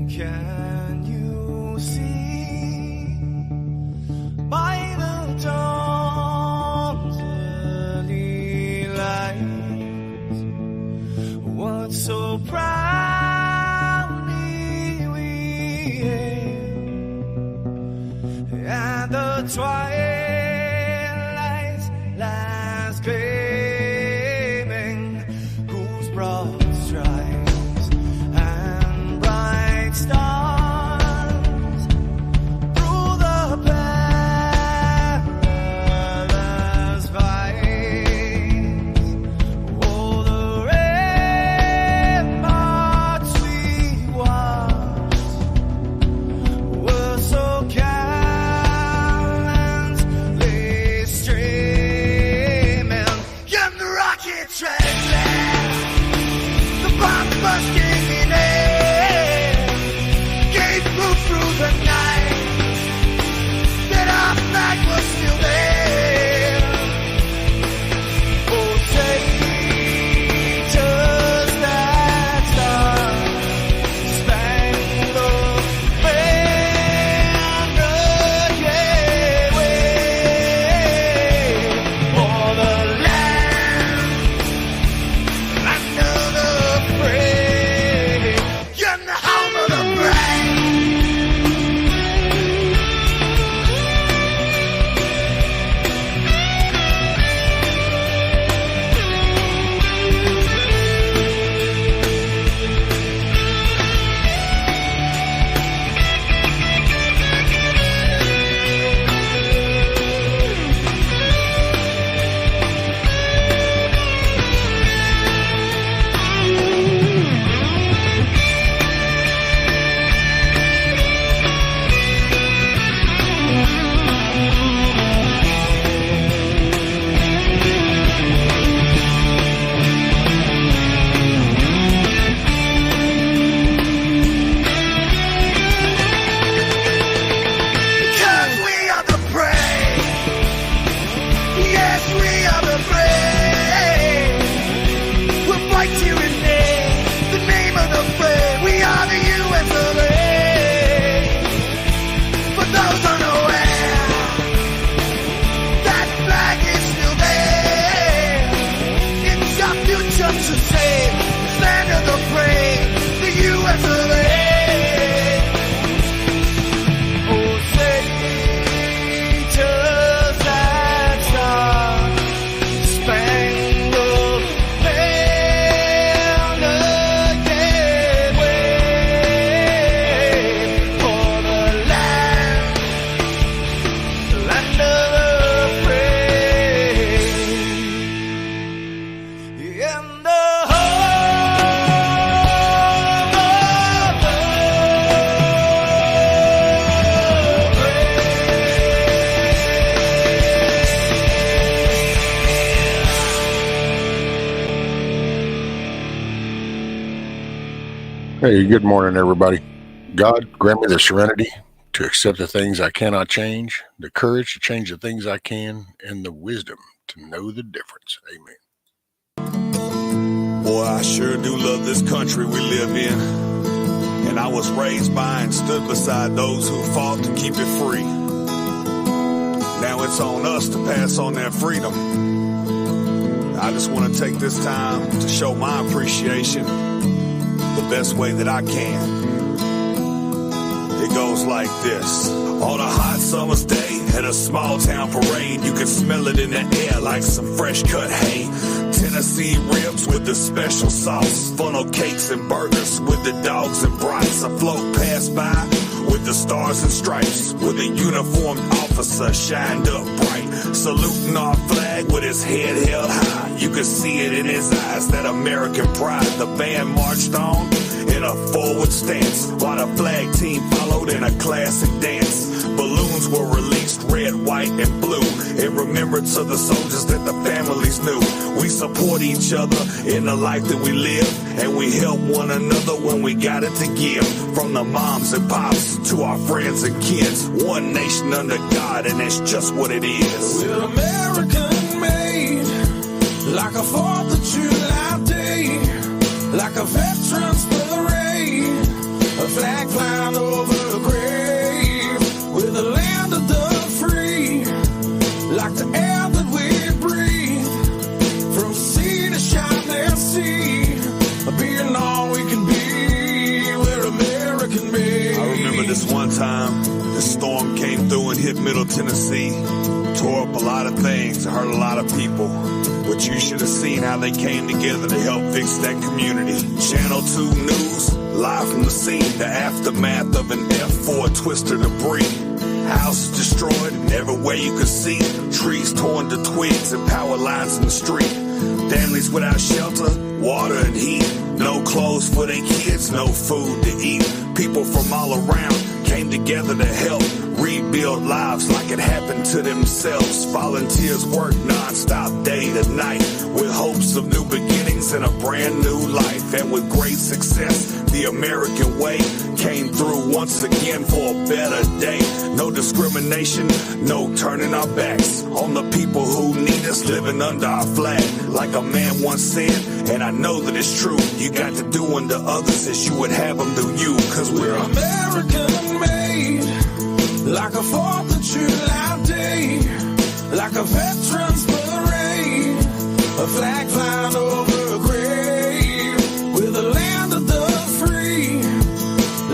Can you see by the dawn's early light what so proudly we hailed at the twilight's last gleaming, whose broad stripes and bright stars through the perilous fight, oh, the ramparts we watched were so gallantly streaming, and the rocket transit, the bombs bursting in air, gave proof through the night that our flag was still there. Oh, say, just that star-spangled banner, yeah, wave for the land under the free, and the home of the brave. Because we are the brave. Yes, we are the brave. We'll fight to rename the name of the brave. We are the U.S. of A. For those unaware, that flag is still there. It's our future to save. Land of the brave, the U.S. of A. Oh, say, just that star-spangled banner, yeah, wave for the land of the free, and the Hey, good morning, everybody. God, grant me the serenity to accept the things I cannot change, the courage to change the things I can, and the wisdom to know the difference. Amen. Boy, I sure do love this country we live in. And I was raised by and stood beside those who fought to keep it free. Now it's on us to pass on that freedom. I just want to take this time to show my appreciation the best way that I can. It goes like this. On a hot summer's day at a small town parade, you can smell it in the air like some fresh cut hay. Tennessee ribs with the special sauce, funnel cakes and burgers with the dogs and brats. A float passed by with with the stars and stripes, with a uniformed officer shined up bright, saluting our flag with his head held high. You could see it in his eyes, that American pride. The band marched on in a forward stance, while the flag team followed in a classic dance. Balloons were released, red, white, and blue, in remembrance of the soldiers that the families knew. We support each other in the life that we live, and we help one another when we got it to give. From the moms and pops to our friends and kids, one nation under God, and that's just what it is. We're American made, like a 4th of July day, like a veteran's parade, a flag flying over the grave. We're the land of the free, like the air that we breathe, from sea to shining sea, being all we can be. We're American made. I remember this one time, the storm came through and hit Middle Tennessee, tore up a lot of things, hurt a lot of people. But you should have seen how they came together to help fix that community. Channel 2 News, live from the scene, the aftermath of an F4 twister debris. Houses destroyed, and everywhere you could see, trees torn to twigs and power lines in the street. Families without shelter, water and heat, no clothes for their kids, no food to eat. People from all around came together to help rebuild lives like it happened to themselves. Volunteers worked non-stop day to night, with hopes of new beginnings and a brand new life. And with great success, the American way came through once again for a better day. No discrimination, no turning our backs on the people who need us, living under our flag. Like a man once said, and I know that it's true, you got to do unto others as you would have them do you. Cause we're American made, like a 4th of July day, like a veteran's parade, a flag flying over a grave. We're the land of the free,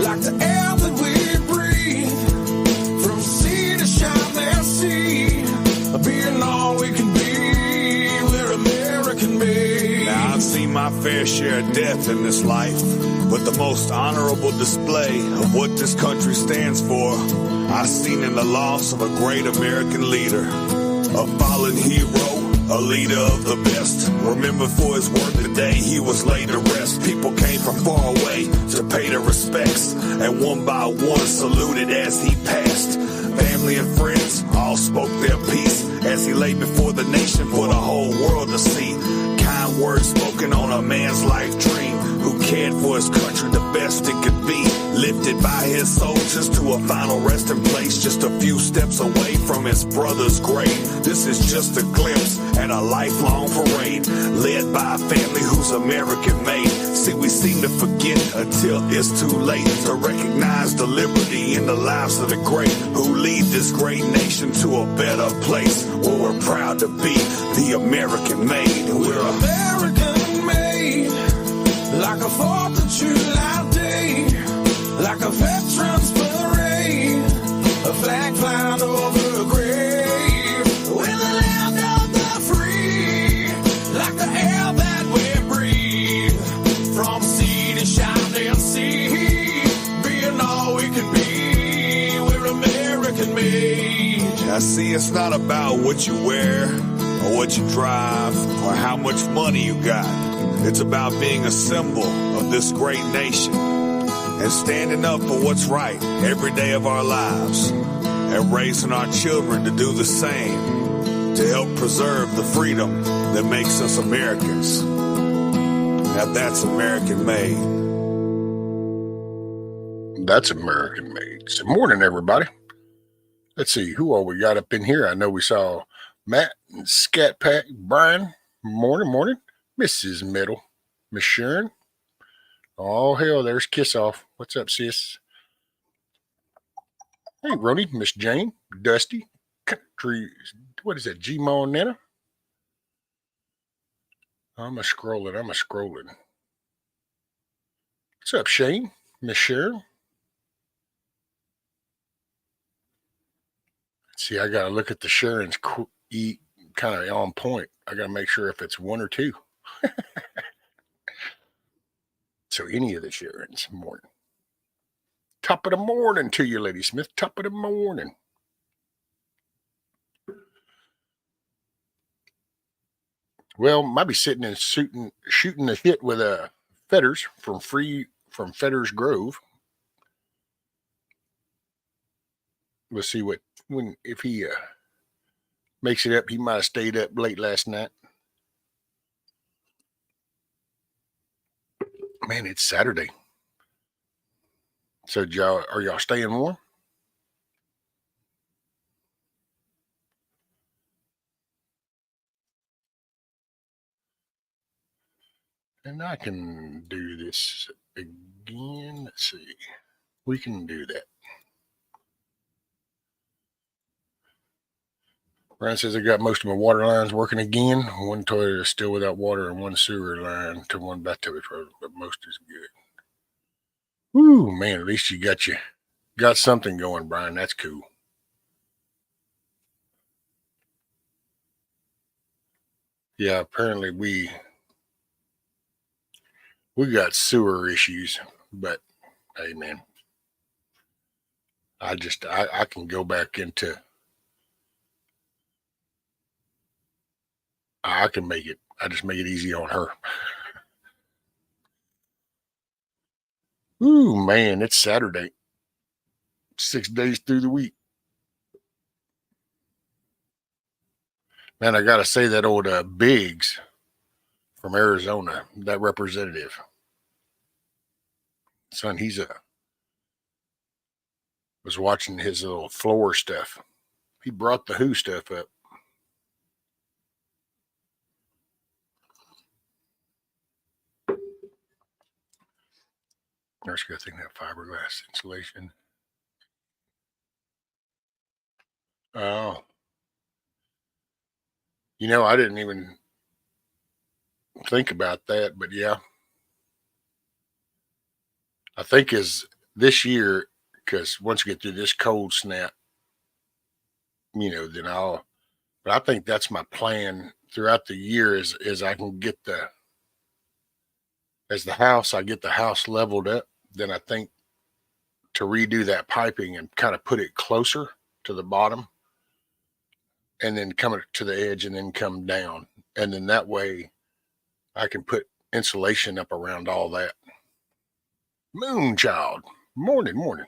like the air that we breathe, from sea to shining sea, being all we can be. We're American made. Now I've seen my fair share of death in this life, but the most honorable display of what this country stands for, I've seen in the loss of a great American leader, a fallen hero, a leader of the best. Remember for his work the day he was laid to rest. People came from far away to pay their respects, and one by one saluted as he passed. Family and friends all spoke their piece as he lay before the nation for the whole world to see. Kind words spoken on a man's life dream, who cared for his country the best it could be. Lifted by his soldiers to a final resting place, just a few steps away from his brother's grave. This is just a glimpse at a lifelong parade, led by a family who's American made. See, we seem to forget until it's too late to recognize the liberty in the lives of the great, who lead this great nation to a better place, where we're proud to be the American made. We're American made, like a 4th of July day, like a veteran's parade, a flag flying over a grave. We're the land of the free, like the air that we breathe, from sea to shining sea, being all we can be. We're American made. I see it's not about what you wear or what you drive or how much money you got. It's about being a symbol of this great nation and standing up for what's right every day of our lives, and raising our children to do the same, to help preserve the freedom that makes us Americans. Now that's American made. That's American made. So morning, everybody. Let's see, who all we got up in here? I know we saw Matt and Scat Pack, Brian. Morning. Mrs. Metal, Miss Sharon. Oh, hell, there's Kiss Off. What's up, sis? Hey, Ronnie, Miss Jane, Dusty, Country, what is that, G-Mo and Nana? I'm a-scrolling. What's up, Shane, Miss Sharon? See, I got to look at the Sharon's kind of on point. I got to make sure if it's one or two. So any of the Sharons, morning. Top of the morning to you, Lady Smith. Top of the morning. Well, might be sitting and shooting the hit with Fetters from Fetters Grove. We'll see if he makes it up. He might have stayed up late last night. Man, it's Saturday. So are y'all staying warm? And I can do this again. Let's see. We can do that. Brian says I got most of my water lines working again. One toilet is still without water and one sewer line to one bathtub is frozen, but most is good. Woo, man, at least you got something going, Brian. That's cool. Yeah, apparently we got sewer issues, but hey, man, I can go back into. I can make it. I just make it easy on her. Ooh, man, it's Saturday. 6 days through the week. Man, I gotta say that old Biggs from Arizona, that representative. Son, was watching his little floor stuff. He brought the Who stuff up. There's a good thing, that fiberglass insulation. Oh, I didn't even think about that, but yeah, I think is this year, because once you get through this cold snap, then but I think that's my plan throughout the year is I can get I get the house leveled up, then I think to redo that piping and kind of put it closer to the bottom and then come to the edge and then come down. And then that way I can put insulation up around all that. Moonchild. Morning.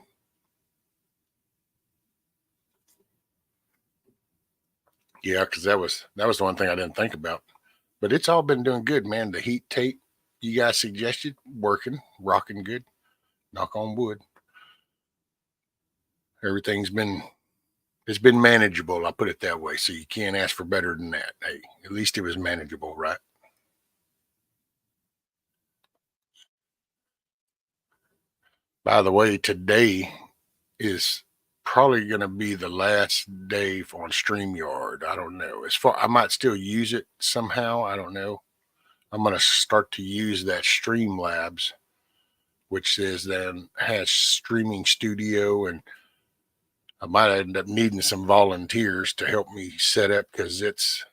Yeah, because that was the one thing I didn't think about. But it's all been doing good, man. The heat tape you guys suggested, working, rocking good. Knock on wood. Everything's been manageable. I'll put it that way. So you can't ask for better than that. Hey, at least it was manageable, right? By the way, today is probably going to be the last day on StreamYard. I don't know. I might still use it somehow. I don't know. I'm going to start to use that Streamlabs, which has streaming studio, and I might end up needing some volunteers to help me set up because it's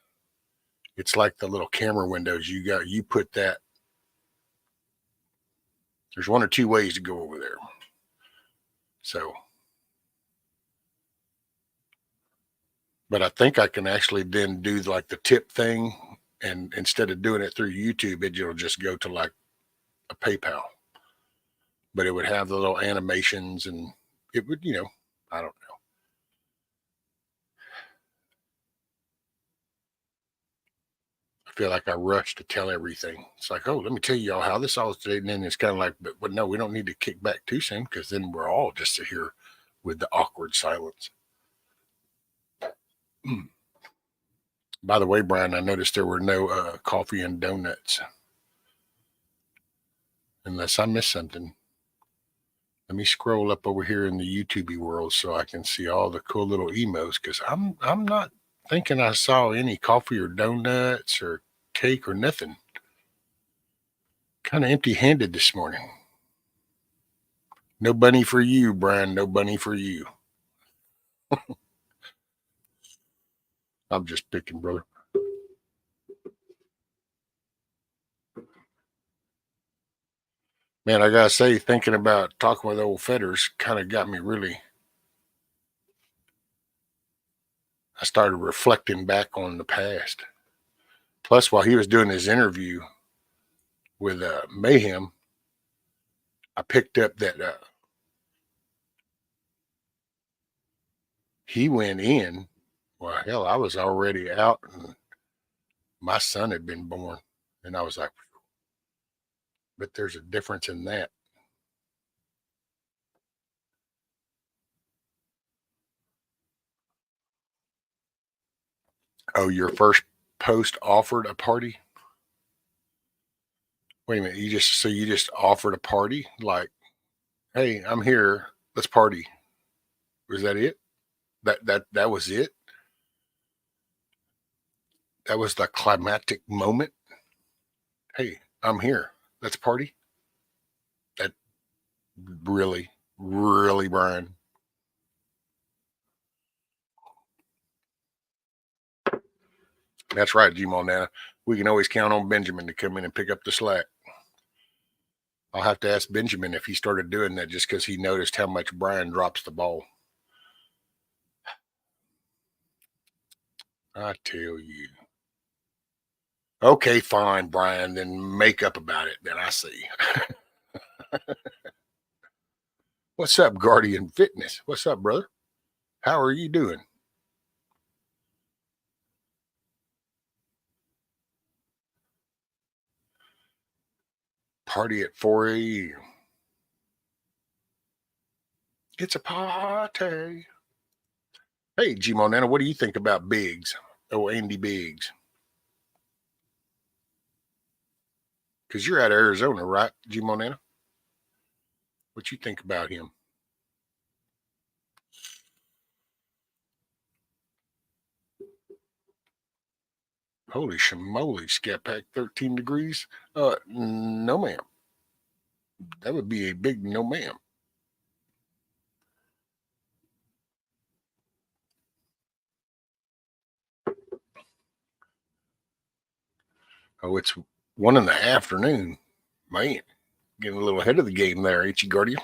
like the little camera windows you put that. There's one or two ways to go over there. So, but I think I can actually then do like the tip thing, and instead of doing it through YouTube, it'll just go to like a PayPal. But it would have the little animations, and it would, I don't know. I feel like I rush to tell everything. It's like, oh, let me tell y'all how this all did, and then it's kind of like, but no, we don't need to kick back too soon because then we're all just here with the awkward silence. By the way, Brian, I noticed there were no coffee and donuts. Unless I missed something. Let me scroll up over here in the YouTube world so I can see all the cool little emos, because I'm not thinking I saw any coffee or donuts or cake or nothing. Kind of empty-handed this morning. No bunny for you, Brian. No bunny for you. I'm just picking, brother. Man, I gotta say, thinking about talking with old Fetters kind of got me really. I started reflecting back on the past. Plus, while he was doing his interview with Mayhem, I picked up that he went in. Well, hell, I was already out, and my son had been born, and I was like, but there's a difference in that. Oh, your first post offered a party? Wait a minute, you just offered a party? Like, hey, I'm here, let's party. Was that it? That was it? That was the climactic moment? Hey, I'm here, let's party? That really, really, Brian. That's right, G Montana. We can always count on Benjamin to come in and pick up the slack. I'll have to ask Benjamin if he started doing that just because he noticed how much Brian drops the ball. I tell you. Okay, fine, Brian. Then make up about it. Then I see. What's up, Guardian Fitness? What's up, brother? How are you doing? Party at 4 a.m. It's a party. Hey, G Monana, what do you think about Biggs? Oh, Andy Biggs. Because you're out of Arizona, right, G Monana? What you think about him? Holy schmoly, Scat Pack, 13 degrees? No, ma'am. That would be a big no, ma'am. Oh, it's 1 in the afternoon. Man, getting a little ahead of the game there, ain't you, Guardian?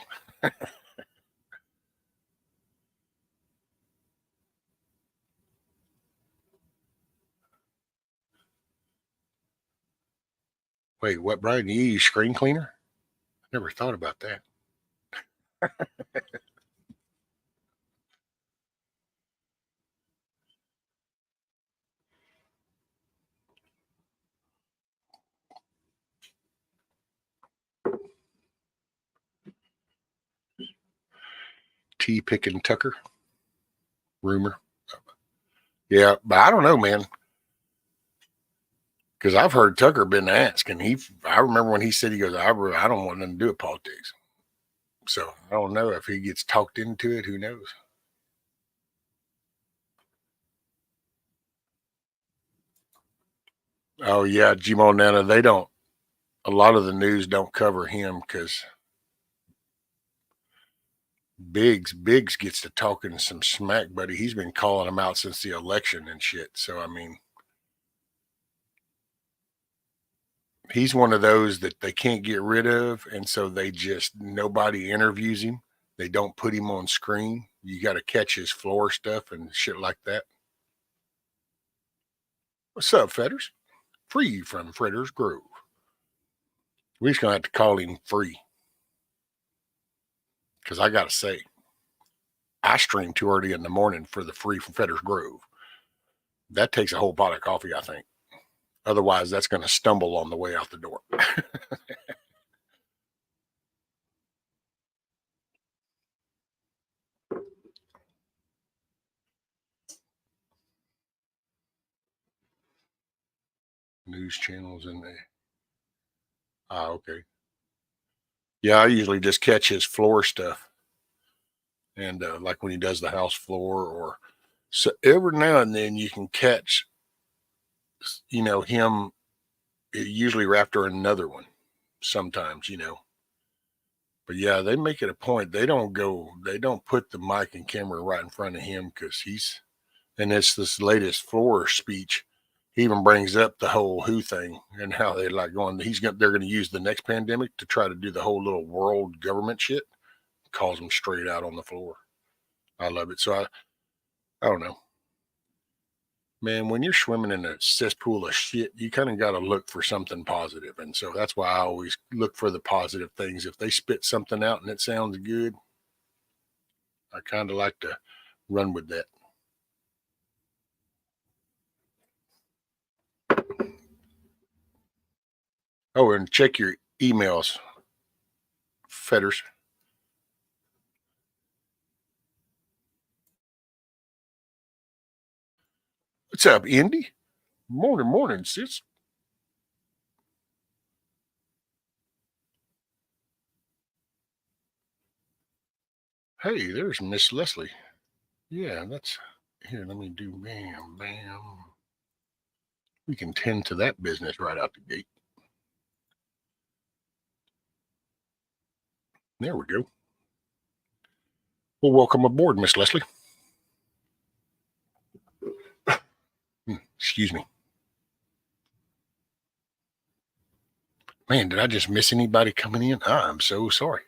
Wait, what, Brian? You use screen cleaner? Never thought about that. T picking Tucker rumor. Yeah, but I don't know, man. Because I've heard Tucker been asked, and I remember when he said, he goes, I don't want nothing to do with politics. So I don't know if he gets talked into it. Who knows? Oh yeah, G Nana. They don't. A lot of the news don't cover him because Biggs gets to talking some smack, buddy. He's been calling him out since the election and shit. So I mean, he's one of those that they can't get rid of, and so they just nobody interviews him. They don't put him on screen. You got to catch his floor stuff and shit like that. What's up, Fetters? Free from Fredder's Grove. We're just gonna have to call him Free because I gotta say, I stream too early in the morning for the Free from Fredder's Grove. That takes a whole pot of coffee, I think. Otherwise, that's going to stumble on the way out the door. News channels in there. Ah, okay. Yeah, I usually just catch his floor stuff. And like when he does the house floor, or so every now and then you can catch, him usually after another one sometimes. But yeah, they make it a point. They don't put the mic and camera right in front of him because and it's this latest floor speech. he even brings up the whole WHO thing and how they like going. They're going to use the next pandemic to try to do the whole little world government shit. Calls them straight out on the floor. I love it. So I don't know, man. When you're swimming in a cesspool of shit, you kind of got to look for something positive, and so that's why I always look for the positive things. If they spit something out and it sounds good, I kind of like to run with that. Oh, and check your emails, Fetters. What's up, Indy? Morning, sis. Hey, there's Miss Leslie. Yeah, that's here. Let me do bam. We can tend to that business right out the gate. There we go. Well, welcome aboard, Miss Leslie. Excuse me. Man, did I just miss anybody coming in? I'm so sorry.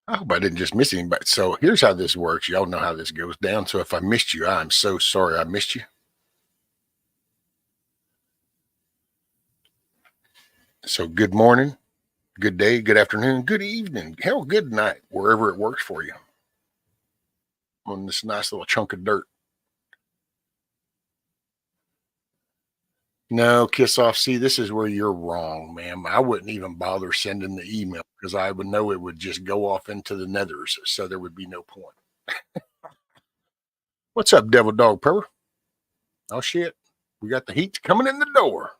I hope I didn't just miss anybody. So here's how this works. Y'all know how this goes down. So if I missed you, I'm so sorry I missed you. So good morning, good day, good afternoon, good evening, hell, good night, wherever it works for you on this nice little chunk of dirt. No, kiss off. See, this is where you're wrong, ma'am. I wouldn't even bother sending the email because I would know it would just go off into the nethers. So there would be no point. What's up, Devil Dog Purr? Oh, shit. We got the heat coming in the door.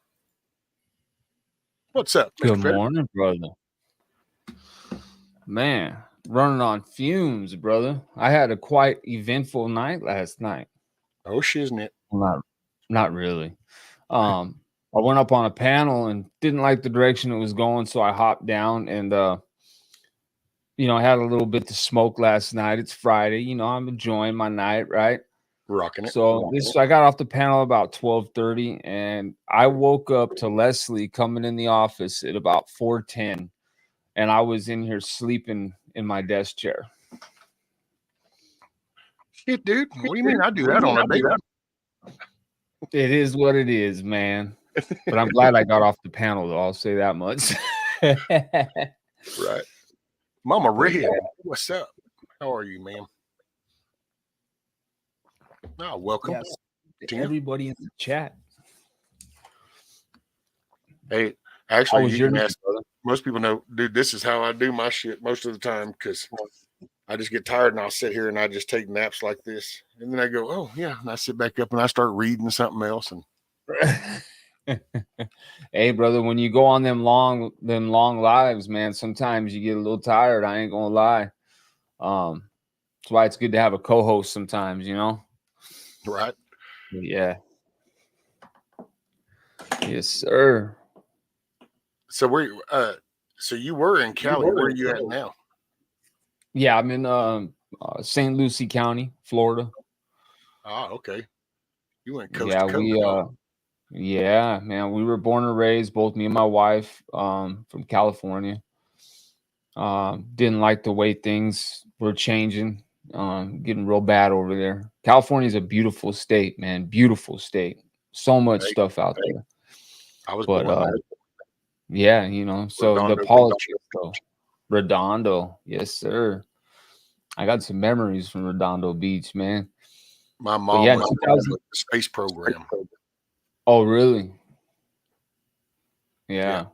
What's up, Mr. Good Fetter? morning, brother. Man, running on fumes, brother. I had a quite eventful night last night. Oh, shiznit. Not really. I went up on a panel and didn't like the direction it was going, so I hopped down and I had a little bit to smoke last night. It's Friday, I'm enjoying my night, right? Rocking it. So I got off the panel about 12:30, and I woke up to Leslie coming in the office at about 4:10, and I was in here sleeping in my desk chair. Shit, dude. What do you mean? I do that on a daily. It is what it is, man. But I'm glad I got off the panel, though. I'll say that much. Right. Mama Red, what's up? How are you, ma'am? Oh, welcome. Yes. Everybody in the chat. Hey, actually, you can ask. Most people know, dude, this is how I do my shit most of the time because I just get tired and I'll sit here and I just take naps like this. And then I go, oh, yeah. And I sit back up and I start reading something else. And hey, brother, when you go on them long lives, man, sometimes you get a little tired. I ain't gonna lie. That's why it's good to have a co-host sometimes, Right. Yeah. Yes, sir. So so you were in Cali. Where are you at now? Yeah, I'm in St. Lucie County, Florida. Ah, okay. You went coast Yeah, to coast. Yeah, man. We were born and raised, both me and my wife, from California. Didn't like the way things were changing, getting real bad over there. California is a beautiful state, man. Beautiful state. So much stuff out there. I was born there. Yeah, so Redondo, the politics, though. Redondo, yes, sir. I got some memories from Redondo Beach, man. My mom was in the space program. Oh, really? Yeah.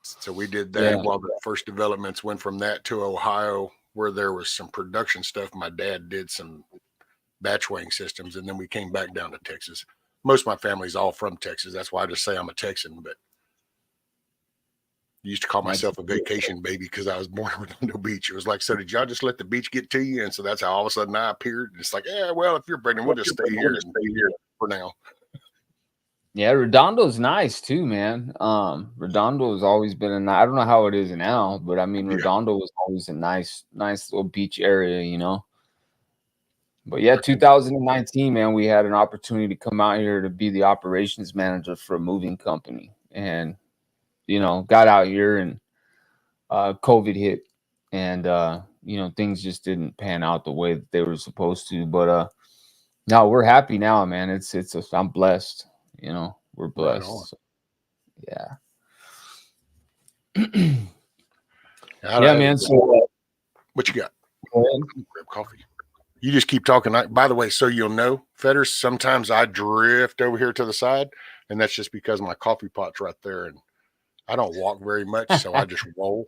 So we did that while the first developments went from that to Ohio, where there was some production stuff. My dad did some batch weighing systems, and then we came back down to Texas. Most of my family's all from Texas. That's why I just say I'm a Texan, but I used to call myself a vacation baby because I was born in Redondo Beach. It was like, so did y'all just let the beach get to you? And so that's how all of a sudden I appeared. And it's like, yeah, well, if you're pregnant, we'll just stay here for now. Yeah, Redondo's nice too, man. Redondo has always been I don't know how it is now, but I mean, Yeah. Redondo was always a nice little beach area, you know. But yeah, 2019, man, we had an opportunity to come out here to be the operations manager for a moving company, and you know, got out here and COVID hit, and you know, things just didn't pan out the way that they were supposed to. But no, we're happy now, man. I'm blessed. You know, we're Right on. blessed. So, yeah. Yeah, man. So What you got? go ahead. Grab coffee. You just keep talking. By the way, so you'll know, Fetters, sometimes I drift over here to the side, and that's just because my coffee pot's right there, and I don't walk very much, so I just roll.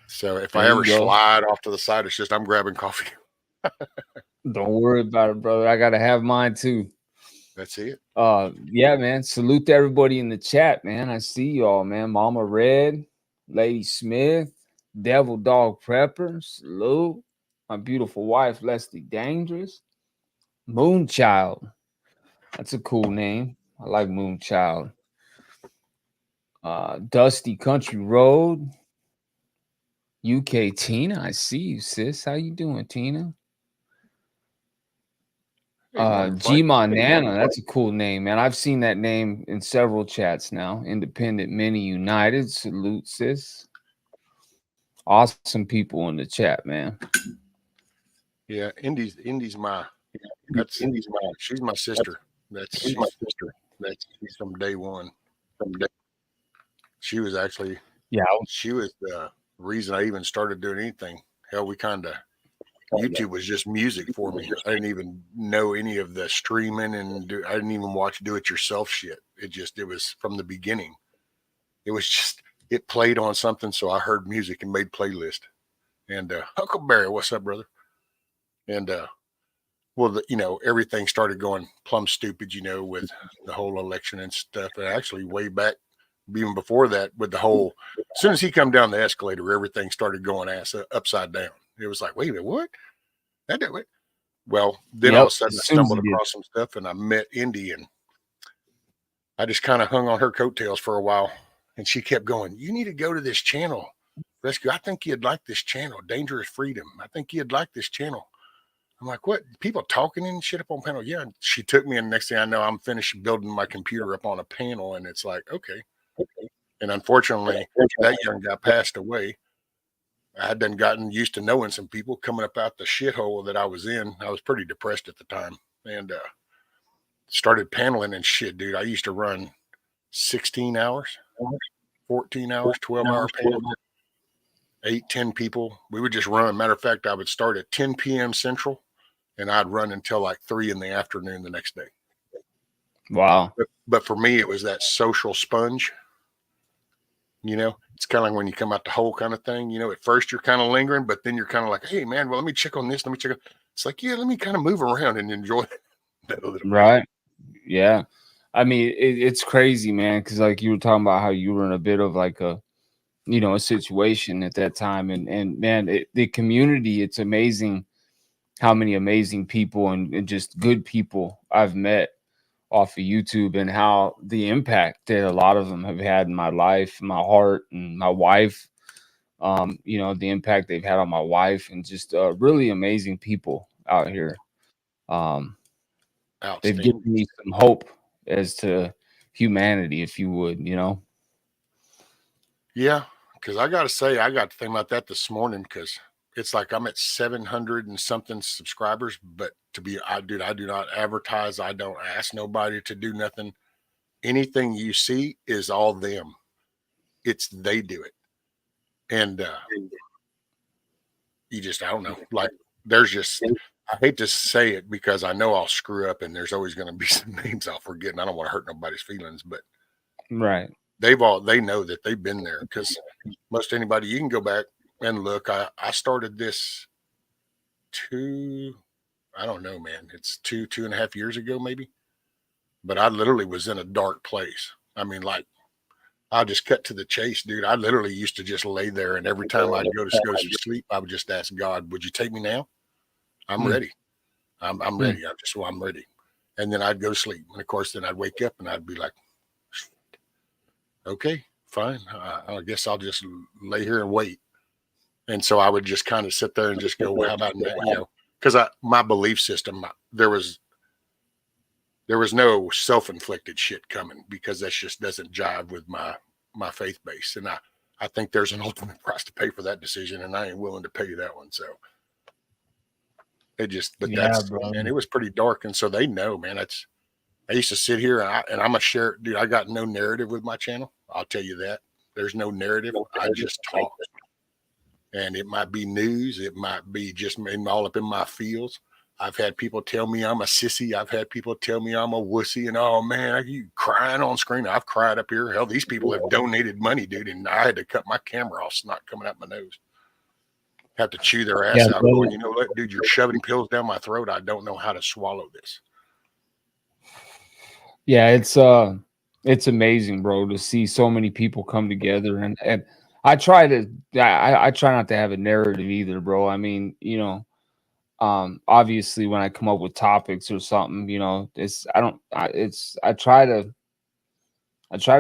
So if There I ever you go. slide off to the side, it's just I'm grabbing coffee. Don't worry about it, brother. I gotta have mine too. That's it. Yeah, man. Salute to everybody in the chat, man. I see y'all, man. Mama Red, Lady Smith, Devil Dog Prepper, salute. My beautiful wife, Leslie Dangerous, Moonchild. That's a cool name. I like Moonchild. Dusty Country Road, UK Tina. I see you, sis. How you doing, Tina? Hey, morning, G Frank. Nana, that's a cool name, man. I've seen that name in several chats now. Independent Mini United, salute, sis. Awesome people in the chat, man. Yeah, Indy's my she's my sister. She's from day one. She was actually Yeah, she was the reason I even started doing anything. Hell, we kind of YouTube was just music for me. I didn't even know any of the streaming I didn't even watch do it yourself shit. It was from the beginning. It was just it played on something, so I heard music and made playlist. And Huckleberry, what's up, brother? And well, everything started going plumb stupid, with the whole election and stuff. And actually, way back, even before that, with the whole, as soon as he come down the escalator, everything started going upside down. It was like, wait a minute, what? That did it. Well, then all of yep. a sudden As I soon as stumbled you did. across some stuff and I met Indy and I just kind of hung on her coattails for a while. And she kept going, you need to go to this channel. Rescue. I think you'd like this channel, Dangerous Freedom. I think you'd like this channel. I'm like, what? People talking and shit up on panel? Yeah. And she took me, and next thing I know, I'm finished building my computer up on a panel, and it's like, okay. And unfortunately, that young guy passed away. I had done gotten used to knowing some people coming up out the shithole that I was in. I was pretty depressed at the time, and started paneling and shit, dude. I used to run 16 hours, 14 hours, 12-hour panel, 8, 10 people. We would just run. Matter of fact, I would start at 10 p.m. Central, and I'd run until like 3 in the afternoon the next day. Wow. But for me, it was that social sponge. It's kind of like when you come out the hole kind of thing. At first you're kind of lingering, but then you're kind of like, hey, man, well, let me check on this. Let me check on. It's like, yeah, let me kind of move around and enjoy that a little bit. Right. Yeah. I mean, it's crazy, man, because like you were talking about how you were in a bit of like a situation at that time. And man, the community, it's amazing how many amazing people and just good people I've met off of YouTube, and how the impact that a lot of them have had in my life, my heart, and my wife. The impact they've had on my wife, and just really amazing people out here. They've given me some hope as to humanity, if you would, Yeah, because I got to say, I got to think about that this morning, because it's like I'm at 700 and something subscribers, but I do not advertise. I don't ask nobody to do nothing. Anything you see is all them. They do it. And I don't know, like there's just, I hate to say it because I know I'll screw up and there's always going to be some names I'll forget, and I don't want to hurt nobody's feelings, but right. they know that they've been there, because most anybody, you can go back and look. I started this I don't know, man. It's 2.5 years ago, maybe. But I literally was in a dark place. I mean, like, I just cut to the chase, dude. I literally used to just lay there, and every time I'd go to sleep, I would just ask God, would you take me now? I'm ready. I'm ready. I'm ready. and then I'd go to sleep. And of course, then I'd wake up and I'd be like, okay, fine. I guess I'll just lay here and wait. And so I would just kind of sit there and just go, well, how about that? You know, because my belief system, there was no self-inflicted shit coming, because that just doesn't jive with my faith base. And I think there's an ultimate price to pay for that decision, and I ain't willing to pay you that one. So it just, but Yeah, that's, bro. and it was pretty dark. And so they know, man, I used to sit here and I'm a share, dude. I got no narrative with my channel. I'll tell you that. There's no narrative. I just talk. And it might be news. It might be just all up in my fields. I've had people tell me I'm a sissy. I've had people tell me I'm a wussy. And oh man, are you crying on screen? I've cried up here. Hell, these people have donated money, dude. And I had to cut my camera off, snot coming out my nose. Have to chew their ass out. Going, you know what, dude, you're shoving pills down my throat. I don't know how to swallow this. Yeah, it's amazing, bro, to see so many people come together, and I try not to have a narrative either, bro. I mean, you know, obviously when I come up with topics or something, you know, I try to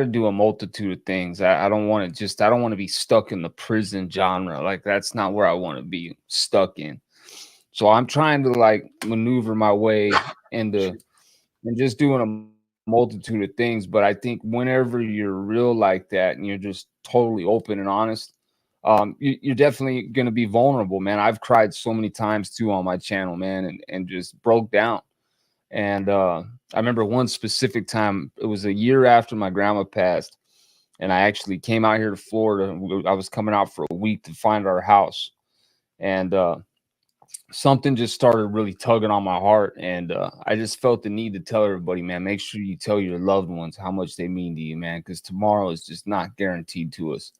do a multitude of things. I don't want to be stuck in the prison genre. Like, that's not where I want to be stuck in. So I'm trying to like maneuver my way into and just doing a multitude of things. But I think whenever you're real like that and you're just totally open and honest, you're definitely going to be vulnerable, man. I've cried so many times too on my channel, man, and just broke down. And I remember one specific time, it was a year after my grandma passed, and I actually came out here to Florida. I was coming out for a week to find our house, and something just started really tugging on my heart, and I just felt the need to tell everybody, man, make sure you tell your loved ones how much they mean to you, man, because tomorrow is just not guaranteed to us.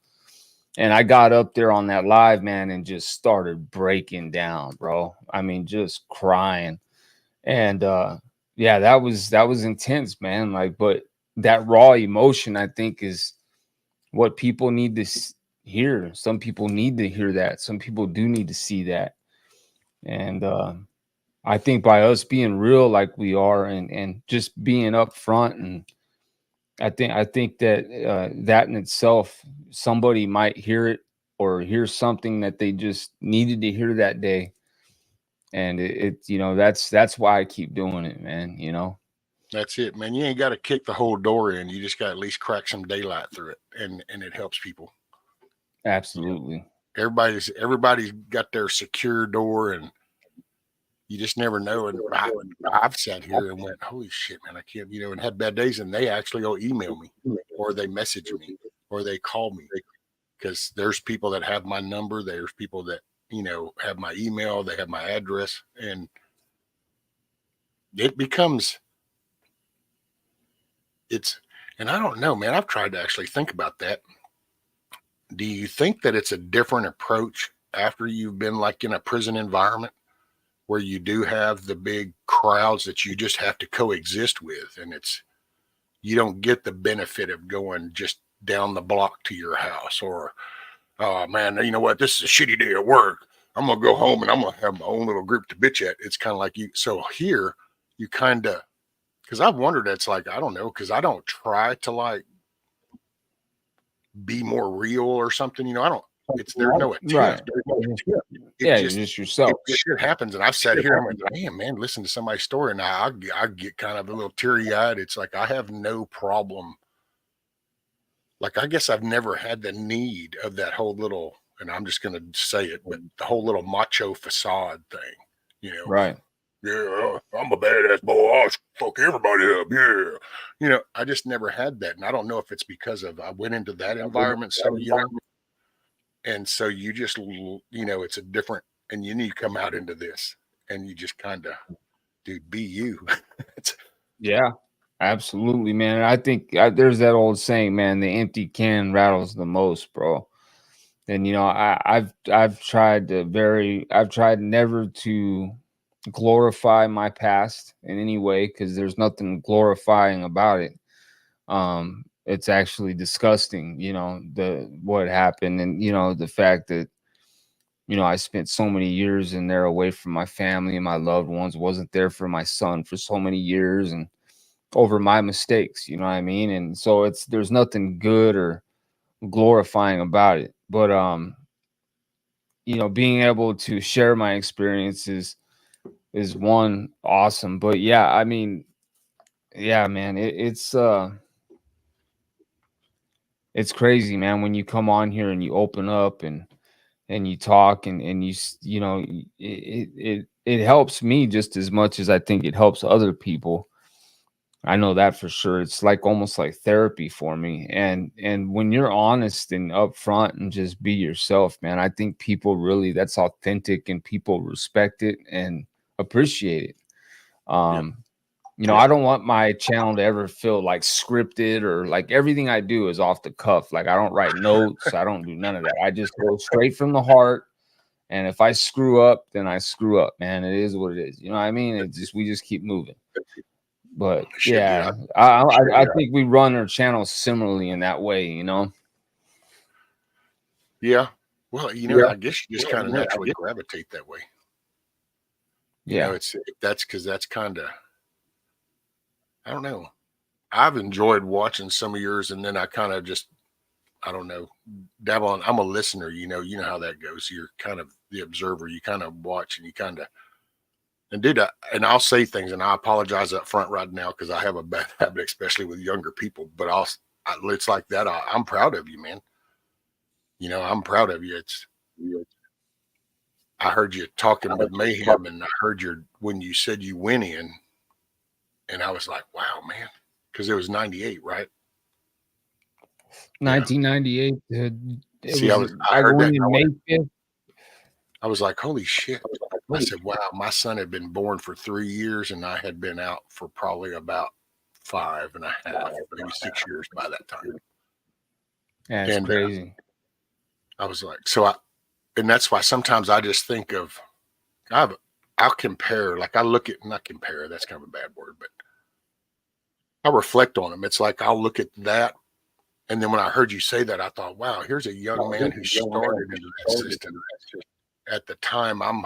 And I got up there on that live, man, and just started breaking down, bro. I mean, just crying. And yeah, that was intense, man. Like, but that raw emotion, I think, is what people need to hear. Some people need to hear that. Some people do need to see that. And I think by us being real like we are, and just being upfront, and I think that that in itself, somebody might hear it or hear something that they just needed to hear that day. And it you know, that's why I keep doing it, man. You know, That's it, man. You ain't got to kick the whole door in. You just got to at least crack some daylight through it, and it helps people. absolutely. Everybody's got their secure door, and you just never know. And I've sat here and went, holy shit, man, I can't, you know, and had bad days, and they actually go email me, or they message me, or they call me, because there's people that have my number. There's people that, you know, have my email, they have my address, and it becomes, and I don't know, man, I've tried to actually think about that. Do you think that it's a different approach after you've been like in a prison environment, where you do have the big crowds that you just have to coexist with, and you don't get the benefit of going just down the block to your house, or oh man, you know what, this is a shitty day at work, I'm gonna go home and I'm gonna have my own little group to bitch at. It's kind of like so here you kind of, because I've wondered, it's like, I don't know, because I don't try to like be more real or something, you know, I don't, there's no attempt. Right. Yeah, It you're just, just yourself. shit happens, and I've sat here and I'm like, damn, man, listen to somebody's story, and I get kind of a little teary eyed. It's like I have no problem. Like, I guess I've never had the need of that whole little, and I'm just gonna say it, but the whole little macho facade thing, you know. Right. Yeah, I'm a badass boy. I'll fuck everybody up. Yeah, you know, I just never had that, and I don't know if it's because of I went into that environment so young, and so you just, you know, it's a different, and you need to come out into this, and you just kind of, dude, be you. Yeah, absolutely, man. I think there's that old saying, man, the empty can rattles the most, bro. And you know, I've tried never to glorify my past in any way, because there's nothing glorifying about it. It's actually disgusting, you know, what happened, and you know, the fact that you know, I spent so many years in there away from my family and my loved ones, wasn't there for my son for so many years and over my mistakes, you know what I mean? And so there's nothing good or glorifying about it. But you know, being able to share my experiences is one awesome. But yeah, I mean, yeah, man, it's crazy, man, when you come on here and you open up and you talk and you know, it helps me just as much as I think it helps other people. I know that for sure. It's like almost like therapy for me. And when you're honest and upfront and just be yourself, man, I think people really, that's authentic and people respect it and appreciate it. Yeah. You know, I don't want my channel to ever feel like scripted or like everything I do is off the cuff. Like I don't write notes, I don't do none of that. I just go straight from the heart. And if I screw up, then I screw up, man. It is what it is. You know what I mean? It just, we just keep moving. But Shit, dude. yeah, I think we run our channel similarly in that way, you know? Yeah. Well, you know, I guess you just kind of naturally gravitate that way. You know, Yeah. that's because that's kind of, I don't know. I've enjoyed watching some of yours, and then I kind of just, I don't know, dabble on. I'm a listener, you know how that goes. You're kind of the observer. You kind of watch and you kind of, and dude, and I'll say things, and I apologize up front right now because I have a bad habit, especially with younger people. But it's like that. I'm proud of you, man. You know, I'm proud of you. I heard you talking with Mayhem, and I heard when you said you went in, and I was like, wow, man, because it was 98, right? 1998. See, I heard went that. in May 5th. I was like, holy shit. I said, wow, my son had been born for 3 years, and I had been out for probably about 5.5, maybe 6 years by that time. That's And crazy. I was like, and that's why sometimes I just think of, I'll compare, like I look at, not compare, that's kind of a bad word, but I reflect on them. It's like I'll look at that. And then when I heard you say that, I thought, wow, here's a young man who started into that system. At the time, I'm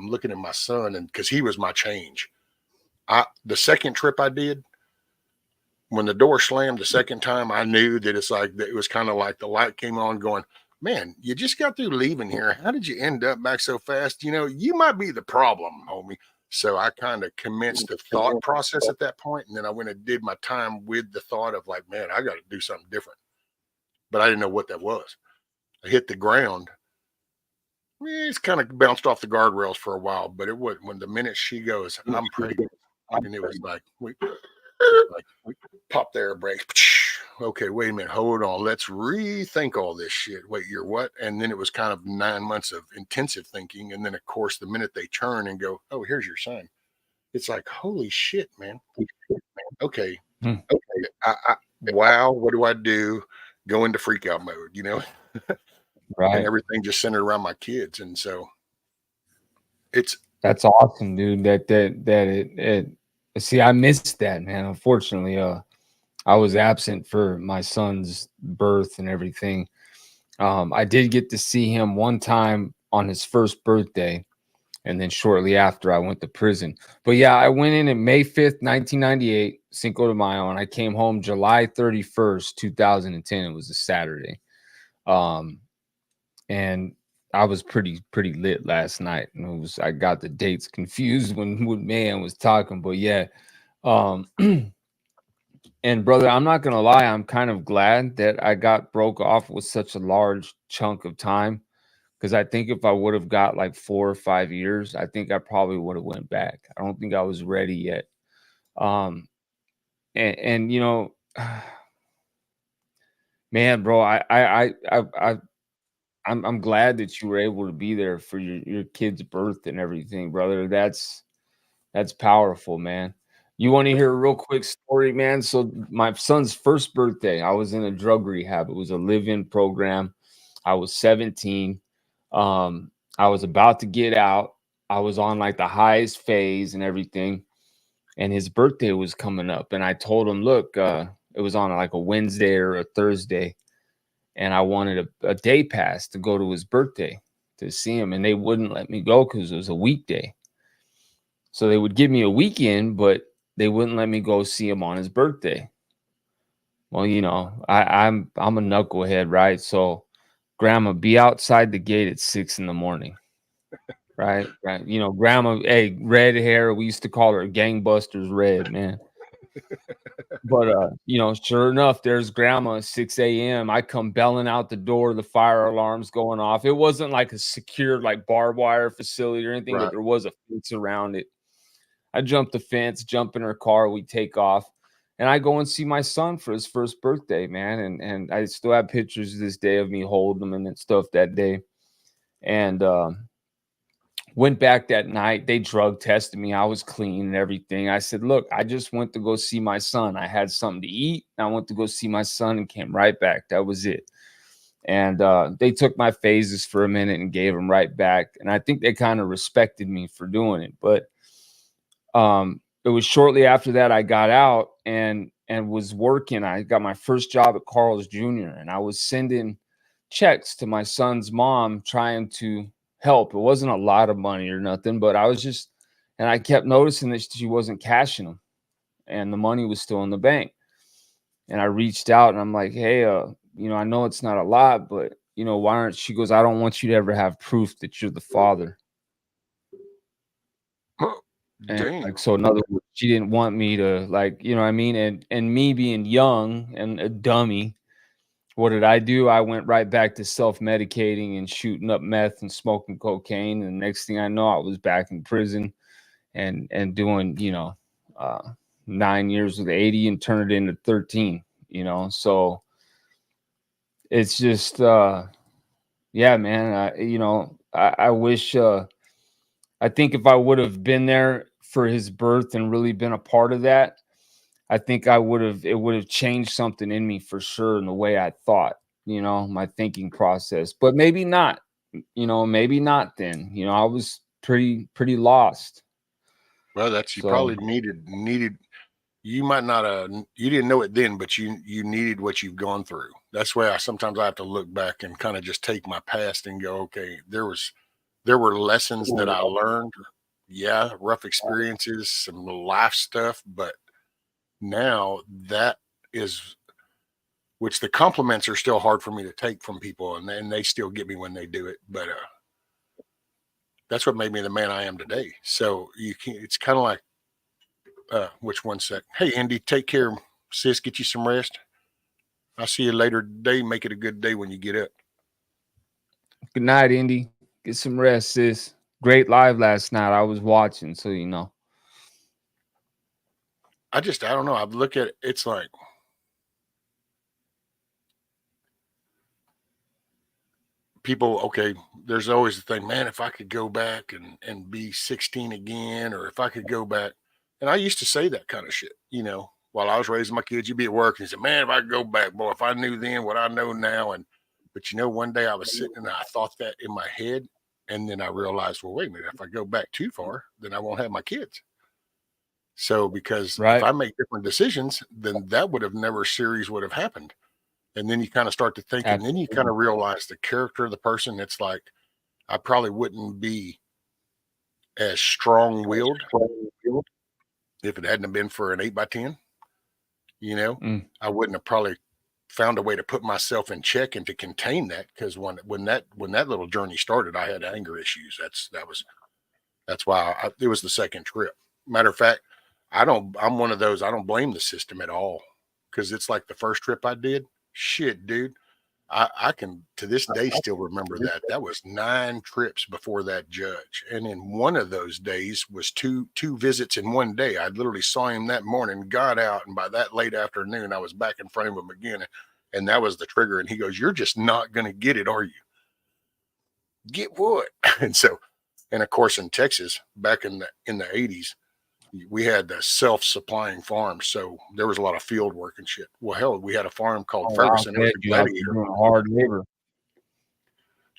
looking at my son, and because he was my change. The second trip I did, when the door slammed the second time, I knew that it was kind of like the light came on, going, man, you just got through leaving here. How did you end up back so fast? You know, you might be the problem, homie. So I kind of commenced the thought process at that point, and then I went and did my time with the thought of like, man, I got to do something different. But I didn't know what that was. I hit the ground. It's kind of bounced off the guardrails for a while, but it was when the minute she goes, I'm pregnant, and it was like we popped the air brakes. Okay, wait a minute, hold on, let's rethink all this shit. Wait, you're what? And then it was kind of 9 months of intensive thinking, and then of course the minute they turn and go, oh, here's your son, it's like, holy shit, man. Okay, wow, what do I do? Go into freak out mode, you know? Right. And everything just centered around my kids. And so that's awesome, dude. See, I missed that, man. Unfortunately, I was absent for my son's birth and everything. I did get to see him one time on his first birthday, and then shortly after I went to prison. But yeah, I went in May 5th, 1998, Cinco de Mayo, and I came home July 31st, 2010. It was a Saturday. And I was pretty lit last night. And I got the dates confused when man was talking, but yeah. And brother, I'm not gonna lie, I'm kind of glad that I got broke off with such a large chunk of time. Because I think if I would have got like 4 or 5 years, I think I probably would have went back. I don't think I was ready yet. And you know, man, bro, I'm glad that you were able to be there for your kid's birth and everything, brother. That's powerful, man. You want to hear a real quick story, man? So my son's first birthday, I was in a drug rehab. It was a live-in program. I was 17. I was about to get out. I was on like the highest phase and everything. And his birthday was coming up. And I told him, look, it was on like a Wednesday or a Thursday. And I wanted a day pass to go to his birthday. to see him, and they wouldn't let me go because it was a weekday. So they would give me a weekend, but they wouldn't let me go see him on his birthday. Well, you know, I'm a knucklehead, right? So grandma, be outside the gate at 6 a.m. Right? Right. You know, grandma, hey, red hair. We used to call her gangbusters red, man. But you know, sure enough, there's grandma at 6 a.m. I come belling out the door, the fire alarm's going off. It wasn't like a secured like barbed wire facility or anything, but Right. there was a fence around it. I jump the fence, jump in her car, we take off, and I go and see my son for his first birthday, man. And I still have pictures to this day of me holding him and stuff that day. And went back that night. They drug tested me. I was clean and everything. I said, look, I just went to go see my son. I had something to eat. I went to go see my son and came right back. That was it. And they took my phases for a minute and gave them right back. And I think they kind of respected me for doing it. But it was shortly after that I got out and was working. I got my first job at Carl's Jr. and I was sending checks to my son's mom trying to help. It wasn't a lot of money or nothing, but I was just, and I kept noticing that she wasn't cashing them and the money was still in the bank. And I reached out and I'm like, hey, you know, I know it's not a lot, but you know, why aren't, she goes, I don't want you to ever have proof that you're the father. And Damn. like, so in other words, she didn't want me to, like, you know what I mean? And me being young and a dummy, what did I do? I went right back to self-medicating and shooting up meth and smoking cocaine. And the next thing I know, I was back in prison and doing, you know, 9 years with 80 and turn it into 13, you know? So it's just, yeah, man, you know, I wish, I think if I would have been there for his birth and really been a part of that, I think it would have changed something in me for sure in the way I thought, you know, my thinking process. But maybe not, you know, maybe not then. You know, I was pretty lost. Well, that's you So probably needed. You might not you didn't know it then, but you needed what you've gone through. That's why sometimes I have to look back and kind of just take my past and go, okay, there were lessons that I learned. Yeah, rough experiences, some life stuff, but now that is, which the compliments are still hard for me to take from people, and then they still get me when they do it. But that's what made me the man I am today. So you can, it's kind of like, which one sec? Hey, Andy, take care, sis. Get you some rest. I'll see you later today. Make it a good day when you get up. good night, Indy. Get some rest, sis. Great live last night. I was watching, so you know. I don't know. I look at it, it's like, people, okay, there's always the thing, man, if I could go back and be 16 again, or if I could go back. And I used to say that kind of shit, you know, while I was raising my kids. You'd be at work and you say, man, if I could go back, boy, if I knew then what I know now. And, but you know, one day I was sitting and I thought that in my head. And then I realized, well, wait a minute, if I go back too far, then I won't have my kids. So, because if Right. I make different decisions, then that would have never series would have happened. And then you kind of start to think, and then you kind Absolutely. of realize the character of the person. It's like, I probably wouldn't be as strong willed if it hadn't have been for an 8x10. You know, Mm. I wouldn't have probably found a way to put myself in check and to contain that, because when that little journey started, I had anger issues. That's why it was the second trip. Matter of fact, I'm one of those. I don't blame the system at all, because it's like the first trip I did. Shit, dude. I can to this day still remember that. That was 9 trips before that judge. And in one of those days was two visits in one day. I literally saw him that morning, got out, and by that late afternoon, I was back in front of him again. And that was the trigger. And he goes, "You're just not gonna get it, are you?" Get what? And so, and of course in Texas, back in the 80s, we had the self-supplying farms, so there was a lot of field work and shit. Well, hell, we had a farm called Oh, I'll Ferguson. It was bet a you out there Gladiator. doing hard labor.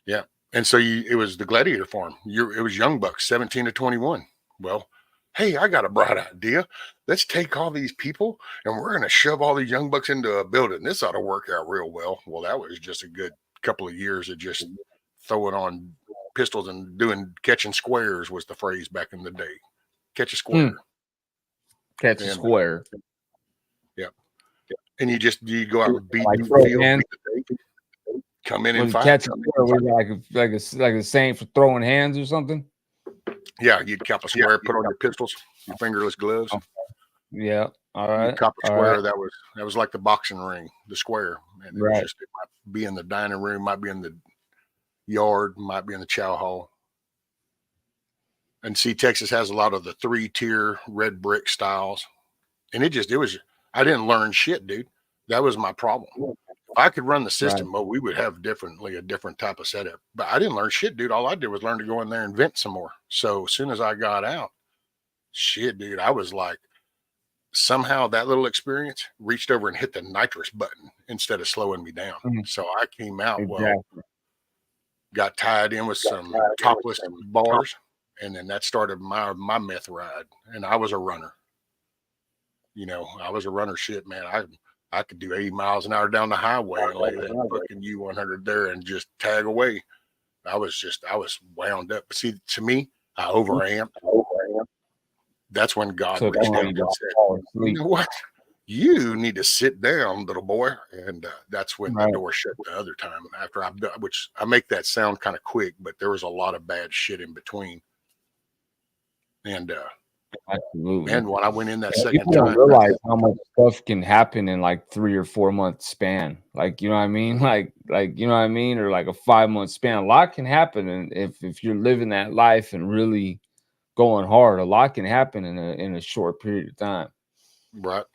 Yeah. And so it was the Gladiator farm. It was young bucks, 17 to 21. Well, hey, I got a bright idea. Let's take all these people and we're going to shove all these young bucks into a building. This ought to work out real well. Well, that was just a good couple of years of just throwing on pistols and catching squares was the phrase back in the day. Catch a square. Catch a square. Yep. And you go out and beat like the field, come in and fight. Catch a square was like a saying for throwing hands or something. Yeah, you'd cop a square, put on your pistols, your fingerless gloves. Yeah. All right. You'd cop a square. That was like the boxing ring, the square. And it was just, it might be in the dining room, might be in the yard, might be in the chow hall. And see, Texas has a lot of the 3-tier red brick styles. And I didn't learn shit, dude. That was my problem. If I could run the system, well, we would have a different type of setup. But I didn't learn shit, dude. All I did was learn to go in there and vent some more. So as soon as I got out, shit, dude, I was like, somehow that little experience reached over and hit the nitrous button instead of slowing me down. So I came out, got tied in with some topless bars, and then that started my meth ride. And I was a runner. I was a runner, shit, man. I could do 80 miles an hour down the highway and lay that fucking U-100 there and just tag away. I was wound up. But see, to me, I overamped. That's when God reached out and said, you know what? You need to sit down, little boy. And that's when the door shut the other time after I've done, which I make that sound kind of quick, but there was a lot of bad shit in between. And absolutely. And when I went in that second people don't realize how much stuff can happen in like 3 or 4 month span. Like, you know what I mean? Like, you know what I mean? Or like a 5-month span. A lot can happen. And if you're living that life and really going hard, a lot can happen in a short period of time. Right.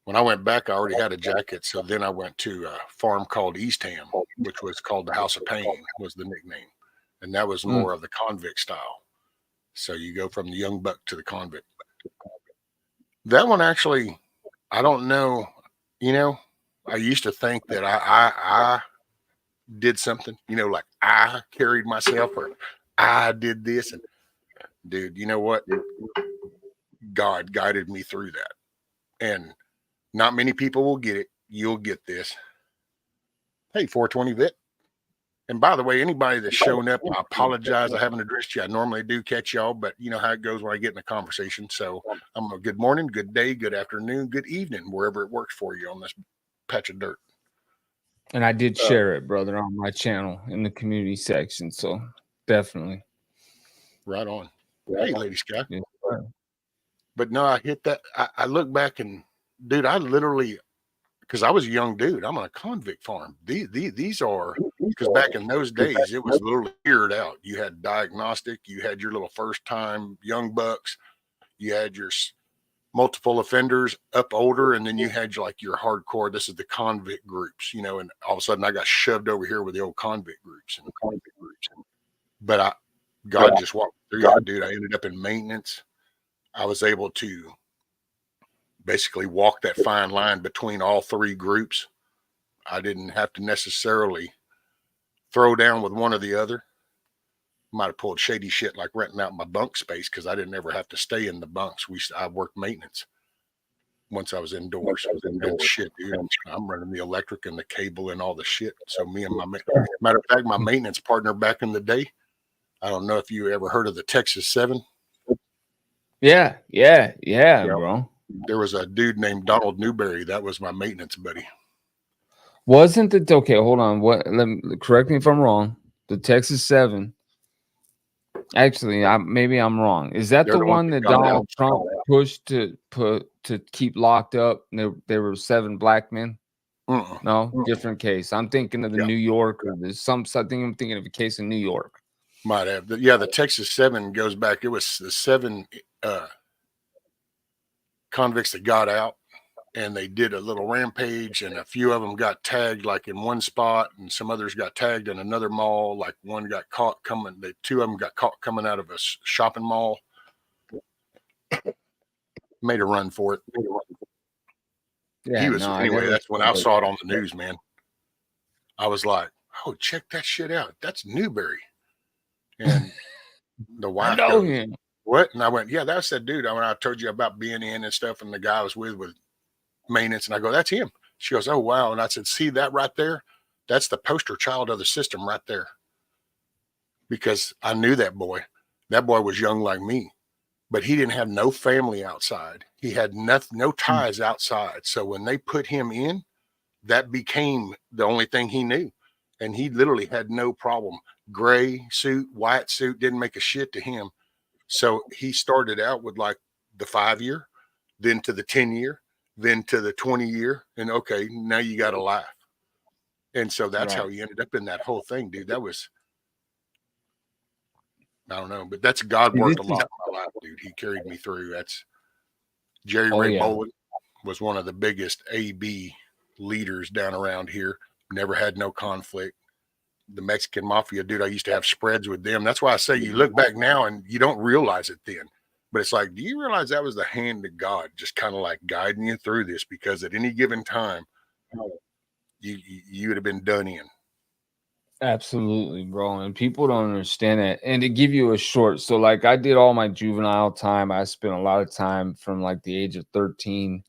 When I went back, I already had a jacket. So then I went to a farm called Eastham, which was called the House of Pain, was the nickname. And that was more of the convict style. So you go from the young buck to the convict. That one actually, I don't know. I used to think that I did something, like I carried myself or I did this. And dude, you know what? God guided me through that. And not many people will get it. You'll get this. Hey, 420 Vet. And by the way, anybody that's shown up, I apologize. I haven't addressed you. I normally do catch y'all, but you know how it goes when I get in a conversation. So I'm a good morning, good day, good afternoon, good evening, wherever it works for you on this patch of dirt. And I did share it, brother, on my channel in the community section. So definitely. Right on. Hey, Lady Sky. Yes, but no, I hit that. I look back and, dude, I literally, because I was a young dude, I'm on a convict farm. These are, because back in those days, it was literally tiered out. You had diagnostic, you had your little first time young bucks, you had your multiple offenders up older, and then you had your hardcore. This is the convict groups, and all of a sudden I got shoved over here with the old convict groups. But God just walked through that, dude. I ended up in maintenance. I was able to basically walk that fine line between all 3 groups. I didn't have to necessarily throw down with one or the other. Might have pulled shady shit like renting out my bunk space because I didn't ever have to stay in the bunks. I worked maintenance once I was indoors. And shit, dude, I'm running the electric and the cable and all the shit. So me and matter of fact, my maintenance partner back in the day, I don't know if you ever heard of the Texas 7. Yeah, bro. There was a dude named Donald Newberry. That was my maintenance buddy. Wasn't it? Okay, hold on. Correct me if I'm wrong. The Texas 7. Actually, maybe I'm wrong. Is that the one that Donald Trump pushed to keep locked up? And there were 7 black men. No, different case. I'm thinking of the New York, or there's something. I'm thinking of a case in New York. Might have. The Texas 7 goes back. It was the 7 convicts that got out, and they did a little rampage, and a few of them got tagged like in one spot, and some others got tagged in another mall. Like one got caught coming. 2 of them got caught coming out of a shopping mall. Made a run for it. Yeah, anyway, that's when I saw it on the news, man. I was like, oh, check that shit out. That's Newberry. And the wife goes, him. What? And I went, yeah, that's that dude. I told you about being in and stuff, and the guy I was with maintenance. And I go, that's him. She goes, oh, wow. And I said, see that right there? That's the poster child of the system right there. because I knew that boy. That boy was young like me, but he didn't have no family outside. He had no ties outside. So when they put him in, that became the only thing he knew. And he literally had no problem. Gray suit, white suit, didn't make a shit to him. So he started out with like the 5-year, then to the 10-year, then to the 20-year. And okay, now you got a life. And so that's how he ended up in that whole thing, dude. That was, I don't know, but that's God worked a lot in my life, dude. He carried me through. That's Jerry Ray Bowen was one of the biggest AB leaders down around here. Never had no conflict. The Mexican mafia, dude, I used to have spreads with them. That's why I say you look back now and you don't realize it then. But it's like, do you realize that was the hand of God just kind of like guiding you through this? Because at any given time, you would have been done in. Absolutely, bro. And people don't understand that. And to give you a short, so like I did all my juvenile time. I spent a lot of time from like the age of 13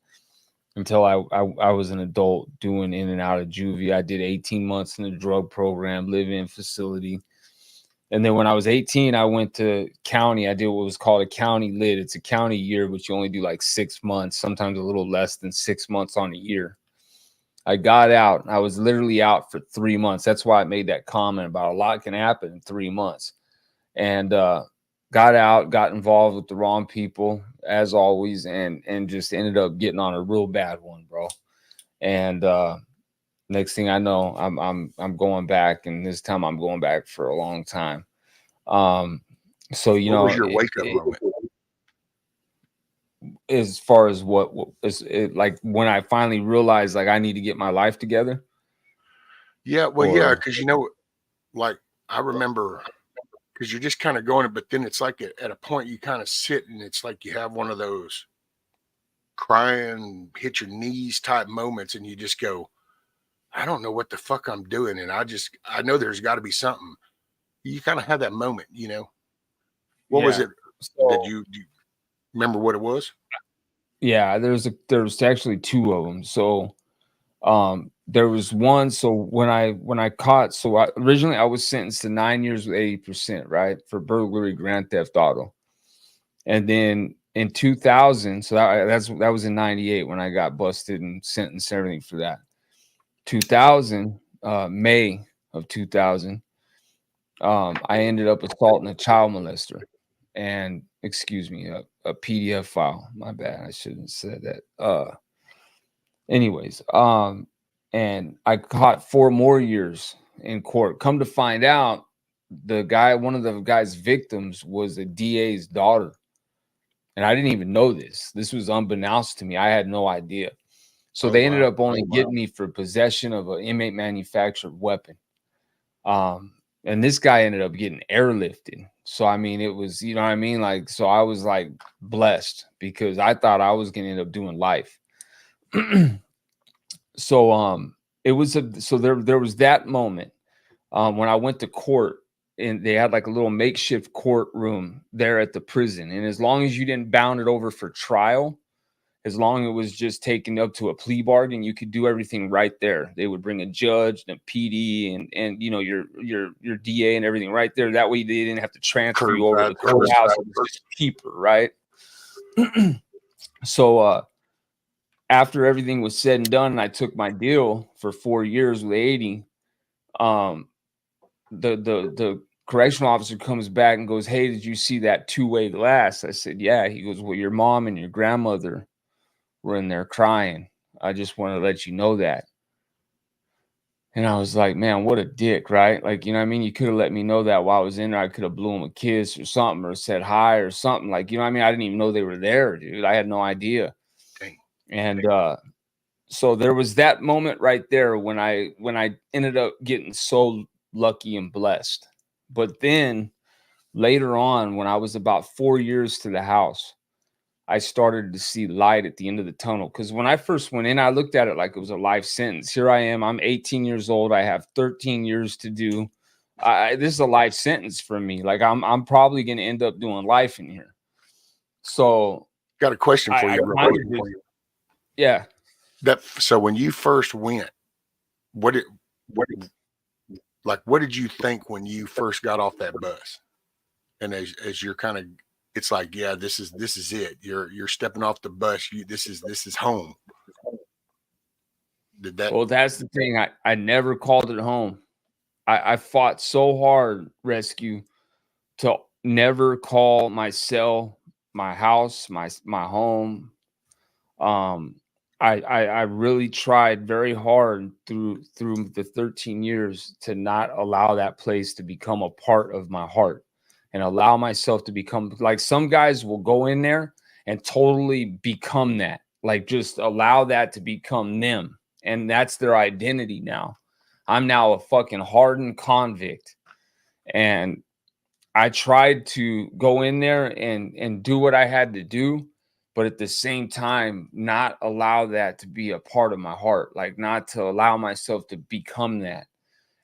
until I was an adult doing in and out of juvie. I did 18 months in the drug program, live-in facility. And then when I was 18, I went to county. I did what was called a county lit. It's a county year, but you only do like 6 months, sometimes a little less than 6 months on a year. I got out. I was literally out for 3 months. That's why I made that comment about a lot can happen in 3 months. And got out, got involved with the wrong people as always, and just ended up getting on a real bad one, bro. And next thing I know, I'm going back, and this time I'm going back for a long time. So you what know, was your wake up moment? As far as what is it, like when I finally realized like I need to get my life together? Yeah, well, yeah, because you know, like I remember, because you're just kind of going, but then it's like at a point you kind of sit and it's like you have one of those crying, hit your knees type moments, and you just go, I don't know what the fuck I'm doing, and I know there's got to be something. You kind of have that moment, you know. What was it? So, Do you remember what it was? yeah, there's actually two of them. So there was one. So when I caught, so originally I was sentenced to 9 years with 80%, right, for burglary, grand theft auto. And then in 2000, so that was in 98 when I got busted and sentenced and everything for that. 2000, May of 2000, I ended up assaulting a child molester. And excuse me, a PDF file. My bad. I shouldn't have said that. Anyways, and I caught 4 more years in court. Come to find out, one of the guy's victims was a DA's daughter. And I didn't even know this. This was unbeknownst to me. I had no idea. So they ended up only getting me for possession of an inmate manufactured weapon. And this guy ended up getting airlifted. So I mean, it was, you know what I mean? Like, so I was like blessed because I thought I was gonna end up doing life. So it was there was that moment when I went to court, and they had like a little makeshift courtroom there at the prison. And as long as you didn't bound it over for trial, as long as it was just taken up to a plea bargain, you could do everything right there. They would bring a judge and a PD and you know your DA and everything right there. That way they didn't have to transfer you over to the courthouse. It was just cheaper, right? So after everything was said and done, and I took my deal for 4 years with 80. The correctional officer comes back and goes, "Hey, did you see that two-way glass?" I said, "Yeah." He goes, "Well, your mom and your grandmother were in there crying. I just want to let you know that." And I was like, man, what a dick, right? Like, you know what I mean? You could have let me know that while I was in there. I could have blew him a kiss or something, or said hi or something. Like, you know what I mean? I didn't even know they were there, dude. I had no idea. Dang. And so there was that moment right there when I ended up getting so lucky and blessed. But then later on, when I was about 4 years to the house, I started to see light at the end of the tunnel. Because when I first went in, I looked at it like it was a life sentence. Here I am. I'm 18 years old. I have 13 years to do. This is a life sentence for me. Like I'm probably going to end up doing life in here. So, got a question for you. Yeah. So when you first went, what like, what did you think when you first got off that bus? And as you're kind of, it's like, yeah, this is it. You're stepping off the bus. This is home. Did that? Well, that's the thing. I never called it home. I fought so hard, Rescue, to never call my cell, my house, my home. I really tried very hard through the 13 years to not allow that place to become a part of my heart and allow myself to become like some guys will go in there and totally become that, like just allow that to become them. And that's their identity now. I'm now a fucking hardened convict. And I tried to go in there and do what I had to do, but at the same time, not allow that to be a part of my heart, like not to allow myself to become that.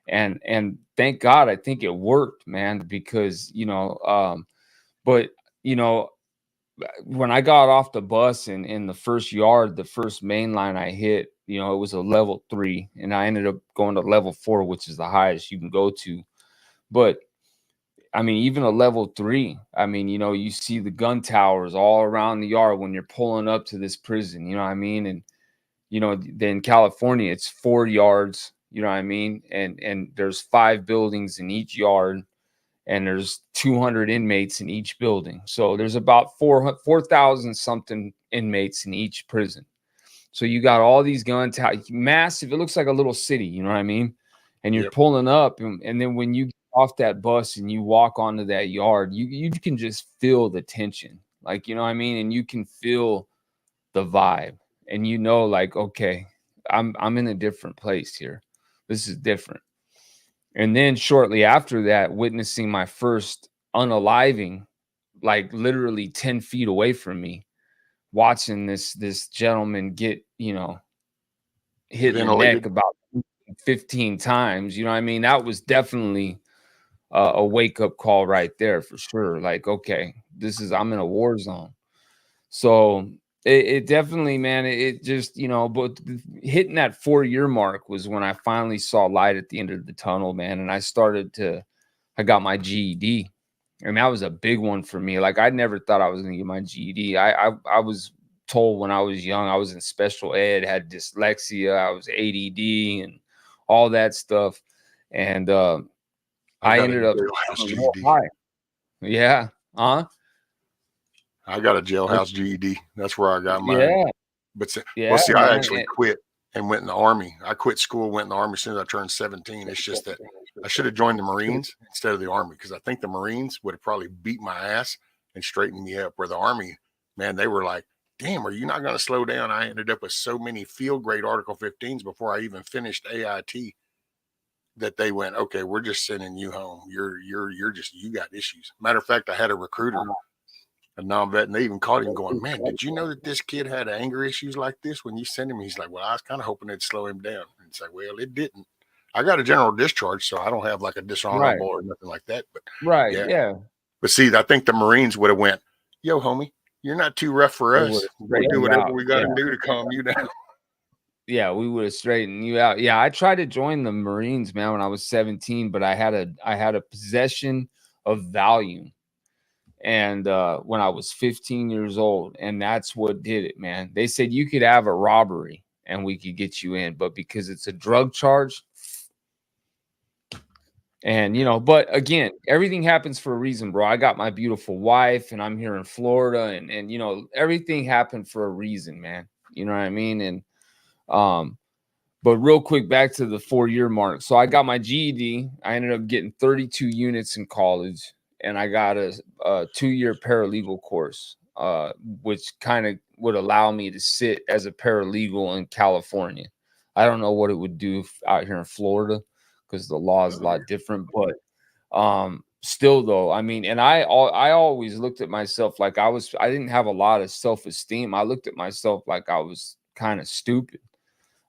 And thank God, I think it worked, man, because but you know, when I got off the bus and in the first yard, the first main line I hit, it was a level 3, and I ended up going to level 4, which is the highest you can go to. But I mean, even a level 3, I mean, you see the gun towers all around the yard when you're pulling up to this prison, you know what I mean? And, then in California, it's 4 yards, you know what I mean? And there's 5 buildings in each yard, and there's 200 inmates in each building. So there's about 4,000 something inmates in each prison. So you got all these gun towers, massive. It looks like a little city, you know what I mean? And you're pulling up, and then when you get off that bus and you walk onto that yard, you can just feel the tension, like, you know what I mean? And you can feel the vibe, and like, okay, I'm in a different place here. This is different. And then shortly after that, witnessing my first unaliving, like literally 10 feet away from me, watching this gentleman get, hit in the neck about 15 times, you know what I mean? That was definitely a wake-up call right there for sure. Like, okay, I'm in a war zone. So it definitely, man, it just, but hitting that 4-year mark was when I finally saw light at the end of the tunnel, man. And I got my GED, and that was a big one for me. Like, I never thought I was going to get my GED. I was told when I was young, I was in special ed, had dyslexia, I was ADD and all that stuff. And I ended up high. Yeah. Huh? I got a jailhouse GED. That's where I got mine. Yeah. But I actually quit and went in the Army. I quit school, went in the Army as soon as I turned 17. It's just that I should have joined the Marines instead of the Army, because I think the Marines would have probably beat my ass and straightened me up, where the Army, man, they were like, damn, are you not going to slow down? I ended up with so many field grade Article 15s before I even finished AIT that they went, okay, we're just sending you home. You got issues. Matter of fact, I had a recruiter, a non-vet, and they even called him going, man, did you know that this kid had anger issues like this when you sent him? He's like, well, I was kind of hoping it'd slow him down. And it's like, well, it didn't. I got a general discharge, so I don't have like a dishonorable or nothing like that. But yeah. But see, I think the Marines would have went, yo, homie, you're not too rough for us. We'll do whatever we got to do to calm you down. Yeah, we would have straightened you out. Yeah, I tried to join the Marines, man, when I was 17, but I had a possession of Valium, and when I was 15 years old, and that's what did it, man. They said you could have a robbery and we could get you in, but because it's a drug charge, and but again, everything happens for a reason, bro. I got my beautiful wife, and I'm here in Florida, and everything happened for a reason, man. You know what I mean? And but real quick, back to the 4-year mark. So I got my GED. I ended up getting 32 units in college, and I got a 2-year paralegal course, which kind of would allow me to sit as a paralegal in California. I don't know what it would do out here in Florida, because the law is a lot different. But still, though, I mean, and I always looked at myself like I didn't have a lot of self-esteem. I looked at myself like I was kind of stupid.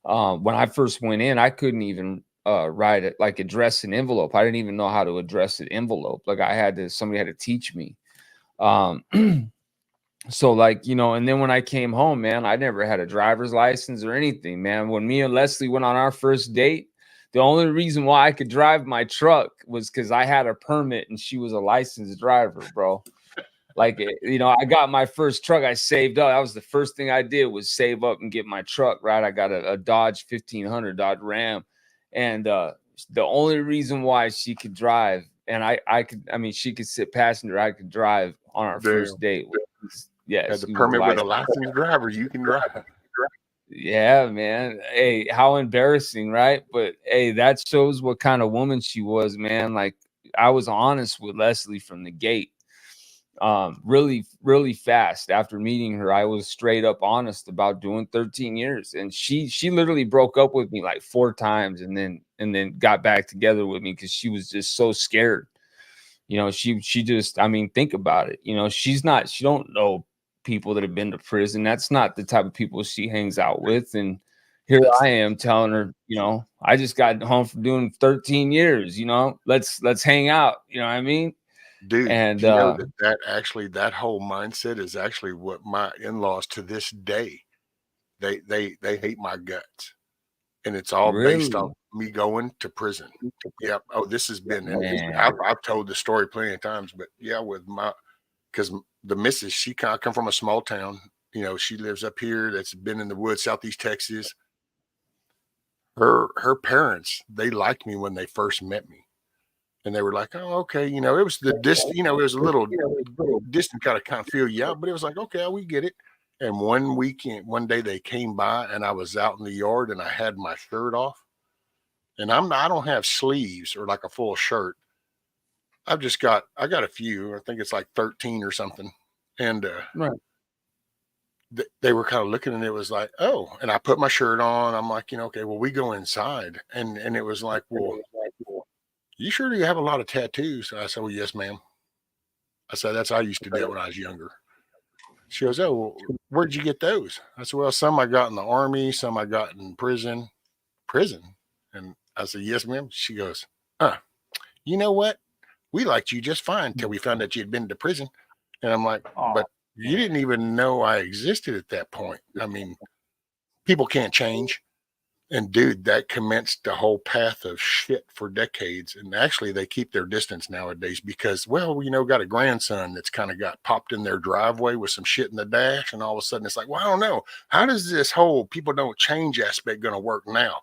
When I first went in, I couldn't even write it, like address an envelope. I didn't even know how to address an envelope. Like somebody had to teach me. So like, and then when I came home, man, I never had a driver's license or anything, man. When me and Leslie went on our first date, The only reason why I could drive my truck was because I had a permit and she was a licensed driver, bro. Like, you know, I got my first truck. I saved up. That was the first thing I did was save up and get my truck, right? I got a Dodge 1500 Dodge Ram. And the only reason why she could drive and I mean, she could sit passenger, I could drive on our first date. Yes. Had the permit with a licensed driver, you can drive. Yeah, man. Hey, how embarrassing, right? But hey, that shows what kind of woman she was, man. Like, I was honest with Leslie from the gate. Really fast after meeting her. I was straight up honest about doing 13 years, and she literally broke up with me like 4 times and then got back together with me because she was just so scared. You know, she just, I mean, think about it. You know, she don't know people that have been to prison. That's not the type of people she hangs out with. And here I am telling her, you know, I just got home from doing 13 years, you know, let's hang out. You know what I mean? Dude, And do you know that whole mindset is actually what my in-laws to this day, they hate my guts. And it's all based really, on me going to prison. Yep. Oh, this has been, man, I've told the story plenty of times, but yeah, because the missus, she kind of come from a small town. You know, she lives up here. That's been in the woods, Southeast Texas. Her parents, they liked me when they first met me. And they were like, oh, okay. You know, it was it was a little distant kind of feel you out, but it was like, okay, we get it. And one day they came by and I was out in the yard and I had my shirt off. And I don't have sleeves or like a full shirt. I got a few. I think it's like 13 or something. And right. they were kind of looking and it was like, oh, and I put my shirt on. I'm like, you know, okay, well, we go inside. And it was like, well, you sure you have a lot of tattoos? I said, well, yes, ma'am. I said, that's how I used to do it when I was younger. She goes, oh, well, where'd you get those? I said, well, some I got in the army, some I got in prison. Prison? And I said, yes, ma'am. She goes, you know what? We liked you just fine till we found out you'd been to prison. And I'm like, but you didn't even know I existed at that point. I mean, people can't change. And dude, that commenced the whole path of shit for decades. And actually, they keep their distance nowadays because, well, you know, got a grandson that's kind of got popped in their driveway with some shit in the dash. And all of a sudden, it's like, well, I don't know. How does this whole people don't change aspect going to work now?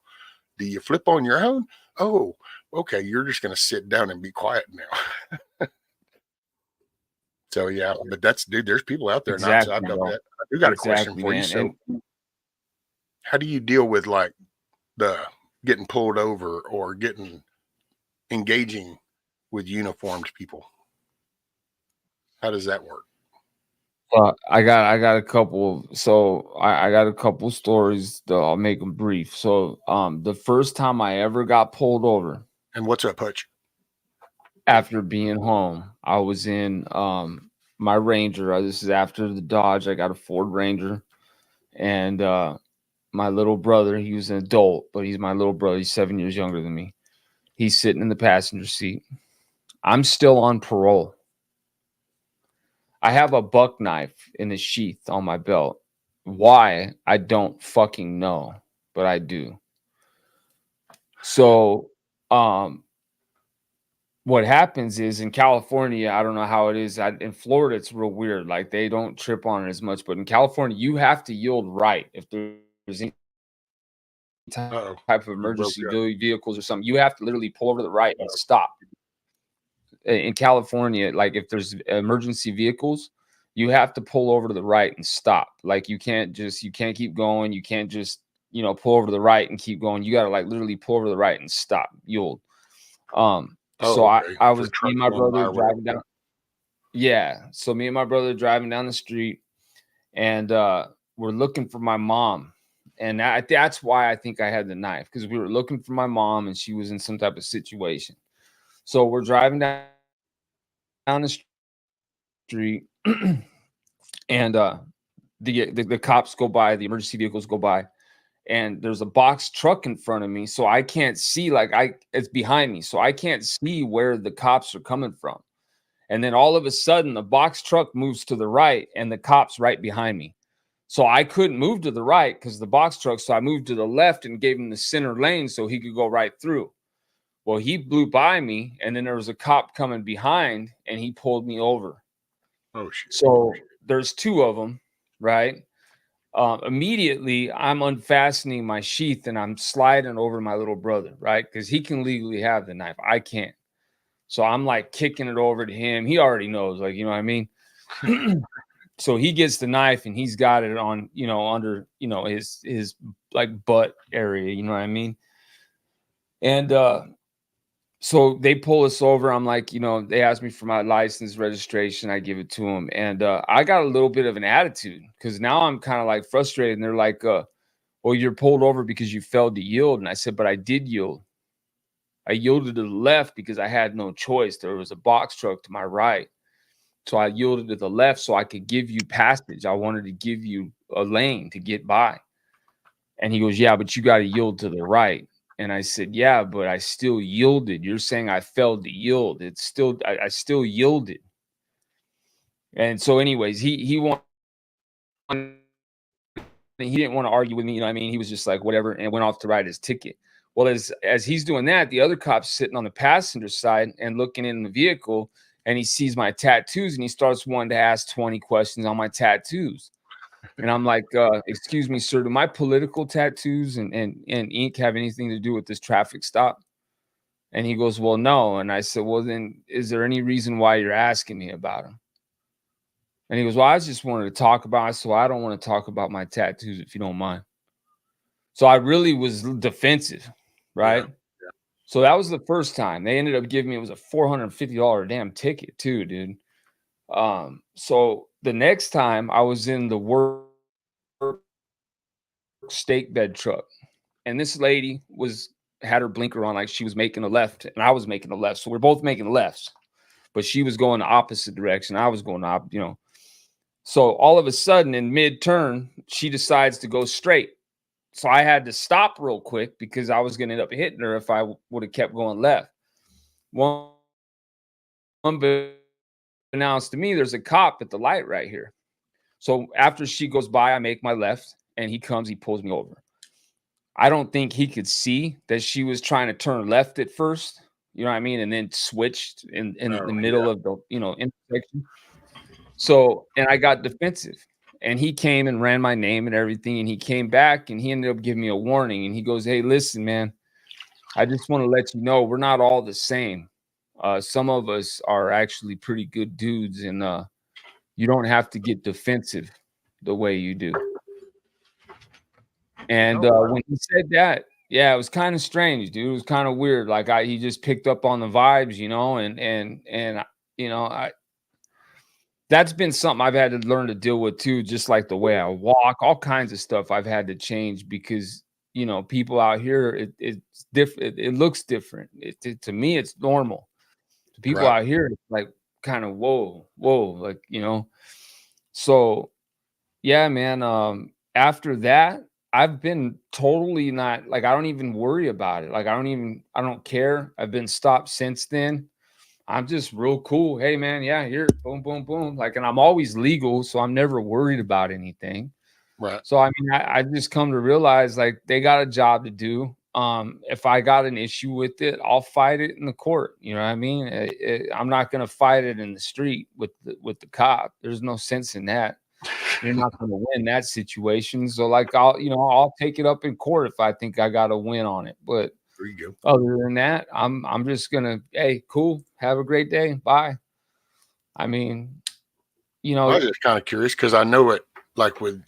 Do you flip on your own? Oh, okay. You're just going to sit down and be quiet now. So, yeah, but dude, there's people out there Exactly, not about that. I do got a question for you. So, how do you deal with like the getting pulled over or engaging with uniformed people? How does that work? I got a couple. So I got a couple stories. I'll make them brief. So the first time I ever got pulled over, And what's up, Hutch? after being home, I was in my Ranger. This is after the Dodge. I got a Ford Ranger, and my little brother, he was an adult, but he's my little brother. He's 7 years younger than me. He's sitting in the passenger seat. I'm still on parole. I have a buck knife in the sheath on my belt. Why? I don't fucking know, but I do. So, what happens is in California, I don't know how it is. In Florida, it's real weird. Like they don't trip on it as much, but in California, you have to yield right if there's any type of emergency vehicles or something. You have to literally pull over to the right and stop. In California, like if there's emergency vehicles, you have to pull over to the right and stop. Like you can't keep going. You can't just, you know, pull over to the right and keep going. You got to like literally pull over to the right and stop. Yield. So okay. I was me and my brother driving down. Yeah. So me and my brother driving down the street and we're looking for my mom. And that's why I think I had the knife, because we were looking for my mom and she was in some type of situation. So we're driving down the street and the cops go by, the emergency vehicles go by, and there's a box truck in front of me. So I can't see, it's behind me. So I can't see where the cops are coming from. And then all of a sudden the box truck moves to the right and the cops right behind me. So I couldn't move to the right because the box truck. So I moved to the left and gave him the center lane so he could go right through. Well, he blew by me, and then there was a cop coming behind, and he pulled me over. Oh shit. So there's two of them, right? Immediately, I'm unfastening my sheath and I'm sliding over my little brother, right? Because he can legally have the knife. I can't. So I'm like kicking it over to him. He already knows, like, you know what I mean? So he gets the knife and he's got it on, under, his like butt area, you know what I mean? And so they pull us over. I'm like, they asked me for my license, registration. I give it to them. And I got a little bit of an attitude because now I'm kind of like frustrated. And they're like, well, you're pulled over because you failed to yield. And I said, but I did yield. I yielded to the left because I had no choice. There was a box truck to my right. So I yielded to the left so I could give you passage. I wanted to give you a lane to get by. And he goes, yeah, but you got to yield to the right. And I said, yeah, but I still yielded. You're saying I failed to yield. It's still, I still yielded. And so anyways, he wanted, he didn't want to argue with me. You know what I mean? He was just like, whatever, and went off to write his ticket. Well, as he's doing that, the other cop's sitting on the passenger side and looking in the vehicle, and he sees my tattoos and he starts wanting to ask 20 questions on my tattoos. And I'm like, excuse me, sir, do my political tattoos and ink have anything to do with this traffic stop? And he goes, well, no. And I said, well, then is there any reason why you're asking me about them? And he goes, well, I just wanted to talk about it, so I don't want to talk about my tattoos if you don't mind. So I really was defensive, right? Yeah. So that was the first time. They ended up giving me, it was a $450 damn ticket too, dude. So the next time I was in the work steak bed truck, and this lady had her blinker on like she was making a left and I was making a left. So we're both making lefts, but she was going the opposite direction. I was going up, So all of a sudden in mid-turn, she decides to go straight. So I had to stop real quick because I was going to end up hitting her if I would have kept going left. One announced to me, there's a cop at the light right here. So after she goes by, I make my left and he pulls me over. I don't think he could see that she was trying to turn left at first, you know what I mean? And then switched in the middle of the, intersection. So, and I got defensive. And he came and ran my name and everything. And he came back and he ended up giving me a warning. And he goes, hey, listen, man, I just want to let you know we're not all the same. Some of us are actually pretty good dudes. And you don't have to get defensive the way you do. And when he said that, yeah, it was kind of strange, dude. It was kind of weird. Like he just picked up on the vibes, and that's been something I've had to learn to deal with too, just like the way I walk, all kinds of stuff I've had to change because, people out here, it's different. It looks different. To me, it's normal. To people out here, it's like kind of, whoa, like, so yeah, man. After that, I've been totally not like, I don't even worry about it. Like, I don't care. I've been stopped since then. I'm just real cool. Hey, man. Yeah. Here, boom, boom, boom. Like, and I'm always legal. So I'm never worried about anything. Right. So, I mean, I just come to realize like they got a job to do. If I got an issue with it, I'll fight it in the court. You know what I mean? I'm not going to fight it in the street with the cop. There's no sense in that. You're not going to win that situation. So like, I'll take it up in court if I think I got a win on it. But there you go. Other than that, I'm just going to, hey, cool. Have a great day. Bye. I mean, I was just kind of curious because I know it like with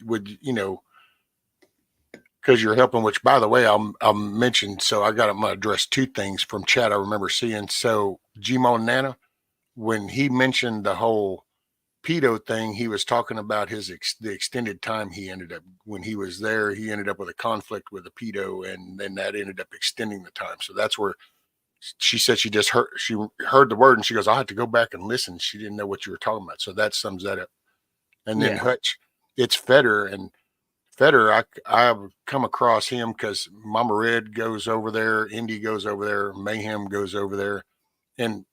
because you're helping, which by the way, I'll mention. So I'm going to address two things from chat I remember seeing. So Gmo Nana, when he mentioned the whole pedo thing, he was talking about the extended time he ended up when he was there. He ended up with a conflict with a pedo, and then that ended up extending the time. So that's where she said she heard the word, and she goes, "I had to go back and listen." She didn't know what you were talking about, so that sums that up. And then Hutch, it's Feder, and Feder, I've come across him because Mama Red goes over there, Indy goes over there, Mayhem goes over there, and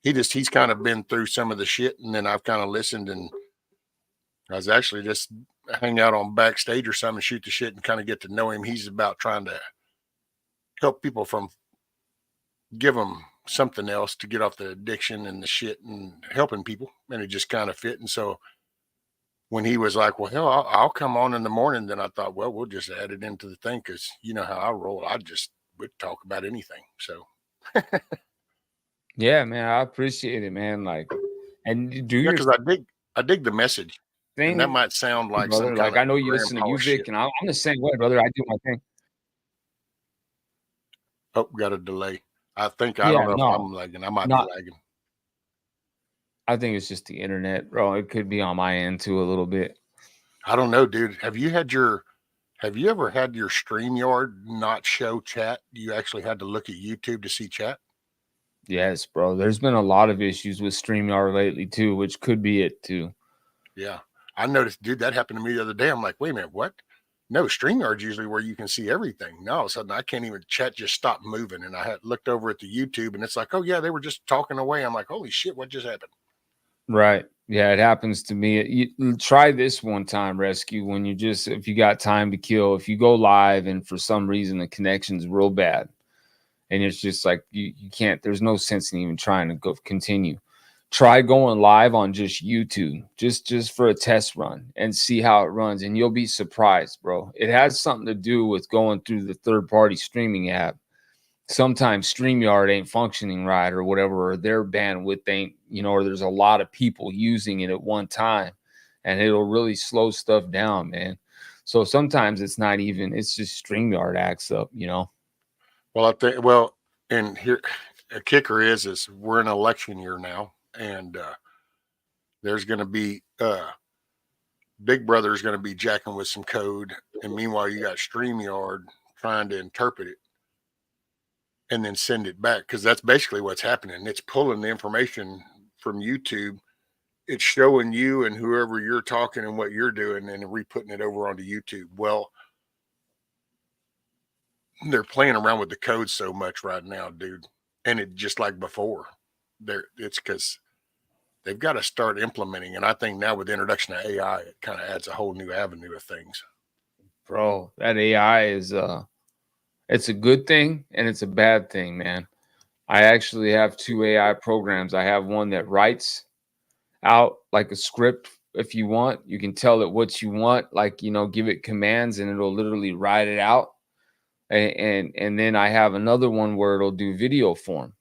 he's kind of been through some of the shit, and then I've kind of listened, and I was actually just hang out on backstage or something, shoot the shit and kind of get to know him. He's about trying to help people from give them something else to get off the addiction and the shit and helping people. And it just kind of fit. And so when he was like, well, hell, I'll come on in the morning, then I thought, well, we'll just add it into the thing. Cause you know how I roll. I just would talk about anything. So Yeah, man, I appreciate it, man. Like, and you do yeah, your cause I dig the message. And that thing, might sound like some brother. kind Like, of I know you listen to grandpa music, shit. and I'm the same way, brother. I do my thing. Oh, got a delay. I think, I Yeah, don't know if no, I'm lagging. I might be not. lagging. I think it's just the internet, bro. It could be on my end too a little bit. I don't know, dude. Have you ever had your StreamYard not show chat? You actually had to look at YouTube to see chat? Yes, bro. There's been a lot of issues with StreamYard lately too, which could be it too. Yeah. I noticed, dude, that happened to me the other day. I'm like, wait a minute, what? No, StreamYard's usually where you can see everything. Now all of a sudden I can't even chat just stopped moving. And I had looked over at the YouTube and it's like, oh yeah, they were just talking away. I'm like, holy shit, what just happened? Right. Yeah, it happens to me. Try this one time, Rescue, when if you got time to kill, if you go live and for some reason the connection's real bad and it's just like you can't, there's no sense in even trying to go continue. Try going live on just YouTube, just for a test run and see how it runs. And you'll be surprised, bro. It has something to do with going through the third-party streaming app. Sometimes StreamYard ain't functioning right or whatever, or their bandwidth ain't, or there's a lot of people using it at one time and it'll really slow stuff down, man. So sometimes it's just StreamYard acts up. Well, I think, well, and here a kicker is we're in election year now. And there's going to be, Big Brother is going to be jacking with some code. And meanwhile, you got StreamYard trying to interpret it and then send it back because that's basically what's happening. It's pulling the information from YouTube. It's showing you and whoever you're talking and what you're doing and re-putting it over onto YouTube. Well, they're playing around with the code so much right now, dude. And it just like before. It's because they've got to start implementing. And I think now with the introduction of AI, it kind of adds a whole new avenue of things. Bro, that AI is it's a good thing and it's a bad thing, man. I actually have two AI programs. I have one that writes out like a script. If you want, you can tell it what you want, like, give it commands and it'll literally write it out. And then I have another one where it'll do video form.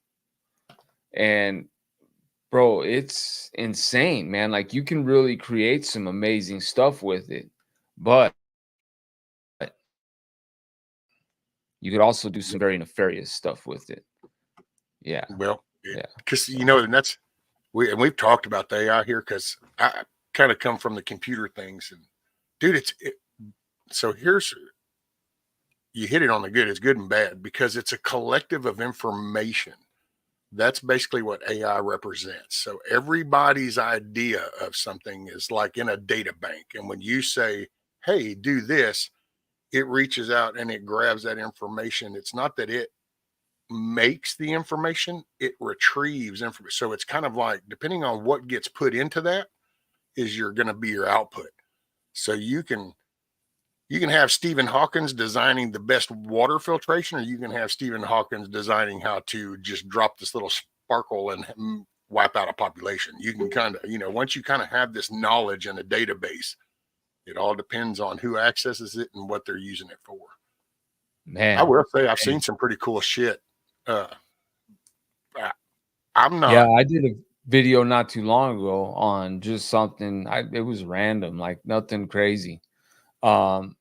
And bro, it's insane, man. Like, you can really create some amazing stuff with it, but you could also do some very nefarious stuff with it. Yeah. Well, Yeah. because, and we've talked about the AI here because I kind of come from the computer things. And dude, so you hit it on the good. It's good and bad because it's a collective of information. That's basically what AI represents. So everybody's idea of something is like in a data bank. And when you say, hey, do this, it reaches out and it grabs that information. It's not that it makes the information, it retrieves information. So it's kind of like, depending on what gets put into that is going to be your output. So you can have Stephen Hawkins designing the best water filtration, or you can have Stephen Hawkins designing how to just drop this little sparkle and wipe out a population. You can kind of, once you kind of have this knowledge in a database, it all depends on who accesses it and what they're using it for. Man. I will say I've seen some pretty cool shit. I'm not. Yeah, I did a video not too long ago on just something. It was random, like nothing crazy. And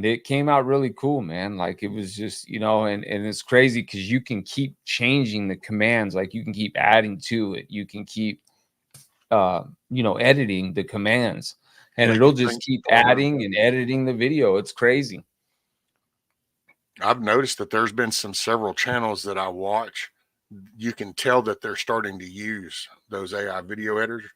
it came out really cool, man. Like, it was just, and it's crazy because you can keep changing the commands. Like, you can keep adding to it. You can keep, editing the commands, and Yeah, it'll just keep adding and editing the video. It's crazy. I've noticed that there's been several channels that I watch. You can tell that they're starting to use those AI video editors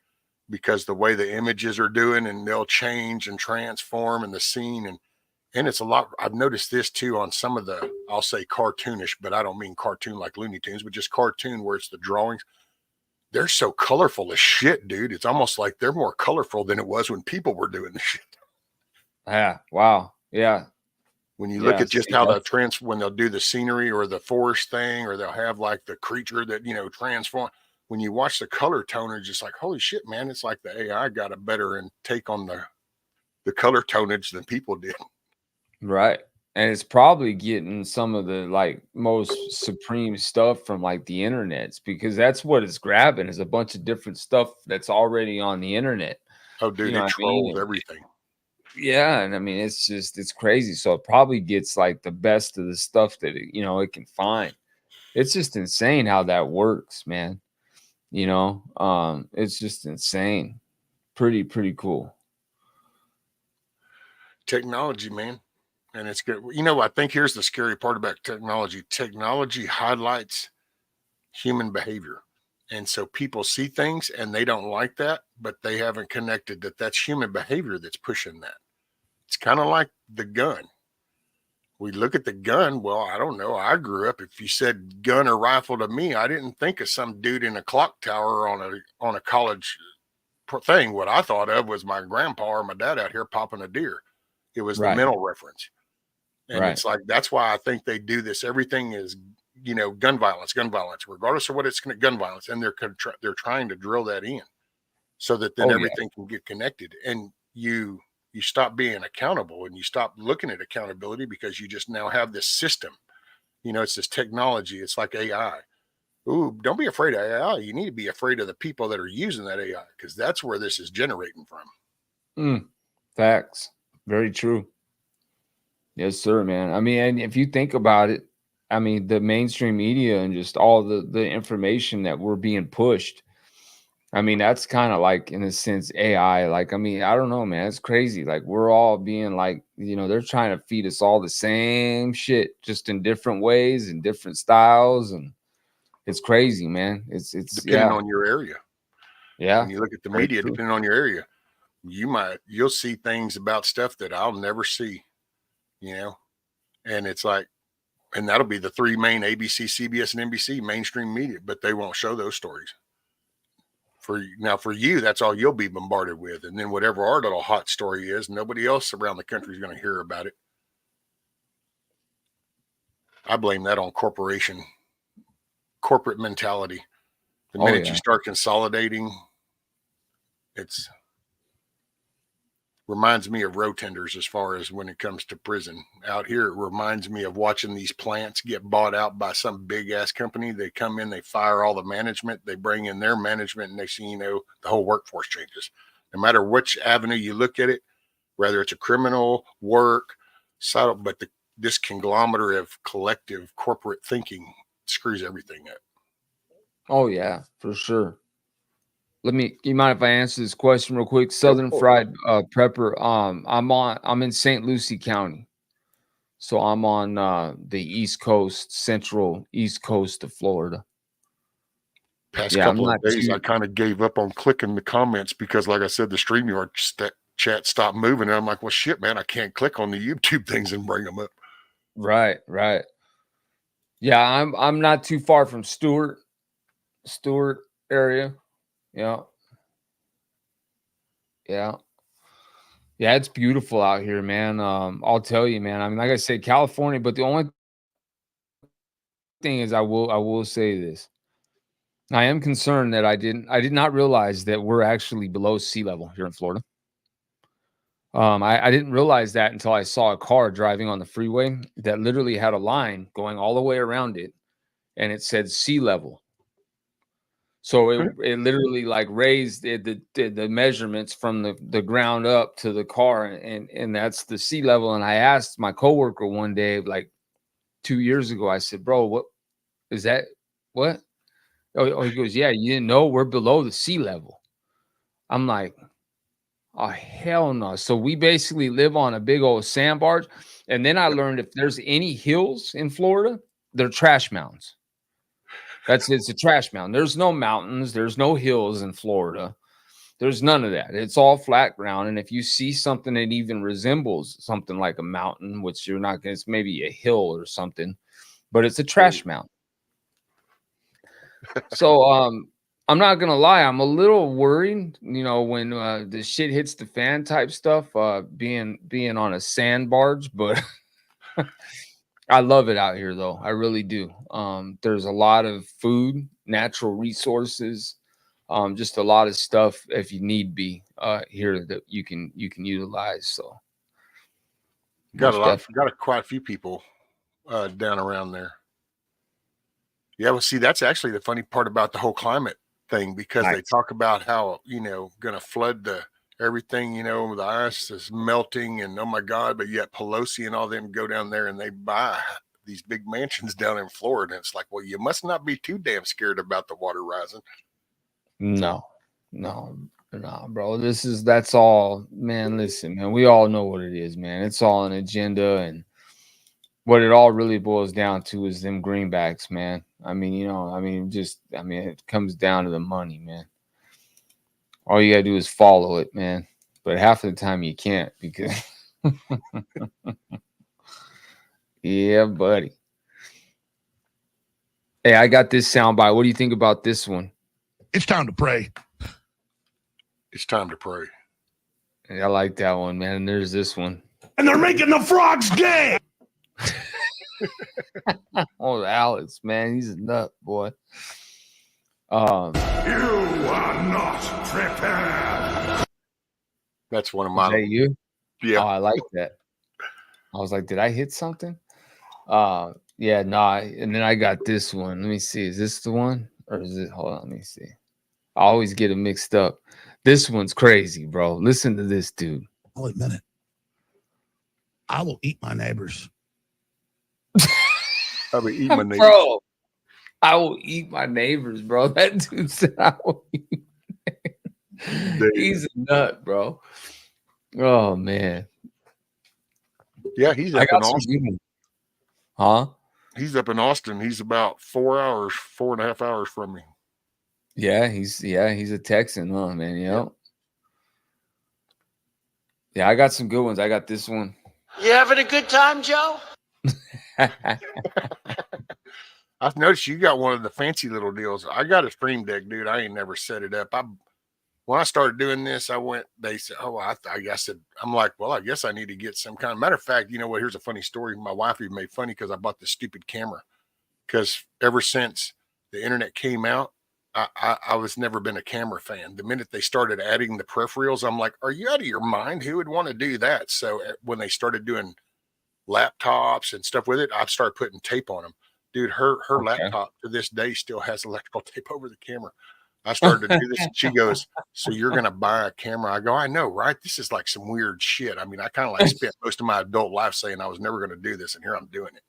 because the way the images are doing, and they'll change and transform in the scene. And it's a lot. I've noticed this too on some of the, I'll say cartoonish, but I don't mean cartoon like Looney Tunes, but just cartoon where it's the drawings. They're so colorful as shit, dude. It's almost like they're more colorful than it was when people were doing the shit. Yeah. Wow. Yeah. When you look Yeah. at just See, how that's when they'll do the scenery or the forest thing, or they'll have like the creature that, transform. When you watch the color tonage, just like, holy shit, man, it's like the AI got a better take on the color tonage than people did. right. And it's probably getting some of the like most supreme stuff from like the internets, because that's what it's grabbing, is a bunch of different stuff that's already on the internet. Oh, You dude, know it what I mean? trolls everything. Yeah, and I mean, it's crazy. So it probably gets like the best of the stuff that it can find. It's just insane how that works, man. It's just insane. Pretty cool. Technology, man. And it's good. I think here's the scary part about technology. Technology highlights human behavior. And so people see things and they don't like that, but they haven't connected that that's human behavior that's pushing that. It's kind of like the gun. We look at the gun. Well, I don't know. I grew up. If you said gun or rifle to me, I didn't think of some dude in a clock tower on a college thing. What I thought of was my grandpa or my dad out here popping a deer. It was the Right. mental reference. And Right. it's like, that's why I think they do this. Everything is, gun violence, regardless of what it's gun violence. And they're trying to drill that in so that then Oh yeah. everything can get connected. And you stop being accountable and you stop looking at accountability, because you just now have this system. It's this technology. It's like AI. Ooh, don't be afraid of AI. You need to be afraid of the people that are using that AI, because that's where this is generating from. Facts. Very true. Yes, sir, man. I mean, and if you think about it, I mean, the mainstream media and just all the information that we're being pushed, I mean, that's kind of like, in a sense, AI. Like, I mean, I don't know, man. It's crazy. Like, we're all being like, they're trying to feed us all the same shit, just in different ways and different styles. And it's crazy, man. It's Depending yeah. on your area. Yeah. When you look at the Very media, true. depending on your area, you'll see things about stuff that I'll never see, and it's like, and that'll be the three main ABC, CBS, and NBC mainstream media, but they won't show those stories. For you, that's all you'll be bombarded with. And then whatever our little hot story is, nobody else around the country is going to hear about it. I blame that on corporate mentality. The Oh minute you yeah. start consolidating, it's reminds me of road tenders as far as when it comes to prison. Out here, it reminds me of watching these plants get bought out by some big ass company. They come in, they fire all the management, they bring in their management, and next thing you know, the whole workforce changes. No matter which avenue you look at it, whether it's a criminal work, but this conglomerate of collective corporate thinking screws everything up. Oh yeah, for sure. You mind if I answer this question real quick? Go Southern for it. Fried Prepper. I'm in St. Lucie County. So I'm on the East Coast, central East Coast of Florida. Past Yeah, I'm couple not of days, I too kind of gave up on clicking the comments because, like I said, the StreamYard chat stopped moving. And I'm like, well, shit, man, I can't click on the YouTube things and bring them up. right. Yeah, I'm not too far from Stewart area. Yeah. Yeah. Yeah, it's beautiful out here, man. I'll tell you, man. I mean, like I said, California, but the only thing is I will say this. I am concerned that I did not realize that we're actually below sea level here in Florida. I didn't realize that until I saw a car driving on the freeway that literally had a line going all the way around it, and it said sea level. So it literally like raised the measurements from the ground up to the car, and that's the sea level. And I asked my coworker one day, like 2 years ago, I said, "Bro, what is that? What?" He goes, "Yeah, you didn't know we're below the sea level." I'm like, "Oh hell no!" So we basically live on a big old sandbar. And then I learned if there's any hills in Florida, they're trash mounds. It's a trash mountain. There's no mountains. There's no hills in Florida. There's none of that. It's all flat ground. And if you see something that even resembles something like a mountain, which you're not going, it's maybe a hill or something, but it's a trash mountain. So I'm not gonna lie, I'm a little worried, you know, when the shit hits the fan type stuff, being on a sand barge, but I love it out here though. I really do. There's a lot of food, natural resources, just a lot of stuff if you need be here that you can utilize. So most definitely. Got quite a few people down around there. Yeah, well, see, that's actually the funny part about the whole climate thing, because they Nice. talk about how, going to flood the everything, the ice is melting and oh my God, but yet Pelosi and all them go down there and they buy these big mansions down in Florida. And it's like, well, you must not be too damn scared about the water rising. No, no, no, bro. That's all, man. Listen, man, we all know what it is, man. It's all an agenda, and what it all really boils down to is them greenbacks, man. I mean, it comes down to the money, man. All you gotta do is follow it, man. But half of the time you can't because yeah, buddy. Hey, I got this soundbite. What do you think about this one? It's time to pray. It's time to pray. I like that one, man. And there's this one. And they're making the frogs gay. Oh, Alex, man, he's a nut, boy. You are not prepared. That's one of Is my. that you? Yeah. Oh, I like that. I was like, did I hit something? Yeah, nah. And then I got this one. Let me see. Is this the one? Or is it? Hold on, let me see. I always get it mixed up. This one's crazy, bro. Listen to this dude. Wait a minute. I will eat my neighbors. I'll be eating my neighbors. Bro, I will eat my neighbors, bro. That dude said I will eat. He's a nut, bro. Oh man. Yeah, he's up in Austin. Huh? He's up in Austin. He's about 4.5 hours from me. Yeah, he's a Texan, huh, man? Yep. Yeah, I got some good ones. I got this one. You having a good time, Joe? I've noticed you got one of the fancy little deals. I got a stream deck, dude. I ain't never set it up. When I started doing this, they said, oh, I said, I'm like, well, I guess I need to get some kind of, matter of fact, you know what? Here's a funny story. My wife even made funny because I bought this stupid camera, because ever since the internet came out, I was never been a camera fan. The minute they started adding the peripherals, I'm like, are you out of your mind? Who would want to do that? So when they started doing laptops and stuff with it, I've started putting tape on them. Dude, her laptop to this day still has electrical tape over the camera. I started to do this, and she goes, so you're going to buy a camera? I go, I know, right? This is like some weird shit. I mean, I kind of like spent most of my adult life saying I was never going to do this, and here I'm doing it.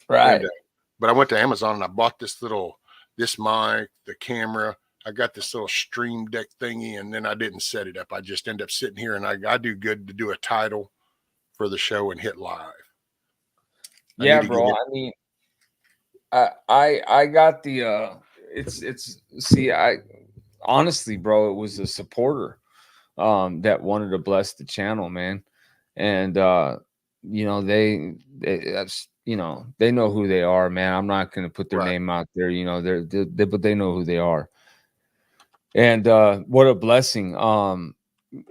Right. And, but I went to Amazon and I bought this mic, the camera. I got this little stream deck thingy, and then I didn't set it up. I just end up sitting here, and I do good to do a title for the show and hit live. Yeah, bro. I mean, I got the I honestly, bro, it was a supporter that wanted to bless the channel, man. And they they know who they are, man. I'm not going to put their name out there, but they know who they are. And what a blessing.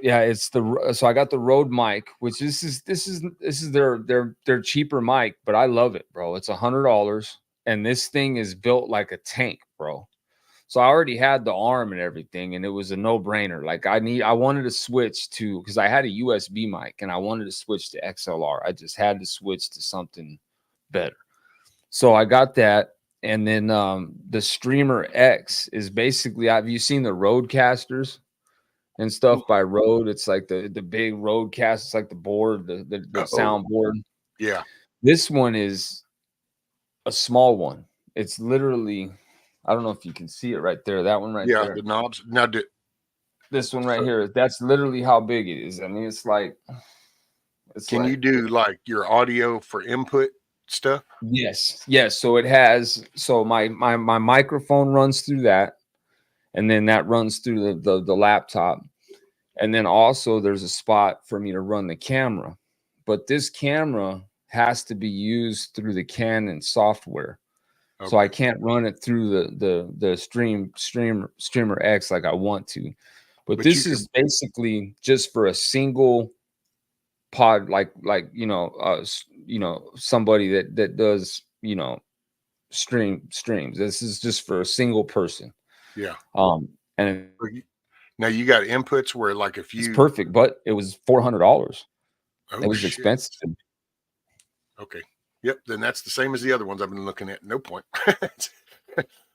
Yeah, it's so I got the Rode mic, which this is their cheaper mic, but I love it, bro. It's $100, and this thing is built like a tank, bro. So I already had the arm and everything, and it was a no-brainer. Like I wanted to switch to, because I had a USB mic and I wanted to switch to XLR. I just had to switch to something better. So I got that. And then the Streamer X is basically, have you seen the Roadcasters and stuff by Rode? It's like the big Roadcast. It's like the board, the sound board. Yeah. This one is a small one. It's literally, I don't know if you can see it right there. That one right there. Yeah, the knobs. Now, this one right here. That's literally how big it is. I mean, it's like. Can you do like your audio for input stuff? Yes. So it has. So my microphone runs through that, and then that runs through the laptop, and then also there's a spot for me to run the camera. But this camera has to be used through the Canon software. So I Okay. can't run it through the streamer X like I want to. But But you this could, is basically just for a single pod, like somebody that does streams. This is just for a single person. yeah. And But now you got inputs where, like, if it's you, perfect, but it was $400. It oh was shit. expensive. Okay. Yep. Then that's the same as the other ones I've been looking at. No point.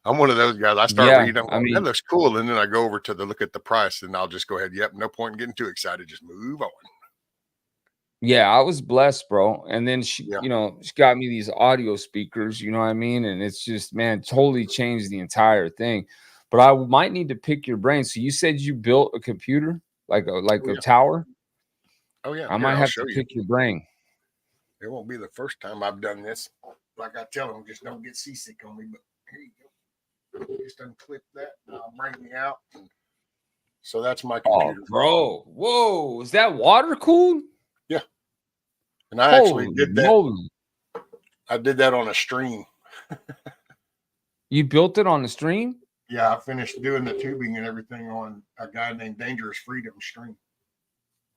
I'm one of those guys. I start Yeah, reading, I'm I like, that mean, looks cool. And then I go over to the look at the price and I'll just go ahead. Yep. No point in getting too excited. Just move on. yeah, I was blessed, bro. And then Yeah. she got me these audio speakers, you know what I mean? And it's just, man, totally changed the entire thing. But I might need to pick your brain. So you said you built a computer, like Oh, a yeah. tower? Oh, yeah. I Here, might I'll have show to you. pick your brain. It won't be the first time I've done this. Like I tell them, just don't get seasick on me. But here you go. Just unclip that. And I'll bring me out. And so that's my Oh, computer. bro. Whoa. Is that water cooled? Yeah. And I actually Holy did that. moly. I did that on a stream. You built it on the stream? Yeah, I finished doing the tubing and everything on a guy named Dangerous Freedom stream.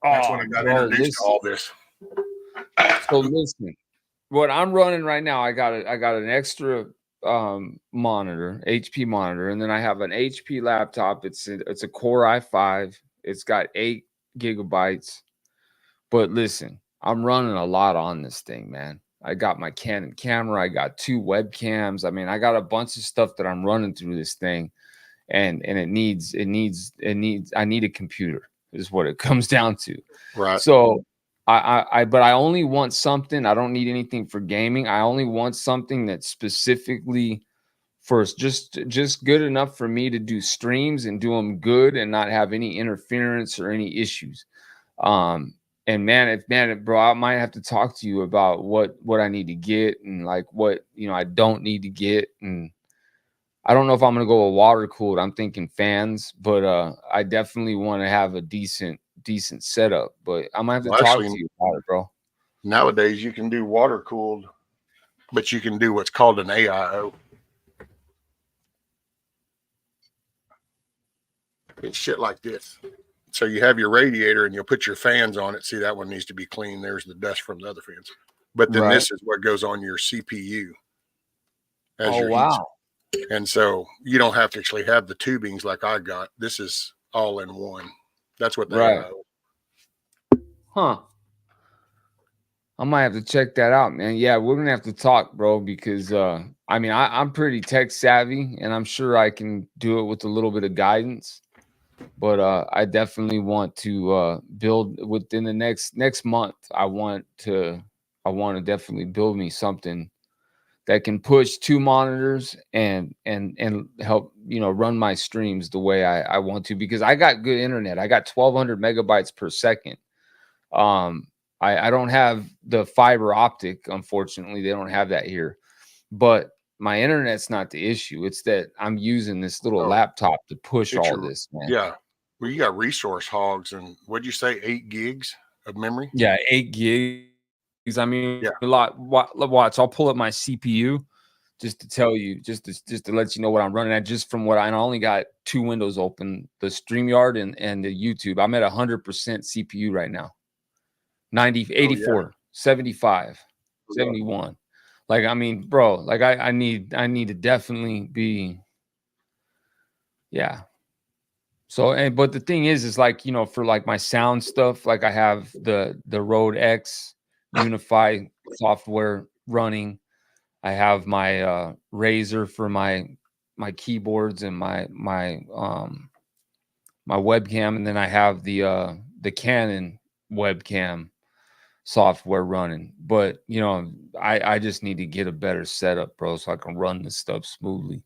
That's when Oh, I got bro, introduced to listen. all this. So listen, what I'm running right now, I got an extra monitor, HP monitor, and then I have an HP laptop. It's a Core i5. It's got 8 GB. But listen, I'm running a lot on this thing, man. I got my Canon camera, I got 2 webcams. I mean, I got a bunch of stuff that I'm running through this thing, and it needs I need a computer, is what it comes down to. Right. So but I only want something. I don't need anything for gaming. I only want something that's specifically for just good enough for me to do streams and do them good and not have any interference or any issues. And bro, I might have to talk to you about what I need to get and like what I don't need to get. And I don't know if I'm gonna go with water cooled. I'm thinking fans, but I definitely want to have a decent setup. But I might have to Well, talk actually, to you about it, bro. nowadays you can do water cooled, but you can do what's called an AIO. It's shit like this. So you have your radiator and you'll put your fans on it. See, that one needs to be clean. There's the dust from the other fans. But then Right. this is what goes on your CPU as Oh your heat. wow. And so you don't have to actually have the tubings like I got. This is all in one. That's what the Right. AIO. Huh. I might have to check that out, man. Yeah, we're gonna have to talk, bro, because I mean I'm pretty tech savvy and I'm sure I can do it with a little bit of guidance. But I definitely want to build within the next month. I want to definitely build me something that can push 2 monitors and help run my streams the way I want to, because I got good internet. I got 1200 megabytes per second. I don't have the fiber optic, unfortunately. They don't have that here. But my internet's not the issue. It's that I'm using this little Oh, laptop to push it's all your, this, man. yeah. Well, you got resource hogs and what'd you say, 8 gigs of memory? Yeah, 8 gigs. I mean, Yeah. a lot. Watch, I'll pull up my CPU just to tell you, just to let you know what I'm running at. Just from what I only got 2 windows open, the StreamYard and the YouTube. I'm at 100% CPU right now. 90, Oh, yeah. 84, 75, Yeah. 71. Like, I mean, bro, like I need to definitely be, yeah. So, but the thing is like, for like my sound stuff, like I have the Rode X Unify software running. I have my Razer for my keyboards and my webcam, and then I have the Canon webcam software running. But I just need to get a better setup, bro, so I can run this stuff smoothly.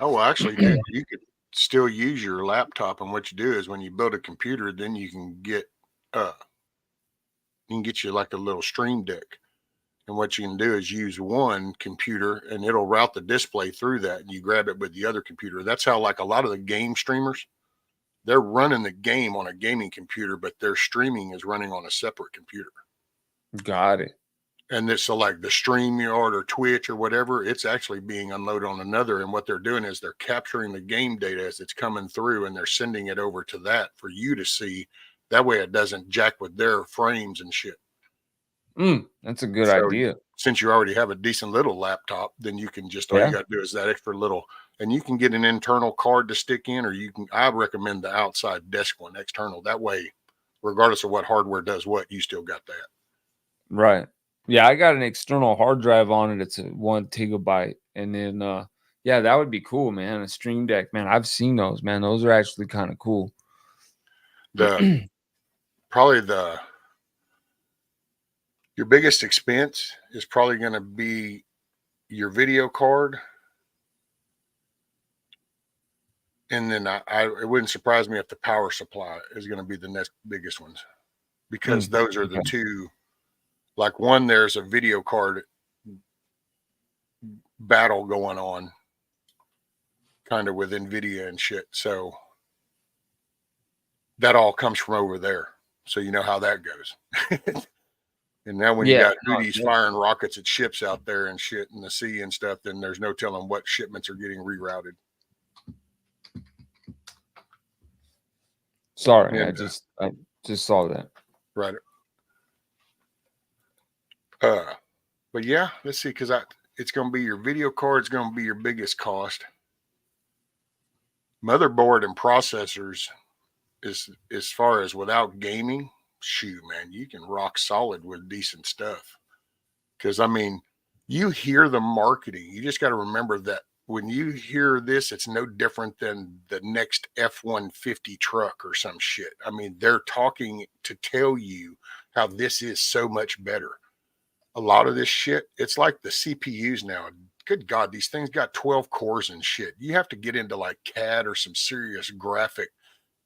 Oh, well, actually, dude, you could still use your laptop. And what you do is when you build a computer, then you can get you like a little stream deck. And what you can do is use one computer and it'll route the display through that, and you grab it with the other computer. That's how, like, a lot of the game streamers, they're running the game on a gaming computer, but their streaming is running on a separate computer. Got it. And this, so like the StreamYard or Twitch or whatever, it's actually being unloaded on another. And what they're doing is they're capturing the game data as it's coming through, and they're sending it over to that for you to see. That way it doesn't jack with their frames and shit. That's a good So idea. since you already have a decent little laptop, then you can just, all you got to do is that extra little, and you can get an internal card to stick in, or you can, I recommend the outside desk one, external. That way, regardless of what hardware does what, you still got that. Right. Yeah, I got an external hard drive on it. It's a 1 gigabyte. And then yeah, that would be cool, man. A Stream Deck, man. I've seen those, man. Those are actually kind of cool. The probably your biggest expense is probably going to be your video card. And then it wouldn't surprise me if the power supply is going to be the next biggest ones, because those are the two. Like one, there's a video card battle going on kind of with NVIDIA and shit. So that all comes from over there. So you know how that goes. And now when you got Houthis firing rockets at ships out there and shit in the sea and stuff, then there's no telling what shipments are getting rerouted. Sorry, and, I just saw that. Right. But yeah, let's see, because it's going to be your video card. It's going to be your biggest cost. Motherboard and processors is as far as without gaming, shoot, man, you can rock solid with decent stuff. Because I mean, you hear the marketing. You just got to remember that when you hear this, it's no different than the next F-150 truck or some shit. I mean, they're talking to tell you how this is so much better. A lot of this shit, it's like the CPUs now. Good God, these things got 12 cores and shit. You have to get into like CAD or some serious graphic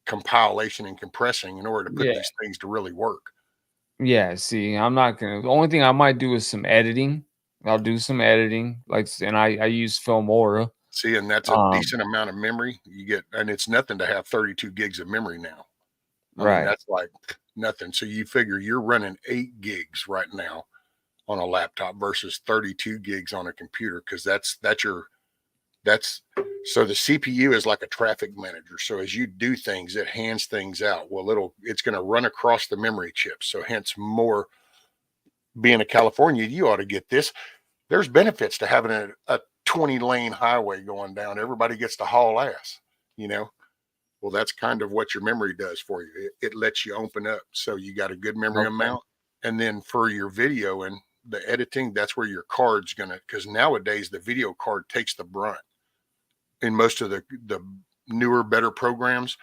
compilation and compressing in order to put these things to really work. Yeah, see, I'm not gonna. The only thing I might do is some editing. I'll do some editing, and I use Filmora. See, and that's a decent amount of memory you get, and it's nothing to have 32 gigs of memory now. I mean, that's like nothing. So you figure you're running 8 gigs right now on a laptop versus 32 gigs on a computer, because that's so the CPU is like a traffic manager. So as you do things, it hands things out. Well, it's going to run across the memory chips. So hence, more being a California, you ought to get this. There's benefits to having a 20-lane highway going down. Everybody gets to haul ass, you know. Well, that's kind of what your memory does for you. It lets you open up. So you got a good memory amount. And then for your video and the editing, that's where your card's going to, because nowadays the video card takes the brunt. In most of the newer, better programs,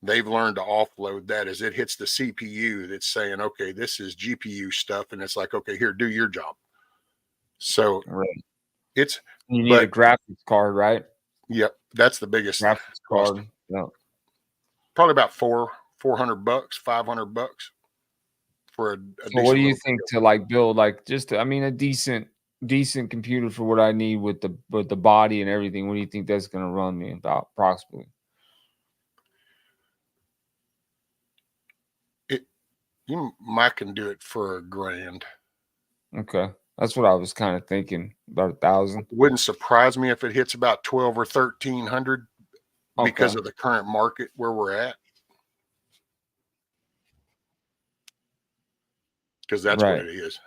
they've learned to offload that as it hits the CPU. That's saying, okay, this is GPU stuff. And it's like, okay, here, do your job. So you need a graphics card, right? Yep. That's the biggest graphics card. Yeah. Probably about $400, $500 for a so what do you think to like build like just a decent computer for what I need with the body and everything? What do you think that's going to run me about approximately? You might can do it for $1,000. Okay, that's what I was kind of thinking, about 1,000. Wouldn't surprise me if it hits about 12 or 1,300 because of the current market where we're at. Because that's what it is.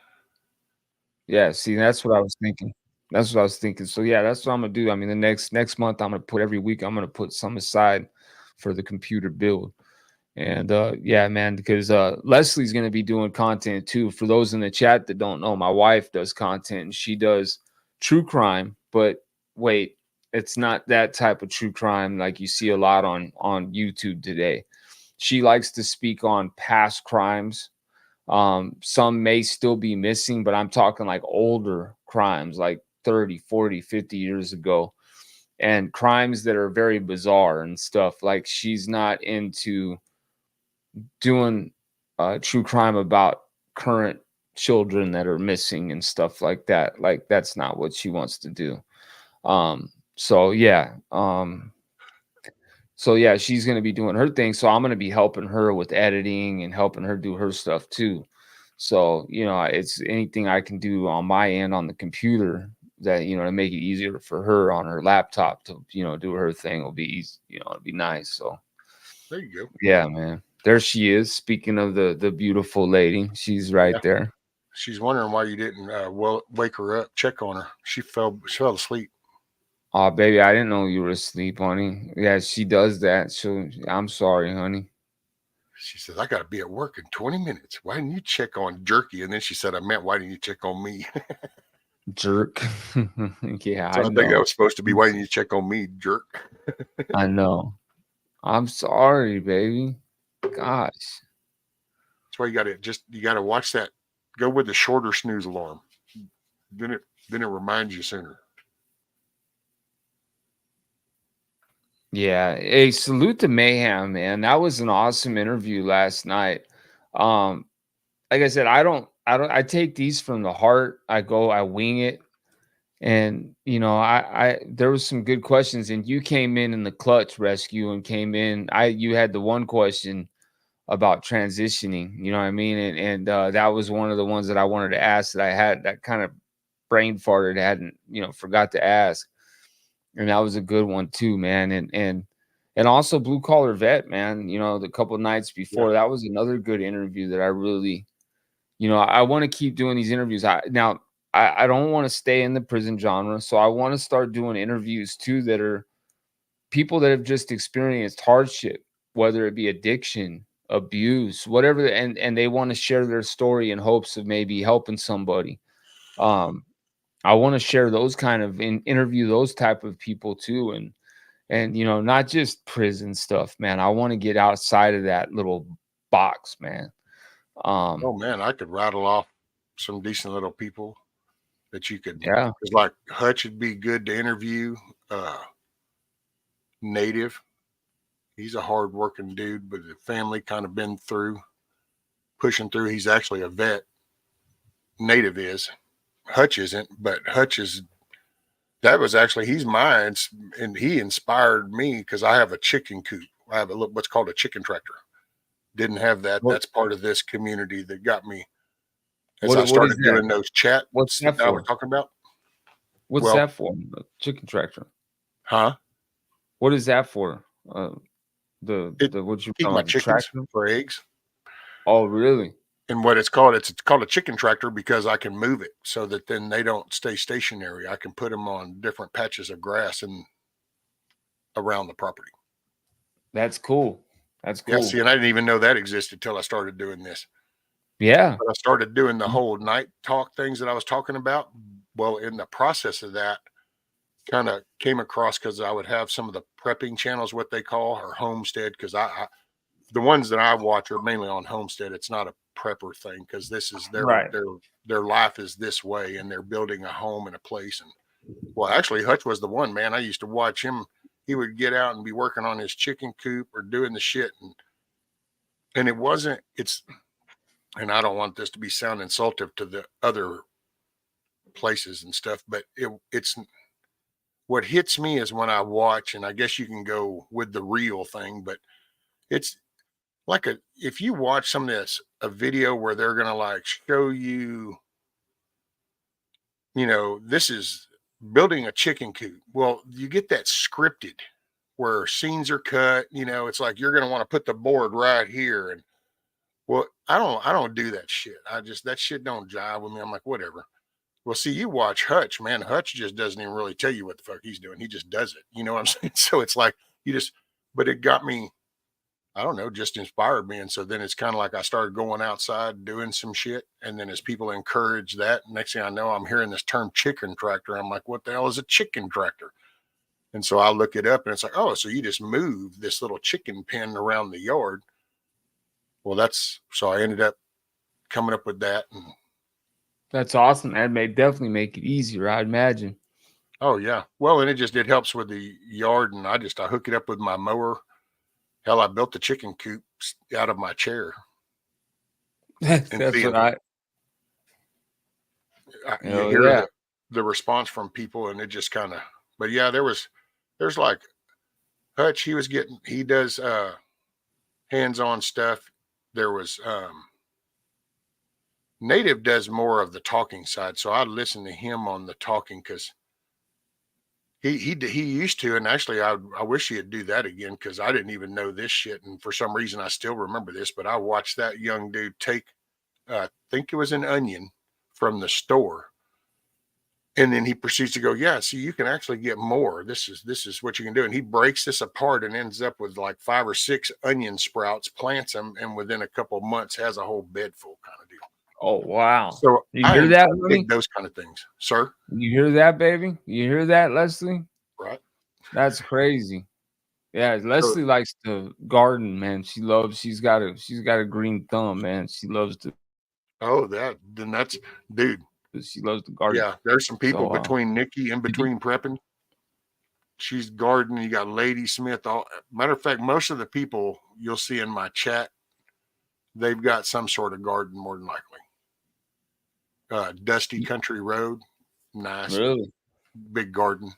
Yeah, see, that's what I was thinking. So yeah, that's what I'm gonna do. I mean, the next month, I'm gonna put every week, I'm gonna put some aside for the computer build. And yeah, man, because Leslie's gonna be doing content too. For those in the chat that don't know, my wife does content, and she does true crime. But wait, it's not that type of true crime like you see a lot on YouTube today. She likes to speak on past crimes. Some may still be missing, but I'm talking like older crimes, like 30, 40, 50 years ago, and crimes that are very bizarre and stuff. Like, she's not into doing true crime about current children that are missing and stuff like that. Like, that's not what she wants to do. So yeah. So yeah, she's going to be doing her thing. So I'm going to be helping her with editing and helping her do her stuff too. So, it's anything I can do on my end on the computer that, to make it easier for her on her laptop to, do her thing will be easy, it'll be nice. So There you go. yeah, man. There she is. Speaking of the beautiful lady, she's right Yeah. there. She's wondering why you didn't wake her up, check on her. She fell asleep. Oh, baby, I didn't know you were asleep, honey. Yeah, she does that. So I'm sorry, honey. She says, I got to be at work in 20 minutes. Why didn't you check on Jerky? And then she said, I meant, why didn't you check on me? Jerk. Yeah, So I I think that know. was supposed to be, why didn't you check on me, jerk? I know. I'm sorry, baby. Gosh. That's why you got to watch that. Go with the shorter snooze alarm. Then it reminds you sooner. Yeah. Hey, salute to Mayhem, man. That was an awesome interview last night. Um, like I said, I take these from the heart. I wing it. And there was some good questions, and you came in the clutch rescue and came in. You had the one question about transitioning, you know what I mean? And that was one of the ones that I wanted to ask that I had that kind of brain farted, hadn't, forgot to ask. And that was a good one too, man. And also blue collar vet, man, the couple of nights before, that was another good interview that I really, I want to keep doing these interviews. I don't want to stay in the prison genre. So I want to start doing interviews too that are people that have just experienced hardship, whether it be addiction, abuse, whatever, and they want to share their story in hopes of maybe helping somebody. I want to share those kind of interview those type of people too, and not just prison stuff, man. I want to get outside of that little box, man. Oh man, I could rattle off some decent little people that you could. Yeah. It's like Hutch would be good to interview. Native, he's a hard-working dude, but the family kind of been through, pushing through. He's actually a vet. Native is. Hutch isn't, but Hutch is. That was actually he's mine, and he inspired me because I have a chicken coop. I have what's called a chicken tractor. Didn't have that. What That's part of this community that got me as I what is started that? doing those chats What's that that I was for? talking about. What's Well, that for? A chicken tractor. huh? What is that for? It The what you keep talking my about? The chickens tractor? for eggs. Oh, really? And what it's called a chicken tractor because I can move it so that then they don't stay stationary. I can put them on different patches of grass and around the property. That's cool. That's Yeah, cool. see, and I didn't even know that existed till I started doing this. Yeah. But I started doing the whole night talk things that I was talking about. Well, in the process of that, kind of came across because I would have some of the prepping channels, what they call, or homestead, because the ones that I watch are mainly on homestead. It's not a prepper thing because this is Right. their life is this way, and they're building a home and a place. And well, actually, Hutch was the one, man. I used to watch him. He would get out and be working on his chicken coop or doing the shit, and it wasn't. It's and I don't want this to be sound insultive to the other places and stuff, but it's what hits me is when I watch, and I guess you can go with the real thing, but it's like if you watch some of this a video where they're gonna like show you, this is building a chicken coop. Well, you get that scripted where scenes are cut, it's like you're gonna want to put the board right here. And well, I don't do that shit. That shit don't jive with me. I'm like, whatever. Well, see, you watch Hutch, man. Hutch just doesn't even really tell you what the fuck he's doing. He just does it. You know what I'm saying? So it's like but it got me, I don't know, just inspired me. And so then it's kind of like I started going outside doing some shit. And then as people encourage that, next thing I know, I'm hearing this term chicken tractor. I'm like, what the hell is a chicken tractor? And so I look it up and it's like, oh, so you just move this little chicken pen around the yard. Well, so I ended up coming up with that. And That's awesome. That may definitely make it easier, I'd imagine. oh yeah. Well, and it helps with the yard. And I hook it up with my mower. Hell, I built the chicken coop out of my chair. That's And what you oh hear yeah. the response from people, and it just kind of. But yeah, there's like Hutch. He does hands-on stuff. There was Native does more of the talking side, so I listen to him on the talking because he used to, and actually I wish he'd do that again because I didn't even know this shit, and for some reason I still remember this. But I watched that young dude take, I think it was an onion from the store, and then he proceeds to go, yeah, see, you can actually get more. This is what you can do, and he breaks this apart and ends up with like 5 or 6 onion sprouts, plants them, and within a couple of months has a whole bed full kind of deal. Oh wow! So You hear that, Willie? dig those kind of things, sir. You hear that, baby? You hear that, Leslie? Right. That's crazy. Yeah, So, Leslie likes to garden, man. She's got a green thumb, man. She loves to dude. she loves to garden. Yeah, there's some people So between Nikki in between prepping. She's gardening. You got Lady Smith. Matter of fact, most of the people you'll see in my chat, they've got some sort of garden more than likely. Dusty Country Road, nice, really, big garden.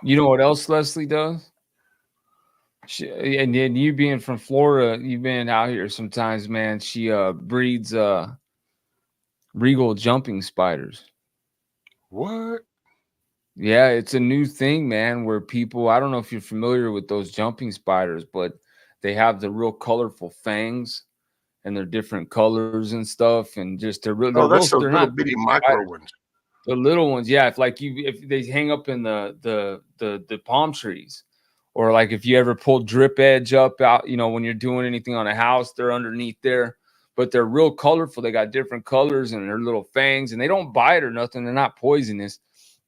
you know what else Leslie does? And then you being from Florida, you've been out here sometimes, man. She breeds regal jumping spiders. What? Yeah, it's a new thing, man, where people, I don't know if you're familiar with those jumping spiders, but they have the real colorful fangs and they're different colors and stuff, and just they're Oh, that's those they're little not bitty big micro spiders. ones. The little ones, yeah. If they hang up in the palm trees, or like if you ever pull drip edge up out, when you're doing anything on a house, they're underneath there. But they're real colorful. They got different colors and they're little fangs, and they don't bite or nothing. They're not poisonous.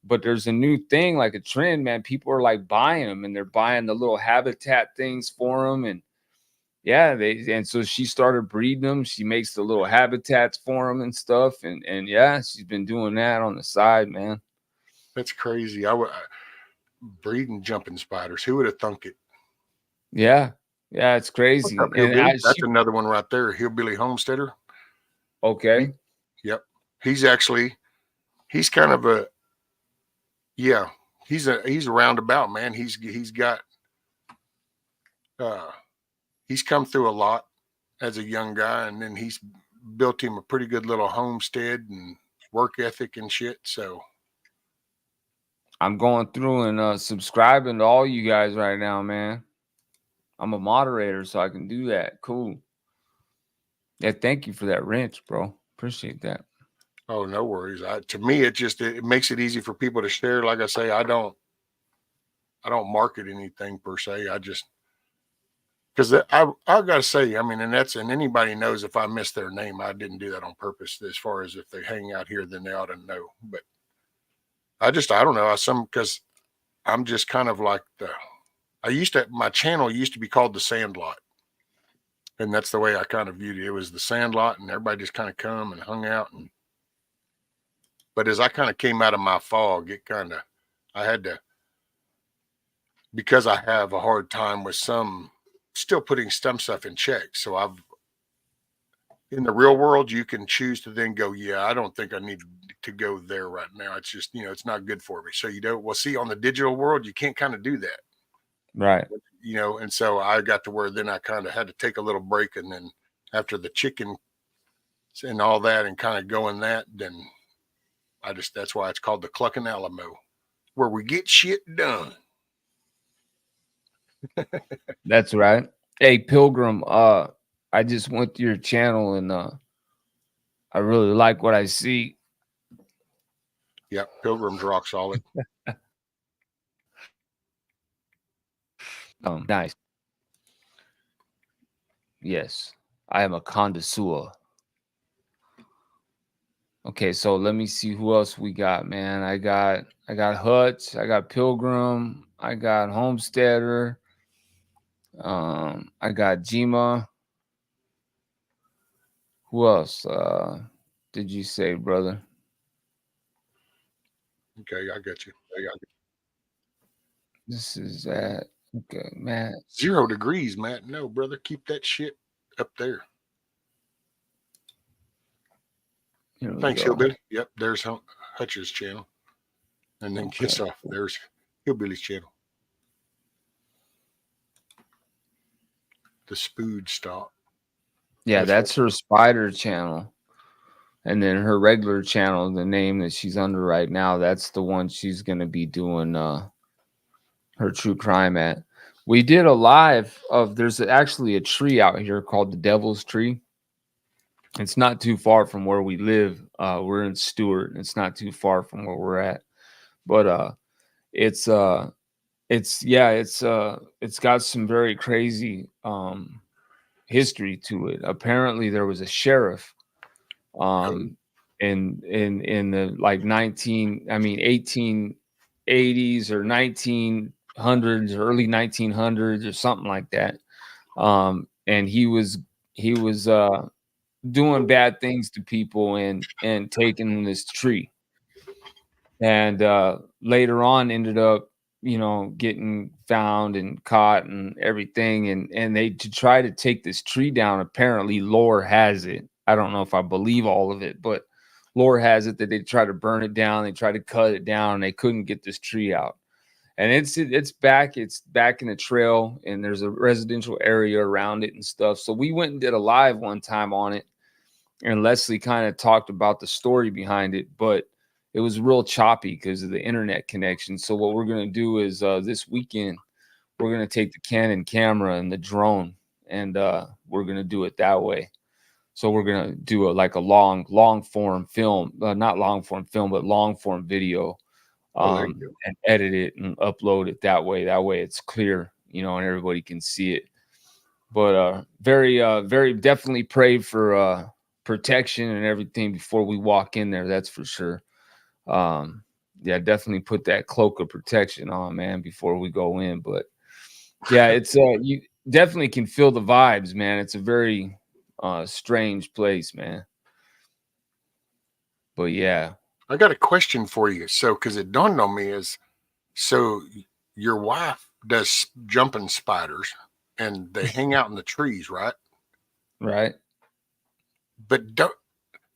But there's a new thing, like a trend, man. People are like buying them, and they're buying the little habitat things for them, and yeah, so she started breeding them. She makes the little habitats for them and stuff, and yeah, she's been doing that on the side, man. That's crazy. Breeding jumping spiders. Who would have thunk it? Yeah, it's crazy. What's up, Hillbilly? That's another one right there. Hillbilly Homesteader. Okay. Yep. He's kind of a, yeah. He's a roundabout, man. He's got he's come through a lot as a young guy, and then he's built him a pretty good little homestead and work ethic and shit. So I'm going through and subscribing to all you guys right now, man. I'm a moderator, so I can do that. Cool. Yeah, thank you for that wrench, bro. Appreciate that. oh, no worries. To me, it makes it easy for people to share. Like I say, I don't market anything per se. I just, because I gotta say, I mean, and anybody knows if I miss their name, I didn't do that on purpose. As far as if they hang out here, then they ought to know. But I don't know. Because I'm just kind of like my channel used to be called The Sandlot. And that's the way I kind of viewed it. It was The Sandlot, and everybody just kind of come and hung out. But as I kind of came out of my fog, I had to, because I have a hard time with still putting some stuff in check. So in the real world, you can choose to then go, yeah, I don't think I need to go there right now. It's just, it's not good for me. So see, on the digital world, you can't kind of do that. Right. And so I got to where then I kind of had to take a little break. And then after the chicken and all that and kind of going that, then that's why it's called the Cluckin Alamo, where we get shit done. That's right. Hey, Pilgrim, I just went to your channel and I really like what I see. Yeah, Pilgrim's rock solid. Nice. Yes, I am a connoisseur. Okay, so let me see who else we got, man. I got Hutch, I got Pilgrim, I got Homesteader, I got Jima. Who else did you say, brother? Okay, I got you. This is that. Okay, Matt. 0 degrees, Matt. No, brother, keep that shit up there. Thanks, Hillbilly. Yep, there's Hutch's channel. And then kiss off. There's Hillbilly's channel. The Spood stop. Yeah, That's that's her spider channel. And then her regular channel, the name that she's under right now, that's the one she's gonna be doing her true crime at. We did a live of there's actually a tree out here called the Devil's Tree. It's not too far from where we live. We're in Stewart. It's not too far from where we're at. But it's it's got some very crazy history to it. Apparently there was a sheriff cool. in the like 1880s or 1900s, early 1900s or something like that. And he was doing bad things to people and taking this tree, and later on ended up getting found and caught and everything, and they to try to take this tree down. Apparently lore has it, I don't know if I believe all of it, but lore has it that they try to burn it down, they try to cut it down, and they couldn't get this tree out. And it's back in the trail, and there's a residential area around it and stuff. So we went and did a live one time on it, and Leslie kind of talked about the story behind it, but it was real choppy because of the internet connection. So what we're going to do is this weekend we're going to take the Canon camera and the drone, and we're going to do it that way. So we're going to do a long form film, not long form film, but long form video, There you go. and edit it and upload it that way. That way it's clear, and everybody can see it. But very definitely pray for protection and everything before we walk in there. That's for sure. Yeah, definitely put that cloak of protection on, man, before we go in. But yeah, it's you definitely can feel the vibes, man. It's a very strange place, man. But yeah. I got a question for you. So, because it dawned on me so your wife does jumping spiders, and they hang out in the trees, right? Right. But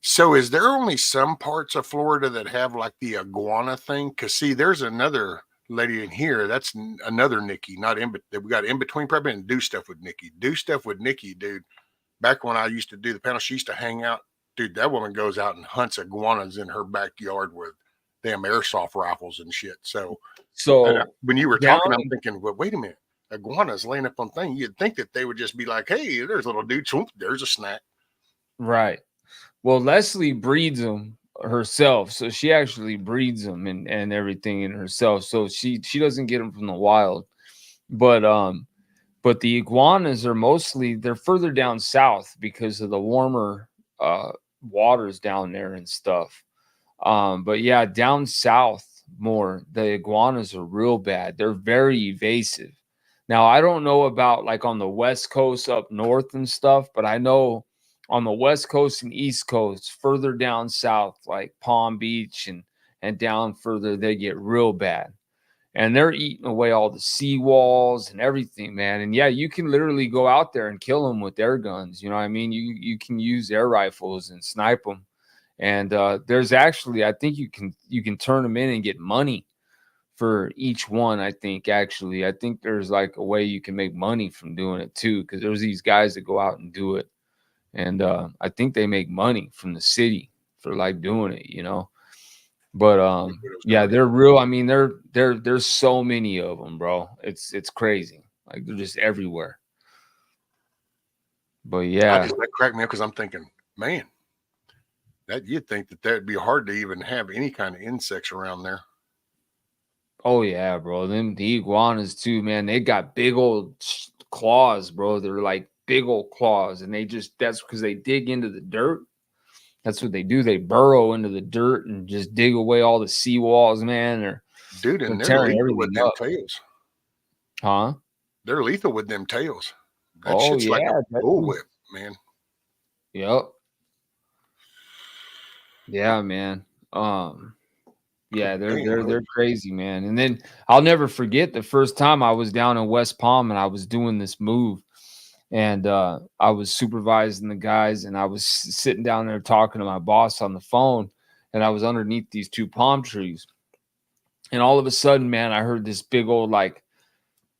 so is there only some parts of Florida that have like the iguana thing? Because see, there's another lady in here. That's another Nikki, not in, but we got in between probably and do stuff with Nikki. Do stuff with Nikki, dude. Back when I used to do the panel, she used to hang out. Dude, that woman goes out and hunts iguanas in her backyard with damn airsoft rifles and shit. So when you were talking, I'm thinking, well, wait a minute. Iguanas laying up on things. You'd think that they would just be like, hey, there's a little dude. There's a snack. Right. Well, Leslie breeds them herself, so she actually breeds them and everything in herself. So she doesn't get them from the wild, but the iguanas are they're further down south because of the warmer waters down there and stuff. But yeah, down south more, the iguanas are real bad. They're very evasive. Now, I don't know about like on the West Coast up north and stuff, but I know on the West Coast and East Coast, further down south, like Palm Beach and down further, they get real bad. And they're eating away all the seawalls and everything, man. And yeah, you can literally go out there and kill them with air guns. You know what I mean? You can use air rifles and snipe them. And there's actually, I think you can turn them in and get money for each one. I think there's like a way you can make money from doing it too, because there's these guys that go out and do it. And I think they make money from the city for like doing it. But yeah, they're real. I mean, there's so many of them, bro. It's crazy. Like they're just everywhere. But yeah, That cracked me up because I'm thinking, man, that you'd think that'd be hard to even have any kind of insects around there. oh yeah, bro. The iguanas too, man. They got big old claws, bro. They're like big old claws, and that's because they dig into the dirt. That's what they do. They burrow into the dirt and just dig away all the seawalls, man. Dude, and they're tearing lethal with everything them up. tails. Huh? They're lethal with them tails. That Oh shit's like yeah, a bullwhip, man. Yep. Yeah, man. Yeah, they're crazy, man. And then I'll never forget the first time I was down in West Palm and I was doing this move, and I was supervising the guys, and I was sitting down there talking to my boss on the phone, and I was underneath these two palm trees, and all of a sudden, man, I heard this big old like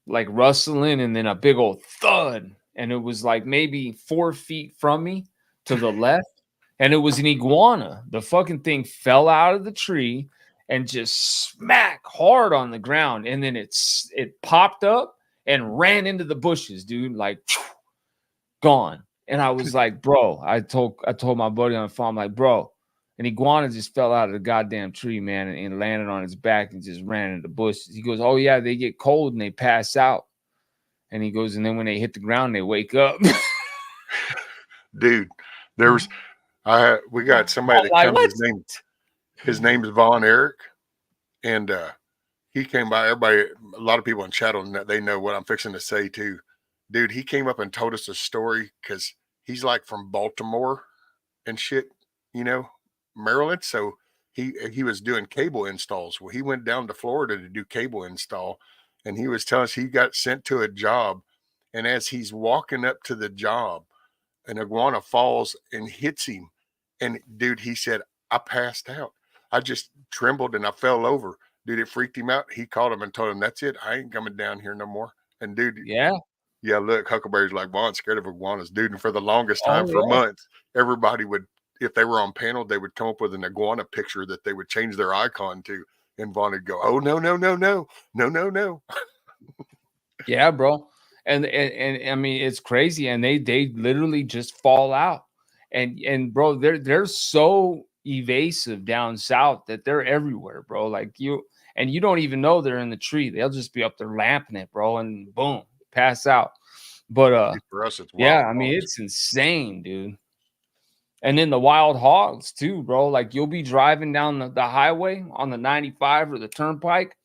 rustling, and then a big old thud, and it was like maybe 4 feet from me to the left, and it was an iguana. The fucking thing fell out of the tree and just smack hard on the ground, and then it popped up and ran into the bushes, dude, like gone. And I was like, bro, I told my buddy on the phone, I'm like, bro, an iguana just fell out of the goddamn tree, man, and landed on its back and just ran into the bushes. He goes, oh yeah, they get cold and they pass out. And he goes, and then when they hit the ground, they wake up. Dude, there's we got somebody that Like, comes. His name is Von Eric, and he came by. Everybody, a lot of people in chat on that, they know what I'm fixing to say too. Dude, he came up and told us a story because he's like from Baltimore and shit, you know, Maryland. So he was doing cable installs. Well, he went down to Florida to do cable install, and he was telling us he got sent to a job, and as he's walking up to the job, an iguana falls and hits him. And dude, he said, I passed out. I just trembled and I fell over. Dude, it freaked him out. He called him and told him, that's it. I ain't coming down here no more. And dude, yeah, look, Huckleberry's like, Von's scared of iguanas, dude. And for the longest time, for months, everybody would, if they were on panel, they would come up with an iguana picture that they would change their icon to. And Von would go, oh, no, no, no, no, no, no, no. Yeah, bro. And I mean, it's crazy. And they literally just fall out. And bro, they're so evasive down south that they're everywhere, bro. Like you don't even know they're in the tree. They'll just be up there lamping it, bro, and boom, pass out. But for us, it's wild. yeah, I mean, it's insane, dude. And then the wild hogs too, bro. Like you'll be driving down the highway on the 95 or the turnpike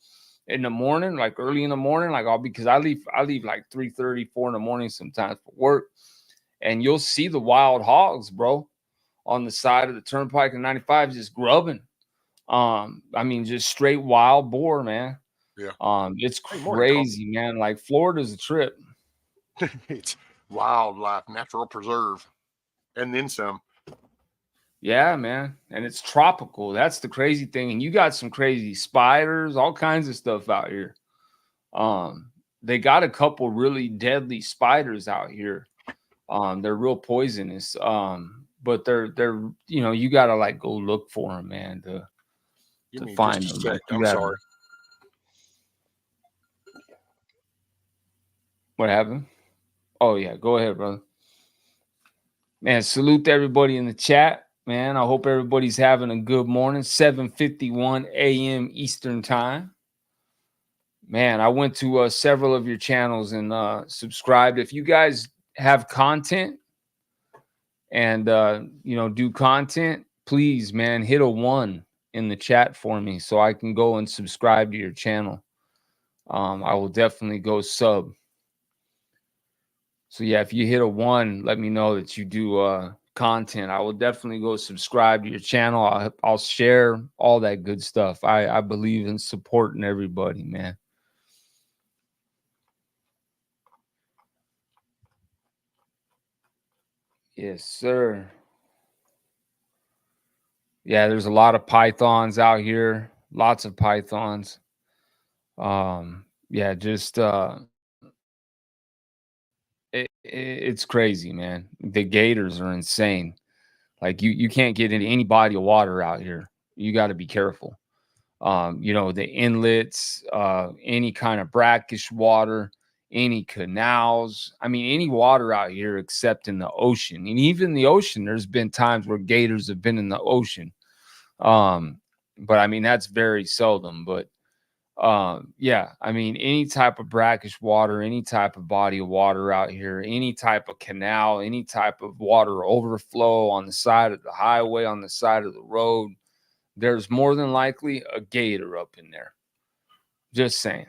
in the morning, like early in the morning, like because I leave like 3:30, 4 in the morning sometimes for work, and you'll see the wild hogs, bro, on the side of the turnpike and 95 just grubbing. I mean, just straight wild boar, man. Yeah. It's crazy, man. Like Florida's a trip. It's wildlife, natural preserve, and then some. Yeah, man. And it's tropical. That's the crazy thing. And you got some crazy spiders, all kinds of stuff out here. They got a couple really deadly spiders out here. They're real poisonous. But they're you know, you gotta like go look for them, man, to find them. Like, I'm sorry. What happened? Oh yeah, go ahead, brother. Man, salute to everybody in the chat. Man, I hope everybody's having a good morning. 7:51 a.m. Eastern time. Man, I went to several of your channels and subscribed. If you guys have content and you know, do content, please, man, hit a 1 in the chat for me so I can go and subscribe to your channel. I will definitely go sub. So yeah, if you hit a 1, let me know that you do content. I will definitely go subscribe to your channel. I'll share all that good stuff. I believe in supporting everybody, man. Yes, sir. Yeah, there's a lot of pythons out here. Lots of pythons. Yeah, just it's crazy, man. The gators are insane. Like you can't get into any body of water out here. You got to be careful. You know, the inlets, any kind of brackish water, any canals. I mean, any water out here except in the ocean. And even the ocean, there's been times where gators have been in the ocean. But I mean, that's very seldom. But yeah, I mean, any type of brackish water, any type of body of water out here, any type of canal, any type of water overflow on the side of the highway, on the side of the road, there's more than likely a gator up in there. Just saying.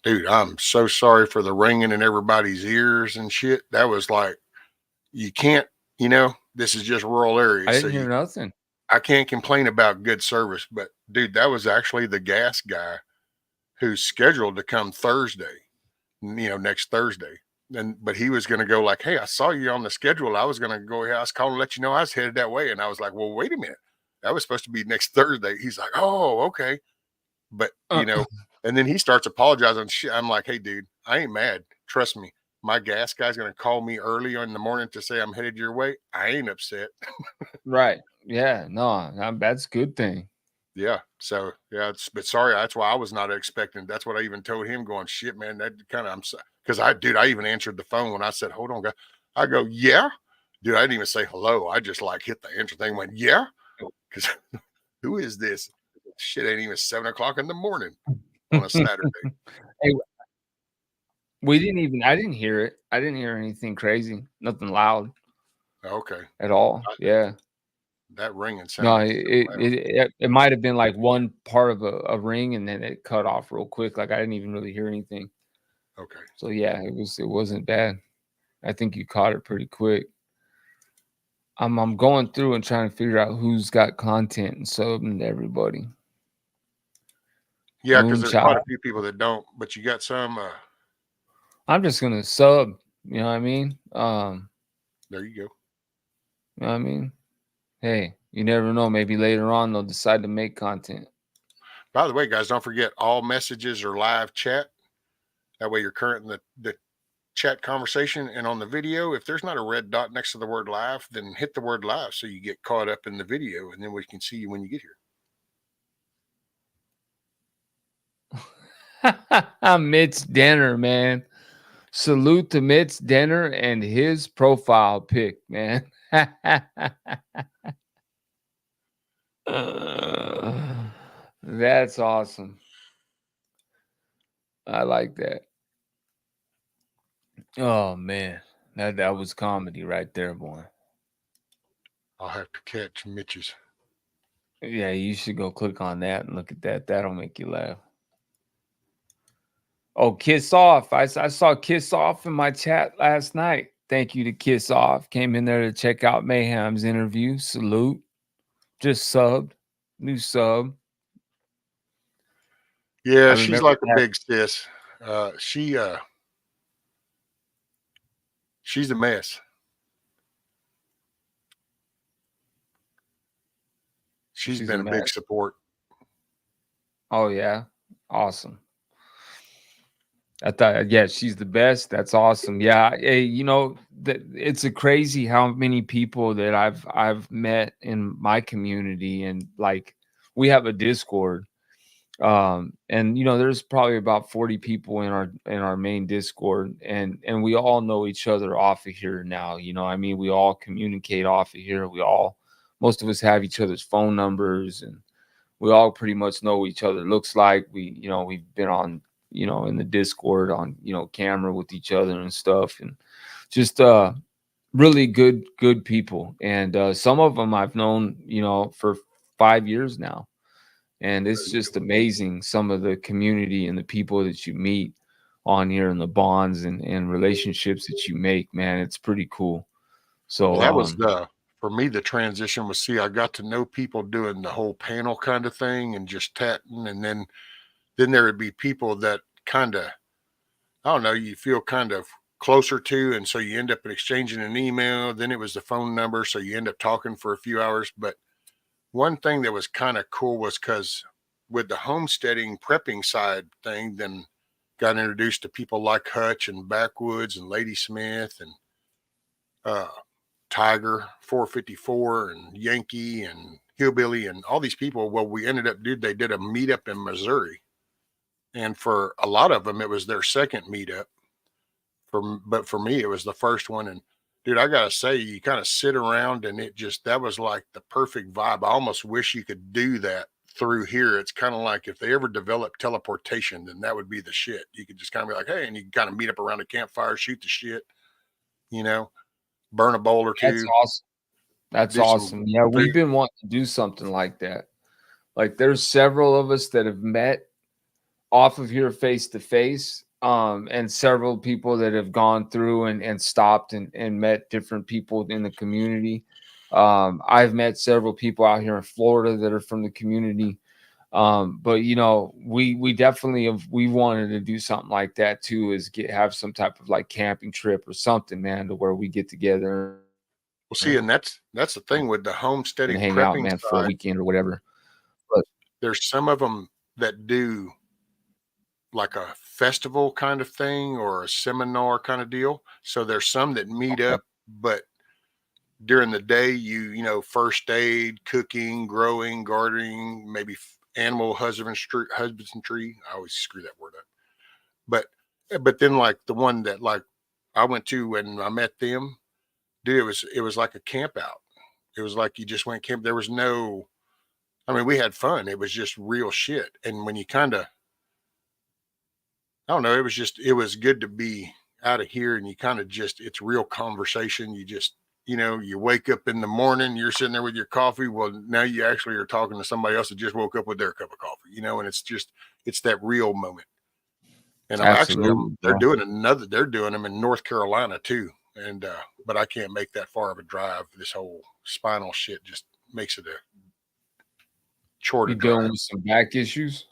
Dude, I'm so sorry for the ringing in everybody's ears and shit. That was like, you can't, you know, this is just rural areas. I didn't hear nothing. I can't complain about good service, but dude, that was actually the gas guy who's scheduled to come Thursday, you know, next Thursday. But he was going to go like, hey, I saw you on the schedule. I was going to go here. I was calling to let you know I was headed that way. And I was like, well, wait a minute. That was supposed to be next Thursday. He's like, oh, okay. But, you know, and then he starts apologizing. I'm like, hey, dude, I ain't mad. Trust me. my gas guy's going to call me early in the morning to say I'm headed your way, I ain't upset. Right. Yeah. No, that's a good thing. Yeah. So yeah, but sorry, that's why I was not expecting. That's what I even told him. Going, shit, man, that kind of because I even answered the phone when I said, hold on, guy. I go, yeah, dude. I didn't even say hello. I just like hit the answer thing. Went, yeah, because who is this? Shit ain't even 7 o'clock in the morning on a Saturday. Hey, I didn't hear it. I didn't hear anything crazy, nothing loud Okay, at all. Yeah. that ringing No, sounded so loud. it might have been like one part of a ring and then it cut off real quick. Like I didn't even really hear anything. Okay. So yeah, it wasn't bad. I think you caught it pretty quick. I'm going through and trying to figure out who's got content and subbing to everybody. Yeah, because there's quite a Moonchild. few people that don't, but you got some. I'm just gonna sub. You know what I mean? There you go. You know what I mean? Hey, you never know. Maybe later on they'll decide to make content. By the way, guys, don't forget all messages are live chat. That way you're current in the chat conversation. And on the video, if there's not a red dot next to the word live, then hit the word live so you get caught up in the video and then we can see you when you get here. Mitch Denner, man. Salute to Mitch Denner and his profile pic, man. That's awesome. I like that. Oh man, that was comedy right there, boy. I'll have to catch Mitch's. Yeah, you should go click on that and look at that. That'll make you laugh. Oh, Kiss Off. I saw Kiss Off in my chat last night. Thank you to Kiss Off. Came in there to check out Mayhem's interview. Salute. Just subbed. New sub. Yeah, I she's remember like a that. big sis. She's a mess. She's been a big support. Oh yeah, awesome. I thought, yeah, she's the best. That's awesome. Yeah, hey, it's a crazy how many people that I've met in my community, and like we have a Discord, and there's probably about 40 people in our main Discord, and we all know each other off of here now. I mean, we all communicate off of here. Most of us have each other's phone numbers, and we all pretty much know what each other looks like. We've been on, in the Discord on, camera with each other and stuff, and just really good people. And some of them I've known, for 5 years now. And it's just amazing, some of the community and the people that you meet on here and the bonds and relationships that you make, man. It's pretty cool. So Well, that was for me, the transition was, I got to know people doing the whole panel kind of thing and just chatting. And then there would be people that kind of, I don't know, you feel kind of closer to. And so you end up exchanging an email. Then it was the phone number. So you end up talking for a few hours. But one thing that was kind of cool was because with the homesteading prepping side thing, then got introduced to people like Hutch and Backwoods and Lady Smith and Tiger 454 and Yankee and Hillbilly and all these people. Well, we ended up, they did a meetup in Missouri. And for a lot of them, it was their second meetup. But for me, it was the first one. And dude, I gotta say, you kind of sit around and that was like the perfect vibe. I almost wish you could do that through here. It's kind of like if they ever develop teleportation, then that would be the shit. You could just kind of be like, hey, and you can kind of meet up around a campfire, shoot the shit, burn a bowl or two. that's awesome. That's awesome. Yeah, we've been wanting to do something like that. Like there's several of us that have met off of here face to face, and several people that have gone through and stopped and met different people in the community. I've met several people out here in Florida that are from the community. But we definitely we wanted to do something like that too, is have some type of like camping trip or something, man, to where we get together. Well, see, and that's the thing with the homesteading and hang prepping out, man, for a weekend or whatever. But there's some of them that do like a festival kind of thing or a seminar kind of deal. So there's some that meet up, but during the day, you know, first aid, cooking, growing, gardening, maybe animal husbandry. I always screw that word up. But then like the one that like I went to when I met them, dude, it was like a camp out. It was like you just went camp. There was no, I mean, we had fun. It was just real shit. And when you kind of, I don't know, it was good to be out of here and you kind of just, it's real conversation. You just, you know, you wake up in the morning, you're sitting there with your coffee. Well, now you actually are talking to somebody else that just woke up with their cup of coffee, you know, and it's just, it's that real moment. And Absolutely, they're bro. they're doing them in North Carolina too. And, but I can't make that far of a drive. This whole spinal shit just makes it a chore to You dealing drive. with some back issues?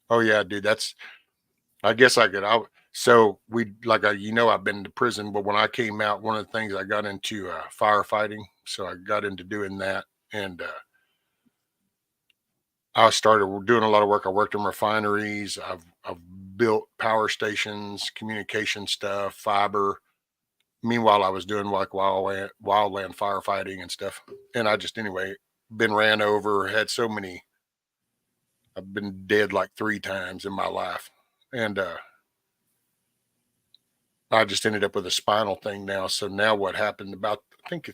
Oh yeah, dude. I guess I could. So you know, I've been to prison, but when I came out, one of the things I got into firefighting. So I got into doing that, and I started doing a lot of work. I worked in refineries. I've built power stations, communication stuff, fiber. Meanwhile, I was doing like wildland firefighting and stuff. And I just anyway been ran over. Had so many. I've been dead like 3 times in my life, and I just ended up with a spinal thing now. So now what happened about, I think,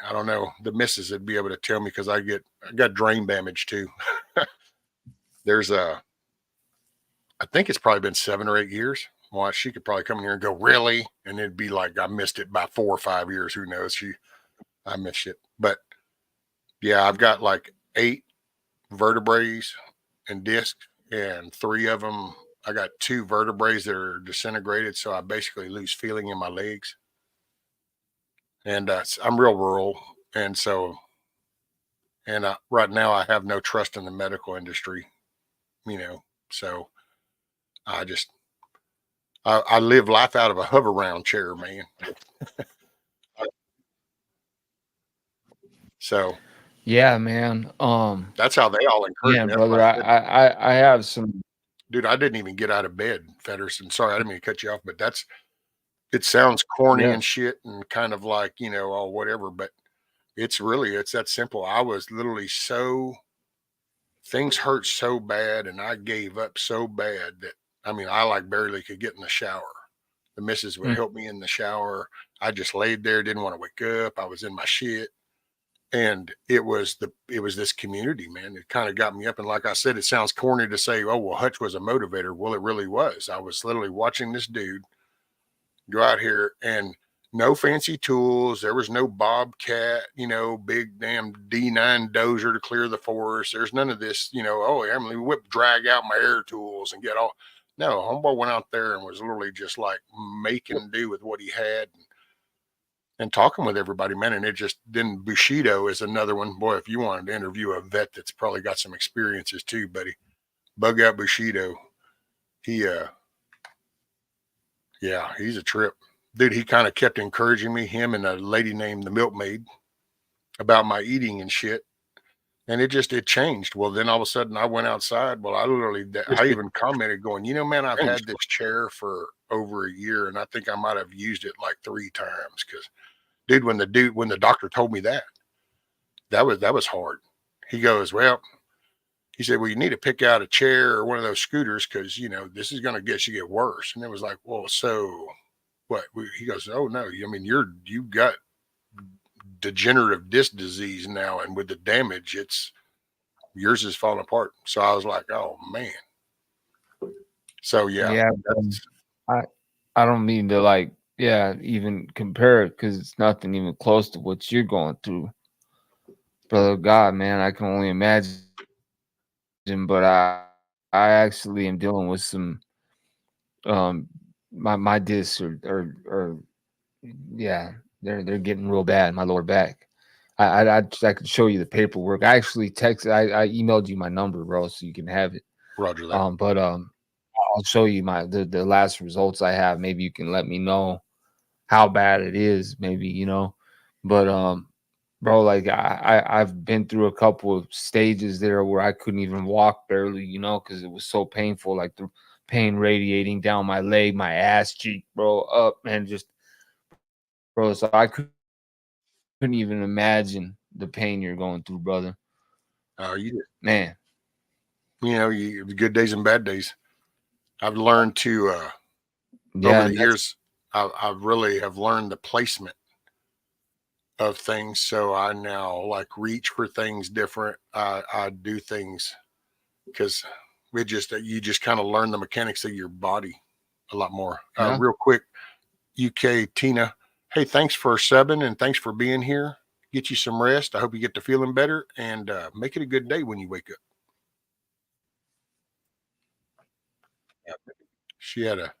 I don't know. The missus would be able to tell me because I got drain damage too. There's I think it's probably been 7 or 8 years. Well, she could probably come in here and go, really? And it'd be like, I missed it by 4 or 5 years. Who knows? I missed it. But yeah, I've got like 8 vertebrae and discs and 3 of them. I got 2 vertebrae that are disintegrated. So I basically lose feeling in my legs. And I'm real rural, and so right now I have no trust in the medical industry, you know. So I just I live life out of a hover round chair, man. So Yeah, man. that's how they all encourage Yeah, me. That's why brother. I I said, I I I have some. dude, I didn't even get out of bed, Federson. Sorry, I didn't mean to cut you off, but it sounds corny Yeah. and shit and kind of like, you know, all whatever, but it's that simple. I was literally so things hurt so bad and I gave up so bad that I mean I like barely could get in the shower. The missus would Mm. help me in the shower. I just laid there, didn't want to wake up. I was in my shit. And it was this community, man. It kind of got me up. And like I said, it sounds corny to say, oh well, Hutch was a motivator. Well, it really was. I was literally watching this dude go out here and no fancy tools. There was no Bobcat, you know, big damn D9 dozer to clear the forest. There's none of this, you know, oh, I'm going to drag out my air tools and get all. No, homeboy went out there and was literally just like making do with what he had and talking with everybody, man. And it just, then Bushido is another one. Boy, if you wanted to interview a vet that's probably got some experiences too, buddy, bug out Bushido. He, Yeah, he's a trip. Dude, he kind of kept encouraging me, him and a lady named the milkmaid, about my eating and shit. And it changed. Well, then all of a sudden I went outside. Well, I even commented going, you know, man, I've had this chair for over a year and I think I might have used it like 3 times. Cause when the doctor told me that was hard. He goes, well, he said, well, you need to pick out a chair or one of those scooters. Cause you know, this is going to get worse. And it was like, well, so what? He goes, oh no, I mean, you got degenerative disc disease now, and with the damage, yours is falling apart. So I was like, oh man. So yeah, Yeah. I I don't mean to like, yeah, even compare it because it's nothing even close to what you're going through, brother. God, man, I can only imagine. But I actually am dealing with some um my discs are yeah, they're getting real bad in my lower back. I could show you the paperwork. I actually I emailed you my number, bro, so you can have it. Roger that. But I'll show you the last results I have. Maybe you can let me know how bad it is, maybe, you know. But bro, like I've been through a couple of stages there where I couldn't even walk barely, you know, because it was so painful. Like the pain radiating down my leg, my ass cheek, bro, up, and just, bro. So I couldn't even imagine the pain you're going through, brother. Man. You good days and bad days. I've learned to over the years. I really have learned the placement of things, so I now like reach for things different. I do things because you just kind of learn the mechanics of your body a lot more. Real quick, UK Tina, hey, thanks for subbing and thanks for being here. Get you some rest. I hope you get to feeling better and make it a good day when you wake up. She had a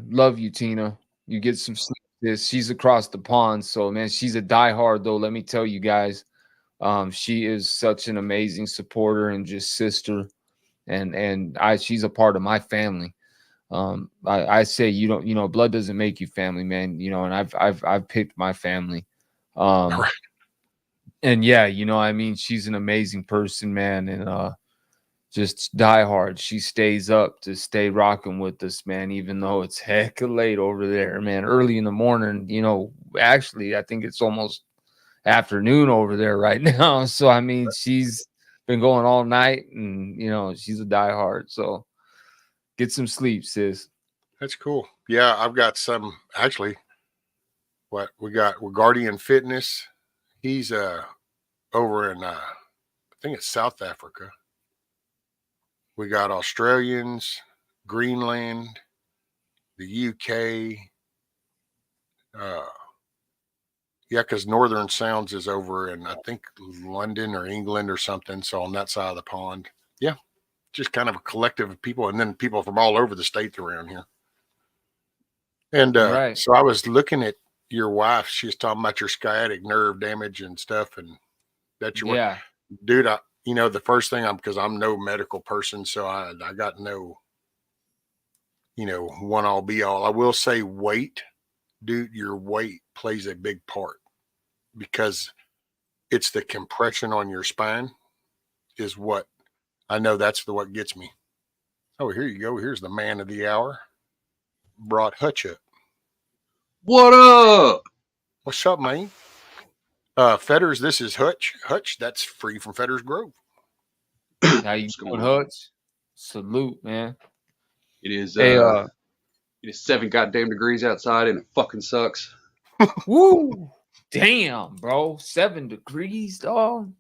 love you, Tina. You get some sleep. She's across the pond, so man, she's a diehard though. Let me tell you guys, she is such an amazing supporter and just sister, and she's a part of my family. I say you don't, blood doesn't make you family, man. And I've picked my family. And yeah, I mean, she's an amazing person, man, and just die hard. She stays up to stay rocking with us, man, even though it's hecka late over there, man. Early in the morning, actually, I think it's almost afternoon over there right now. So, I mean, she's been going all night and, she's a diehard. So get some sleep, sis. That's cool. Yeah, I've got some actually. What we got? We're Guardian Fitness. He's over in I think it's South Africa. We got Australians, Greenland, the UK. Yeah, because Northern Sounds is over in I think London or England or something. So on that side of the pond. Yeah, just kind of a collective of people, and then people from all over the states around here. And so I was looking at your wife. She was talking about your sciatic nerve damage and stuff, and that you were, dude. The first thing because I'm no medical person, so I got no, one all be all. I will say weight, dude. Your weight plays a big part because it's the compression on your spine is what I know. That's what gets me. Oh, here you go. Here's the man of the hour. Brought Hutch up. What up? What's up, man? Fetters, this is Hutch. Hutch, that's free from Fetters Grove. How you doing, Hutch? Salute, man. It is it is 7 goddamn degrees outside and it fucking sucks. Woo! Damn, bro. 7 degrees, dog.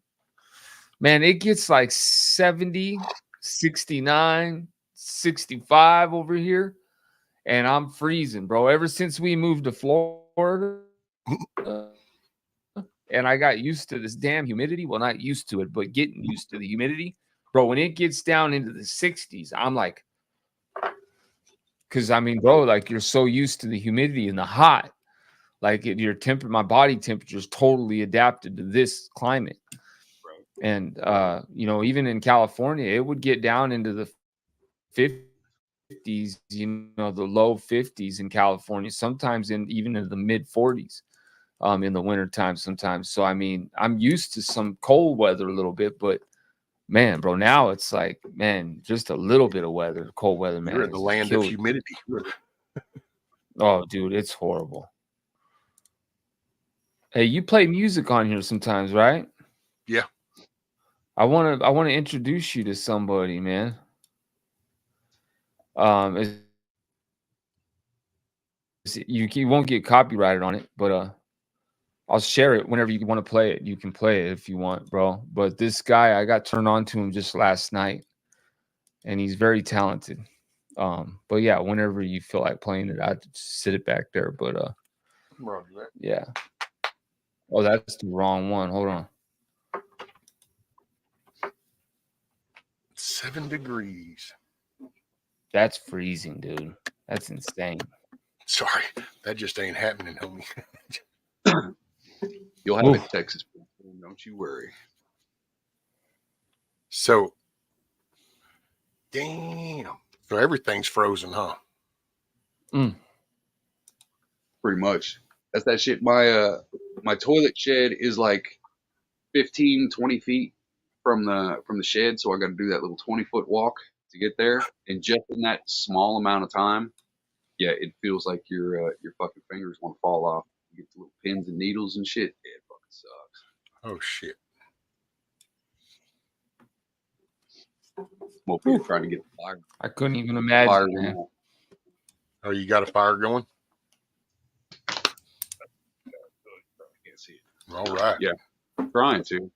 Man, it gets like 70, 69, 65 over here. And I'm freezing, bro. Ever since we moved to Florida, and I got used to this damn humidity. Well, not used to it, but getting used to the humidity. Bro, when it gets down into the 60s, I'm like, because I mean, bro, like you're so used to the humidity and the hot, like my body temperature is totally adapted to this climate. Right. And even in California, it would get down into the 50s, the low 50s in California, sometimes even in the mid 40s in the wintertime sometimes. So, I mean, I'm used to some cold weather a little bit, but man, bro, now it's like, man, just a little bit of weather, cold weather, man. You're in the land of humidity. Oh, dude, it's horrible. Hey, you play music on here sometimes, right? Yeah. I want to introduce you to somebody, man. You won't get copyrighted on it, but I'll share it whenever you want to play it. You can play it if you want, bro. But this guy, I got turned on to him just last night, and he's very talented. But yeah, whenever you feel like playing it, I just sit it back there. But yeah. Oh, that's the wrong one. Hold on. 7 degrees. That's freezing, dude. That's insane. Sorry, that just ain't happening, homie. You'll have it, Texas. Don't you worry. So, damn. So everything's frozen, huh? Pretty much. That's that shit. My toilet shed is like 15, 20 feet from the shed, so I got to do that little 20-foot walk to get there, and just in that small amount of time, yeah, it feels like your fucking fingers want to fall off. You get the little pins and needles and shit. Yeah, it fucking sucks. Oh shit. I'm over here trying to get the fire. I couldn't even Fire imagine, going man. on. Oh, you got a fire going? I can't see it. All right. Yeah, I'm trying to.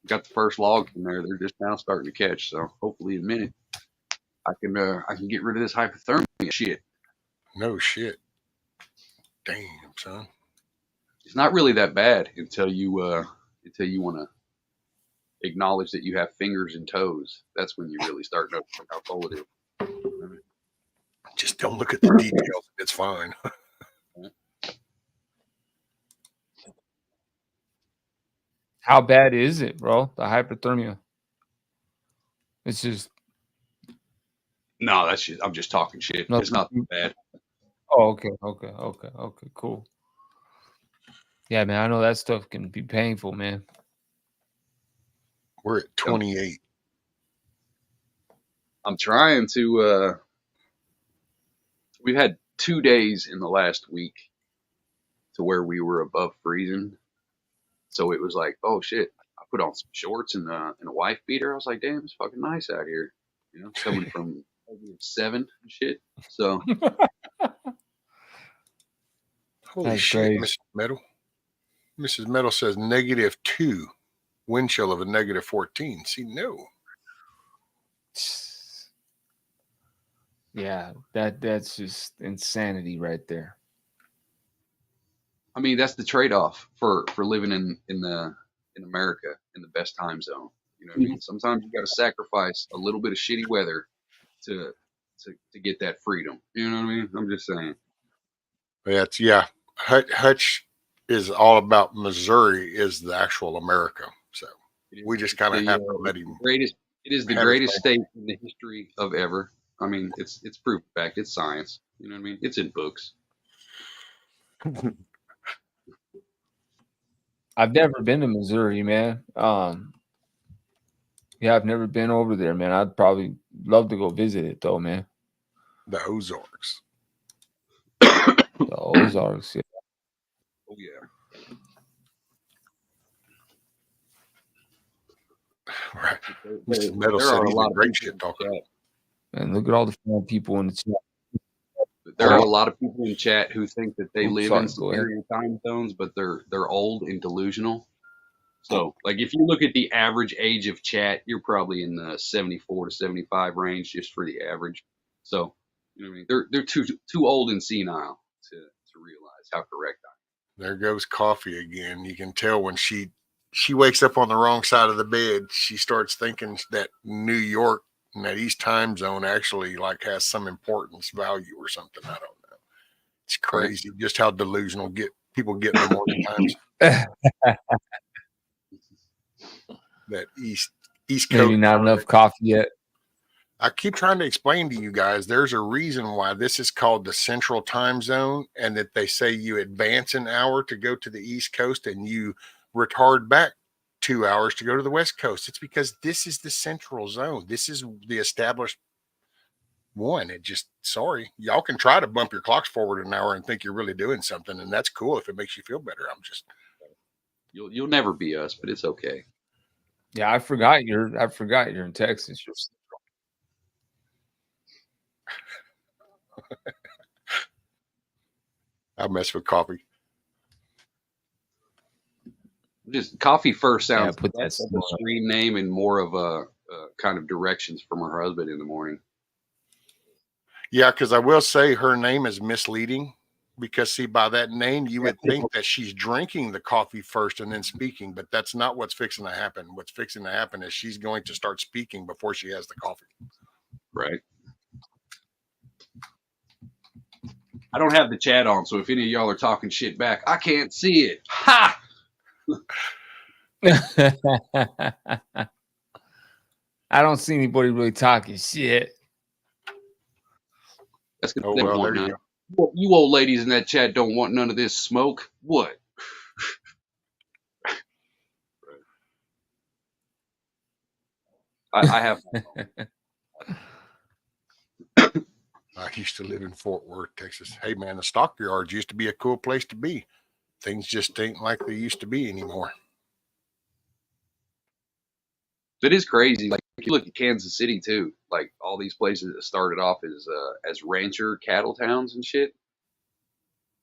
Got the first logs in there. They're just now starting to catch. So hopefully in a minute I can get rid of this hypothermia shit. No shit. Damn, son. It's not really that bad until you want to acknowledge that you have fingers and toes. That's when you really start noticing how cold it is. Just don't look at the details. It's fine. How bad is it, bro? The hypothermia. It's just No, that's just, I'm just talking shit. No. It's not that bad. oh, okay, cool. Yeah, man, I know that stuff can be painful, man. We're at 28. I'm trying to. We've had 2 days in the last week to where we were above freezing. So it was like, oh shit! I put on some shorts and a wife beater. I was like, damn, it's fucking nice out here. You know, coming from 7 and shit. So Holy That's shit, crazy. Mrs. Metal. Mrs. Metal says -2, wind chill of a -14. See, no. Yeah, that's just insanity right there. I mean, that's the trade-off for living in America in the best time zone. You know what I mean? Sometimes you got to sacrifice a little bit of shitty weather to get that freedom. You know what I mean? I'm just saying. That's, yeah. Hutch is all about Missouri is the actual America. So we just kind of have to let him. Greatest. It is the have his greatest way. state in the history of ever. I mean, it's proved fact. It's science. You know what I mean? It's in books. I've never been to Missouri, man. Yeah, I've never been over there, man. I'd probably love to go visit it, though, man. The Ozarks. The Ozarks, yeah. Oh yeah. Right. Mrs. Metal There said are a he's lot a of great people shit in talker. chat. And look at all the fun people in the chat. There are a lot of people in chat who think that they Oops, live sorry, in go ahead. superior time zones, but they're old and delusional. So, like, if you look at the average age of chat, you're probably in the 74 to 75 range, just for the average. So, you know what I mean? They're too old and senile to realize how correct I am. There goes coffee again. You can tell when she wakes up on the wrong side of the bed, she starts thinking that New York and that East time zone actually like has some importance, value, or something. I don't know. It's crazy just how delusional people get in the morning times. That East Coast. Maybe not enough coffee yet. I keep trying to explain to you guys there's a reason why this is called the Central Time Zone, and that they say you advance an hour to go to the East Coast and you retard back 2 hours to go to the West Coast. It's because this is the Central Zone. This is the established one. It just, sorry, y'all can try to bump your clocks forward an hour and think you're really doing something, and that's cool if it makes you feel better. I'm just, You'll never be us, but it's okay. Yeah, I forgot you're in Texas. I mess with coffee. Just coffee first Yeah, sounds put that less of a screen name and more of a kind of directions from her husband in the morning. Yeah, because I will say her name is misleading, because see, by that name you would think that she's drinking the coffee first and then speaking, but that's not what's fixing to happen. What's fixing to happen is she's going to start speaking before she has the coffee. Right. I don't have the chat on, so if any of y'all are talking shit back, I can't see it. Ha! I don't see anybody really talking shit. That's Oh, well, there you go. You old ladies in that chat don't want none of this smoke. What? I have. I used to live in Fort Worth, Texas. Hey, man, the stockyards used to be a cool place to be. Things just ain't like they used to be anymore. It is crazy. Like if you look at Kansas City too, like all these places that started off as rancher cattle towns and shit.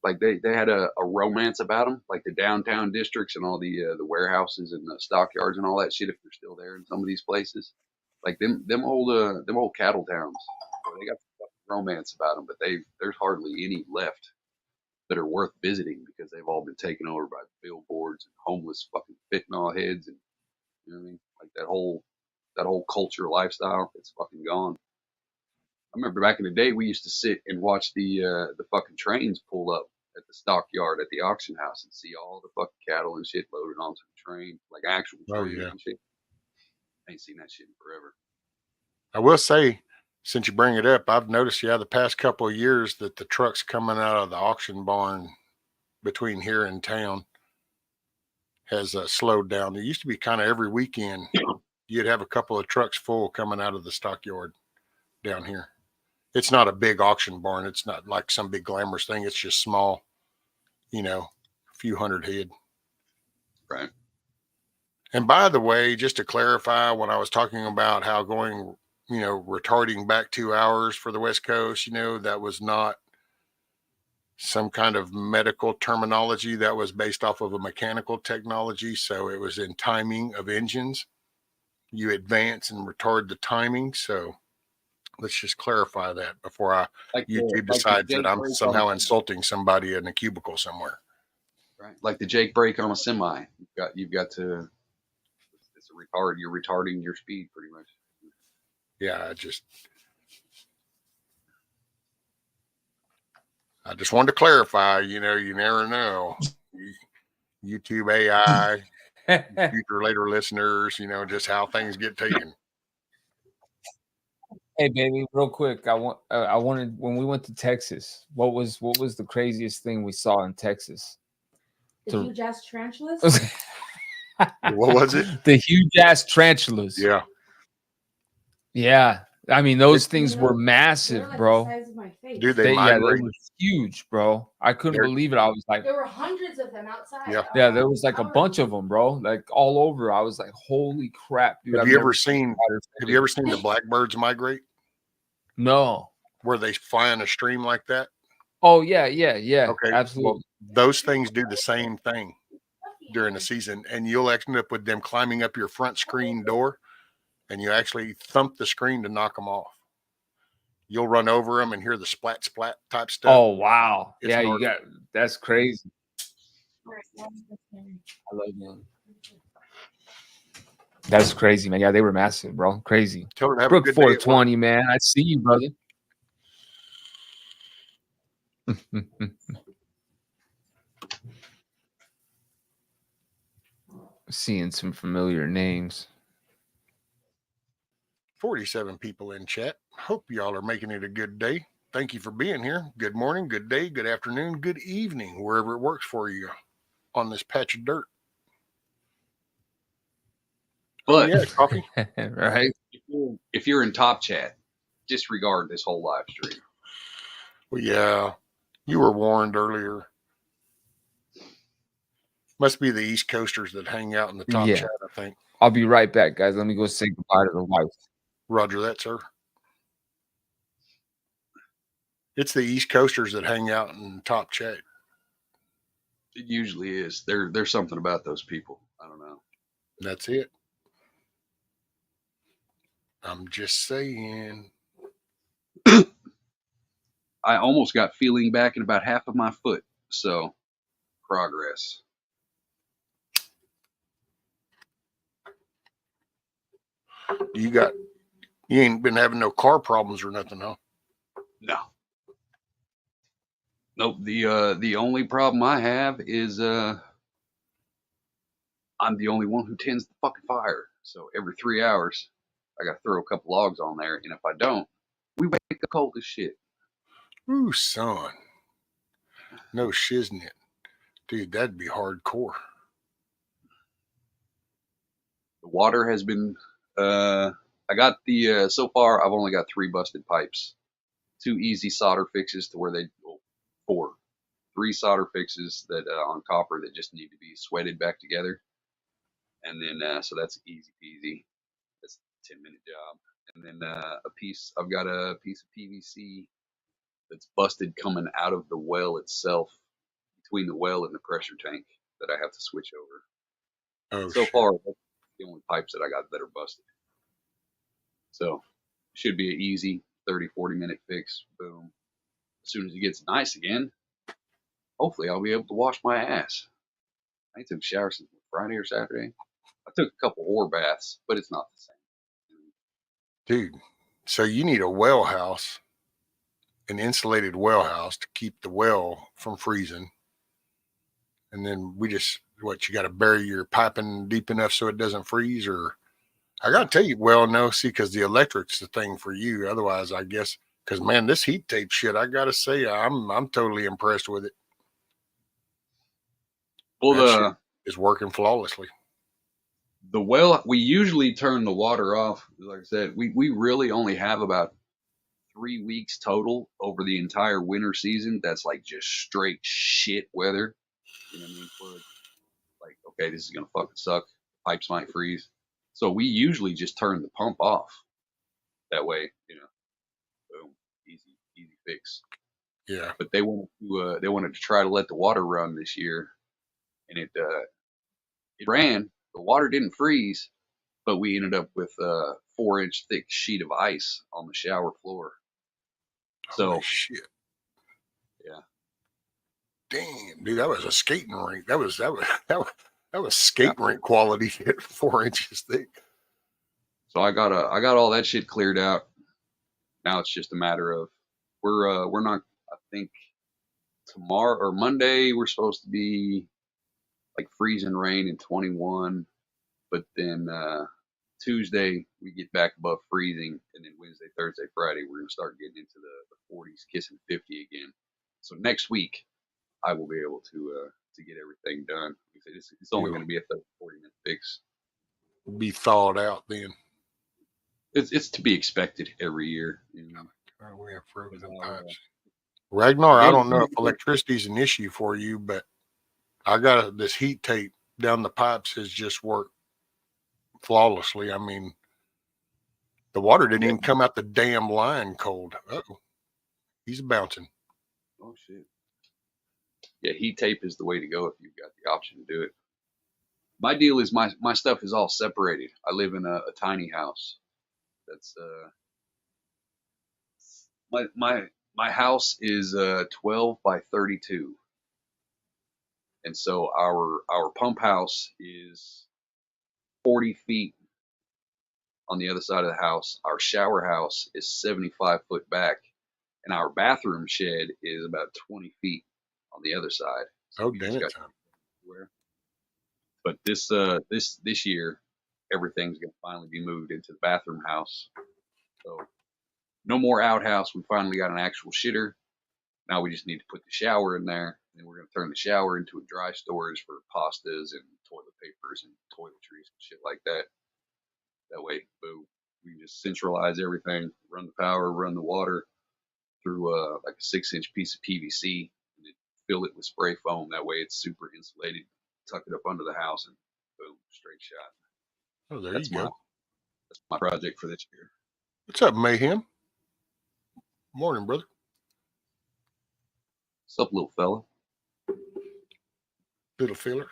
Like they had a romance about them, like the downtown districts and all the warehouses and the stockyards and all that shit. If they're still there in some of these places, like them old cattle towns, they got romance about them, but there's hardly any left that are worth visiting because they've all been taken over by billboards and homeless fucking fentanyl heads and you know what I mean, like that whole culture lifestyle. It's fucking gone. I remember back in the day, we used to sit and watch the fucking trains pull up at the stockyard at the auction house and see all the fucking cattle and shit loaded onto the train, like actual Oh, trains yeah. and shit. I ain't seen that shit in forever. I will say, since you bring it up, I've noticed, the past couple of years that the trucks coming out of the auction barn between here and town has slowed down. There used to be kind of every weekend you'd have a couple of trucks full coming out of the stockyard down here. It's not a big auction barn. It's not like some big glamorous thing. It's just small, a few hundred head. Right. And by the way, just to clarify, when I was talking about how going, retarding back 2 hours for the West Coast, that was not some kind of medical terminology. That was based off of a mechanical technology. So it was in timing of engines. You advance and retard the timing. So let's just clarify that before YouTube decides that I'm somehow insulting somebody in a cubicle somewhere. Right. Like the Jake brake on a semi. You've got to it's a retard. You're retarding your speed pretty much. Yeah, I just wanted to clarify, you never know. YouTube AI, future later listeners, just how things get taken. Hey, baby, real quick. I wanted when we went to Texas. What was the craziest thing we saw in Texas? The huge ass tarantulas. What was it? The huge ass tarantulas. Yeah. Yeah. I mean, those things were massive, like bro. the size of my face. Dude, they They migrate. were huge, bro. I couldn't believe it. I was like, there were hundreds of them outside. Yeah, there was like a bunch of them, bro. Like all over. I was like, holy crap, dude. Have you ever seen the blackbirds migrate? No. Where they fly in a stream like that? Oh, yeah. Okay, Absolutely. well, those things do the same thing during the season, and you'll end up with them climbing up your front screen door, and you actually thump the screen to knock them off. You'll run over them and hear the splat type stuff. Oh, wow. It's that's crazy. I love them. That's crazy, man. Yeah, they were massive, bro. Crazy. Brook 420, man. I see you, brother. Seeing some familiar names. 47 people in chat. Hope y'all are making it a good day. Thank you for being here. Good morning, good day, good afternoon, good evening, wherever it works for you on this patch of dirt. But coffee. Right. If you're in top chat, disregard this whole live stream. Well, yeah, you were warned earlier. Must be the East Coasters that hang out in the top chat, I think. I'll be right back, guys. Let me go say goodbye to the wife. Roger that, sir. It's the East Coasters that hang out in the top chat. It usually is. There's something about those people. I don't know. That's it. I'm just saying. I almost got feeling back in about half of my foot. So, progress. You ain't been having no car problems or nothing, huh? No. Nope. The only problem I have is I'm the only one who tends the fucking fire. So every 3 hours, I got to throw a couple logs on there, and if I don't, we wake up cold as shit. Ooh, son. No shiznit. Dude, that'd be hardcore. The water has been, I got so far, I've only got 3 busted pipes. 2 easy solder fixes to where well, 3 solder fixes that on copper that just need to be sweated back together. And then, so that's easy peasy. That's a 10-minute job. And then I've got a piece of PVC that's busted coming out of the well itself, between the well and the pressure tank, that I have to switch over. Oh, So shit. far, that's the only pipes that I got that are busted. So should be an easy 30, 40-minute fix. Boom. As soon as it gets nice again, hopefully I'll be able to wash my ass. I ain't took a shower since Friday or Saturday. I took a couple ore baths, but it's not the same. Dude, so you need a well house, an insulated well house to keep the well from freezing. And then you got to bury your piping deep enough so it doesn't freeze? Or I got to tell you, well, no, see, because the electric's the thing for you. Otherwise, I guess, because man, this heat tape shit, I got to say, I'm totally impressed with it. Well, that shit is working flawlessly. The well, we usually turn the water off. Like I said, we really only have about 3 weeks total over the entire winter season. That's like just straight shit weather. You know what I mean? Where it's like, okay, this is gonna fucking suck. Pipes might freeze. So we usually just turn the pump off. That way, boom, easy fix. Yeah. But they wanted to try to let the water run this year, and it ran. The water didn't freeze, but we ended up with a 4-inch thick sheet of ice on the shower floor. So holy shit. Yeah. Damn, dude, that was a skating rink. That was skate rink quality at 4 inches thick. So I got all that shit cleared out. Now it's just a matter of we're not, I think tomorrow or Monday we're supposed to be like freezing rain in 21, but then Tuesday we get back above freezing, and then Wednesday, Thursday, Friday we're gonna start getting into the 40s, kissing 50 again. So next week I will be able to get everything done. It's only going to be a 30, 40-minute fix. Be thawed out then. It's to be expected every year. We have frozen pipes. Ragnar, I don't know if Again, electricity is an issue for you, but I got this heat tape down the pipes has just worked flawlessly. I mean, the water didn't even come out the damn line cold. Uh-oh. He's bouncing. Oh, shit. Yeah, heat tape is the way to go if you've got the option to do it. My deal is my stuff is all separated. I live in a tiny house. That's my house is 12 by 32. And so our pump house is 40 feet on the other side of the house. Our shower house is 75 foot back, and our bathroom shed is about 20 feet on the other side. So oh, damn it. But this year, everything's gonna finally be moved into the bathroom house. So no more outhouse. We finally got an actual shitter. Now we just need to put the shower in there, and we're gonna turn the shower into a dry storage for pastas and toilet papers and toiletries and shit like that. That way, boom, we can just centralize everything, run the power, run the water through like a 6-inch piece of PVC, and then fill it with spray foam. That way it's super insulated. Tuck it up under the house, and boom, straight shot. Oh, there you go. That's my project for this year. What's up, Mayhem? Morning, brother. What's up, little fella? Little filler.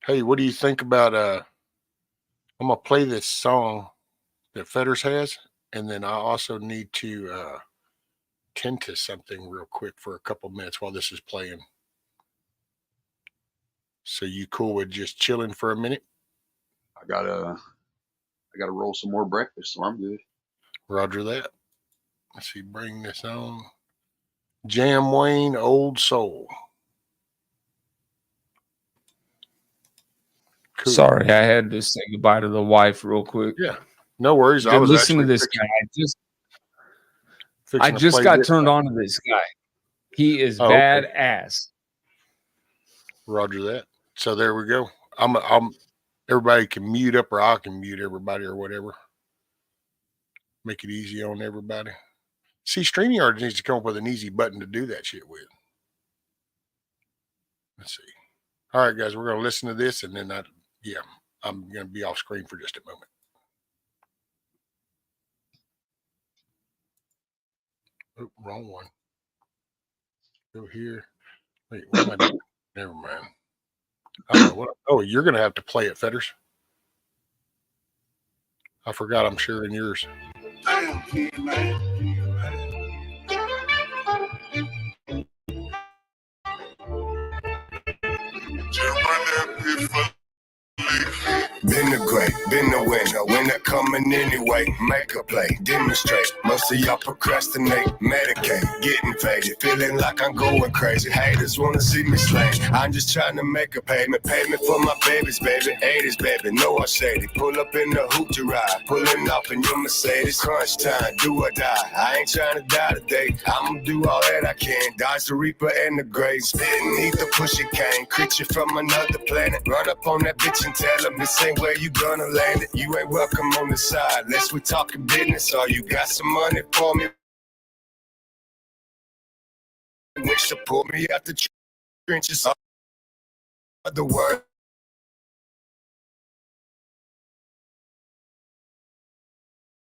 Hey, what do you think about I'm gonna play this song that Fetters has, and then I also need to tend to something real quick for a couple minutes while this is playing. So you cool with just chilling for a minute? I gotta roll some more breakfast, so I'm good. Roger that. Let's see, bring this on. Jam Wayne, Old Soul. Cool. Sorry, I had to say goodbye to the wife real quick. Yeah, no worries. I was listen to this guy. I just got turned on to this guy. He is badass. Okay. Roger that. So there we go. everybody can mute up, or I can mute everybody, or whatever. Make it easy on everybody. See, StreamYard needs to come up with an easy button to do that shit with. Let's see. All right, guys, we're going to listen to this, and then I'm going to be off screen for just a moment. Oh, wrong one. Go here. Wait, what am I doing? Never mind. I don't know what. Oh, you're going to have to play it, Fetters. I forgot I'm sharing yours. Damn, kid, man. Been the great, been the winner coming anyway. Make a play, demonstrate. Most of y'all procrastinate, medicate, getting faded, feeling like I'm going crazy. Haters wanna see me slain. I'm just trying to make a payment for my babies, baby. 80s, baby, no I'm shady. Pull up in the hoop to ride, pulling off in your Mercedes. Crunch time, do or die. I ain't trying to die today. I'ma do all that I can. Dodge the Reaper and the Grey. Spitting, eat the push it cane. Creature from another planet. Run up on that bitch and tell him this ain't where you gonna land it. You ain't welcome on the side unless we talking business, or you got some money for me. Wish to pull me out the trenches of the world.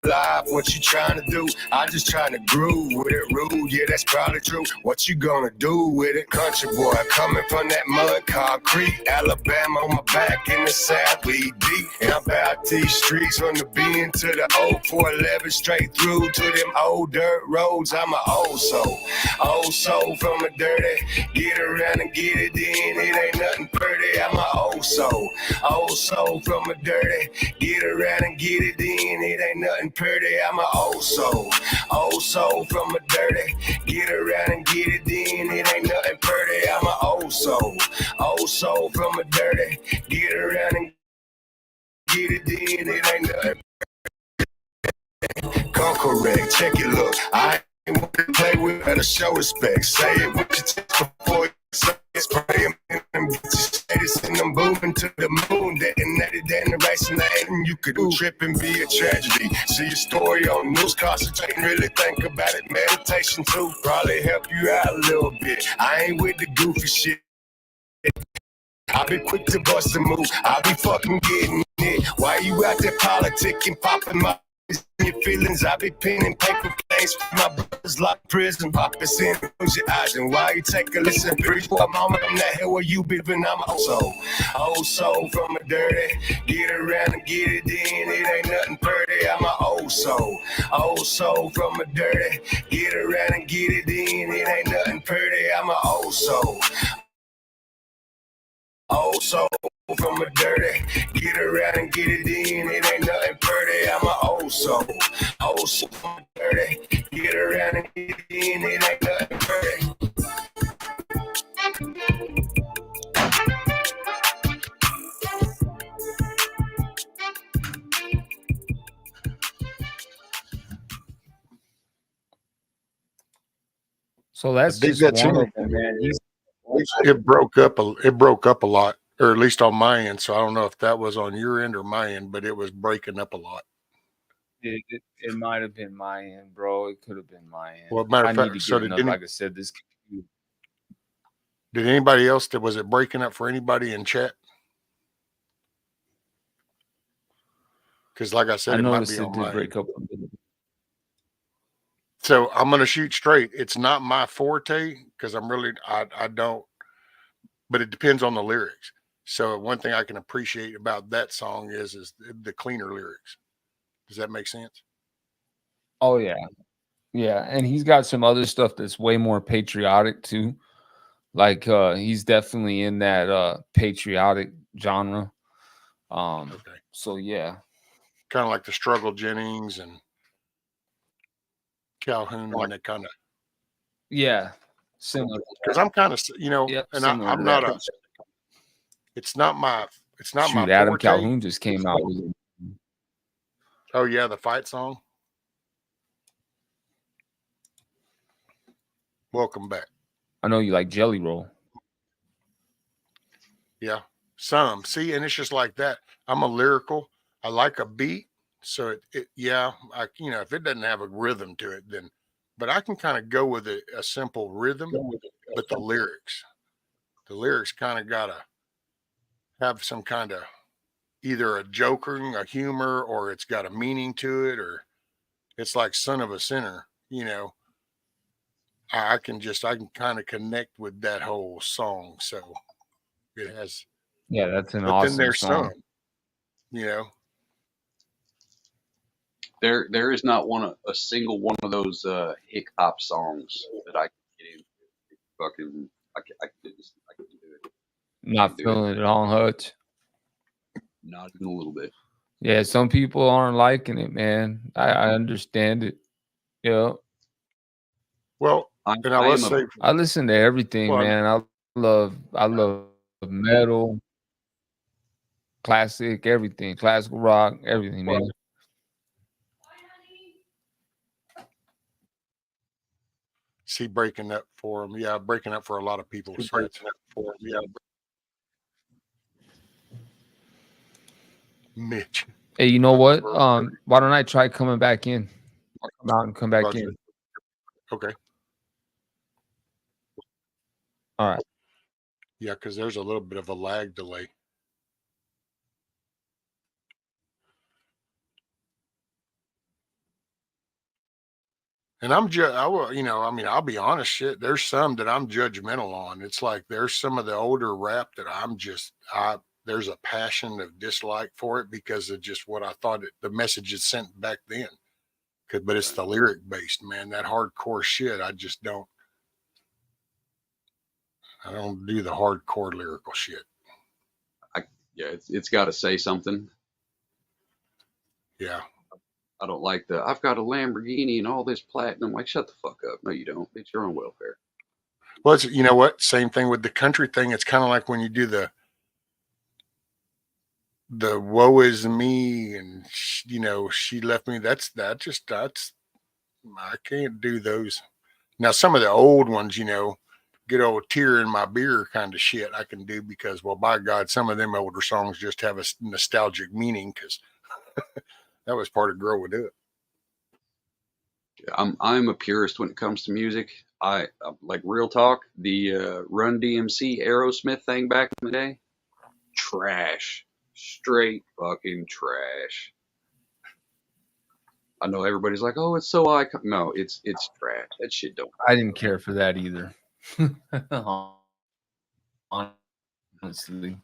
Live, what you trying to do? I'm just trying to groove with it, rude, yeah, that's probably true. What you gonna do with it? Country boy, coming from that mud, concrete, Alabama on my back in the South, we deep. And I'm about these streets from the Bean to the old 411, straight through to them old dirt roads. I'm an old soul from a dirty, get around and get it in, it ain't nothing pretty. I'm an old soul from a dirty, get around and get it in, it ain't nothing pretty. I'm an old soul from a dirty, get around and get it in, it ain't nothing pretty. I'm an old soul from a dirty, get around and get it in, it ain't nothing. Come correct, check it, look, I ain't want to play with, better show respect, say it with your chest before you say it, spray them in them bitches, and I'm moving to the moon, detonated in the race, and you could trip and be a tragedy. See your story on news, concentrate and really think about it. Meditation too, probably help you out a little bit. I ain't with the goofy shit. I be quick to bust a move. I be fucking getting it. Why you out there politicking, popping my your feelings? I be penning paper planes for my brothers locked prison. Pop this in, close your eyes, and while you take a listen, preach for a moment. I'm that hell where you be, but I'm old soul from a dirty, get around and get it in. It ain't nothing pretty. I'm an old soul from a dirty, get around and get it in. It ain't nothing pretty. I'm an old soul from a dirty, get around and get it in, it ain't nothing pretty. I'm an old soul from a dirty, get around and get it in, it ain't nothing pretty. So that's just one of them, man. It broke up a lot, or at least on my end. So I don't know if that was on your end or my end, but it was breaking up a lot. It might have been my end, bro. It could have been my end. Well, matter of fact, I need to get another, like I said, this. Did anybody else? Was it breaking up for anybody in chat? Because, like I said, I it might noticed be it on did my break end. up a bit. So I'm going to shoot straight. It's not my forte because I don't, but it depends on the lyrics. So one thing I can appreciate about that song is the cleaner lyrics. Does that make sense? Oh yeah. Yeah. And he's got some other stuff that's way more patriotic too. Like he's definitely in that patriotic genre. Okay. So yeah. Kind of like the Struggle Jennings and Calhoun, and that kind of. Yeah. Similar. Because I'm kind of, and I'm not a. It's not my. It's not my. Adam Calhoun just came out. Oh yeah, the fight song. Welcome back. I know you like Jelly Roll. Yeah. Some. See, and it's just like that. I'm a lyrical. I like a beat. So yeah, if it doesn't have a rhythm to it, then, but I can kind of go with a simple rhythm, but the lyrics kind of got to have some kind of either a joking, a humor, or it's got a meaning to it, or it's like Son of a Sinner, I can kind of connect with that whole song. So it has, Yeah, that's an but then awesome there's song. some, you know, There is not a single one of those hip hop songs that I can get into. Fucking, I can do it. Not Do it. feeling it on Hutch. Not even a little bit. Yeah, some people aren't liking it, man. I understand it. Yeah. well, and I let's say, I listen to everything, well, man. I love metal, classic, everything, classical rock, everything, man. see breaking up for them. Yeah, breaking up for a lot of people. So Mitch. Hey, you know what? Why don't I try coming back in? Come out and come back Roger. in. Okay. All right. Yeah, because there's a little bit of a lag delay. And I'll be honest, shit. There's some that I'm judgmental on. It's like there's some of the older rap that there's a passion of dislike for it because of just what I thought the message is sent back then. But it's the lyric based, man. That hardcore shit, I just don't. I don't do the hardcore lyrical shit. Yeah, it's got to say something. Yeah. I don't like I've got a Lamborghini and all this platinum. Like, shut the fuck up. No, you don't. It's your own welfare. Well, you know what? Same thing with the country thing. It's kind of like when you do the woe is me and she left me. That's I can't do those. Now some of the old ones, good old tear in my beer kind of shit I can do because, well, by God, some of them older songs just have a nostalgic meaning because that was part of growing up. I'm a purist when it comes to music. I like real talk. The Run DMC Aerosmith thing back in the day, trash, straight fucking trash. I know everybody's like, "Oh, it's so iconic." No, it's trash. That shit don't. I didn't care for that either. Honestly,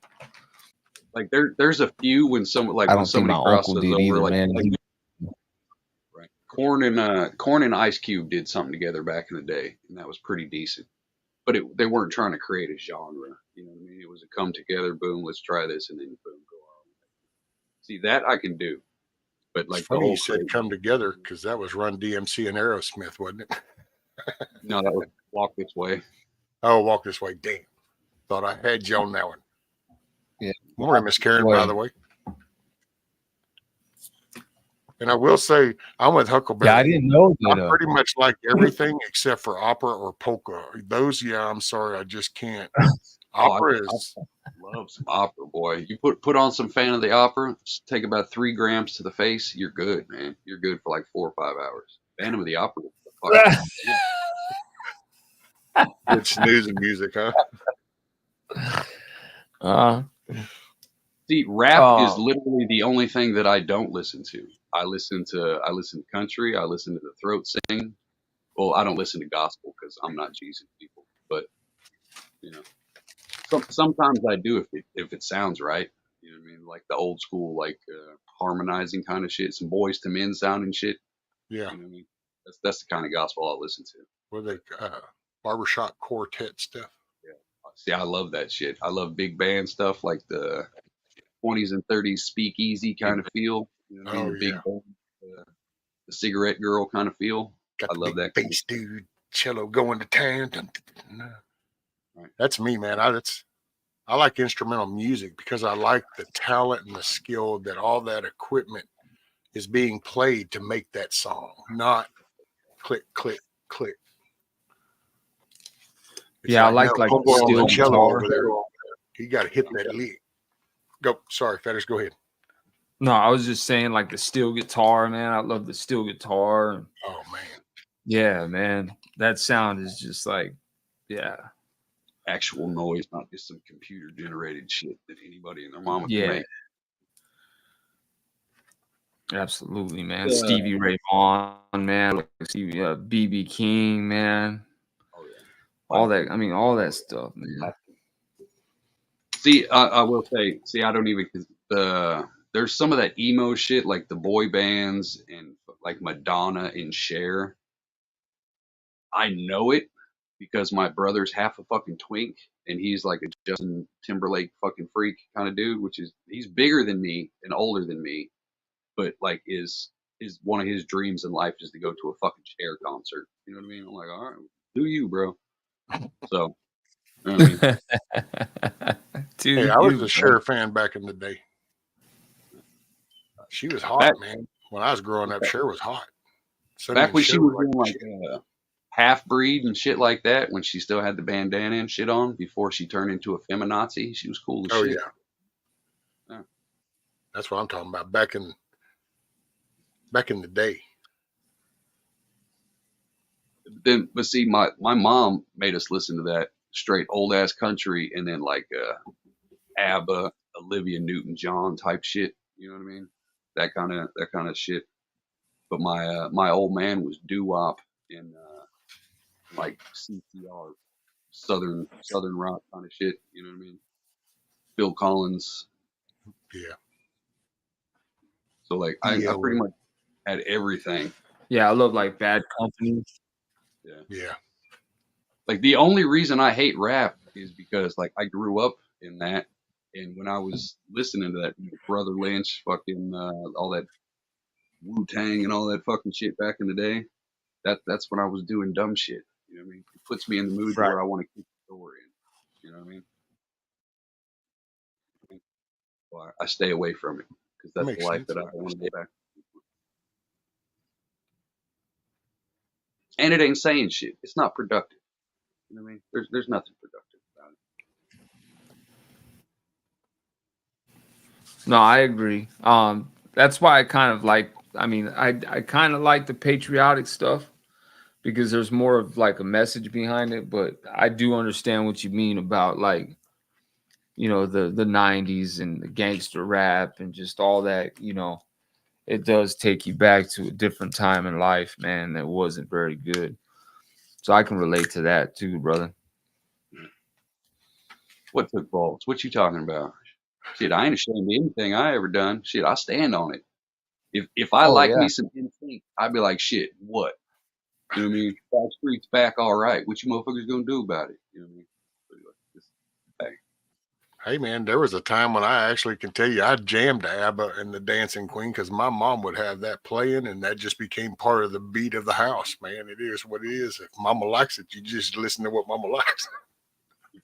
like there's a few when I don't think my uncle did either, like, man. right. Corn and Ice Cube did something together back in the day, and that was pretty decent. But they weren't trying to create a genre. You know what I mean? It was a come together, boom, let's try this, and then boom, go on. See, that I can do. But like It's the funny whole you said come together because that was Run DMC and Aerosmith, wasn't it? No, that was Walk This Way. Oh, Walk This Way. Damn. Thought I had you on that one. Yeah. Morning, Miss Karen, by the way. And I will say, I'm with Huckleberry. Yeah, I didn't know that. I pretty much like everything except for opera or polka. Those, yeah, I'm sorry, I just can't. Opera is. I love some opera, boy. You put on some Fan of the Opera, take about 3 grams to the face, you're good, man. You're good for like 4 or 5 hours. Phantom of the Opera. Good snoozing music, huh? See, rap is literally the only thing that I don't listen to. I listen to country. I listen to the throat sing. Well, I don't listen to gospel because I'm not Jesus people. But sometimes I do if it sounds right. You know what I mean? Like the old school, like harmonizing kind of shit, some Boys to Men sounding shit. Yeah. You know what I mean? That's the kind of gospel I'll listen to. What are they barbershop quartet stuff? Yeah. See, I love that shit. I love big band stuff like the 20s and 30s speakeasy kind of feel. You know what I mean? The big band, the cigarette girl kind of feel. Got I love that bass dude, cello going to town. Right. That's me, man. I like instrumental music because I like the talent and the skill that all that equipment is being played to make that song, not click, click, click. It's I like steel guitar over there. You got to hit that lick. Go. Sorry, Fetters. Go ahead. No, I was just saying like the steel guitar, man. I love the steel guitar. Oh man. Yeah, man. That sound is just like, yeah. Actual noise, not just some computer generated shit that anybody and their mama can Yeah. make. Absolutely, man. Stevie Ray Vaughan, man. Stevie, BB King, man. Oh yeah. All that. I mean, all that stuff, man. See, I will say, I don't even, there's some of that emo shit, like the boy bands and like Madonna and Cher. I know it because my brother's half a fucking twink and he's like a Justin Timberlake fucking freak kind of dude, which is, he's bigger than me and older than me, but like is one of his dreams in life is to go to a fucking Cher concert. You know what I mean? I'm like, all right, do you, bro? So, you know what I mean? Dude, Hey, I was a Cher fan back in the day. She was hot, man. When I was growing up, Cher was hot. Back when she was doing like half breed and shit like that, when she still had the bandana and shit on, before she turned into a feminazi, she was cool as shit. Yeah. That's what I'm talking about. Back in the day. Then, but see, my mom made us listen to that straight old ass country, and then like ABBA, Olivia Newton-John type shit. You know what I mean? That kind of shit. But my old man was doo-wop and like CCR, southern rock kind of shit. You know what I mean? Phil Collins. Yeah. So like I pretty much had everything. Yeah, I love like Bad Company. Yeah. Like the only reason I hate rap is because like I grew up in that, and when I was listening to that Brother Lynch, fucking all that Wu-Tang and all that fucking shit back in the day, that's when I was doing dumb shit. You know what I mean? It puts me in the mood where I want to keep the door in. You know what I mean? So I stay away from it because that's the life that I want to go back to. And it ain't saying shit. It's not productive. You know what I mean? There's nothing productive about it. No, I agree. That's why I kind of like, I kind of like the patriotic stuff because there's more of like a message behind it, but I do understand what you mean about like, you know, the 90s and the gangster rap and just all that, you know, it does take you back to a different time in life, man, that wasn't very good. So I can relate to that too, brother. What took balls? What you talking about? Shit, I ain't ashamed of anything I ever done. Shit, I stand on it. If I like me some instinct, I'd be like, shit, what? You know what I mean? Back streets back, all right. What you motherfuckers gonna do about it? You know what I mean? Hey man, there was a time when I actually can tell you I jammed to ABBA and the Dancing Queen because my mom would have that playing, and that just became part of the beat of the house. Man, it is what it is. If Mama likes it, you just listen to what Mama likes.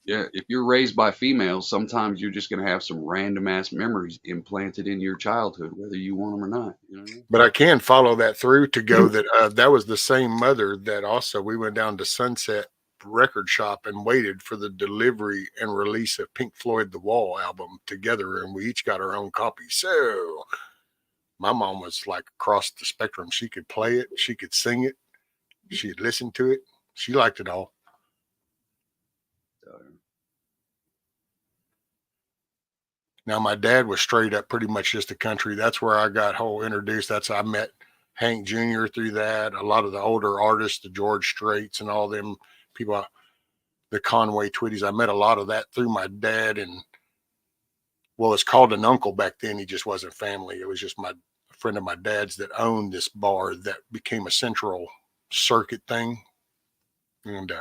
Yeah, if you're raised by females, sometimes you're just gonna have some random ass memories implanted in your childhood, whether you want them or not. You know what I mean? But I can follow that through to go that that was the same mother that also we went down to Sunset record shop and waited for the delivery and release of Pink Floyd The Wall album together, and we each got our own copy. So my mom was like across the spectrum. She could play it, she could sing it, she had listened to it, she liked it all. Now my dad was straight up pretty much just a country. That's where I got whole introduced. That's I met Hank Jr. through that. A lot of the older artists, the George Straits and all them people, the Conway Twitties. I met a lot of that through my dad, and well, it's called an uncle back then. He just wasn't family. It was just my friend of my dad's that owned this bar that became a central circuit thing. And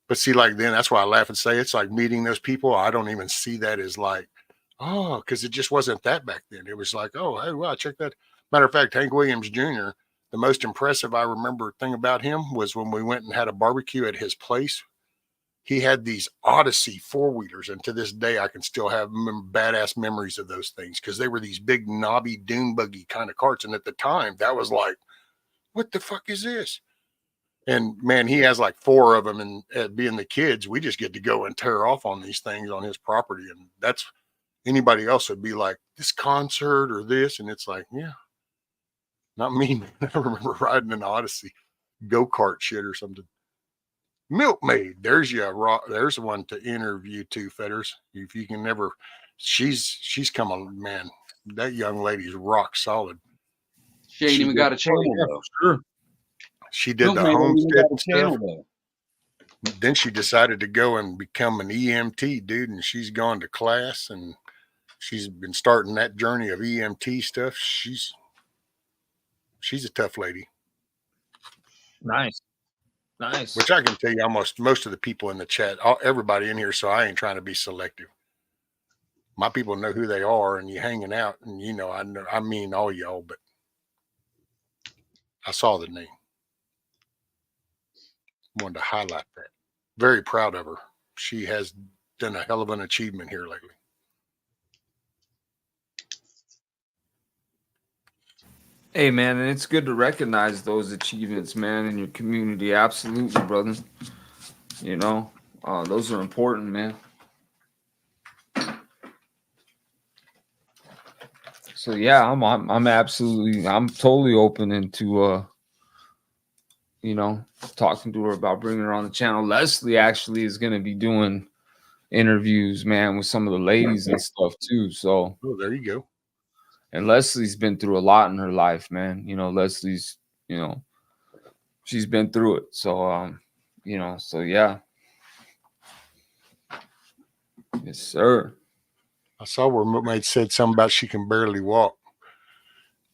but see, like then that's why I laugh and say it's like meeting those people. I don't even see that as like, oh, because it just wasn't that back then. It was like, oh, hey, wow, check that. Matter of fact, Hank Williams Jr., the most impressive I remember thing about him was when we went and had a barbecue at his place. He had these Odyssey four-wheelers, and to this day, I can still have badass memories of those things because they were these big, knobby, dune buggy kind of carts. And at the time, that was like, what the fuck is this? And man, he has like four of them, and being the kids, we just get to go and tear off on these things on his property, and that's Anybody else would be like, this concert or this, and it's like, yeah, not me. I remember riding an Odyssey go-kart shit or something. Milkmaid, there's your there's one to interview too, Fetters. If you can never, she's come on, man. That young lady's rock solid. She ain't even got a channel though. Sure. She did the Milkmaid ain't even homestead got a and channel stuff. though. Then she decided to go and become an EMT, dude, and she's gone to class and she's been starting that journey of EMT stuff. She's a tough lady. Nice. Which I can tell you, almost most of the people in the chat, everybody in here. So I ain't trying to be selective. My people know who they are, and you hanging out, and you know, I mean all y'all, but I saw the name. Wanted to highlight that. Very proud of her. She has done a hell of an achievement here lately. Hey, man, and it's good to recognize those achievements, man, in your community. Absolutely, brother. You know, those are important, man. So yeah, I'm totally open into you know, talking to her about bringing her on the channel. Leslie actually is going to be doing interviews, man, with some of the ladies and stuff too. So, oh, there you go. And Leslie's been through a lot in her life, man. You know, Leslie's, you know, she's been through it. So, you know, so yeah. Yes, sir. I saw where Milkmaid said something about she can barely walk.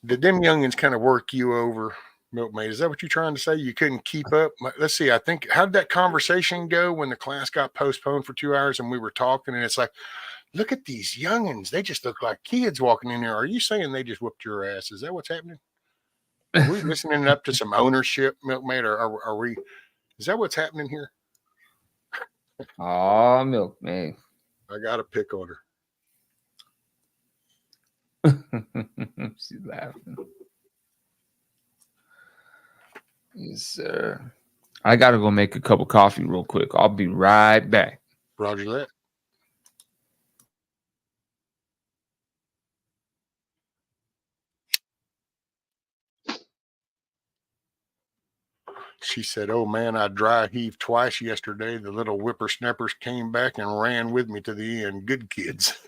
Did them youngins kind of work you over, Milkmaid? Is that what you're trying to say? You couldn't keep up? Let's see. I think, how did that conversation go when the class got postponed for 2 hours and we were talking? And it's like, look at these youngins. They just look like kids walking in there. Are you saying they just whooped your ass? Is that what's happening? Are we listening up to some ownership, Milkmaid? Or are we? Is that what's happening here? Oh, Milkmaid. I got to pick on her. She's laughing. Yes, sir. I got to go make a cup of coffee real quick. I'll be right back. Roger that. She said, oh man, I dry heaved twice yesterday. The little whippersnappers came back and ran with me to the end. Good kids.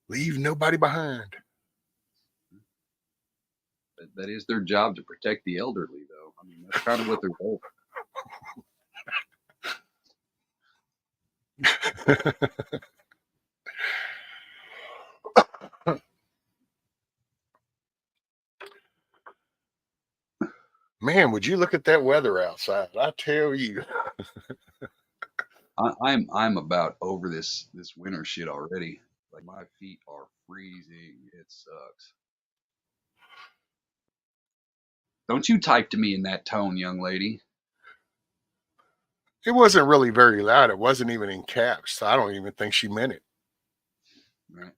Leave nobody behind. That is their job to protect the elderly, though. I mean, that's kind of what they're goal. Man, would you look at that weather outside? I tell you. I'm about over this winter shit already. Like my feet are freezing. It sucks. Don't you type to me in that tone, young lady. It wasn't really very loud. It wasn't even in caps. So I don't even think she meant it. Right.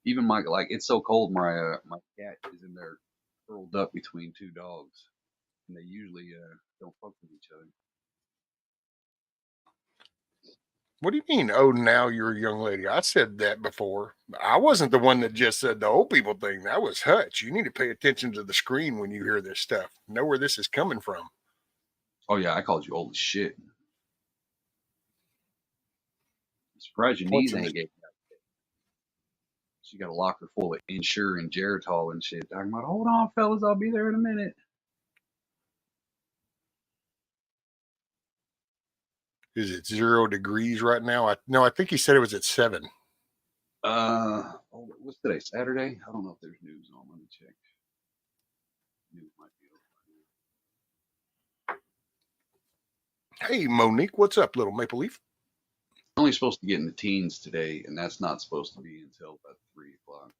Even it's so cold. My cat is in there curled up between two dogs, and they usually don't fuck with each other. What do you mean? Oh, now you're a young lady. I said that before. I wasn't the one that just said the old people thing. That was Hutch. You need to pay attention to the screen when you hear this stuff. Know where this is coming from. Oh yeah, I called you old as shit. I'm surprised your knees ain't getting up. She got a locker full of Ensure and Geritol and shit. Talking about, hold on, fellas, I'll be there in a minute. Is it 0 degrees right now? I think he said it was at 7. What's today? Saturday? I don't know if there's news on. Let me check. News might be over. Hey, Monique, what's up, little maple leaf? I'm only supposed to get in the teens today, and that's not supposed to be until about 3 o'clock.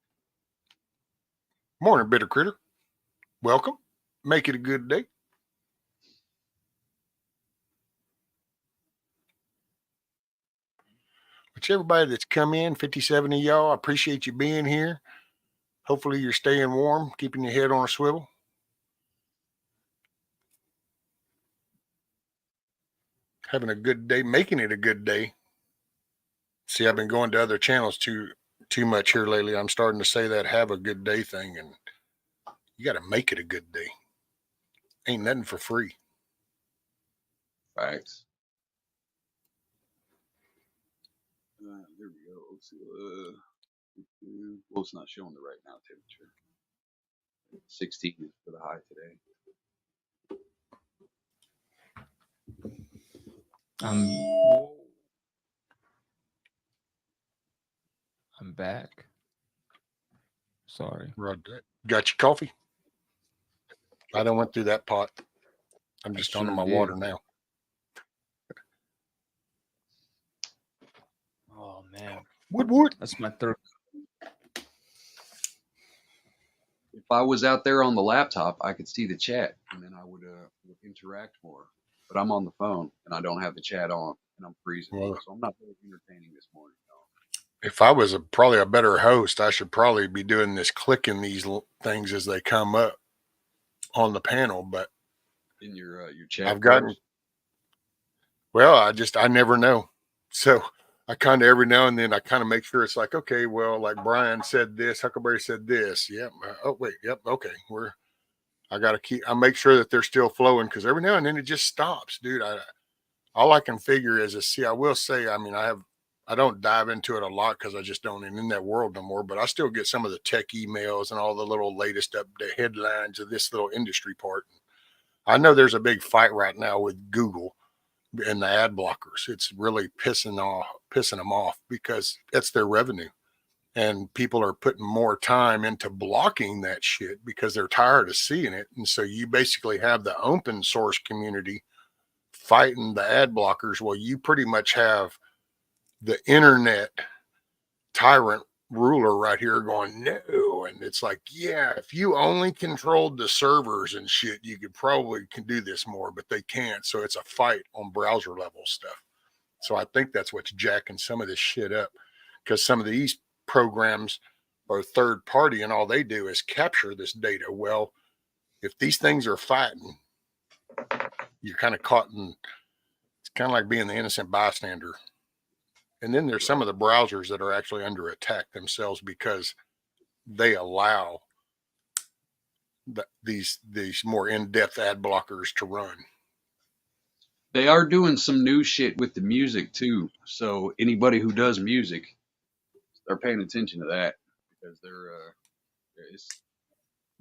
Morning, bitter critter. Welcome. Make it a good day. Which everybody that's come in, 57 of y'all, I appreciate you being here. Hopefully you're staying warm, keeping your head on a swivel. having a good day, making it a good day. See, I've been going to other channels too much here lately. I'm starting to say that have a good day thing, and you got to make it a good day. Ain't nothing for free. Facts. There we go. Let's see. Well, it's not showing the right now temperature. 16 is for the high today. I'm back. Sorry. Got your coffee? I don't went through that pot. I'm just on my water now. Oh man. Wood. That's my third. If I was out there on the laptop, I could see the chat, and then I would interact more. But I'm on the phone, and I don't have the chat on, and I'm freezing. So I'm not really entertaining this morning. No. If I was probably a better host, I should probably be doing this, clicking these things as they come up on the panel. But in your chat, I've gotten. Well, I never know. So I kind of every now and then I kind of make sure it's like, okay, well, like Brian said this, Huckleberry said this. Yep. Oh wait. Yep. Okay. I make sure that they're still flowing, because every now and then it just stops, dude. All I can figure is I will say, I mean, I don't dive into it a lot because I just don't in that world no more, but I still get some of the tech emails and all the little latest update headlines of this little industry part. I know there's a big fight right now with Google and the ad blockers. It's really pissing them off because that's their revenue. And people are putting more time into blocking that shit because they're tired of seeing it. And so you basically have the open source community fighting the ad blockers. Well, you pretty much have the internet tyrant ruler right here going, no. And it's like, yeah, if you only controlled the servers and shit, you could probably can do this more, but they can't. So it's a fight on browser level stuff. So I think that's what's jacking some of this shit up, because some of these programs are third party and all they do is capture this data. Well, if these things are fighting, you're kind of caught in, it's kind of like being the innocent bystander. And then there's some of the browsers that are actually under attack themselves because they allow these more in-depth ad blockers to run. They are doing some new shit with the music too. So anybody who does music, they're paying attention to that, because it's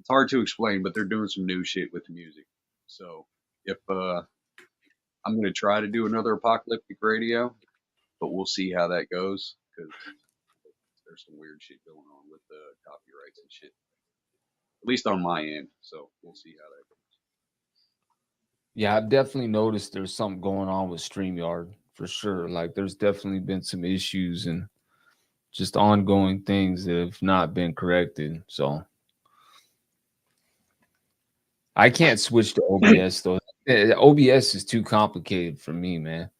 hard to explain, but they're doing some new shit with the music. So if I'm going to try to do another apocalyptic radio, but we'll see how that goes, because there's some weird shit going on with the copyrights and shit, at least on my end. So we'll see how that goes. Yeah, I've definitely noticed there's something going on with StreamYard for sure. Like there's definitely been some issues and just ongoing things that have not been corrected. So I can't switch to OBS though. OBS is too complicated for me, man.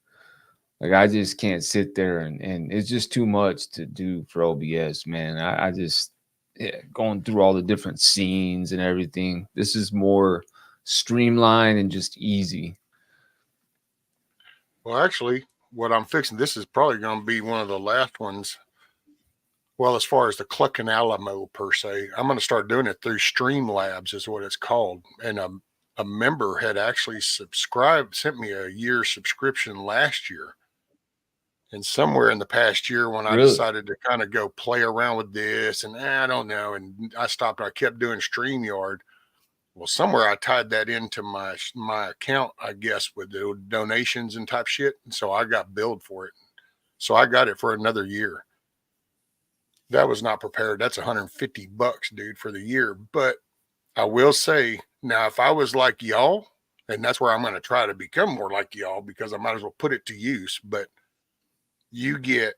Like I just can't sit there and it's just too much to do for OBS, man. I just going through all the different scenes and everything. This is more streamlined and just easy. Well, actually, what I'm fixing, this is probably going to be one of the last ones. Well, as far as the Cluckin Alamo per se, I'm going to start doing it through Streamlabs is what it's called. And a member had actually sent me a year subscription last year. And somewhere in the past year, when I decided to kind of go play around with this, and I don't know, and I stopped, I kept doing StreamYard. Well, somewhere I tied that into my account, I guess, with the donations and type shit. And so I got billed for it. So I got it for another year. That was not prepared. That's $150, dude, for the year. But I will say, now, if I was like y'all, and that's where I'm going to try to become more like y'all, because I might as well put it to use. But you get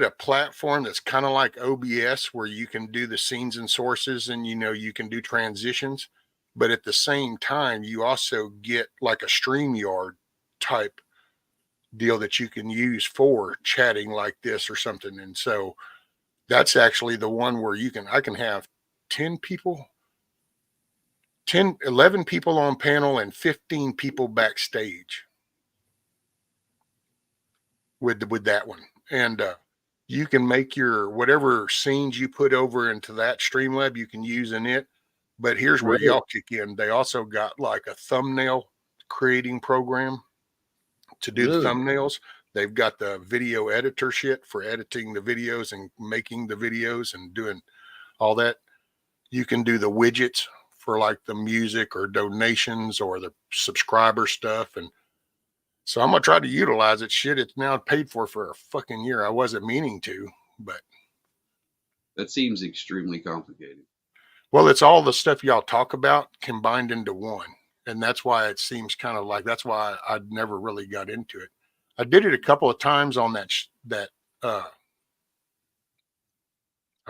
a platform that's kind of like OBS, where you can do the scenes and sources, and you can do transitions, but at the same time you also get like a StreamYard type deal that you can use for chatting like this or something. And so that's actually the one where I can have 11 people on panel and 15 people backstage. with that one. And you can make your whatever scenes you put over into that Streamlab, you can use in it. But here's where Really? y'all kick in. They also got like a thumbnail creating program to do the Really? thumbnails. They've got the video editor shit for editing the videos and making the videos and doing all that. You can do the widgets for like the music or donations or the subscriber stuff. And so I'm going to try to utilize it. Shit, it's now paid for a fucking year. I wasn't meaning to, but. That seems extremely complicated. Well, it's all the stuff y'all talk about combined into one. And that's why it seems kind of like, that's why I never really got into it. I did it a couple of times on that I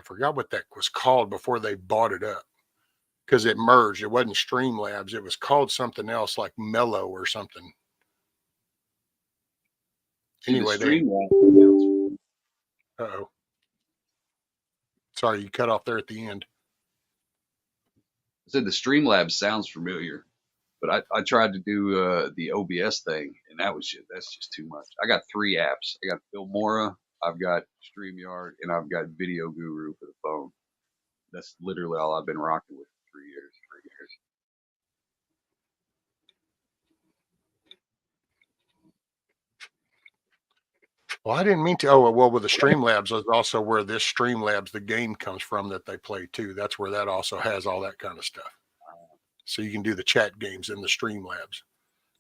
forgot what that was called before they bought it up, because it merged. It wasn't Streamlabs. It was called something else like Mellow or something. See, Anyway, the Streamlabs. uh-oh. Sorry, you cut off there at the end. I said the Streamlabs sounds familiar, but I tried to do the OBS thing, and that's just too much. I got 3 apps. I got Filmora, I've got StreamYard, and I've got Video Guru for the phone. That's literally all I've been rocking with for 3 years. Well, I didn't mean to. Oh, well, with the Streamlabs is also where this Streamlabs, the game comes from that they play too. That's where that also has all that kind of stuff. So you can do the chat games in the Streamlabs.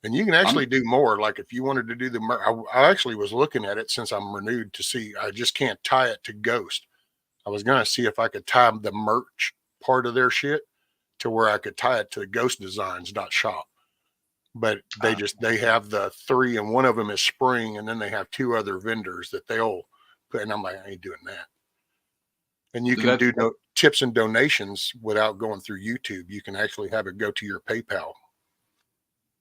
And you can actually do more. Like if you wanted to do I actually was looking at it since I'm renewed to see, I just can't tie it to Ghost. I was going to see if I could tie the merch part of their shit to where I could tie it to ghostdesigns.shop. But they have the 3 and one of them is Spring. And then they have 2 other vendors that they'll put. And I'm like, I ain't doing that. And you can do tips and donations without going through YouTube. You can actually have it go to your PayPal.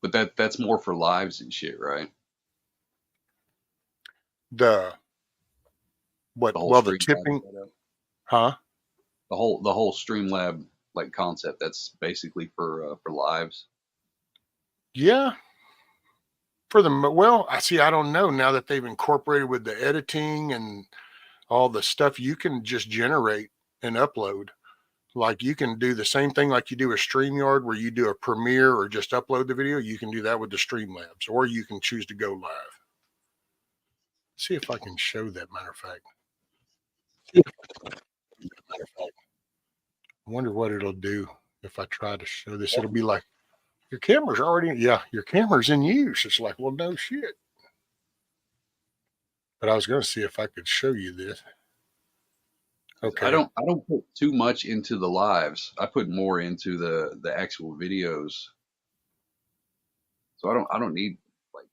But that's more for lives and shit, right? The tipping, huh? The whole Streamlab like concept, that's basically for lives. Yeah. I don't know, now that they've incorporated with the editing and all the stuff, you can just generate and upload. Like you can do the same thing like you do a StreamYard where you do a premiere or just upload the video. You can do that with the Streamlabs, or you can choose to go live. See if I can show that, matter of fact. I wonder what it'll do if I try to show this. It'll be like, your camera's already, your camera's in use. It's like, well, no shit. But I was going to see if I could show you this. Okay. I don't put too much into the lives. I put more into the actual videos. So I don't need like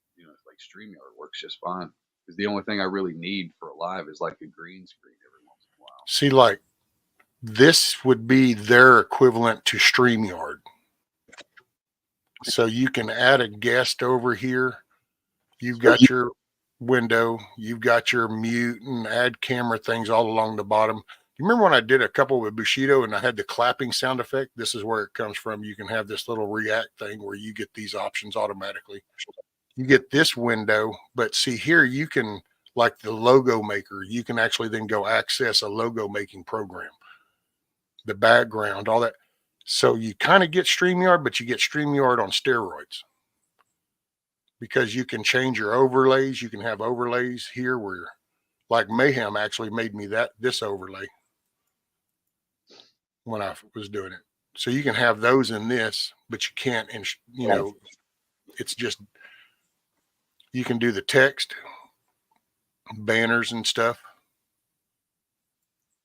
StreamYard works just fine. Because the only thing I really need for a live is like a green screen every once in a while. See, like this would be their equivalent to StreamYard. So you can add a guest over here. You've got your window, you've got your mute and add camera things all along the bottom. You remember when I did a couple with Bushido and I had the clapping sound effect? This is where it comes from. You can have this little react thing where you get these options automatically. You get this window, but see here, you can, like the logo maker, you can actually then go access a logo making program, the background, all that. So you kind of get StreamYard, but you get StreamYard on steroids, because you can change your overlays. You can have overlays here where, like Mayhem actually made me this overlay when I was doing it. So you can have those in this, but you can't, it's just, you can do the text, banners and stuff.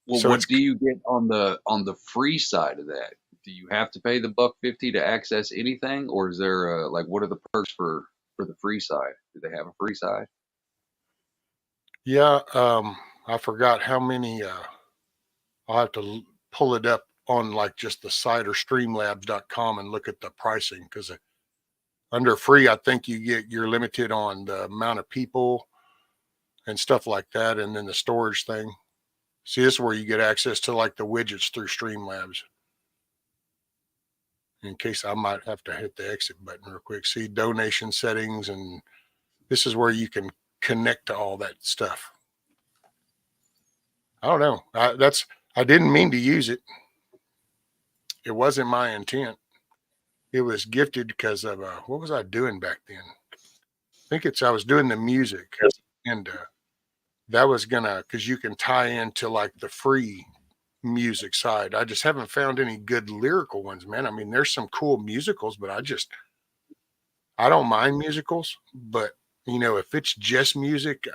Well, so what do you get on the free side of that? Do you have to pay the $1.50 to access anything, or is there what are the perks for the free side? Do they have a free side? Yeah, I forgot how many. I'll have to pull it up on like just the site or streamlabs.com and look at the pricing, because under free, I think you're limited on the amount of people and stuff like that, and then the storage thing. See, this is where you get access to like the widgets through Streamlabs. In case I might have to hit the exit button real quick. See donation settings, and this is where you can connect to all that stuff. I don't know. I didn't mean to use it. It wasn't my intent. It was gifted because of what was I doing back then? I think I was doing the music, and that was because you can tie into like the free music side. I just haven't found any good lyrical ones, man. I mean, there's some cool musicals, but I don't mind musicals, but if it's just music,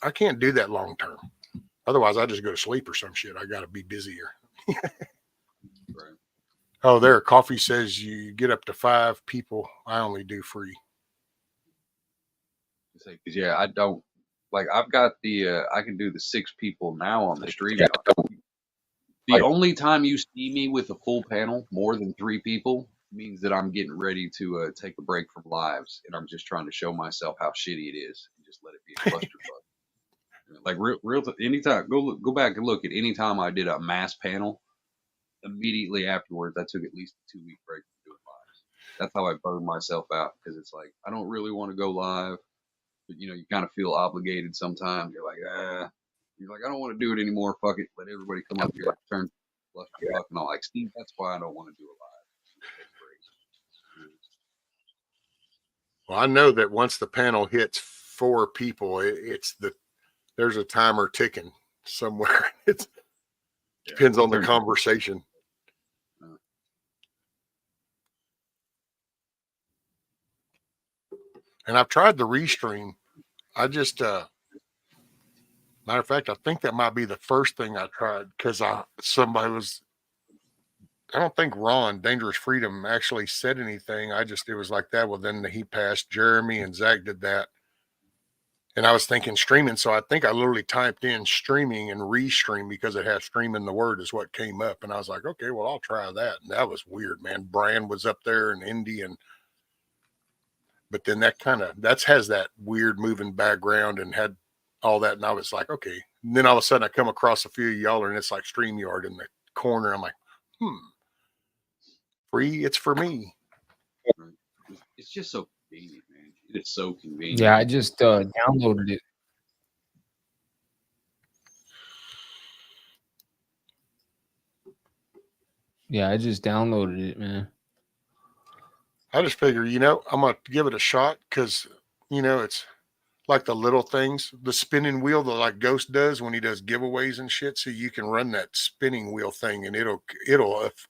I can't do that long term. Otherwise, I just go to sleep or some shit. I got to be busier. Right. Oh, there. Coffee says you get up to 5 people. I only do free. Because yeah, I don't like. I've got the I can do the 6 people now on the stream. The only time you see me with a full panel, more than 3 people, means that I'm getting ready to take a break from lives, and I'm just trying to show myself how shitty it is, and just let it be a clusterfuck. Like real. Anytime, go back and look at any time I did a mass panel. Immediately afterwards, I took at least a 2-week break from doing lives. That's how I burned myself out, because it's like I don't really want to go live, but you kind of feel obligated sometimes. You're like, I don't want to do it anymore. Fuck it, let everybody come up here, turn clusterfuck, and all. Like Steve, that's why I don't want to do it live. Take breaks. Well, I know that once the panel hits 4 people, there's a timer ticking somewhere. It depends on the conversation. And I've tried the restream. I just, matter of fact, I think that might be the first thing I tried, because I don't think Ron, Dangerous Freedom, actually said anything. It was like that. Well, then he passed. Jeremy and Zach did that. And I was thinking streaming. So I think I literally typed in streaming and restream, because it had streaming the word is what came up. And I was like, okay, well, I'll try that. And that was weird, man. Brian was up there and Indy, but then that has that weird moving background and had all that. And I was like, okay. And then all of a sudden I come across a few of y'all, and it's like StreamYard in the corner. I'm like, free. It's for me. It's just so convenient, man. It is so convenient. Yeah, I just downloaded it. Yeah, I just downloaded it, man. I just figure, I'm going to give it a shot, because, it's like the little things, the spinning wheel that like Ghost does when he does giveaways and shit. So you can run that spinning wheel thing, and it'll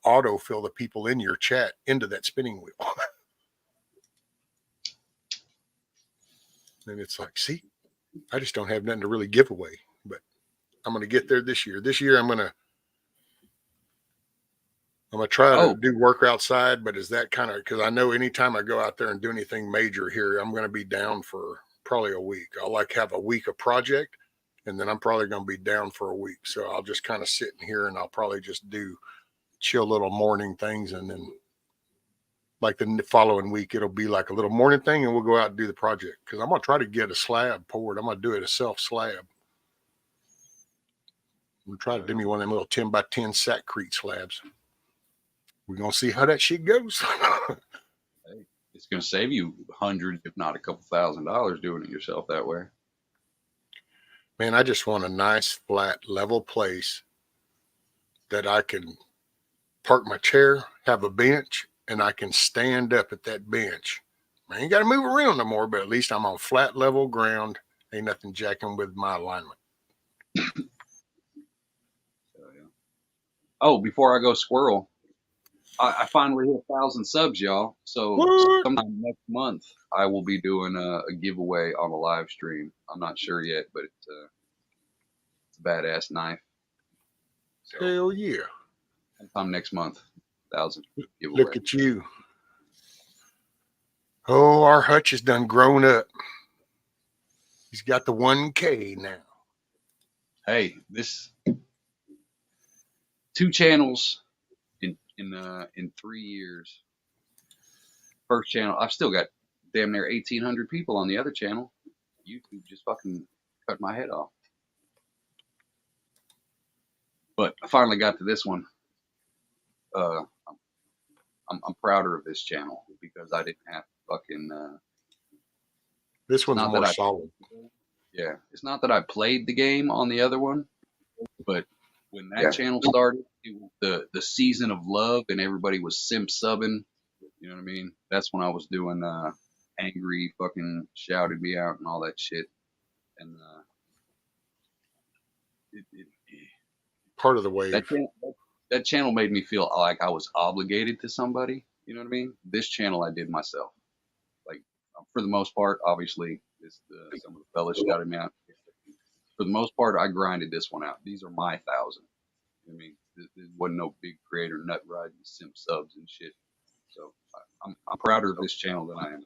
auto fill the people in your chat into that spinning wheel. And it's like, see, I just don't have nothing to really give away, but I'm going to get there this year. This year, I'm going to try to do work outside, but is that because I know anytime I go out there and do anything major here, I'm going to be down for probably a week. I'll have a week of project, and then I'm probably going to be down for a week. So I'll just kind of sit in here, and I'll probably just do chill little morning things. And then like the following week, it'll be like a little morning thing, and we'll go out and do the project, because I'm going to try to get a slab poured. I'm going to do it a self slab. I'm going to try to do me one of them little 10 by 10 Sackcrete slabs. We're going to see how that shit goes. Hey, it's going to save you hundreds, if not a couple $1,000 doing it yourself that way. Man, I just want a nice, flat, level place that I can park my chair, have a bench, and I can stand up at that bench. I ain't got to move around no more, but at least I'm on flat, level ground. Ain't nothing jacking with my alignment. Oh, before I go squirrel, I finally hit 1,000 subs, y'all. So sometime next month, I will be doing a giveaway on a live stream. I'm not sure yet, but it's a badass knife. So, hell yeah. sometime next month, 1,000 giveaway. Look at you. Oh, our Hutch has done grown up. He's got the 1K now. Hey, this 2 channels in 3 years. First channel, I've still got damn near 1,800 people on the other channel. YouTube just fucking cut my head off. But I finally got to this one. I'm prouder of this channel, because I didn't have to fucking This one's not more that I, solid. yeah, it's not that I played the game on the other one, but when that channel started, it was the season of love, and everybody was simp subbing. You know what I mean? That's when I was doing angry fucking shouted me out and all that shit. And Part of the wave. that channel made me feel like I was obligated to somebody. You know what I mean? This channel I did myself. Like for the most part, obviously, some of the fellas shouted me out. For the most part, I grinded this one out. These are my 1,000. You know what I mean, there wasn't no big creator nut riding simp subs and shit. So I'm prouder of this channel than I am.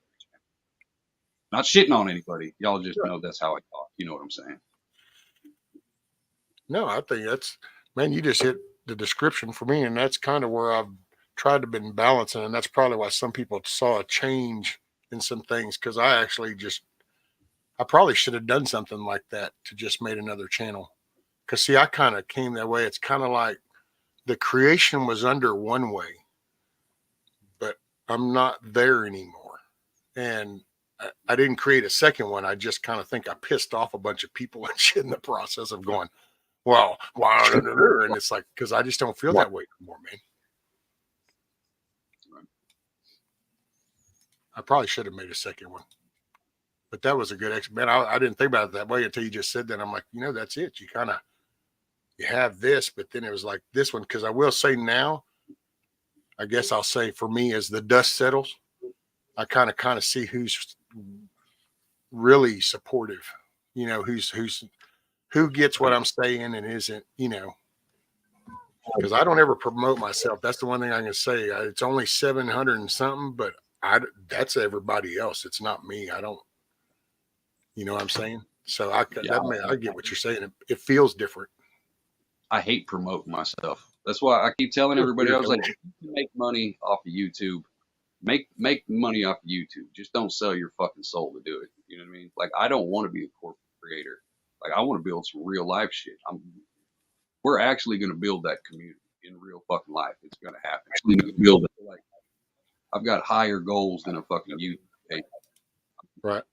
Not shitting on anybody. Y'all just know that's how I talk. You know what I'm saying? No, I think that's, man, you just hit the description for me, and that's kind of where I've tried to been balancing, and that's probably why some people saw a change in some things, because I probably should have done something like that to just made another channel. Because see, I kind of came that way. It's kind of like the creation was under one way, but I'm not there anymore. And I didn't create a second one. I just kind of think I pissed off a bunch of people and shit in the process of going, well, why? And it's like, because I just don't feel that way anymore, man. I probably should have made a second one. But that was a good man. I didn't think about it that way until you just said that. I'm like, that's it. You have this, but then it was like this one. Because I will say now, I guess I'll say for me, as the dust settles, I kind of see who's really supportive. Who gets what I'm saying and isn't. Because I don't ever promote myself. That's the one thing I can say. It's only 700 and something, but that's everybody else. It's not me. I don't. You know what I'm saying? So I get what you're saying. It feels different. I hate promoting myself. That's why I keep telling everybody, I was like, you can make money off of YouTube. Make money off of YouTube. Just don't sell your fucking soul to do it. You know what I mean? Like, I don't want to be a corporate creator. Like, I want to build some real life shit. We're actually going to build that community in real fucking life. It's going to happen. Actually going to build it. Like, I've got higher goals than a fucking YouTube page. Right.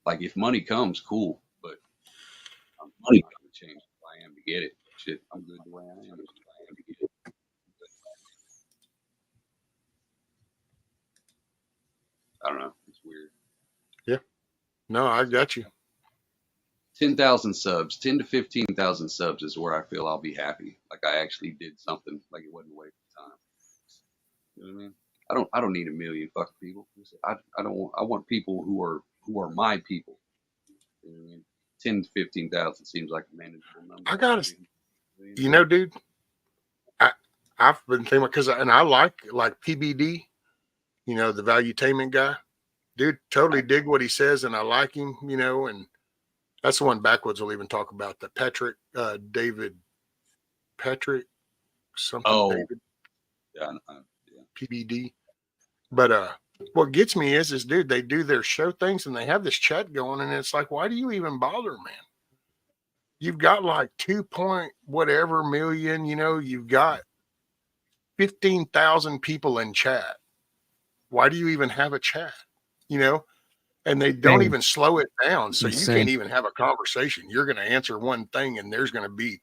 Like, if money comes, cool. But money not going to change who I am to get it. Shit, I'm good the way I am to get it. I don't know. It's weird. Yeah. No, I got you. 10,000 subs, 10 to 15,000 subs is where I feel I'll be happy. Like I actually did something. Like it wasn't a waste of time. You know what I mean? I don't need a million fucking people. I want people who are my people. You know what I mean? 10 to 15,000 seems like a manageable number. I gotta, dude. I've been thinking because I like PBD. The valuetainment guy. Dude, totally dig what he says, and I like him. And that's the one Backwoods will even talk about, the David Patrick something. Oh, David. Yeah. PBD. But what gets me is dude, they do their show things and they have this chat going, and it's like, why do you even bother, man? You've got like 2 point whatever million, you've got 15,000 people in chat. Why do you even have a chat? And they don't even slow it down. So you can't even have a conversation. You're going to answer one thing and there's going to be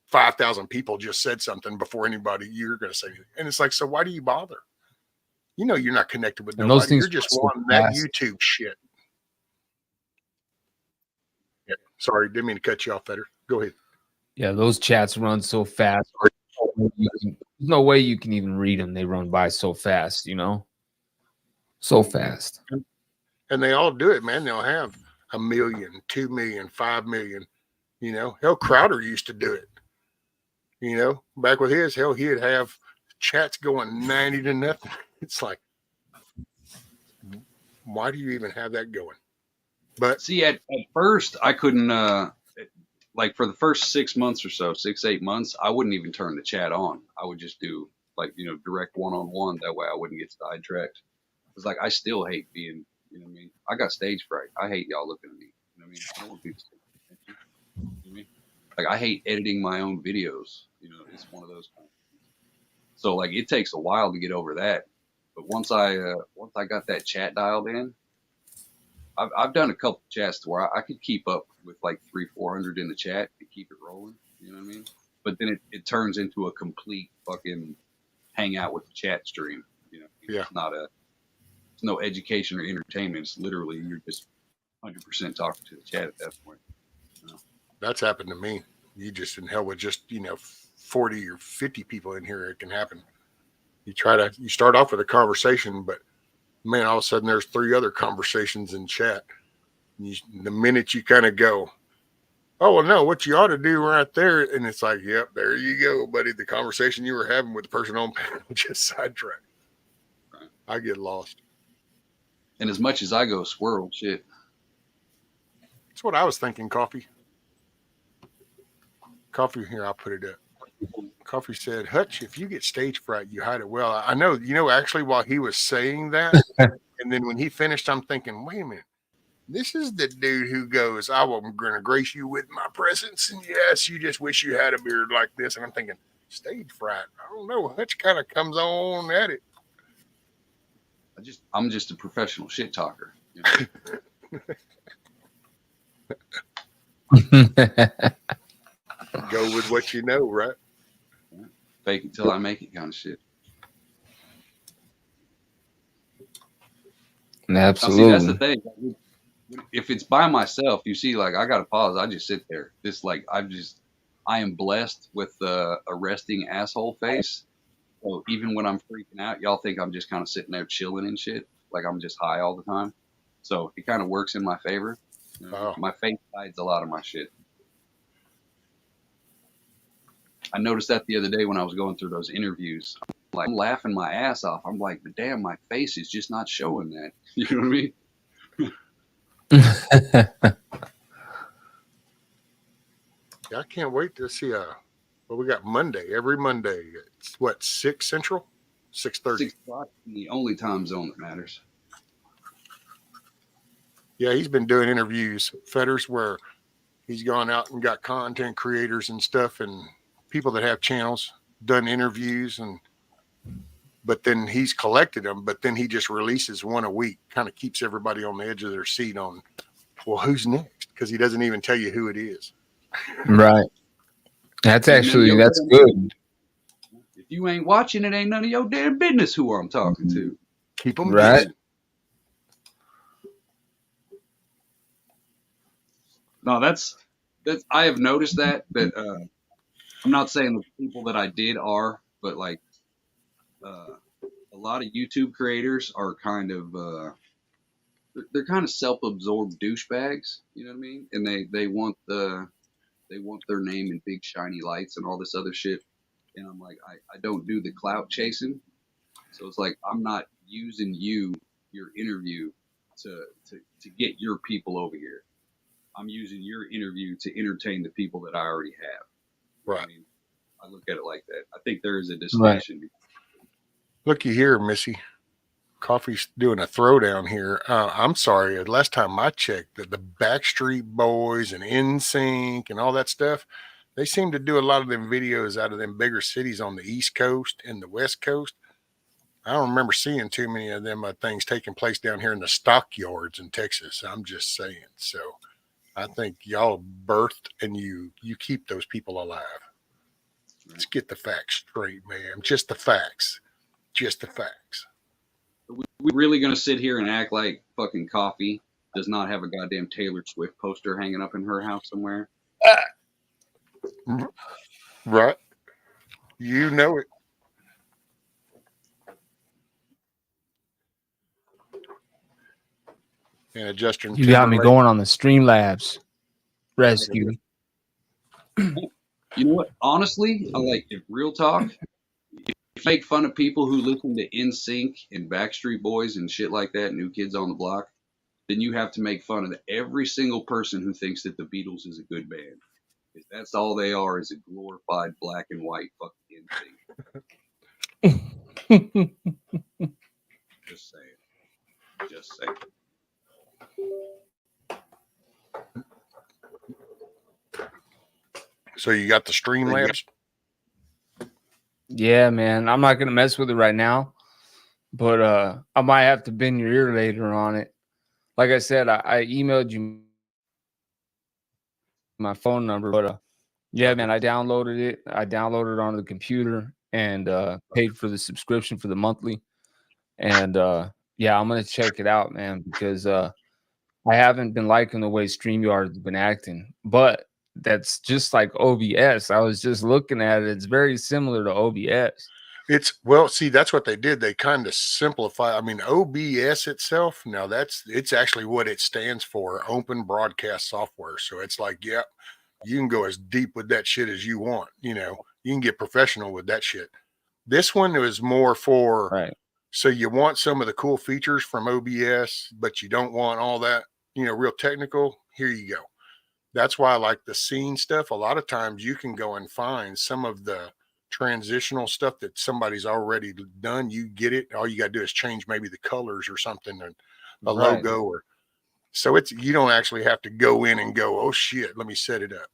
5,000 people just said something before you're going to say anything. And it's like, so why do you bother? You're not connected with nobody. You're just wanting that YouTube shit. Yeah. Sorry, didn't mean to cut you off, Feder. Go ahead. Yeah, those chats run so fast. There's no way you can even read them. They run by so fast, so fast. And they all do it, man. They'll have 1 million, 2 million, 5 million. Hell, Crowder used to do it. Back with his, hell, he'd have chats going 90 to nothing. It's like, why do you even have that going? But see, at first I couldn't, like for the first 6 months or so, 8 months, I wouldn't even turn the chat on. I would just do direct one-on-one. That way I wouldn't get sidetracked. It's like, I still hate being, you know what I mean? I got stage fright. I hate y'all looking at me. You know what I mean? I don't want people to see attention. You know what I mean? Like, I hate editing my own videos. It's one of those kind of things. So like, it takes a while to get over that. But once I got that chat dialed in, I've done a couple chats where I could keep up with like 300-400 in the chat and keep it rolling. You know what I mean? But then it turns into a complete fucking hangout with the chat stream. You know, Yeah. It's no education or entertainment. It's literally you're just 100% talking to the chat at that point. That's happened to me. You just in hell with just 40 or 50 people in here. It can happen. You start off with a conversation, but man, all of a sudden there's 3 other conversations in chat. The minute you kind of go, oh, well, no, what you ought to do right there. And it's like, yep, there you go, buddy. The conversation you were having with the person on panel just sidetracked. Right. I get lost. And as much as I go squirrel shit. That's what I was thinking, Coffee. Coffee, here, I'll put it up. Coffee said, Hutch, if you get stage fright, you hide it well. I know, actually, while he was saying that, and then when he finished, I'm thinking, wait a minute. This is the dude who goes, I'm going to grace you with my presence. And yes, you just wish you had a beard like this. And I'm thinking, stage fright. I don't know. Hutch kind of comes on at it. I'm just a professional shit talker. You know? Go with what you know, right? Fake it till I make it kind of shit. Absolutely. Now, see, that's the thing. If it's by myself, you see, like I got to pause. I just sit there. I am blessed with a resting asshole face. So even when I'm freaking out, y'all think I'm just kind of sitting there chilling and shit. Like I'm just high all the time. So it kind of works in my favor. You know? My face hides a lot of my shit. I noticed that the other day when I was going through those interviews. I'm laughing my ass off. I'm like, but damn, my face is just not showing that. You know what I mean? Yeah, I can't wait to see we got Monday. Every Monday. It's what, 6 Central? 6:30. 6 o'clock, the only time zone that matters. Yeah, he's been doing interviews, Fetters, where he's gone out and got content creators and stuff and people that have channels, done interviews, but then he's collected them, but then he just releases one a week, kind of keeps everybody on the edge of their seat on, well, who's next? Because he doesn't even tell you who it is. Right. That's good. If you ain't watching, it ain't none of your damn business who I'm talking to. Keep them right. busy. No, that's I have noticed that I'm not saying the people that I did are, but like a lot of YouTube creators are kind of they're kind of self-absorbed douchebags, you know what I mean? And they want their name in big shiny lights and all this other shit. And I'm like, I don't do the clout chasing. So it's like I'm not using your interview to get your people over here. I'm using your interview to entertain the people that I already have. Right. I mean, I look at it like that. I think there is a distinction. Right. Looky here, Missy. Coffee's doing a throwdown here. I'm sorry. Last time I checked, the Backstreet Boys and NSYNC and all that stuff, they seem to do a lot of them videos out of them bigger cities on the East Coast and the West Coast. I don't remember seeing too many of them things taking place down here in the stockyards in Texas. I'm just saying. So I think y'all birthed and you keep those people alive. Let's get the facts straight, man. Just the facts. Just the facts. We really going to sit here and act like fucking Coffee does not have a goddamn Taylor Swift poster hanging up in her house somewhere? Right. You know it. And Justin, you got me going on the Streamlabs rescue. You know what? Honestly, I like it. Real talk. If you make fun of people who listen to NSYNC and Backstreet Boys and shit like that, New Kids on the Block, then you have to make fun of every single person who thinks that the Beatles is a good band. Because that's all they are, is a glorified black and white fucking NSYNC. Just saying. Just saying. So you got the Streamlabs? Yeah, man. I'm not gonna mess with it right now, but I might have to bend your ear later on it. like I said, I emailed you my phone number, but yeah, man, I downloaded it. I downloaded it onto the computer and paid for the subscription for the monthly. And yeah, I'm gonna check it out, man, because I haven't been liking the way StreamYard's been acting. But that's just like OBS. I was just looking at it. It's very similar to OBS. It's well, see, that's what they did. They kind of simplify. I mean, OBS itself, now it's actually what it stands for, Open Broadcast Software. So it's like, yeah, you can go as deep with that shit as you want. You know, you can get professional with that shit. This one was more for, Right. so you want some of the cool features from OBS, but you don't want all that, you know, real technical. Here you go. That's why I like the scene stuff. A lot of times you can go and find some of the transitional stuff that somebody's already done. You get it. All you got to do is change maybe the colors or something, and a Right. logo, or so it's, you don't actually have to go in and go, oh shit, let me set it up.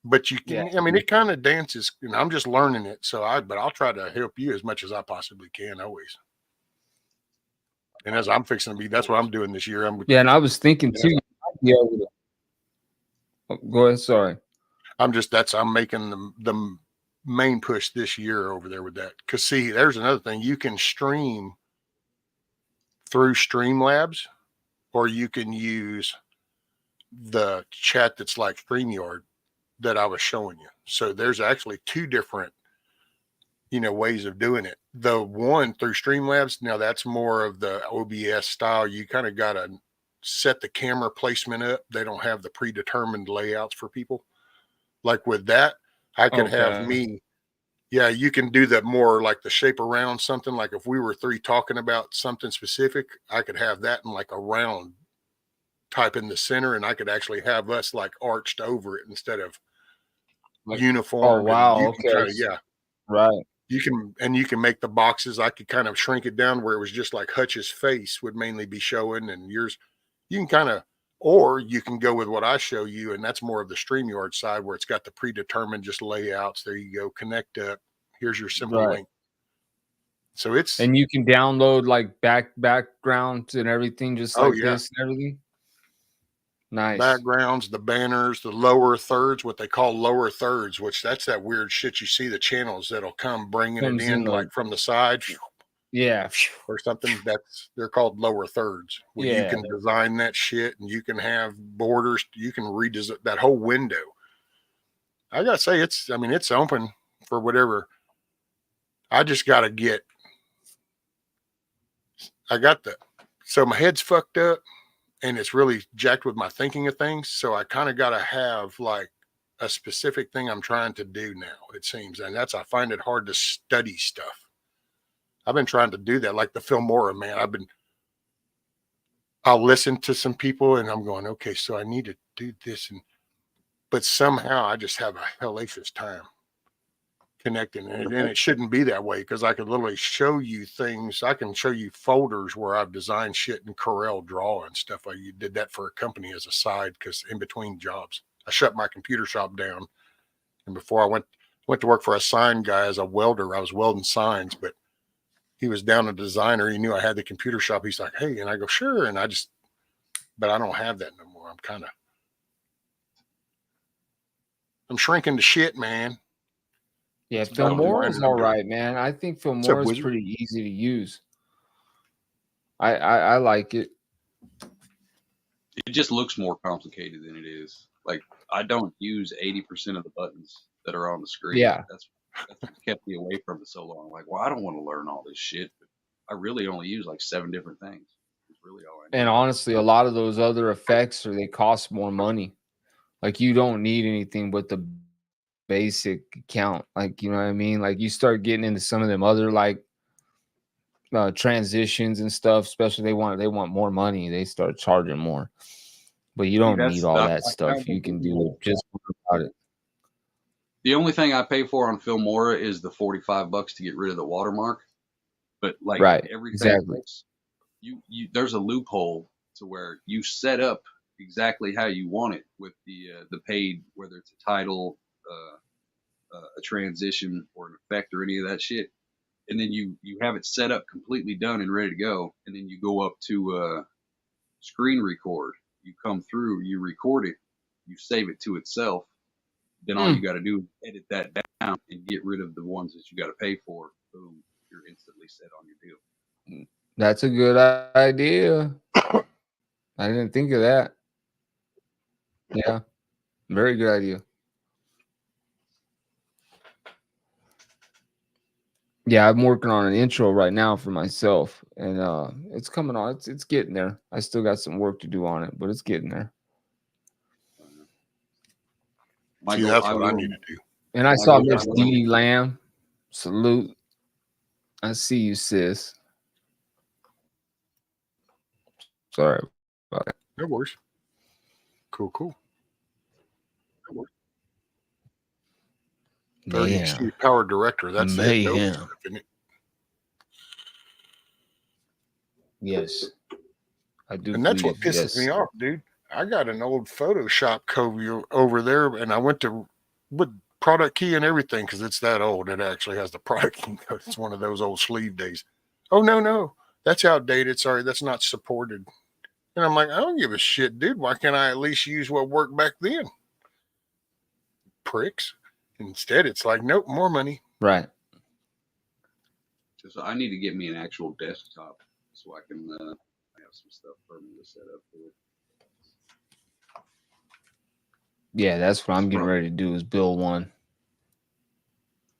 But you can, Yeah. I mean, it kind of dances, and I'm just learning it. But I'll try to help you as much as I possibly can always. And as I'm fixing to be, that's what I'm doing this year. Yeah, and I was thinking too, you might be able to- oh, go ahead, sorry. I'm making the main push this year over there with that. Cause see, there's another thing. You can stream through Streamlabs, or you can use the chat that's like StreamYard that I was showing you. So there's actually two different, you know, ways of doing it. The one through Streamlabs, now that's more of the OBS style. You kind of got to set the camera placement up. They don't have the predetermined layouts for people. Like with that, I could have Okay. me, yeah, you can do that more like the shape around something. Like if we were three talking about something specific, I could have that in like a round type in the center, and I could actually have us like arched over it instead of Like, oh uniformed. And wow, you can okay. kind of, yeah, Right. you can make the boxes. I could kind of shrink it down where it was just like Hutch's face would mainly be showing, and yours, you can kind of, or you can go with what I show you, and that's more of the StreamYard side where it's got the predetermined just layouts. There you go, connect up. Here's your simple Right. link. So it's, And you can download like backgrounds and everything just oh like yeah, this and everything. Nice. backgrounds, the banners, the lower thirds, what they call lower thirds, which that's that weird shit you see the channels that'll come bringing it Comes in in like the from the side yeah. or something. That's, they're called lower thirds, where you Yeah. can design that shit and you can have borders. You can redesign that whole window. I gotta say, it's, I mean, it's open for whatever. I just gotta get, I got the, so my head's fucked up and it's really jacked with my thinking of things. So I kind of got to have like a specific thing I'm trying to do now, it seems. And that's, I find it hard to study stuff. I've been trying to do that, like the Filmora, man. I'll listen to some people and I'm going, okay, so I need to do this. But somehow I just have a hellacious time connecting. And it shouldn't be that way, because I could literally show you things. I can show you folders where I've designed shit in Corel Draw and stuff. I did that for a company as a side, because in between jobs, I shut my computer shop down. And before I went to work for a sign guy as a welder, I was welding signs, but he was down a designer. He knew I had the computer shop. He's like, hey, and I go, sure. And but I don't have that no more. I'm shrinking to shit, man. Yeah, That's what I'm Filmora is learning. I'm all doing. right, man. I think What's up, Filmora is Wizard? pretty easy to use. I like it. It just looks more complicated than it is. Like, I don't use 80% of the buttons that are on the screen. Yeah. That's what kept me away from it so long. Like, well, I don't want to learn all this shit. But I really only use like 7 different things. It's really all I need. And honestly, a lot of those other effects they cost more money. Like you don't need anything but the basic account. Like, you know what I mean? Like you start getting into some of them other like transitions and stuff, especially they want more money, they start charging more. But you don't need all that stuff. You can do it just about it. The only thing I pay for on Filmora is the $45 to get rid of the watermark. But like Right, everything exactly. else, you there's a loophole to where you set up exactly how you want it with the paid, whether it's a title, a transition, or an effect, or any of that shit. And then you have it set up completely done and ready to go. And then you go up to screen record. You come through, you record it, you save it to itself. Then all you got to do is edit that down and get rid of the ones that you got to pay for. Boom, you're instantly set on your deal. That's a good idea. I didn't think of that. Yeah, very good idea. Yeah, I'm working on an intro right now for myself, and it's coming on. It's getting there. I still got some work to do on it, but it's getting there. See, that's what I need to do. And I saw Miss Dee Lamb. Salute. I see you, sis. Sorry about that. No worries. Cool. No worries. REC Power Director. That's the Adobe stuff, isn't it? Yes. I do. And that's what pisses me off, dude. I got an old Photoshop code over there, and I went to with product key and everything because it's that old. It actually has the product key code. It's one of those old sleeve days. Oh, no. That's outdated. Sorry, that's not supported. And I'm like, I don't give a shit, dude. Why can't I at least use what worked back then? Pricks. Instead, it's like, nope, more money. Right. So I need to get me an actual desktop so I can have some stuff for me to set up for it. Yeah, that's what I'm getting ready to do is build one.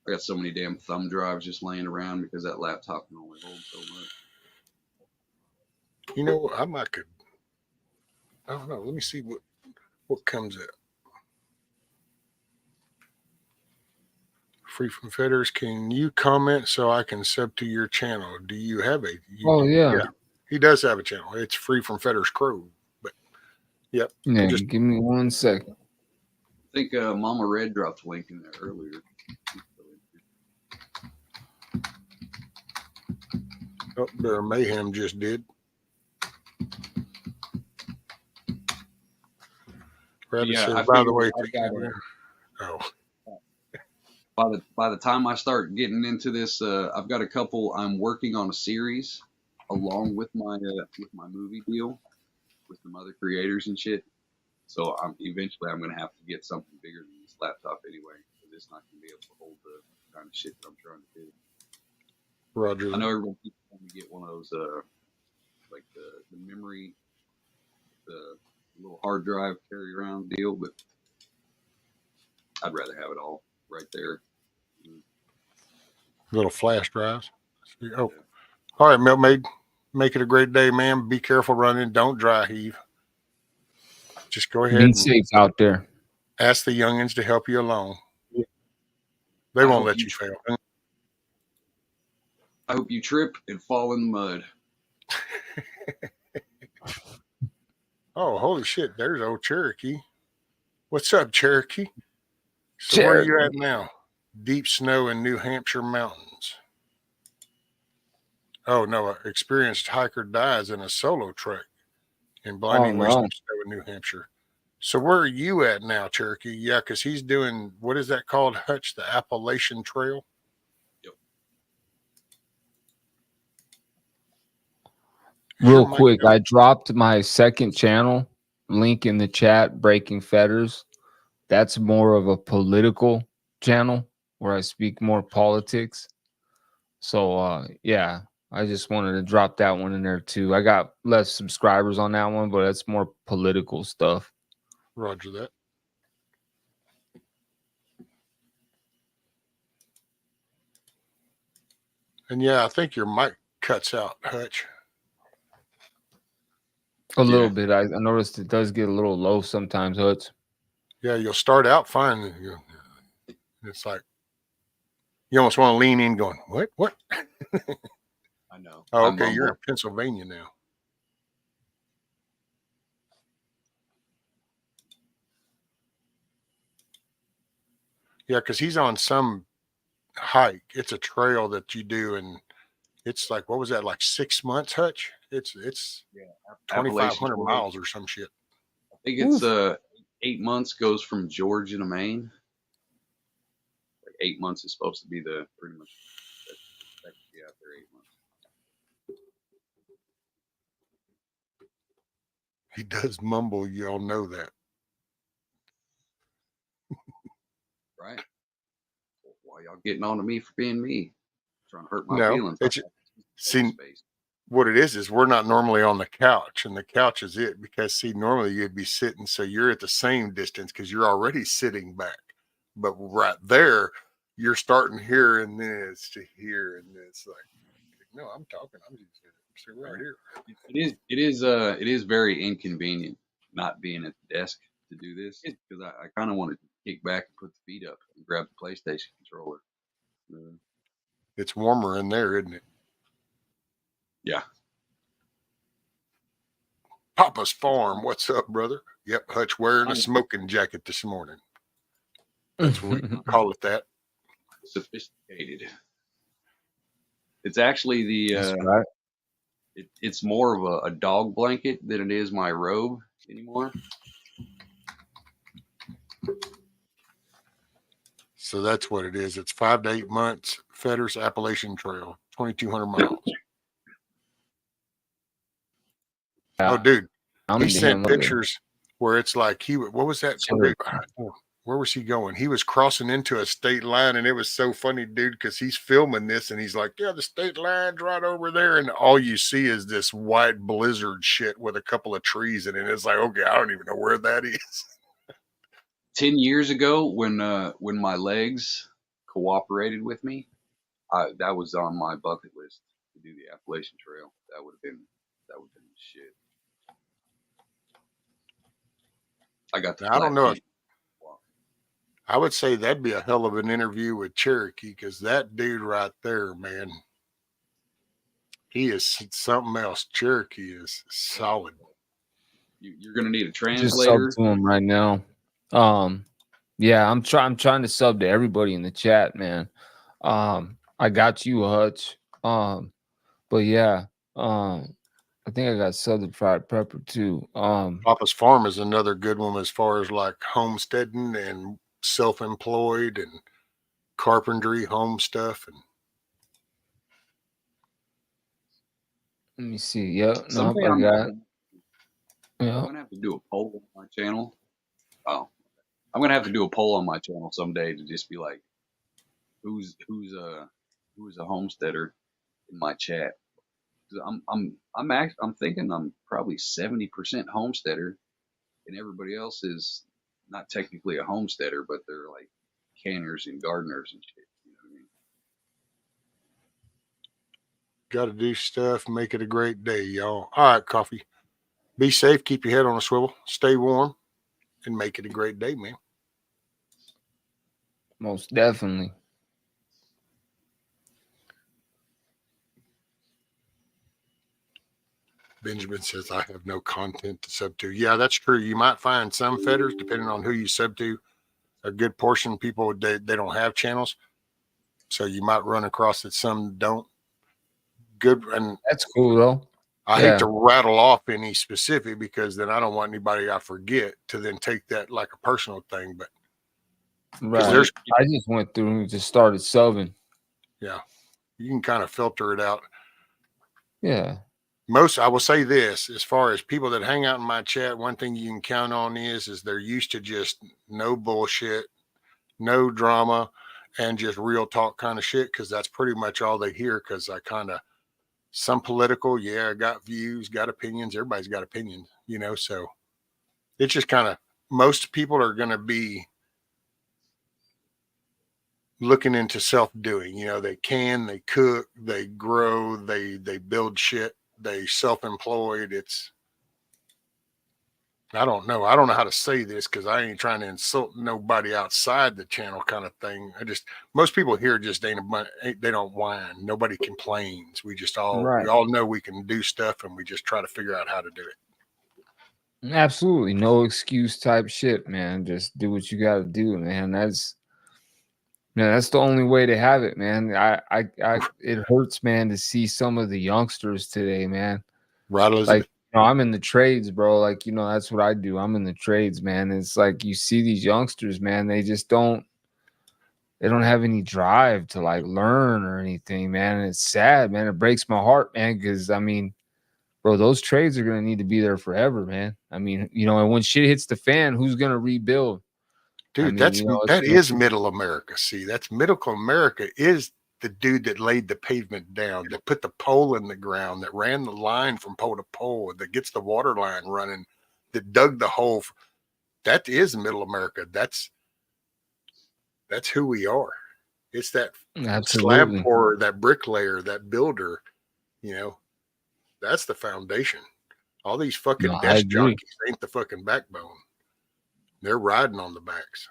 I got so many damn thumb drives just laying around because that laptop can only hold so much. You know, I don't know. Let me see what comes up. Free from Fetters, can you comment so I can sub to your channel? Do you have yeah. He does have a channel. It's Free from Fetters Crow. But yep. Yeah, just give me 1 second. I think Mama Red dropped a link in there earlier. Oh, Bear Mayhem just did. Yeah, says, by the way, by the time I start getting into this, I've got a couple. I'm working on a series along with my movie deal with some other creators and shit. So eventually I'm gonna have to get something bigger than this laptop anyway, because it's not gonna be able to hold the kind of shit that I'm trying to do. Roger. I know everyone keeps trying to get one of those like the memory, the little hard drive carry around deal, but I'd rather have it all right there. Little flash drives. Oh, all right, Milkmaid. Make it a great day, man. Be careful running. Don't dry heave. Just go ahead. Be safe out there. Ask the youngins to help you along. They won't let you fail. I hope you trip and fall in the mud. Oh, holy shit. There's old Cherokee. What's up, Cherokee? So where are you at now? Deep snow in New Hampshire mountains. Oh, no. An experienced hiker dies in a solo trek in blinding wisdom snow in New Hampshire. So where are you at now, Cherokee? Yeah, because he's doing, what is that called, Hutch? The Appalachian Trail? Yep. Real quick, I dropped my second channel link in the chat, Breaking Fetters. That's more of a political channel where I speak more politics. So, yeah, I just wanted to drop that one in there too. I got less subscribers on that one, but it's more political stuff. Roger that. And yeah, I think your mic cuts out, Hutch. A little bit. I noticed it does get a little low sometimes, Hutch. Yeah, you'll start out fine. It's like you almost want to lean in going, what? I know. Oh, okay, you're in Pennsylvania now. Yeah, because he's on some hike. It's a trail that you do, and it's like, what was that, like 6 months, Hutch? It's 2,500 miles or some shit. I think it's 8 months goes from Georgia to Maine. Like 8 months is supposed to be the pretty much expected to be out there 8 months. He does mumble. You all know that. Right? Why y'all getting on to me for being me? Trying to hurt my No, feelings. it's see Space. what it is we're not normally on the couch, and the couch is it because see normally you'd be sitting, so you're at the same distance because you're already sitting back, but right there you're starting here and then it's to here and then it's like no, I'm talking. I'm just sitting right here. It is very inconvenient not being at the desk to do this because I kind of want to kick back and put the feet up and grab the PlayStation controller. It's warmer in there, isn't it? Yeah. Papa's Farm. What's up, brother? Yep, Hutch wearing a smoking jacket this morning. That's what we call it. That Sophisticated. It's actually the That's right. it's more of a dog blanket than it is my robe anymore. so that's what it is. It's 5 to 8 months. Fetters Appalachian Trail, 2,200 miles. Oh, dude, I'm he into sent him. pictures where it's like what was that? Sure. Where was he going? He was crossing into a state line, and it was so funny, dude, because he's filming this, and he's like, "Yeah, the state line's right over there," and all you see is this white blizzard shit with a couple of trees in it. It's like, okay, I don't even know where that is. 10 years ago, when my legs cooperated with me, that was on my bucket list to do the Appalachian Trail. That would have been shit. I got the Now, I don't know if feet. I would say that'd be a hell of an interview with Cherokee because that dude right there, man, he is something else. Cherokee is solid. You're gonna need a Just sub translator. to him right now. Yeah, I'm trying to sub to everybody in the chat, man. I got you, Hutch. But yeah, I think I got Southern Fried Pepper too. Papa's Farm is another good one as far as like homesteading and self-employed and carpentry, home stuff. And let me see. Yeah, nope, Someday I got. I'm Yeah, gonna have to do a poll on my channel. Oh, I'm gonna have to do a poll on my channel someday to just be like, who's a homesteader in my chat? 'Cause I'm thinking I'm probably 70% homesteader, and everybody else is not technically a homesteader, but they're like canners and gardeners and shit. You know what I mean? got to do stuff, make it a great day, y'all. All right, coffee. Be safe, keep your head on a swivel, stay warm, and make it a great day, man. most definitely. Benjamin says, I have no content to sub to. Yeah, that's true. You might find some fetters, depending on who you sub to. A good portion of people, they don't have channels. So you might run across that some don't. Good. And That's cool though. I Yeah. hate to rattle off any specific because then I don't want anybody I forget to then take that like a personal thing. But Right. I just went through and just started subbing. Yeah, you can kind of filter it out. Yeah. I will say this, as far as people that hang out in my chat, one thing you can count on is they're used to just no bullshit, no drama, and just real talk kind of shit. Cause that's pretty much all they hear. Cause I kind of, some political, yeah, I got views, got opinions. Everybody's got opinions, you know? So it's just kind of, most people are going to be looking into self-doing, you know, they cook, they grow, they build shit, they self-employed. I don't know how to say this because I ain't trying to insult nobody outside the channel kind of thing. Most people here just they don't whine. Nobody complains. We all know we can do stuff and we just try to figure out how to do it. Absolutely. No excuse type shit, man. Just do what you got to do, man. That's the only way to have it, man. It hurts, man, to see some of the youngsters today, man. Right, Elizabeth? Like, I'm in the trades, bro. Like, that's what I do. I'm in the trades, man. It's like you see these youngsters, man. They just don't have any drive to like learn or anything, man. And it's sad, man. It breaks my heart, man. Because I mean, bro, those trades are gonna need to be there forever, man. I mean, you know, and when shit hits the fan, who's gonna rebuild? Dude, I mean, that's you know, that is middle America. See, that's middle America is the dude that laid the pavement down, that put the pole in the ground, that ran the line from pole to pole, that gets the water line running, that dug the hole. That is middle America. That's who we are. It's that slab absolutely. pourer, that bricklayer, that builder. You know, that's the foundation. All these No, fucking I desk agree. jockeys ain't the fucking backbone. They're riding on the backs.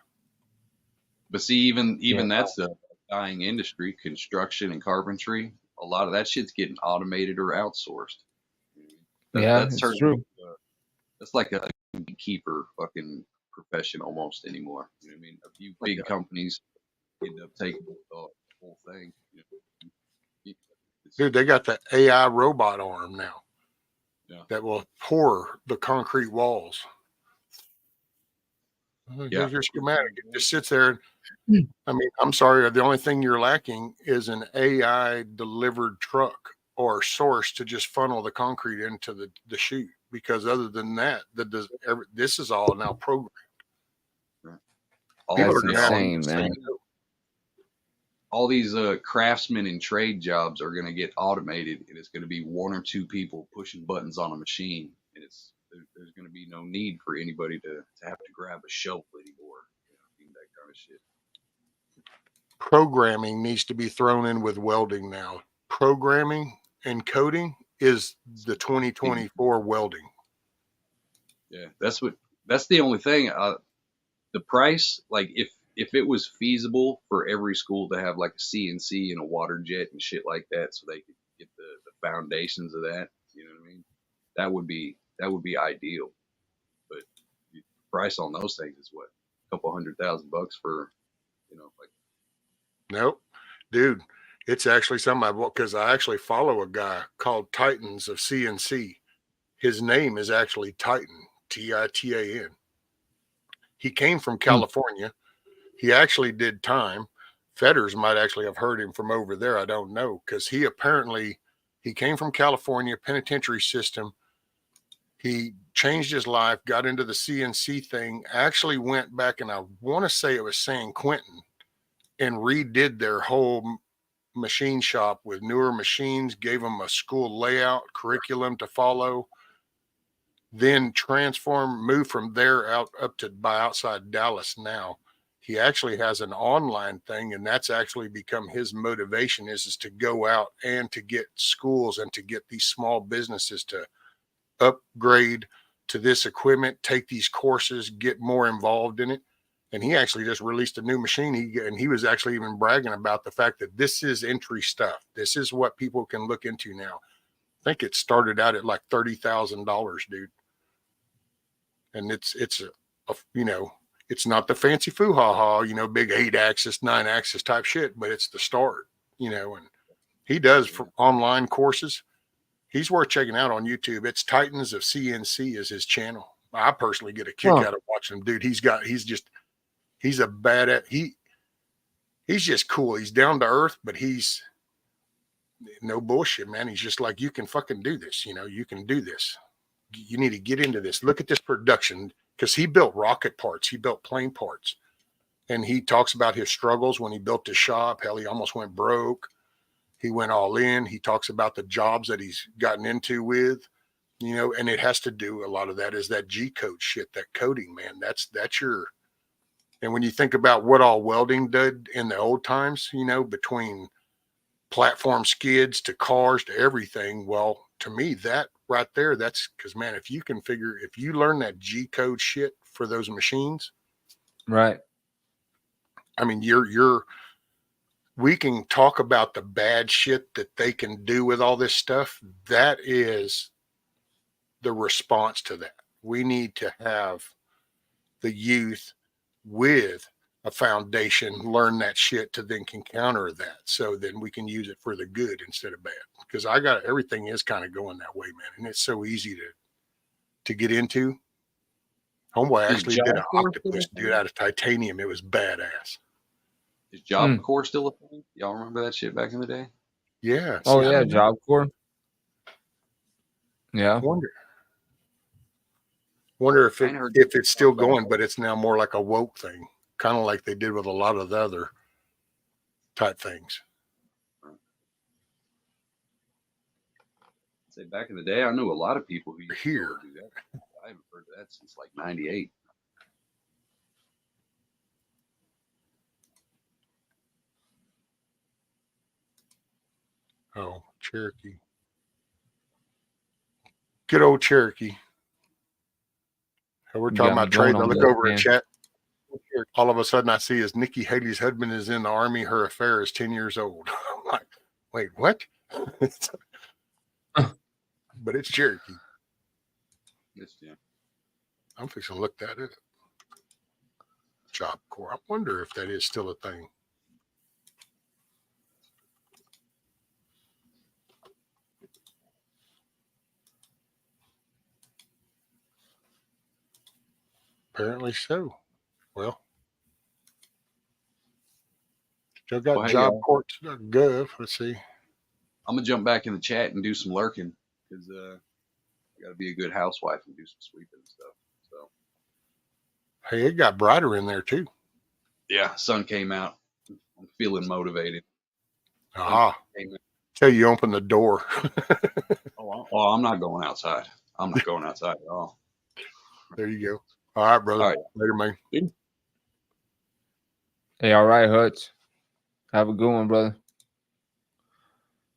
But see, even Yeah. that's a dying industry, construction and carpentry. A lot of that shit's getting automated or outsourced. Yeah, That's it's turning true. that's like a keeper fucking profession almost anymore. You know what I mean? A few big companies end up taking the whole thing. You know? Dude, they got the AI robot arm now Yeah. that will pour the concrete walls. Yeah. Here's your schematic. It just sits there. I mean, I'm sorry. The only thing you're lacking is an AI delivered truck or source to just funnel the concrete into the chute. Because other than that, this is all now programmed. All, People That's are going to have to insane, say man. no. all these craftsmen and trade jobs are going to get automated, and it's going to be one or two people pushing buttons on a machine, and there's going to be no need for anybody to have to grab a shovel anymore. You know, I mean, that kind of shit. Programming needs to be thrown in with welding now. Programming and coding is the 2024 welding. Yeah, that's the only thing. The price, like if it was feasible for every school to have like a CNC and a water jet and shit like that, so they could get the foundations of that, you know what I mean? That would be ideal. But the price on those things is what, a couple $100,000 for, you know, like. Nope. Dude, it's actually something because I actually follow a guy called Titans of CNC. His name is actually Titan, Titan. He came from California. He actually did time. Fetters might actually have heard him from over there. I don't know, because he came from California, penitentiary system. He changed his life, got into the CNC thing, actually went back, and I want to say it was San Quentin, and redid their whole machine shop with newer machines, gave them a school layout, curriculum to follow, then moved from there out up to by outside Dallas now. He actually has an online thing, and that's actually become his motivation is to go out and to get schools and to get these small businesses to upgrade to this equipment, take these courses, get more involved in it. And he actually just released a new machine. He was actually even bragging about the fact that this is entry stuff. This is what people can look into now. I think it started out at like $30,000, dude. And it's it's not the fancy foo-ha-ha, big 8-axis, 9-axis type shit, but it's the start, and he does for online courses. He's worth checking out on YouTube. It's Titans of CNC is his channel. I personally get a kick out of watching him, dude. He's a he's just cool. He's down to earth, but he's no bullshit, man. He's just like, you can fucking do this. You can do this. You need to get into this. Look at this production, because he built rocket parts. He built plane parts. And he talks about his struggles when he built his shop. Hell, he almost went broke. He went all in. He talks about the jobs that he's gotten into with, and it has to do, a lot of that is that G code shit, that coding, man. That's and when you think about what all welding did in the old times, between platform skids to cars to everything, well, to me, that right there, that's because, man, if you learn that G code shit for those machines, right? I mean, we can talk about the bad shit that they can do with all this stuff. That is the response to that. We need to have the youth with a foundation learn that shit to then can counter that, so then we can use it for the good instead of bad. Because everything is kind of going that way, man, and it's so easy to get into. Homeboy actually did an octopus, dude, out of titanium. It was badass. Is Job Corps still a thing? Y'all remember that shit back in the day? Yeah. Oh yeah, Job Corps. Yeah. Wonder if Kinda heard it's still about going, but it's now more like a woke thing, kind of like they did with a lot of the other type things. say back in the day, I knew a lot of people who used to Here. go do that. I haven't heard of that since like '98. Oh, Cherokee. Good old Cherokee. We're You talking got me about trade. going I on look this, over in man. chat. All of a sudden, I see is Nikki Haley's husband is in the Army. Her affair is 10 years old. I'm like, wait, what? But it's Cherokee. Yeah. I'm fixing to look that up. Job Corps. I wonder if that is still a thing. Apparently so. Well, still got Well, hey, Job Corps Gov. Let's see. I'm gonna jump back in the chat and do some lurking because I got to be a good housewife and do some sweeping and stuff. So Hey, it got brighter in there too. yeah, sun came out. I'm feeling motivated. Aha. Tell you open the door. Oh, I'm not going outside. I'm not going outside at all. There you go. All right, brother. All right. Later, man. Hey, all right, Hutch. Have a good one, brother.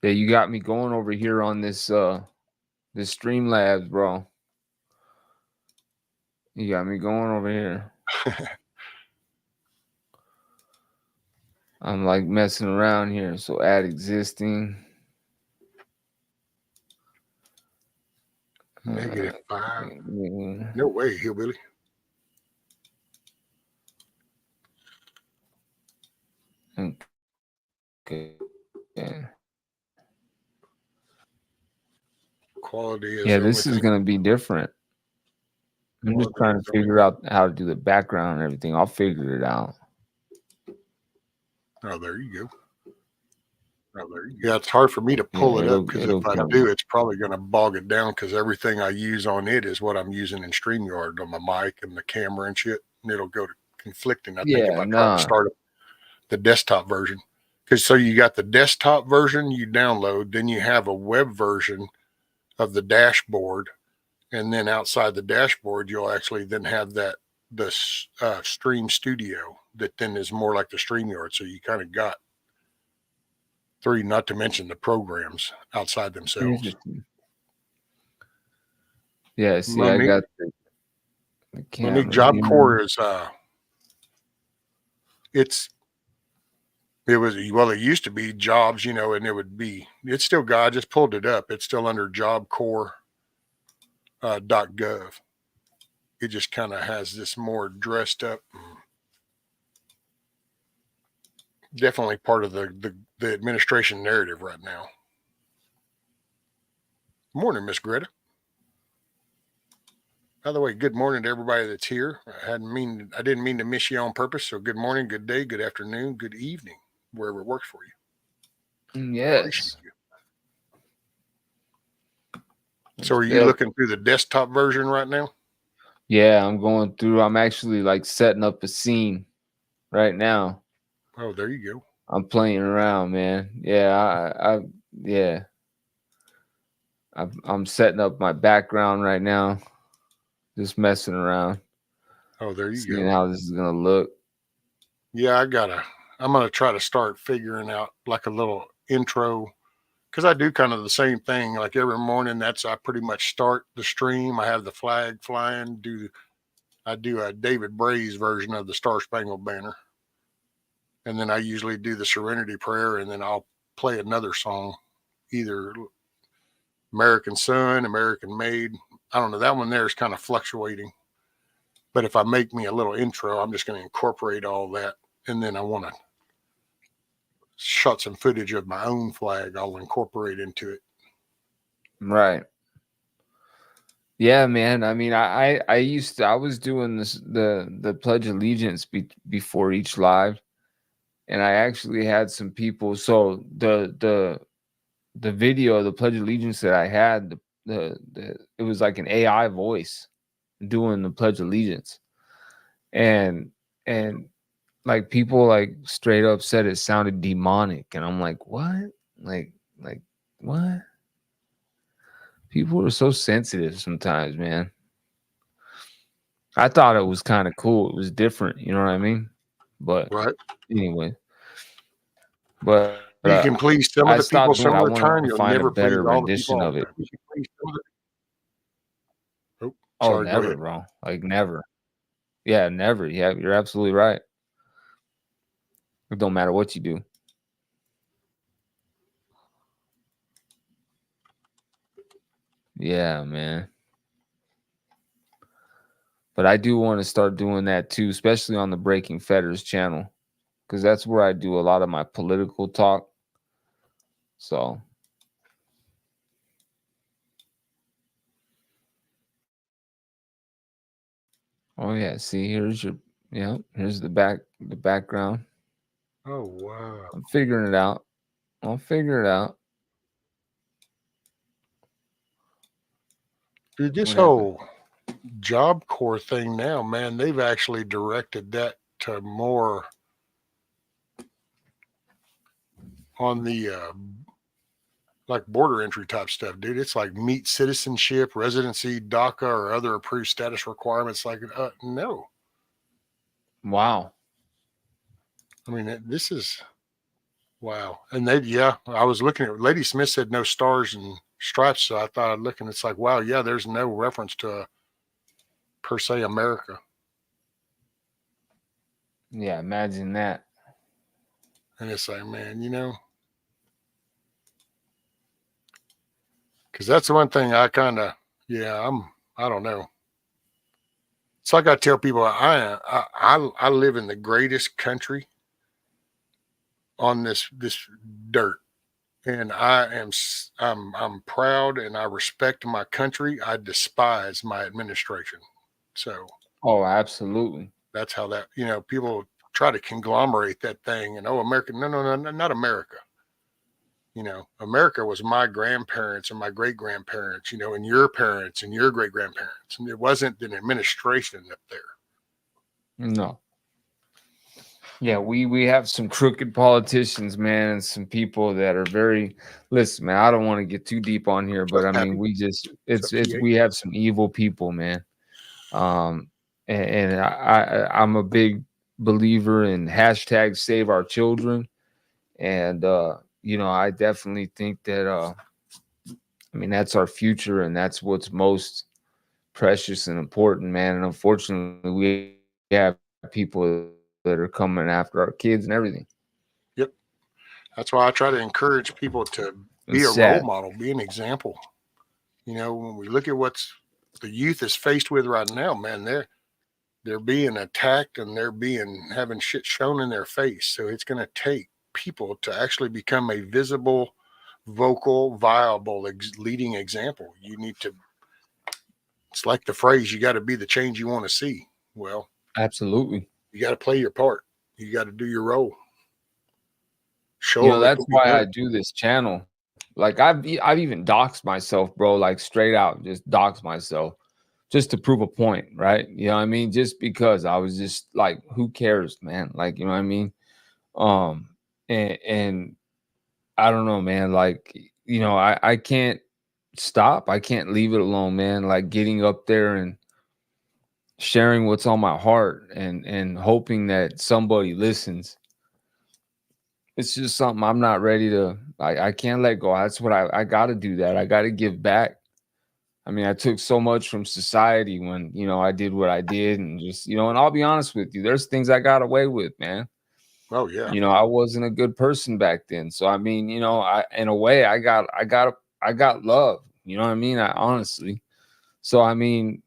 Yeah, you got me going over here on this this Streamlabs, bro. You got me going over here. I'm like messing around here. So add existing. -5. Yeah. No way, hillbilly. Okay. Yeah. Quality is Yeah, the this only is thing. gonna be different. I'm just trying to figure out how to do the background and everything. I'll figure it out. Oh, there you go. Yeah, it's hard for me to pull it up because if I do, it's probably going to bog it down because everything I use on it is what I'm using in StreamYard on my mic and the camera and shit. And it'll go to conflicting. I think if I try to start up the desktop version. Because so you got the desktop version you download, then you have a web version of the dashboard. And then outside the dashboard, you'll actually then have the Stream Studio that then is more like the StreamYard. So you kind of got 3, not to mention the programs outside themselves. Yeah, see, I got the camera. Job Corps is it used to be jobs, and it's still got, I just pulled it up. It's still under Job Corps .gov. It just kind of has this more dressed up, definitely part of the administration narrative right now. Morning, Miss Greta. By the way, good morning to everybody that's here. I didn't mean to miss you on purpose. So good morning, good day, good afternoon, good evening, wherever it works for you. Yes. You. So are you looking through the desktop version right now? Yeah, I'm going through. I'm actually like setting up a scene right now. Oh, there you go. I'm playing around, man. Yeah, I'm setting up my background right now. Just messing around. Oh, there you seeing go. How this is gonna look. Yeah, I'm gonna try to start figuring out like a little intro, because I do kind of the same thing. Like every morning, I pretty much start the stream. I have the flag flying. I do a David Bray's version of the Star Spangled Banner, and then I usually do the Serenity Prayer, and then I'll play another song, either American Sun, American Made. I don't know. That one there is kind of fluctuating. But if I make me a little intro, I'm just going to incorporate all that. And then I want to shot some footage of my own flag. I'll incorporate into it. Right. Yeah, man. I mean, I was doing this the Pledge of Allegiance before each live, and I actually had some people. So the video of the Pledge of Allegiance that I had, it was like an AI voice doing the Pledge of Allegiance, and like people like straight up said it sounded demonic, and I'm like, what? Like what? People are so sensitive sometimes, man. I thought it was kind of cool. It was different, you know what I mean? But Right. anyway, but You can please some I of the people stopped doing it. some I of the wanted time. to You'll find a never please better all the people rendition all of the it. time. You can please some of the... Oh, Oh, sorry. Go never, ahead. bro. Like never. Yeah, never. Yeah, you're absolutely right. It don't matter what you do. Yeah, man. But I do want to start doing that too, especially on the Breaking Fetters channel, because that's where I do a lot of my political talk. So, oh yeah, see, here's here's the background. Oh, wow. I'm figuring it out. I'll figure it out. Dude, this What happened? whole Job Corps thing now, man, they've actually directed that to more on the like border entry type stuff, dude. It's like meet citizenship, residency, DACA, or other approved status requirements. Like, no. Wow. I mean, this is wow. And I was looking at Lady Smith said no stars and stripes. So I thought I'd look and it's like, wow, yeah, there's no reference to per se America. Yeah, imagine that. And it's like, man, because that's the one thing I kind of, I don't know. It's like I tell people, I live in the greatest country on this dirt, and I'm proud and I respect my country. I despise my administration. So Oh, absolutely. that's how that people try to conglomerate that thing and America. No, not America. America was my grandparents and my great grandparents, and your parents and your great grandparents. And it wasn't an administration up there. No. Yeah, we have some crooked politicians, man, and some people that are very listen, man. I don't want to get too deep on here, but I mean, we have some evil people, man. And I'm a big believer in hashtag save our children. And I definitely think that I mean that's our future and that's what's most precious and important, man. And unfortunately we have people that are coming after our kids and everything. Yep. That's why I try to encourage people to be It's a role sad. model, be an example. When we look at what's the youth is faced with right now, man, they're being attacked and they're having shit shown in their face. So it's going to take people to actually become a visible, vocal, viable, leading example. You need to, it's like the phrase, you got to be the change you want to see. Well, Absolutely. you got to play your part. You got to do your role. Show them That's why I do this channel. Like I've even doxed myself, bro, like straight out, just doxed myself just to prove a point, right? You know what I mean? Just because I was just like, who cares, man? Like, you know what I mean? And I don't know, man. Like, I can't stop. I can't leave it alone, man. Like getting up there and sharing what's on my heart and hoping that somebody listens. It's just something I'm not ready to. I can't let go. That's what I got to do. That I got to give back. I mean, I took so much from society when I did what I did, and just and I'll be honest with you, there's things I got away with, man. Oh yeah. I wasn't a good person back then, so I mean, I in a way I got love. You know what I mean? I honestly. So I mean,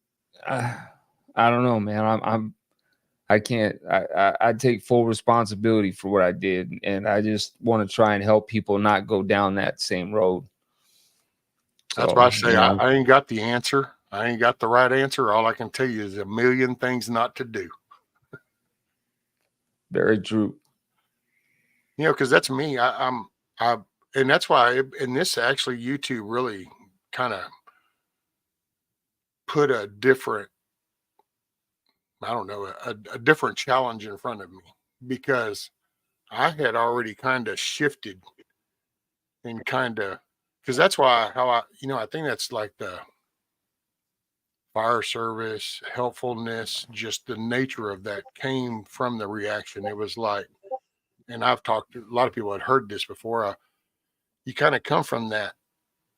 I don't know, man. I can't. I take full responsibility for what I did, and I just want to try and help people not go down that same road. That's why I say I ain't got the answer. I ain't got the right answer. All I can tell you is a million things not to do. Very true. Because that's me. And that's why. And this actually, YouTube really kind of put a different, I don't know, a different challenge in front of me, because I had already kind of shifted and because that's why, I think that's like the fire service, helpfulness, just the nature of that came from the reaction. It was like, and I've talked to a lot of people had heard this before. You kind of come from that.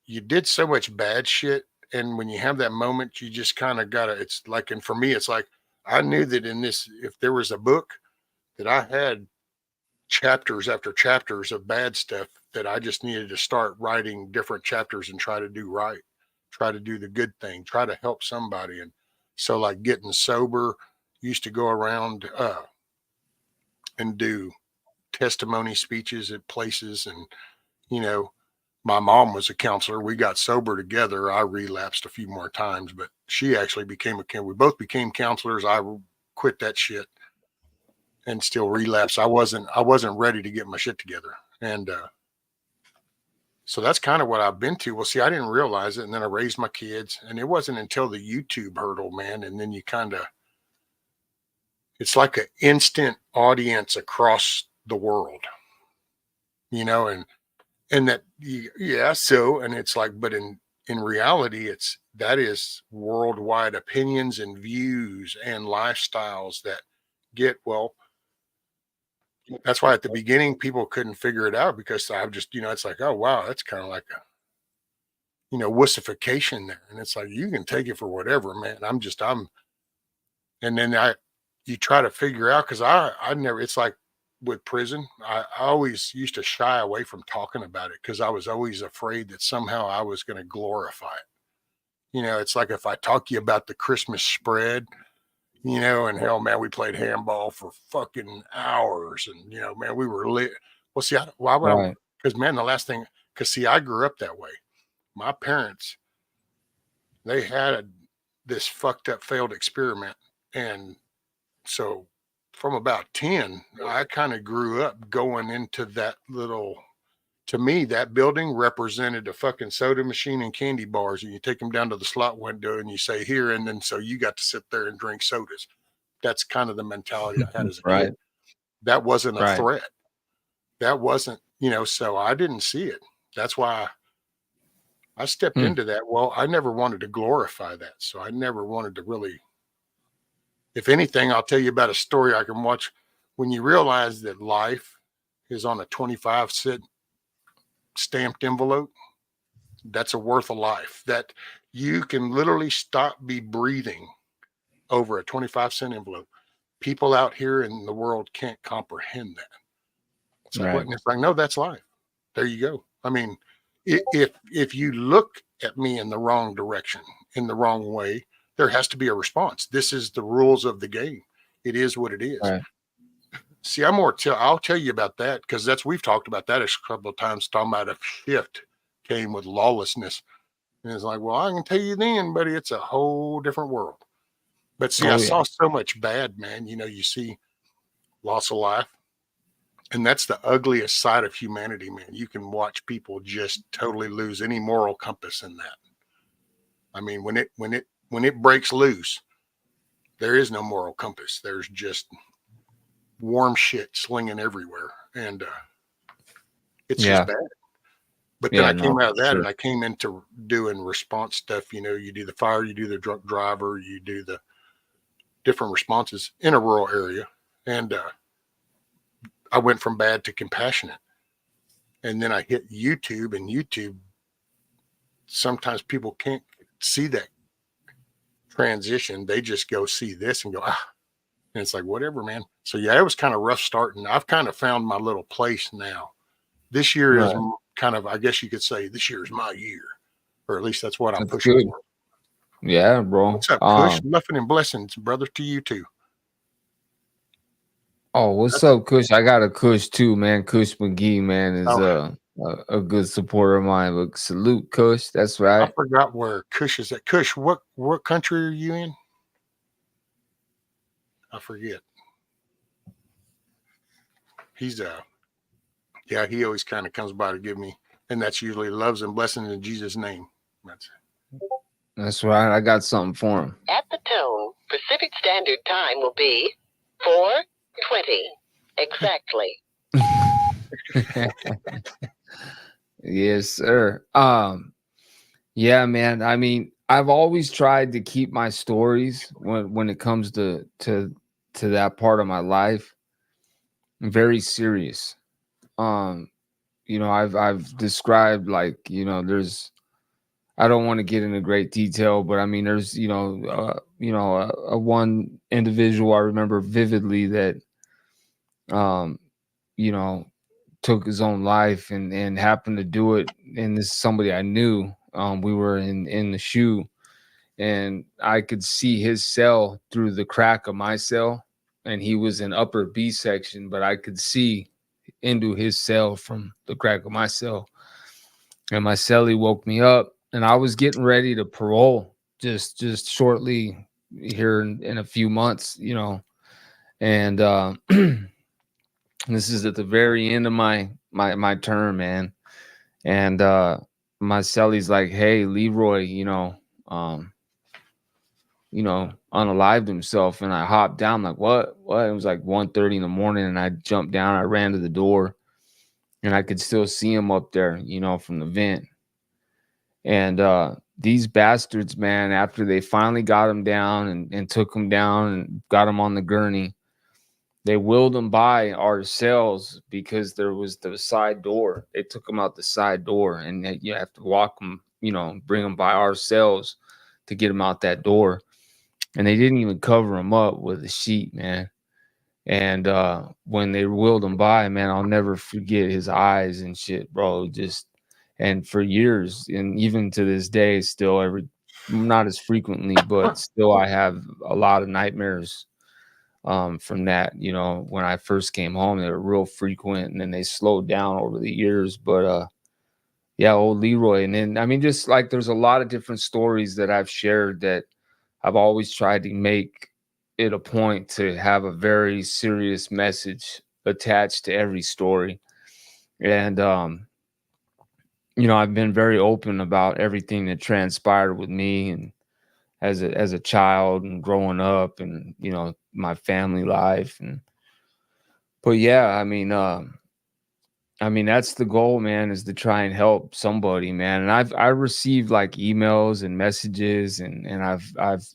You did so much bad shit. And when you have that moment, you just kind of gotta, it's like, and for me, it's like, I knew that in this, if there was a book, that I had chapters after chapters of bad stuff that I just needed to start writing different chapters and try to do right, try to do the good thing, try to help somebody. And so, like, getting sober, used to go around and do testimony speeches at places. And, you know, my mom was a counselor. We got sober together. I relapsed a few more times, but she actually we both became counselors. I quit that shit and still relapse. I wasn't ready to get my shit together. And so that's kind of what I've been to. Well, see, I didn't realize it. And then I raised my kids, and it wasn't until the YouTube hurdle, man. And then it's like an instant audience across the world, and that, yeah. So, and it's like, but in reality, that is worldwide opinions and views and lifestyles that get, well, that's why at the beginning people couldn't figure it out, because I've just, it's like, oh wow, that's kind of like a, wussification there. And it's like, you can take it for whatever, man. And then you try to figure out, because I never, it's like with prison, I always used to shy away from talking about it, because I was always afraid that somehow I was going to glorify it. It's like if I talk to you about the Christmas spread, and hell, man, we played handball for fucking hours, and man, we were lit. Well, see, why would I? Right. Because, man, the last thing, because see, I grew up that way. My parents, they had this fucked up failed experiment, and so from about 10, I kind of grew up going into that little. To me, that building represented a fucking soda machine and candy bars, and you take them down to the slot window and you say here, and then so you got to sit there and drink sodas. That's kind of the mentality I had as a Right. kid. That wasn't a Right. threat. That wasn't, so I didn't see it. That's why I stepped Hmm. into that. Well, I never wanted to glorify that. So I never wanted to really, if anything, I'll tell you about a story I can watch. When you realize that life is on a 25-cent stamped envelope, that's a worth of life. That you can literally stop be breathing over a 25-cent envelope. People out here in the world can't comprehend that. It's like, what? Right. And it's like, no, that's life. There you go. I mean, if you look at me in the wrong direction, in the wrong way, there has to be a response. This is the rules of the game. It is what it is. Right. See, I'll tell you about that, because we've talked about that a couple of times, talking about a shift came with lawlessness. And it's like, well, I can tell you then, buddy, it's a whole different world. But see, I Oh yeah. saw so much bad, man. You see loss of life. And that's the ugliest side of humanity, man. You can watch people just totally lose any moral compass in that. I mean, when it breaks loose, there is no moral compass. There's just warm shit slinging everywhere, and it's just Yeah. bad. But then Yeah. I No, came out of for that, sure. and I came into doing response stuff. You do the fire, you do the drunk driver, you do the different responses in a rural area, and I went from bad to compassionate. And then I hit YouTube, and YouTube, sometimes people can't see that transition. They just go see this and go, ah. And it's like, whatever, man. So yeah, it was kind of rough starting. I've kind of found my little place now. This year is Right. kind of, I guess you could say, this year is my year, or at least that's what I'm That's pushing good. for. Yeah, bro. What's up, Kush? Nothing and blessings, brother, to you too. Oh, what's That's, up, Kush? I got a Kush too, man. Kush McGee, man, is oh, a good supporter of mine. But salute, Kush. That's I right. forgot where Kush is at. Kush, what country are you in? I forget. He's yeah, he always kind of comes by to give me, and that's usually loves and blessings in Jesus' name. That's That's right. I got something for him. At the tone, Pacific Standard Time will be 4:20 exactly. Yes, sir. Yeah, man. I mean, I've always tried to keep my stories when it comes to that part of my life very serious. Um, I've described, like, there's, I don't want to get into great detail, but I mean, there's, a one individual I remember vividly that, um, you know, took his own life and happened to do it. And this is somebody I knew. We were in the shoe, and I could see his cell through the crack of my cell, and he was in upper B section, but I could see into his cell from the crack of my cell. And my cellie woke me up, and I was getting ready to parole just shortly here in a few months, and this is at the very end of my term, man. And my cellie's like, "Hey, Leroy, um, unalived himself." And I hopped down, like, what? It was like 1:30 in the morning, and I jumped down. I ran to the door, and I could still see him up there, from the vent. And these bastards, man, after they finally got him down and took him down and got him on the gurney, they wheeled him by our cells because there was the side door. They took him out the side door, and you have to walk him, bring him by our cells to get him out that door. And they didn't even cover him up with a sheet, man. And when they wheeled him by, man, I'll never forget his eyes and shit, bro. And for years, and even to this day, still not as frequently, but still I have a lot of nightmares from that. When I first came home, they were real frequent, and then they slowed down over the years. But yeah, old Leroy. And then, I mean, just like, there's a lot of different stories that I've shared that I've always tried to make it a point to have a very serious message attached to every story. And I've been very open about everything that transpired with me, and as a child and growing up, and my family life. But yeah, I mean, that's the goal, man, is to try and help somebody, man. And I received like emails and messages, and I've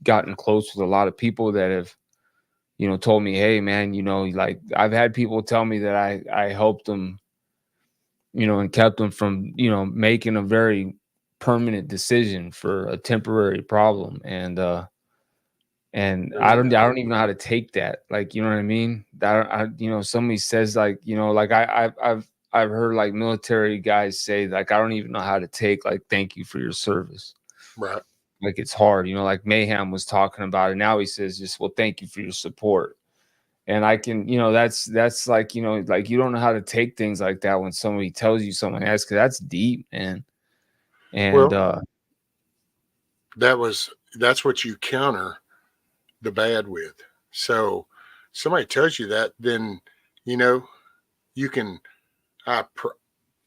gotten close with a lot of people that have, told me, "Hey, man, like, I've had people tell me that I helped them, and kept them from, making a very permanent decision for a temporary problem." And I don't even know how to take that. Like, you know what I mean? That somebody says, like, like, I've heard like military guys say, like, I don't even know how to take, like, "Thank you for your service." Right. Like, it's hard, like Mayhem was talking about it. Now he says just, "Well, thank you for your support." And I can, that's like, like, you don't know how to take things like that when somebody tells you something else, because that's deep, man. And Well, that's what you counter the bad with. So somebody tells you that, then you can. I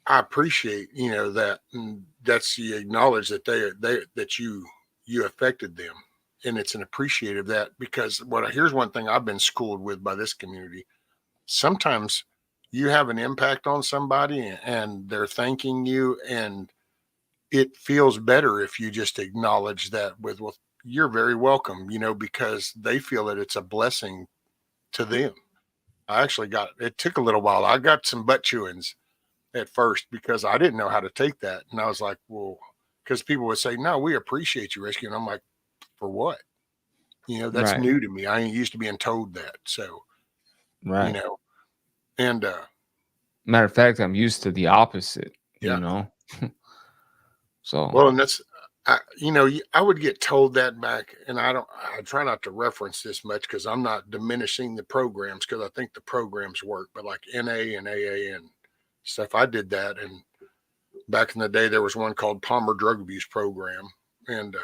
appreciate that, and that's, you acknowledge that that you affected them, and it's an appreciative that, because here's one thing I've been schooled with by this community. Sometimes you have an impact on somebody, and they're thanking you, and it feels better if you just acknowledge that with, "Well, you're very welcome," because they feel that it's a blessing to them. It took a little while. I got some butt chewings at first because I didn't know how to take that. And I was like, well, because people would say, "No, we appreciate you, Rescue." And I'm like, "For what?" That's right, new to me. I ain't used to being told that. So, you right. know, and Matter of fact, I'm used to the opposite, yeah. So, Well, and I would get told that back, and I try not to reference this much because I'm not diminishing the programs, because I think the programs work, but like NA and AA and stuff, I did that. And back in the day, there was one called Palmer Drug Abuse Program. And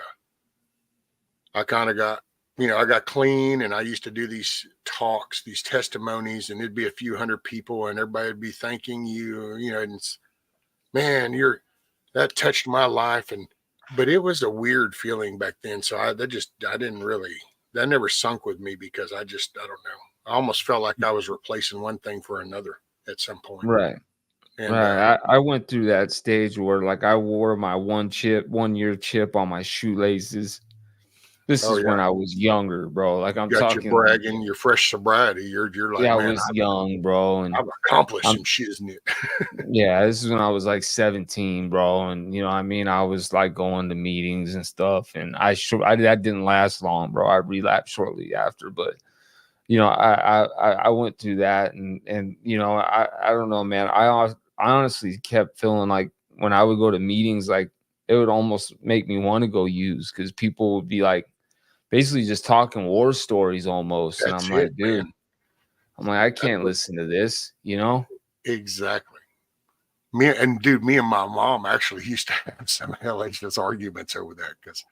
I kind of I got clean, and I used to do these talks, these testimonies, and it'd be a few hundred people, and everybody would be thanking you, and man, that touched my life. And But it was a weird feeling back then. So I didn't really, that never sunk with me because I don't know. I almost felt like I was replacing one thing for another at some point. Right. And Right. I went through that stage where like I wore my 1 year chip on my shoelaces. This oh is yeah, when I was younger, bro. Like I'm you got your talking like, bragging, your fresh sobriety. You're like, yeah, I man, was young, bro. And I've accomplished I'm some shit, isn't it? yeah, this is when I was like 17, bro. And you know, I mean, I was like going to meetings and stuff, and that didn't last long, bro. I relapsed shortly after, but you know, I went through that, and you know, I don't know, man. I honestly kept feeling like when I would go to meetings, like it would almost make me want to go use because people would be like basically just talking war stories almost, and That's I'm it, like, man. dude, I'm like, I That's can't what, listen to this, you know? exactly. Me and my mom actually used to have some hellacious arguments over that because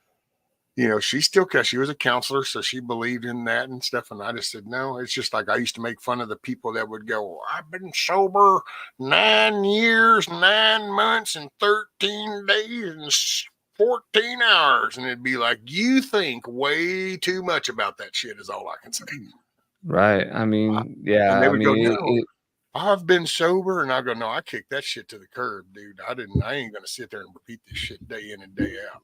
because she was a counselor, so she believed in that and stuff. And I just said, no, it's just like I used to make fun of the people that would go, I've been sober 9 years, 9 months, and 13 days and 14 hours. And it'd be like, you think way too much about that shit, is all I can say. Right. I mean, And yeah, they I would go, mean, no, I've been sober. And I go, no, I kicked that shit to the curb, dude. I ain't going to sit there and repeat this shit day in and day out.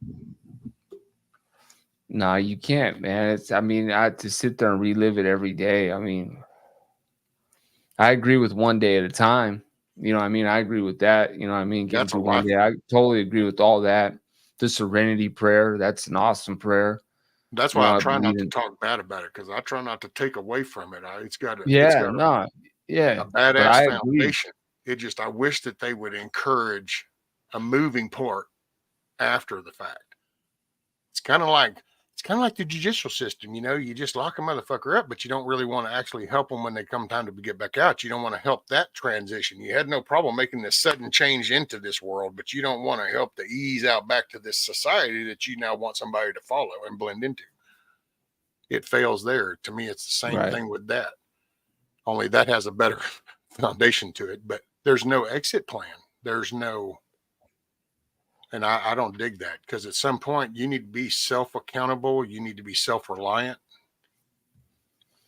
no, you can't, man. I mean, I to sit there and relive it every day. I mean, I agree with one day at a time. You know what I mean? I agree with that. You know what I mean? Getting That's a through one life. day. I totally agree with all that. The serenity prayer, that's an awesome prayer. That's You why know, I I try believe not to in talk bad about it because I try not to take away from it. It's yeah, got no, a yeah. But badass I agree. foundation. I wish that they would encourage a moving part after the fact. It's kind of like the judicial system. You just lock a motherfucker up, but you don't really want to actually help them when they come time to get back out. You don't want to help that transition. You had no problem making this sudden change into this world, but you don't want to help to ease out back to this society that you now want somebody to follow and blend into. It fails there. To me, it's the same Right. thing with that. Only that has a better foundation to it, but there's no exit plan. There's no, and I don't dig that because at some point you need to be self accountable. You need to be self reliant.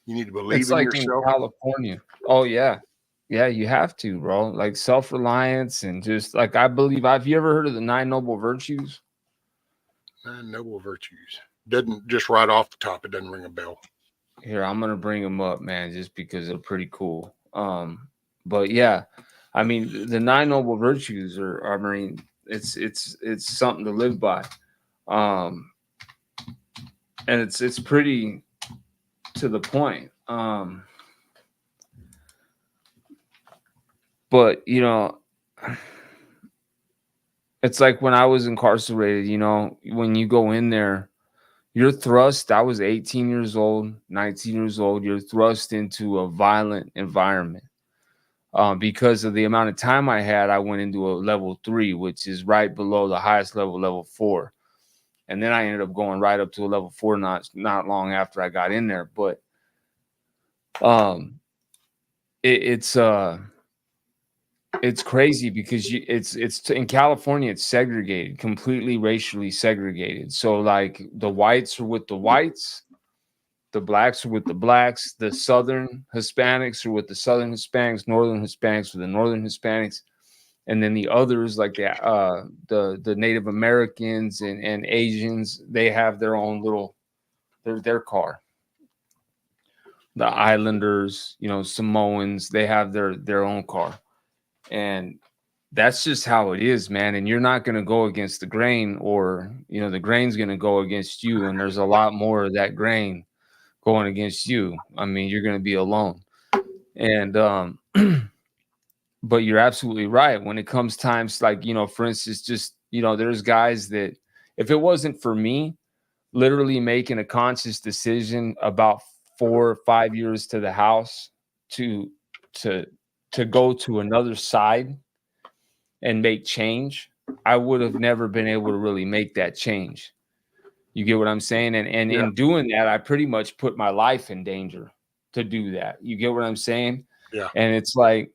You need to believe It's in like in yourself. California. Oh yeah. Yeah, you have to, bro. Like self-reliance and just like I believe have you ever heard of the 9 noble virtues? Noble virtues. Doesn't just right off the top, it doesn't ring a bell. Here, I'm gonna bring them up, man, just because they're pretty cool. But yeah, I mean, the 9 noble virtues are. I mean, it's something to live by, um, and it's pretty to the point. But you know, it's like when I was incarcerated. You know, when you go in there, you're thrust. I was 18 years old, 19 years old. You're thrust into a violent environment. Because of the amount of time I had, I went into a level 3, which is right below the highest level, level 4. And then I ended up going right up to a level 4 not long after I got in there. But um, it's crazy because it's in California. It's segregated, completely racially segregated. So like the whites are with the whites, the blacks are with the blacks, the southern Hispanics are with the southern Hispanics, northern Hispanics with the northern Hispanics, and then the others like the Native Americans and Asians, they have their own little their car. The Islanders, you know, Samoans, they have their own car. And that's just how it is, man. And you're not going to go against the grain, or you know, the grain's going to go against you, and there's a lot more of that grain going against you. I mean, you're going to be alone. And but you're absolutely right when it comes times like, you know, for instance, just, you know, there's guys that if it wasn't for me literally making a conscious decision about 4 or 5 years to the house to to to go to another side and make change, I would have never been able to really make that change. You get what I'm saying? And Yeah. in doing that, I pretty much put my life in danger to do that. You get what I'm saying? Yeah. And it's like,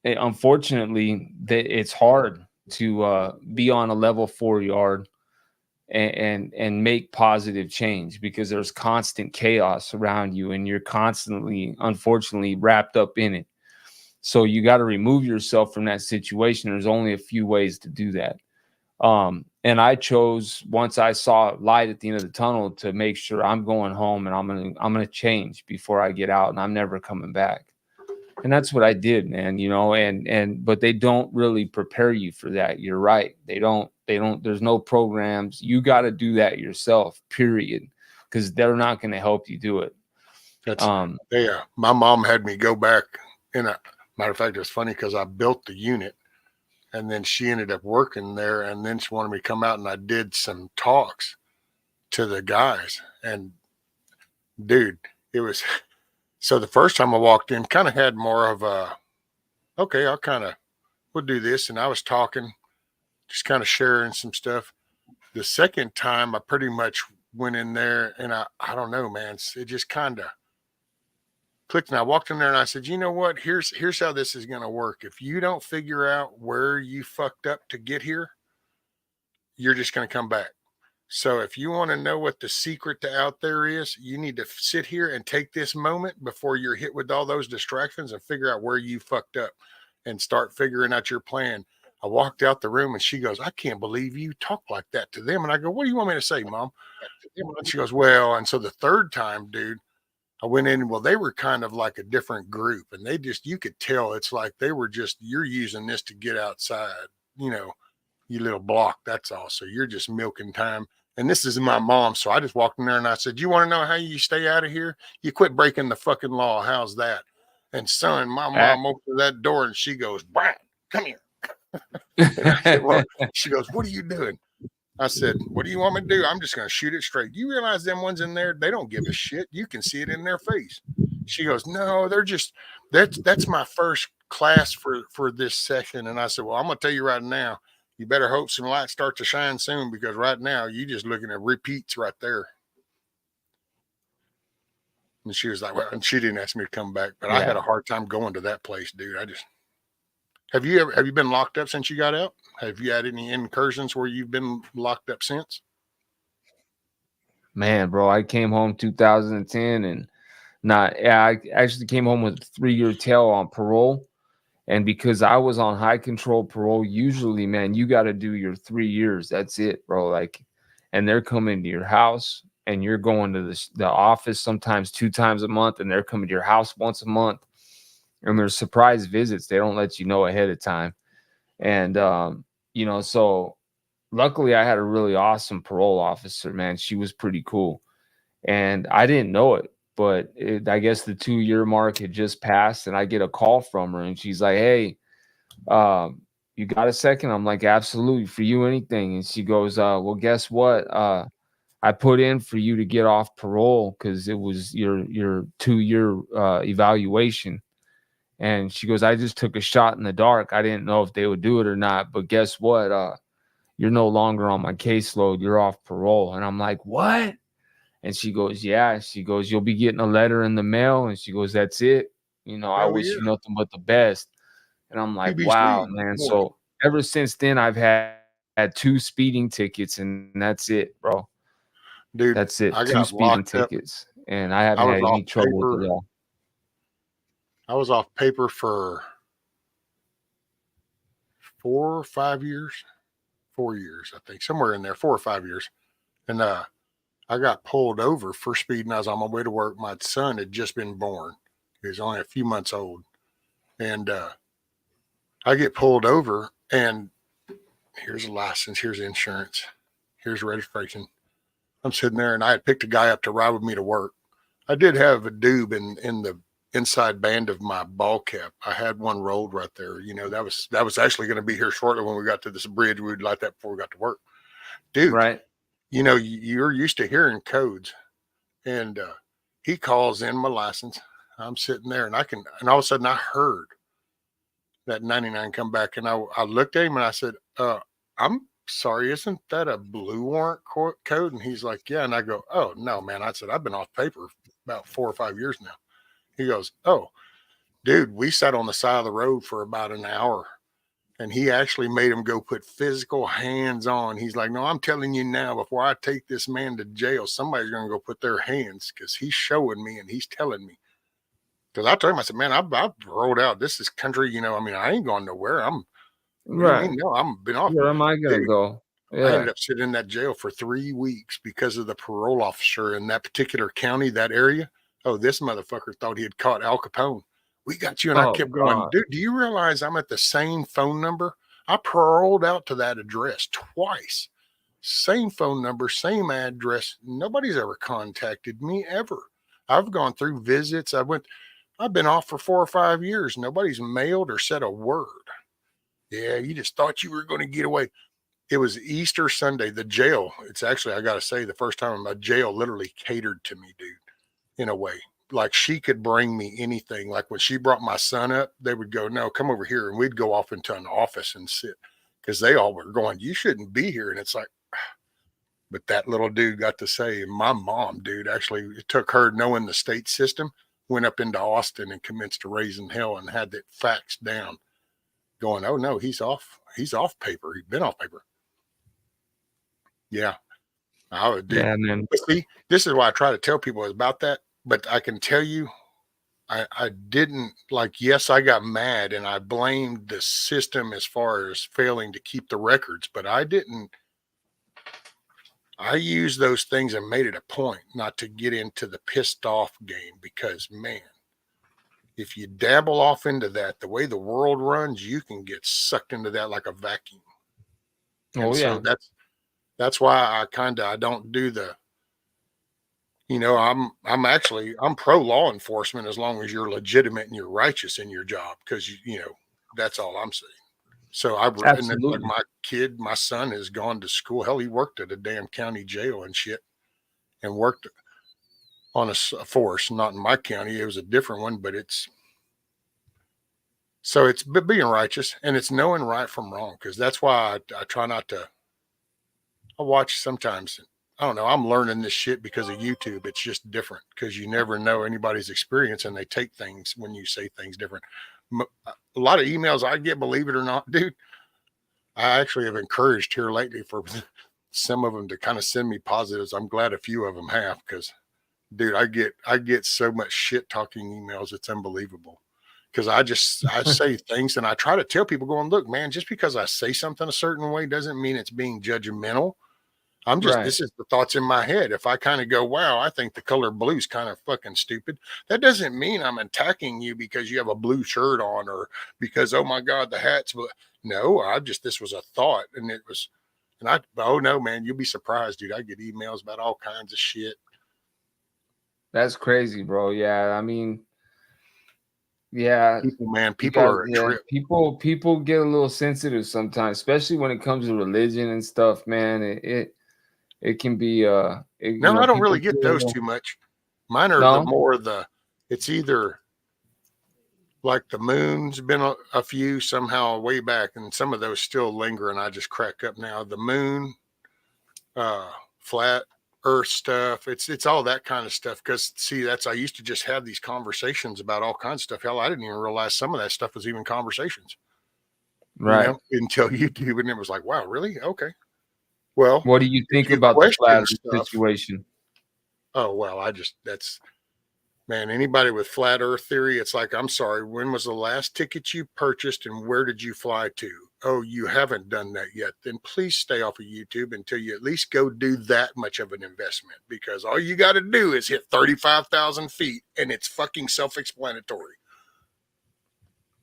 unfortunately, that it's hard to be on a level 4 yard and make positive change, because there's constant chaos around you and you're constantly, unfortunately, wrapped up in it. So you got to remove yourself from that situation. There's only a few ways to do that. And I chose, once I saw light at the end of the tunnel, to make sure I'm going home and I'm going to change before I get out, and I'm never coming back. And that's what I did, man, you know, but they don't really prepare you for that. You're right. They don't, there's no programs. You got to do that yourself, period. Because they're not going to help you do it. That's, my mom had me go back matter of fact, it was funny because I built the unit and then she ended up working there, and then she wanted me to come out and I did some talks to the guys. And dude, it was, so the first time I walked in, kind of had more of a, okay, we'll do this. And I was talking, just kind of sharing some stuff. The second time I pretty much went in there and I don't know, man, it just kind of clicked. And I walked in there and I said, you know what, here's how this is going to work. If you don't figure out where you fucked up to get here, you're just going to come back. So if you want to know what the secret to out there is, you need to sit here and take this moment before you're hit with all those distractions and figure out where you fucked up and start figuring out your plan. I walked out the room and she goes, I can't believe you talk like that to them. And I go, what do you want me to say, Mom? And she goes, well, and so the third time, dude, I went in, well, they were kind of like a different group, and they just, you could tell it's like they were just, you're using this to get outside, you know, you little block, that's all. So you're just milking time. And this is my mom. So I just walked in there and I said, you want to know how you stay out of here? You quit breaking the fucking law. How's that? And son, my mom opened that door and she goes, Brian, come here. And I said, well, she goes, what are you doing? I said, what do you want me to do? I'm just going to shoot it straight. You realize them ones in there, they don't give a shit. You can see it in their face. She goes, no, they're just, that's my first class for this session. And I said, well, I'm going to tell you right now, you better hope some light start to shine soon, because right now you just looking at repeats right there. And she was like, well, and she didn't ask me to come back, but I had a hard time going to that place, dude. Have you been locked up since you got out? Have you had any incursions where you've been locked up since? Man, bro, I came home 2010 and I actually came home with a 3-year tail on parole. And because I was on high control parole, usually, man, you got to do your 3 years. That's it, bro. Like, and they're coming to your house and you're going to the office sometimes 2 times a month, and they're coming to your house once a month. And there's surprise visits. They don't let you know ahead of time. And, you know, so luckily I had a really awesome parole officer, man. She was pretty cool. And I didn't know it, but I guess the 2-year mark had just passed, and I get a call from her and she's like, hey, you got a second? I'm like, absolutely, for you, anything. And she goes, well, guess what? I put in for you to get off parole because it was your 2-year evaluation. And she goes, I just took a shot in the dark. I didn't know if they would do it or not. But guess what? You're no longer on my caseload. You're off parole. And I'm like, what? And she goes, yeah. She goes, you'll be getting a letter in the mail. And she goes, that's it. You know, I wish you nothing but the best. And I'm like, wow, man. So ever since then, I've had 2 speeding tickets, and that's it, bro. Dude, that's it. I 2 got speeding tickets. And I haven't had any trouble with it all. I was off paper for 4 or 5 years, 4 years, I think, somewhere in there, 4 or 5 years. And I got pulled over for speeding. I was on my way to work. My son had just been born. He was only a few months old. And I get pulled over, and here's a license, here's insurance, here's registration. I'm sitting there, and I had picked a guy up to ride with me to work. I did have a doob in the inside band of my ball cap. I had one rolled right there. You know, that was actually going to be here shortly when we got to this bridge. We would light that before we got to work. Dude, right. You know, you're used to hearing codes. And he calls in my license. I'm sitting there, and all of a sudden I heard that 99 come back, and I looked at him and I said, I'm sorry, isn't that a blue warrant code? And he's like, yeah. And I go, oh, no, man. I said, I've been off paper about 4 or 5 years now. He goes, oh, dude, we sat on the side of the road for about an hour, And he actually made him go put physical hands on. He's like, no, I'm telling you now, before I take this man to jail, somebody's going to go put their hands, because he's showing me and he's telling me. Because I told him, I said, man, I've rolled out. This is country, you know. I mean, I ain't going nowhere. What do you Right. mean? No, I'm been off. Where am I gonna Dude, go? I ended Yeah. up sitting in that jail for 3 weeks because of the parole officer in that particular county, that area. Oh, this motherfucker thought he had caught Al Capone. We got you. And I Oh kept going, God. dude, do you realize I'm at the same phone number? I paroled out to that address twice. Same phone number, same address. Nobody's ever contacted me ever. I've gone through visits. I've been off for 4 or 5 years. Nobody's mailed or said a word. Yeah, you just thought you were going to get away. It was Easter Sunday. The jail, it's actually, I got to say, the first time my jail literally catered to me, dude, in a way. Like she could bring me anything. Like when she brought my son up, they would go, no, come over here. And we'd go off into an office and sit, because they all were going, you shouldn't be here. And it's like, but that little dude got to say, my mom, dude, actually, it took her knowing the state system, went up into Austin and commenced to raising hell and had that facts down, going, oh no, he's off paper. He's been off paper. Yeah. I would do. Yeah, man. But see, this is why I try to tell people about that. But I can tell you, I didn't, like, yes, I got mad and I blamed the system as far as failing to keep the records, but I didn't. I used those things and made it a point not to get into the pissed off game, because, man, if you dabble off into that, the way the world runs, you can get sucked into that like a vacuum. Oh And yeah. so that's why I don't do the, you know, I'm pro law enforcement as long as you're legitimate and you're righteous in your job, because you know, that's all I'm saying. So and it's like Absolutely. my son has gone to school. Hell, he worked at a damn county jail and shit, and worked on a force, not in my county. It was a different one, but it's being righteous, and it's knowing right from wrong. Because that's why I try not to. I watch sometimes. I don't know. I'm learning this shit because of YouTube. It's just different, because you never know anybody's experience, and they take things when you say things different. A lot of emails I get, believe it or not, dude, I actually have encouraged here lately for some of them to kind of send me positives. I'm glad a few of them have, because, dude, I get so much shit talking emails. It's unbelievable. Because I say things and I try to tell people, going, look, man, just because I say something a certain way doesn't mean it's being judgmental. Right. This is the thoughts in my head. If I kind of go, wow, I think the color blue is kind of fucking stupid, that doesn't mean I'm attacking you because you have a blue shirt on, or because, oh my God, the hat's blue. No, this was a thought. And it was, oh no, man, you'll be surprised, dude. I get emails about all kinds of shit. That's crazy, bro. Yeah. I mean, yeah. People are a Yeah, trip. people get a little sensitive sometimes, especially when it comes to religion and stuff, man. It can be No, I don't people really get feel a those little, too much. Mine are no. it's either like the moon's been a few somehow way back, and some of those still linger, and I just crack up now. The moon, flat earth stuff, it's all that kind of stuff. Because see, I used to just have these conversations about all kinds of stuff. Hell, I didn't even realize some of that stuff was even conversations, Right. until YouTube. And it was like, wow, really? Okay. Well, What do you if think you about the flat question earth stuff, situation? oh well, that's, man, anybody with flat earth theory, it's like, I'm sorry, when was the last ticket you purchased and where did you fly to? Oh, you haven't done that yet. Then please stay off of YouTube until you at least go do that much of an investment, because all you got to do is hit 35,000 feet and it's fucking self-explanatory.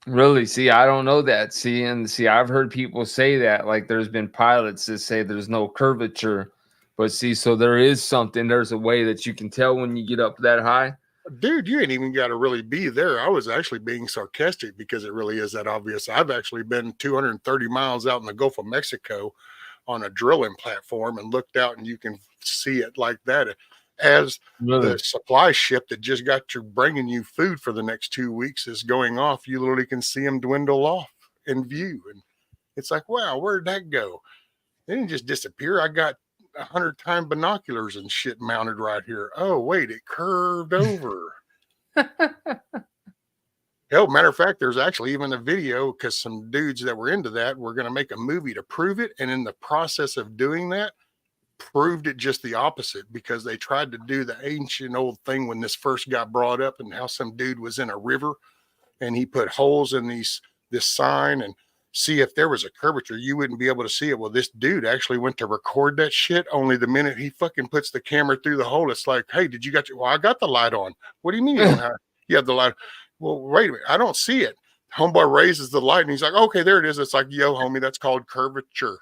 Really? See, I don't know that. See, I've heard people say that, like there's been pilots that say there's no curvature, but see, so there is something. There's a way that you can tell when you get up that high. Dude, you ain't even got to really be there. I was actually being sarcastic, because it really is that obvious. I've actually been 230 miles out in the Gulf of Mexico on a drilling platform and looked out, and you can see it like that. As Really? the supply ship that just got you bringing you food for the next 2 weeks is going off, you literally can see them dwindle off in view. And it's like, wow, where'd that go? They didn't just disappear. I got 100-time binoculars and shit mounted right here. Oh, wait, it curved over. Hell, matter of fact, there's actually even a video because some dudes that were into that were going to make a movie to prove it. And in the process of doing that, proved it just the opposite, because they tried to do the ancient old thing when this first got brought up, and how some dude was in a river and he put holes in this sign and see if there was a curvature, you wouldn't be able to see it. Well, this dude actually went to record that shit. Only the minute he fucking puts the camera through the hole, it's like, hey, did you got your, well, I got the light on. What do you mean you don't have, you have the light? Well, wait a minute, I don't see it. Homeboy raises the light and he's like, okay, there it is. It's like, yo, homie, that's called curvature.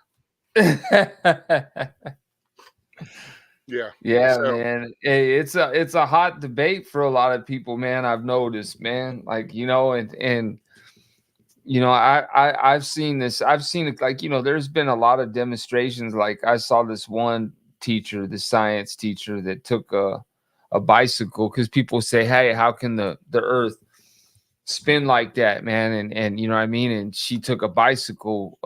Yeah. Yeah, So, man. Hey, it's a hot debate for a lot of people, man. I've noticed, man. Like, and I've seen this. I've seen it, like, there's been a lot of demonstrations. Like, I saw this one teacher, the science teacher, that took a bicycle, because people say, hey, how can the earth spin like that, man? And you know what I mean? And she took a bicycle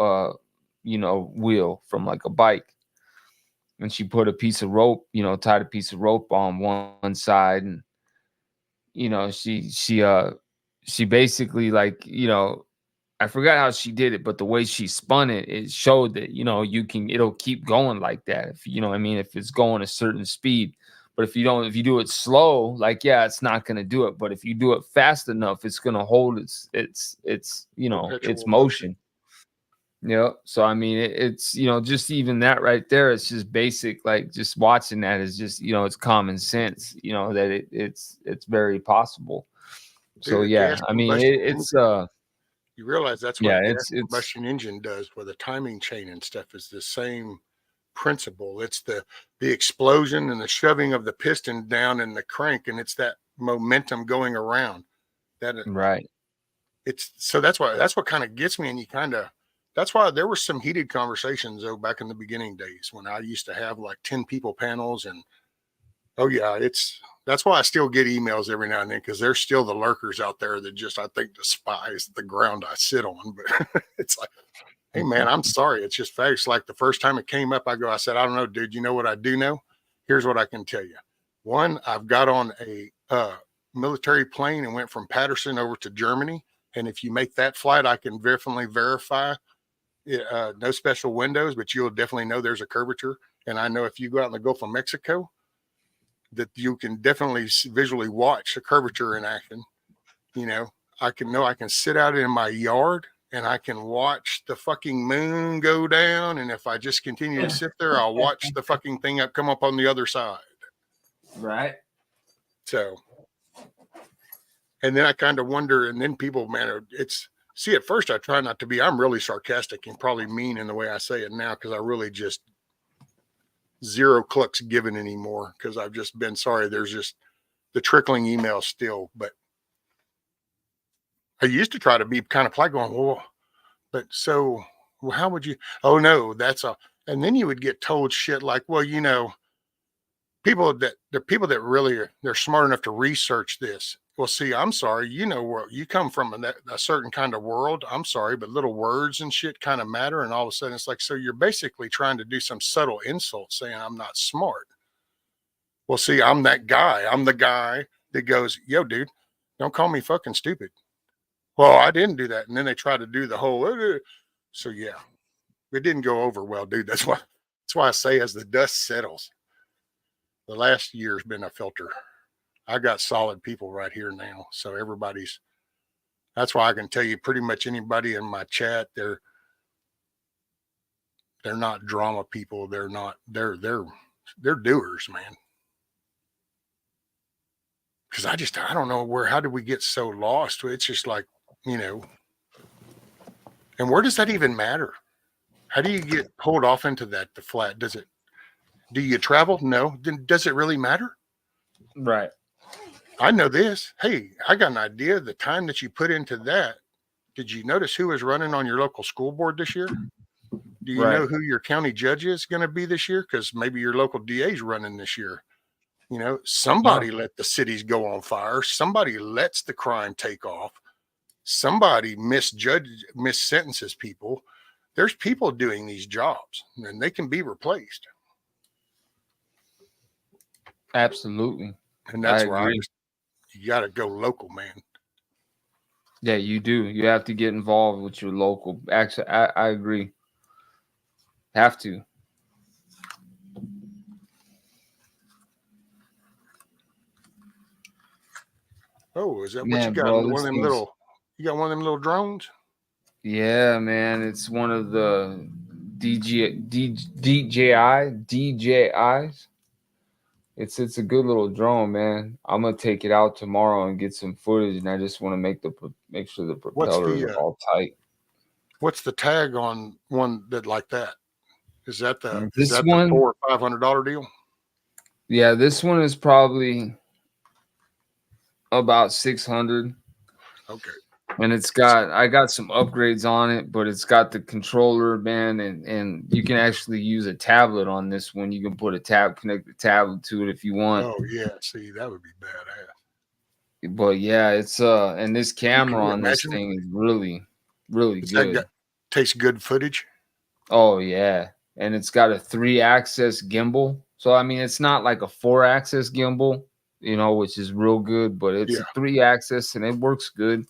wheel from like a bike, and she put a piece of rope, tied a piece of rope on one side, and she basically, like, I forgot how she did it, but the way she spun it, it showed that, it'll keep going like that, if you know what I mean, if it's going a certain speed. But if you do it slow, like, yeah, it's not going to do it. But if you do it fast enough, it's going to hold its its perpetual motion. Yeah. So I mean, it's just even that right there, it's just basic. Like, just watching that is just, it's common sense. That it's very possible. So dude, yeah, gas I mean, combustion it's engine, you realize that's what yeah, a gas it's combustion engine does, where the timing chain and stuff is the same principle. It's the explosion and the shoving of the piston down in the crank, and it's that momentum going around. That right. it's so that's what kind of gets me, and you kind of, that's why there were some heated conversations though back in the beginning days when I used to have like 10 people panels. And oh yeah, that's why I still get emails every now and then, because there's still the lurkers out there that just, I think, despise the ground I sit on. But it's like, hey man, I'm sorry, it's just facts. Like the first time it came up, I said, I don't know, dude. You know what I do know? Here's what I can tell you. One, I've got on a military plane and went from Patterson over to Germany. And if you make that flight, I can definitely verify no special windows, but you'll definitely know there's a curvature. And I know if you go out in the Gulf of Mexico, that you can definitely visually watch a curvature in action. I can sit out in my yard and I can watch the fucking moon go down. And if I just continue to sit there, I'll watch the fucking thing come up on the other side. Right. So, and then I kind of wonder, and then people, man, see, at first I try not to be, I'm really sarcastic and probably mean in the way I say it now, because I really just zero clucks given anymore, because I've just been sorry. There's just the trickling emails still, but I used to try to be kind of polite, going, well, but so, well, how would you? Oh no, and then you would get told shit like, well, people that really they're smart enough to research this. Well, see, I'm sorry, where you come from, a certain kind of world. I'm sorry, but little words and shit kind of matter. And all of a sudden, it's like, so you're basically trying to do some subtle insult, saying I'm not smart. Well, see, I'm that guy. I'm the guy that goes, yo, dude, don't call me fucking stupid. Well, I didn't do that. And then they try to do the whole, so yeah, it didn't go over well, dude. That's why I say, as the dust settles, the last year's been a filter. I got solid people right here now. So that's why I can tell you pretty much anybody in my chat, they're not drama people. They're doers, man. Cause I don't know how did we get so lost? It's just like, and where does that even matter? How do you get pulled off into the flat? Do you travel? No. Then does it really matter? Right. I know this. Hey, I got an idea. The time that you put into that, did you notice who is running on your local school board this year? Do you know who your county judge is going to be this year? Because maybe your local DA is running this year. Somebody let the cities go on fire. Somebody lets the crime take off. Somebody mis-sentences people. There's people doing these jobs, and they can be replaced. Absolutely. And that's where you got to go local, man. Yeah, you do. You have to get involved with your local. Actually, I agree. Have to. Oh, is that what you Man, got? bro, One of this them thing's. little, you got one of them little drones? Yeah, man. It's one of the DJIs. It's a good little drone, man. I'm gonna take it out tomorrow and get some footage, and I just want to make sure the What's propellers the are all tight. what's the tag on one that like that? Is that This the $400 one, or $500 deal? yeah, this one is probably about 600, Okay. and I got some upgrades on it, but it's got the controller, man, and you can actually use a tablet on this one. You can connect the tablet to it if you want. Oh yeah. See, that would be badass. But yeah, it's and this Can camera you on this imagine? thing is really, really Is that good. takes good footage? Oh yeah, and it's got a 3-axis gimbal. So I mean, it's not like a 4-axis gimbal, which is real good, but it's Yeah. a 3-axis and it works good.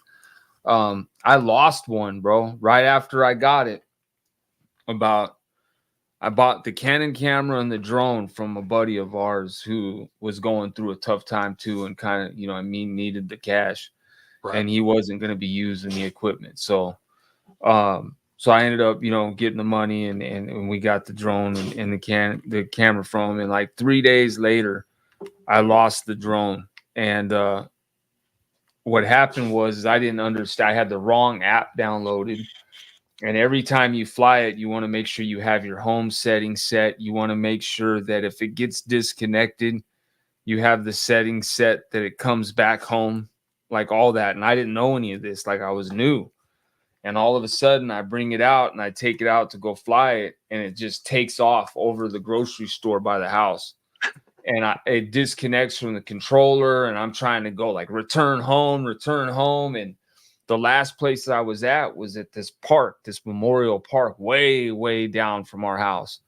I lost one, bro, right after I got it. I bought the Canon camera and the drone from a buddy of ours who was going through a tough time too, and kind of, needed the cash, Right. and he wasn't going to be using the equipment. So I ended up, getting the money and we got the drone and the camera from him. And like 3 days later, I lost the drone. And what happened was I didn't understand. I had the wrong app downloaded. And every time you fly it, you want to make sure you have your home setting set. You want to make sure that if it gets disconnected, you have the settings set that it comes back home, like all that. And I didn't know any of this. Like I was new. And all of a sudden I bring it out and I take it out to go fly it, and it just takes off over the grocery store by the house. And it disconnects from the controller, and I'm trying to go like return home. And the last place I was at this park, this memorial park, way, way down from our house.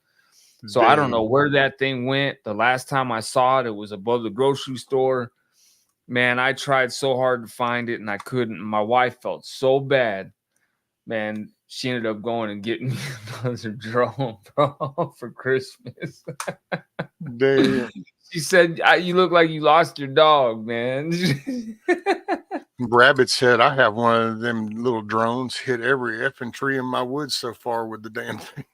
So I don't know where that thing went. The last time I saw it, it was above the grocery store. Man, I tried so hard to find it and I couldn't. My wife felt so bad. Man, she ended up going and getting me another drone, bro, for Christmas. Damn. She said, "You look like you lost your dog, man." Rabbit said, I have one of them little drones hit every effing tree in my woods so far with the damn thing.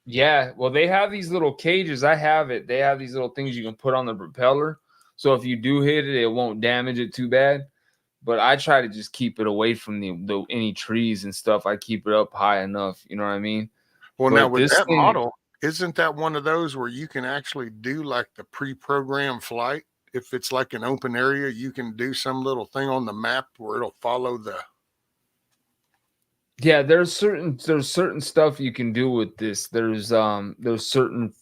Yeah, well, they have these little cages. I have it. They have these little things you can put on the propeller. So if you do hit it, it won't damage it too bad. But I try to just keep it away from the any trees and stuff. I keep it up high enough. You know what I mean? Well, But now with this that thing, model, isn't that one of those where you can actually do like the pre-programmed flight? If it's like an open area, you can do some little thing on the map where it'll follow the. yeah, there's certain stuff you can do with this. There's certain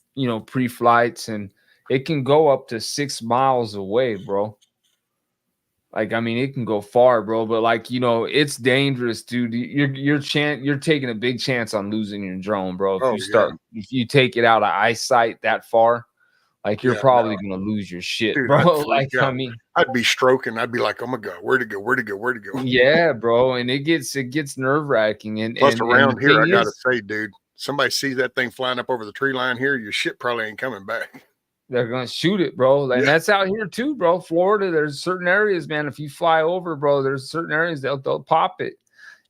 pre-flights, and it can go up to 6 miles away, bro. Like, I mean, it can go far, bro, but like, it's dangerous, dude. You're taking a big chance on losing your drone, bro. Oh yeah, If you take it out of eyesight that far, like you're yeah, probably no, gonna lose your shit, dude, bro. I'd freak Like, I out. mean, I'd be stroking. I'd be like, oh my god, where'd it go? Where'd it go? Where'd it go? Where'd it go? yeah, bro, and it gets nerve-wracking, and Plus, and the around here, thing I gotta is, say, dude, somebody sees that thing flying up over the tree line here, your shit probably ain't coming back. they're gonna shoot it, bro. And Yeah. that's out here too, bro. Florida, there's certain areas, man. If you fly over, bro, there's certain areas they'll pop it.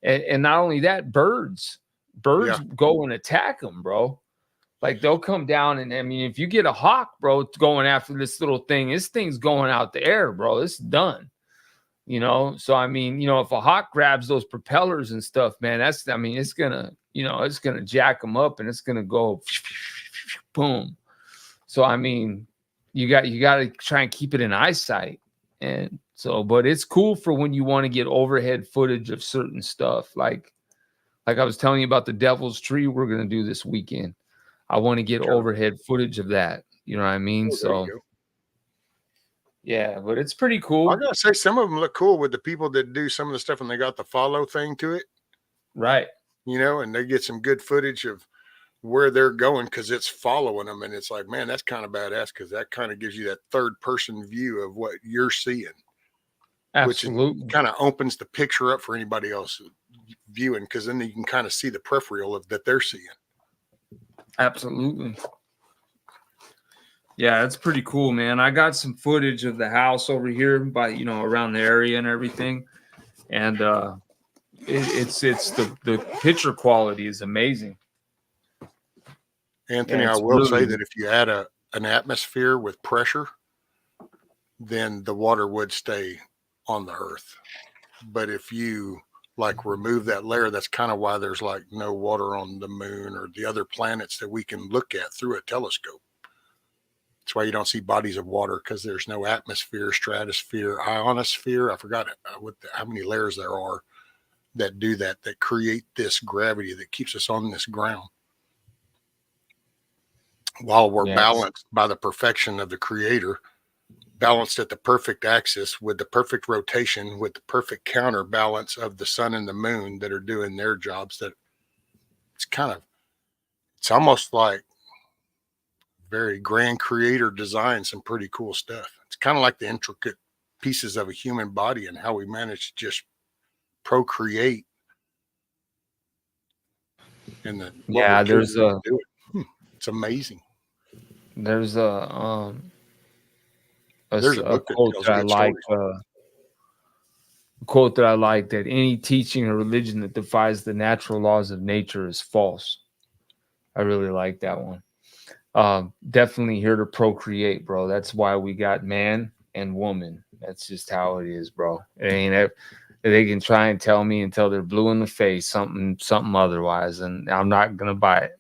And not only that, birds Yeah. go and attack them, bro. Like they'll come down, and I mean, if you get a hawk, bro, going after this little thing, this thing's going out the air, bro. It's done. So I mean, if a hawk grabs those propellers and stuff, man, it's gonna, it's gonna jack them up, and it's gonna go boom. So I mean, you got to try and keep it in eyesight. And so, but it's cool for when you want to get overhead footage of certain stuff. Like I was telling you about the Devil's Tree we're going to do this weekend. I want to get overhead footage of that. You know what I mean? Oh, So yeah, but it's pretty cool. I gotta say, some of them look cool with the people that do some of the stuff and they got the follow thing to it. Right. And they get some good footage of where they're going because it's following them. And it's like, man, that's kind of badass because that kind of gives you that third person view of what you're seeing. Absolutely. kind of opens the picture up for anybody else viewing, because then you can kind of see the peripheral of that they're seeing. Absolutely. Yeah, it's pretty cool, man. I got some footage of the house over here by, around the area and everything. And it's the picture quality is amazing. Anthony, Yeah, I it's will say really- that if you add an atmosphere with pressure, then the water would stay on the earth. But if you like remove that layer, that's kind of why there's like no water on the moon or the other planets that we can look at through a telescope. That's why you don't see bodies of water, because there's no atmosphere, stratosphere, ionosphere. I forgot how many layers there are that do that create this gravity that keeps us on this ground. While we're balanced by the perfection of the Creator, balanced at the perfect axis with the perfect rotation, with the perfect counterbalance of the sun and the moon that are doing their jobs, that it's almost like very grand Creator design, some pretty cool stuff. It's kind of like the intricate pieces of a human body and how we manage to just procreate. And there's it's amazing. There's a There's a book quote that tells that I good like. stories. Quote that I like, that any teaching or religion that defies the natural laws of nature is false. I really like that one. Definitely here to procreate, bro. That's why we got man and woman. That's just how it is, bro. They can try and tell me until they're blue in the face something otherwise, and I'm not gonna buy it.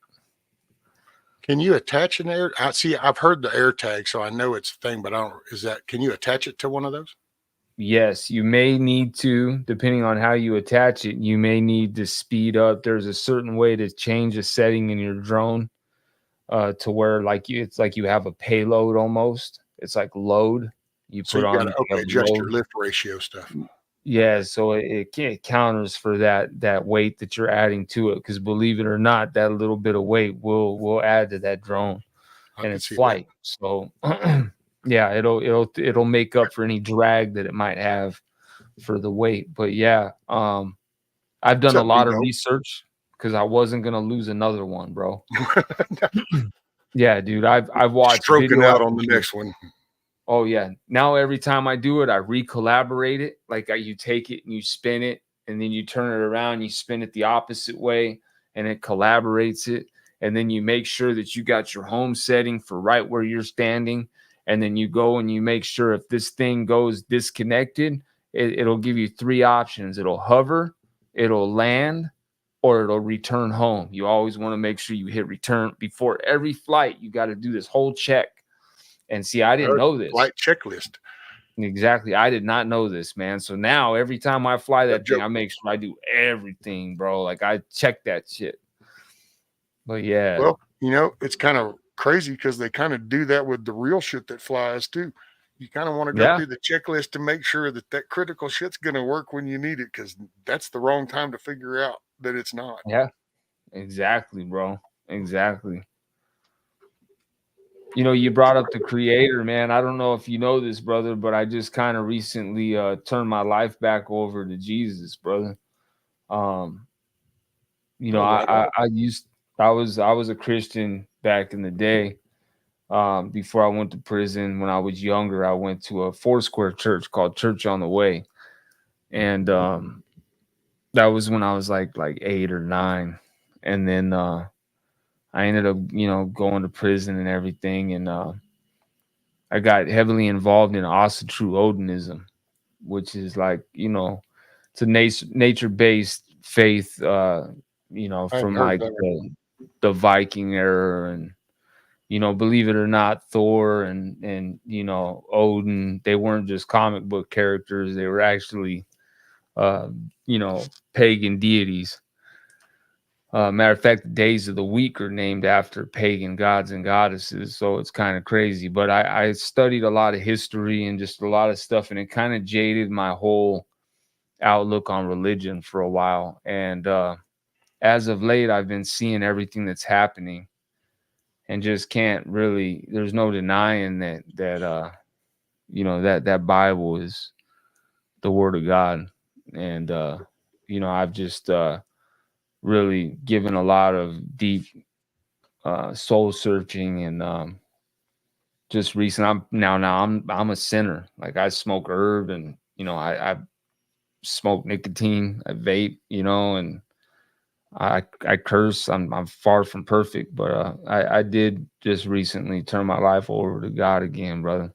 Can you attach an air? I've heard the air tag, so I know it's a thing, but can you attach it to one of those? Yes, you may need to, depending on how you attach it, you may need to speed up. There's a certain way to change a setting in your drone to where it's like you have a payload almost. It's like load. You So put you got on to adjust your lift ratio stuff. Yeah, so it counters for that weight that you're adding to it, because believe it or not, that little bit of weight will add to that drone and its flight. That. So yeah, it'll make up for any drag that it might have for the weight. But yeah, I've done a lot of research because I wasn't gonna lose another one, bro. Yeah, dude, I've watched stroking out on the next one. Oh yeah. Now every time I do it, I recollaborate it. Like you take it and you spin it, and then you turn it around, you spin it the opposite way, and it collaborates it. And then you make sure that you got your home setting for right where you're standing. And then you go and you make sure if this thing goes disconnected, it'll give you 3 options. It'll hover, it'll land, or it'll return home. You always want to make sure you hit return before every flight. You got to do this whole check. And see, I didn't know this. Flight checklist. Exactly. I did not know this, man. So now every time I fly that thing, I make sure I do everything, bro. Like I check that shit. But yeah. Well, it's kind of crazy because they kind of do that with the real shit that flies too. You kind of want to go through the checklist to make sure that critical shit's going to work when you need it, because that's the wrong time to figure out that it's not. Yeah, exactly, bro. Exactly. You brought up the Creator, man. I don't know if you know this, brother, but I just kind of recently turned my life back over to Jesus, brother. I was a Christian back in the day. Before I went to prison, when I was younger, I went to a Foursquare church called Church on the Way. And that was when I was like 8 or 9. And then I ended up, going to prison and everything. And I got heavily involved in True Odinism, which is like, it's a nature-based faith, from like the Viking era. And believe it or not, Thor and Odin, they weren't just comic book characters. They were actually pagan deities. Matter of fact, the days of the week are named after pagan gods and goddesses. So it's kind of crazy. But I studied a lot of history and just a lot of stuff, and it kind of jaded my whole outlook on religion for a while. And as of late, I've been seeing everything that's happening, and just can't really. There's no denying that Bible is the word of God. And, you know, I've just really given a lot of deep soul searching and just recent. I'm a sinner. Like I smoke herb and, you know, I smoke nicotine, I vape, you know, and I curse. I'm far from perfect, but I did just recently turn my life over to God again, brother.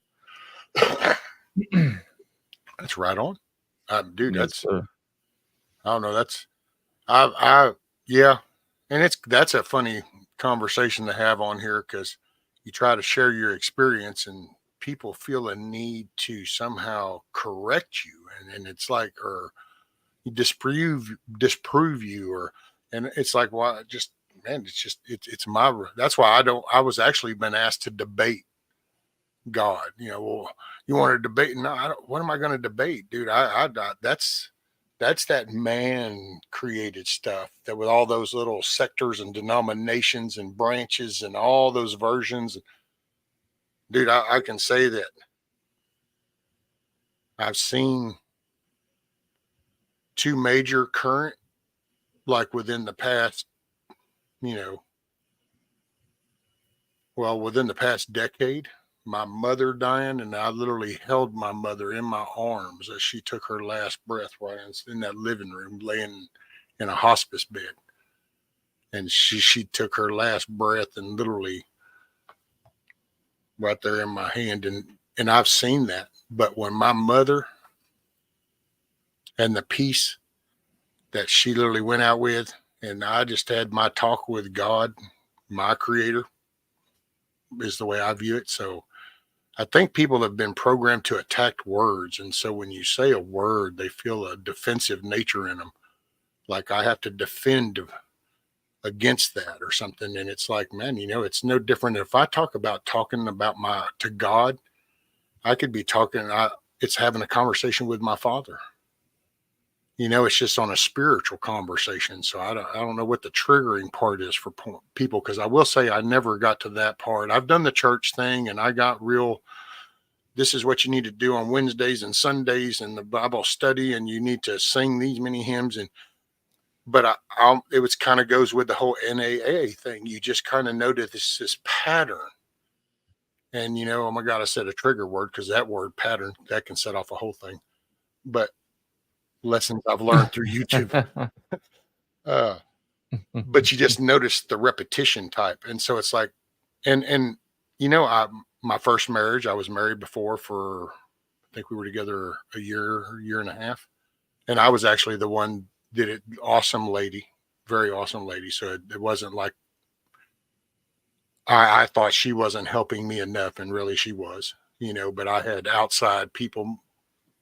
That's right on. Dude, Yes, sir. I don't know. Yeah. And that's a funny conversation to have on here because you try to share your experience and people feel a need to somehow correct you. And it's like, or disprove you, and it's like, well, just, man, it's that's why I was actually been asked to debate God. Well, you want to debate? No, I don't. What am I going to debate, dude? That's that man created stuff that with all those little sectors and denominations and branches and all those versions. Dude, I can say that I've seen two major current, like within the past, you know, within the past decade, my mother dying, and I literally held my mother in my arms as she took her last breath while I was in that living room, laying in a hospice bed. And she took her last breath and literally right there in my hand. And I've seen that. But when my mother and the peace that she literally went out with, and I just had my talk with God, my creator, is the way I view it. So I think people have been programmed to attack words. And so when you say a word, they feel a defensive nature in them. Like I have to defend against that or something. And it's like, man, it's no different. If I talking about to God, I could be it's having a conversation with my father. It's just on a spiritual conversation. So I don't know what the triggering part is for people. Cause I will say I never got to that part. I've done the church thing and I got real, this is what you need to do on Wednesdays and Sundays and the Bible study. And you need to sing these many hymns. But it was kind of goes with the whole NAA thing. You just kind of notice this pattern. And, oh my God, I said a trigger word because that word pattern, that can set off a whole thing. But lessons I've learned through YouTube. But you just notice the repetition type. And so it's like, and my first marriage, I was married before for, I think we were together a year and a half. And I was actually the one did it. Awesome lady, very awesome lady. So it wasn't like I thought she wasn't helping me enough, and really she was, but I had outside people.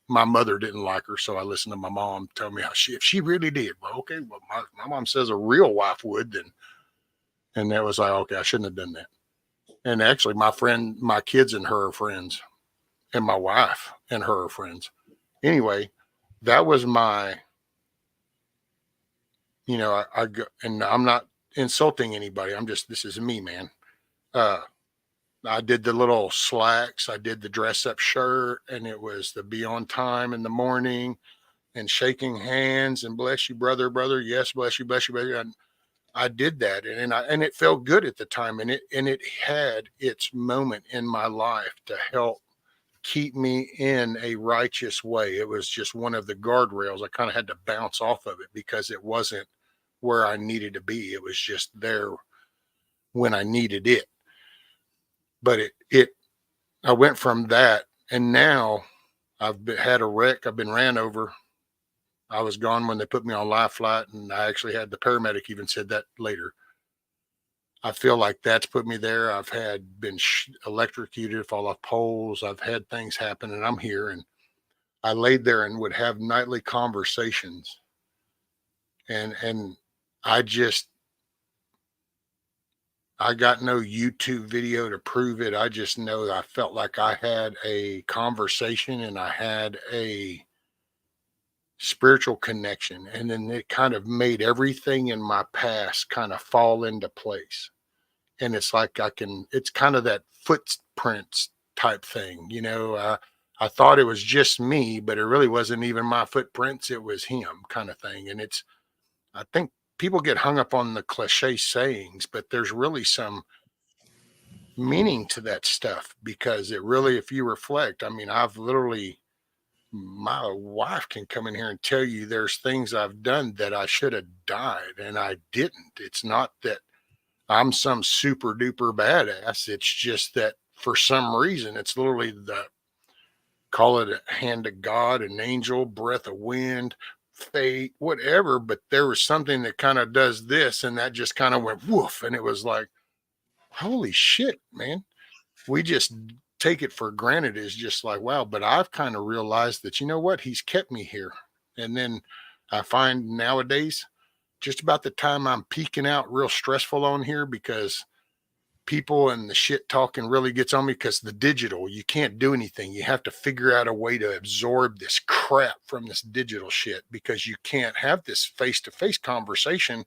My mother didn't like her, so I listened to my mom tell me if she really did. Well, okay, well, my mom says a real wife would, then. And that was like, okay, I shouldn't have done that. And actually my kids and her are friends, and my wife and her are friends. Anyway, that was my, I go, and I'm not insulting anybody. This is me, man. I did the little slacks. I did the dress up shirt, and it was the be on time in the morning and shaking hands and bless you, brother. Yes, bless you, brother. And I did that, and it felt good at the time, and it had its moment in my life to help keep me in a righteous way. It was just one of the guardrails. I kind of had to bounce off of it because it wasn't where I needed to be. It was just there when I needed it. But I went from that, and now had a wreck. I've been ran over. I was gone when they put me on life flight, and I actually had the paramedic even said that later. I feel like that's put me there. I've been electrocuted, fall off poles. I've had things happen, and I'm here. And I laid there and would have nightly conversations. And I got no YouTube video to prove it. I just know that I felt like I had a conversation and I had a spiritual connection. And then it kind of made everything in my past kind of fall into place. And it's like it's kind of that footprints type thing. I thought it was just me, but it really wasn't even my footprints. It was him, kind of thing. And I think people get hung up on the cliche sayings, but there's really some meaning to that stuff because it really, if you reflect, I mean, I've literally, my wife can come in here and tell you there's things I've done that I should have died and I didn't. It's not that I'm some super duper badass. It's just that for some reason, it's literally call it a hand of God, an angel, breath of wind, fate, whatever. But there was something that kind of does this and that just kind of went woof. And it was like, holy shit, man. We just take it for granted is just like, wow. But I've kind of realized that, you know what? He's kept me here. And then I find nowadays, just about the time I'm peaking out real stressful on here because people and the shit talking really gets on me because the digital, you can't do anything. You have to figure out a way to absorb this crap from this digital shit because you can't have this face-to-face conversation.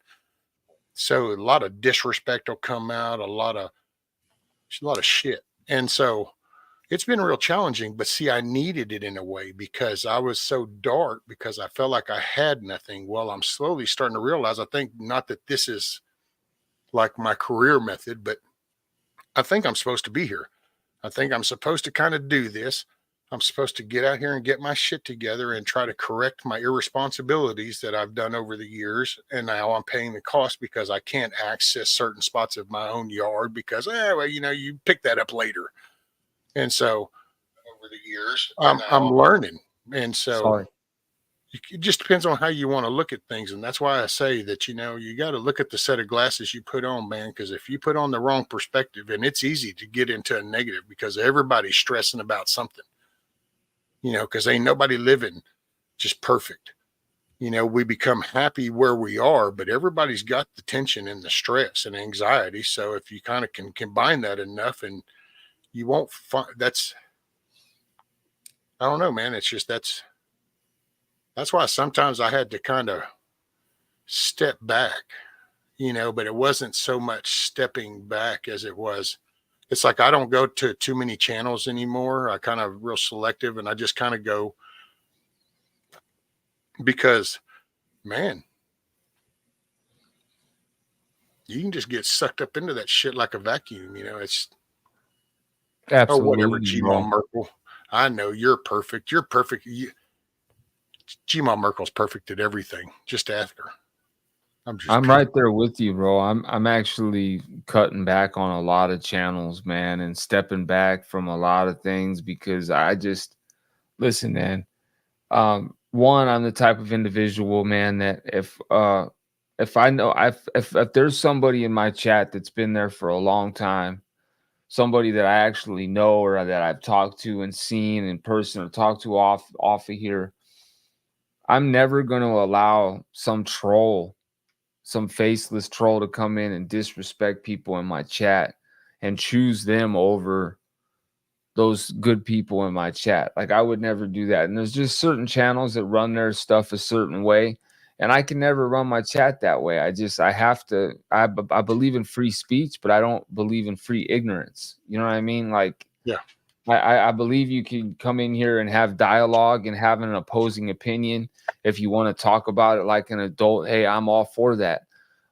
So a lot of disrespect will come out, a lot of shit. And so it's been real challenging, but see, I needed it in a way because I was so dark because I felt like I had nothing. Well, I'm slowly starting to realize, I think not that this is like my career method, but I think I'm supposed to be here. I think I'm supposed to kind of do this. I'm supposed to get out here and get my shit together and try to correct my irresponsibilities that I've done over the years. And now I'm paying the cost because I can't access certain spots of my own yard because, well, you know, you pick that up later. And so over the years, I'm learning. And so Sorry. it just depends on how you want to look at things. And that's why I say that, you know, you got to look at the set of glasses you put on, man, because if you put on the wrong perspective, and it's easy to get into a negative because everybody's stressing about something, you know, because ain't nobody living just perfect. You know, we become happy where we are, but everybody's got the tension and the stress and anxiety. So if you kind of can combine that enough and you won't find I don't know, man. It's just, that's why sometimes I had to kind of step back, you know, but it wasn't so much stepping back as it was. It's like I don't go to too many channels anymore. I kind of real selective and I just kind of go because, man, you can just get sucked up into that shit like a vacuum, you know. It's Absolutely, whatever, G-Mom Merkel. I know you're perfect. You're perfect. G-Mom Merkel's perfect at everything. Just ask her. I'm right there with you, bro. I'm actually cutting back on a lot of channels, man, and stepping back from a lot of things because I just listen, man. One, I'm the type of individual, man, that if I know if there's somebody in my chat that's been there for a long time, somebody that I actually know or that I've talked to and seen in person or talked to off of here, I'm never going to allow some troll, some faceless troll to come in and disrespect people in my chat and choose them over those good people in my chat. Like I would never do that. And there's just certain channels that run their stuff a certain way. And I can never run my chat that way. I have to, I believe in free speech, but I don't believe in free ignorance. You know what I mean? Like, yeah, I believe you can come in here and have dialogue and have an opposing opinion. If you want to talk about it like an adult, hey, I'm all for that.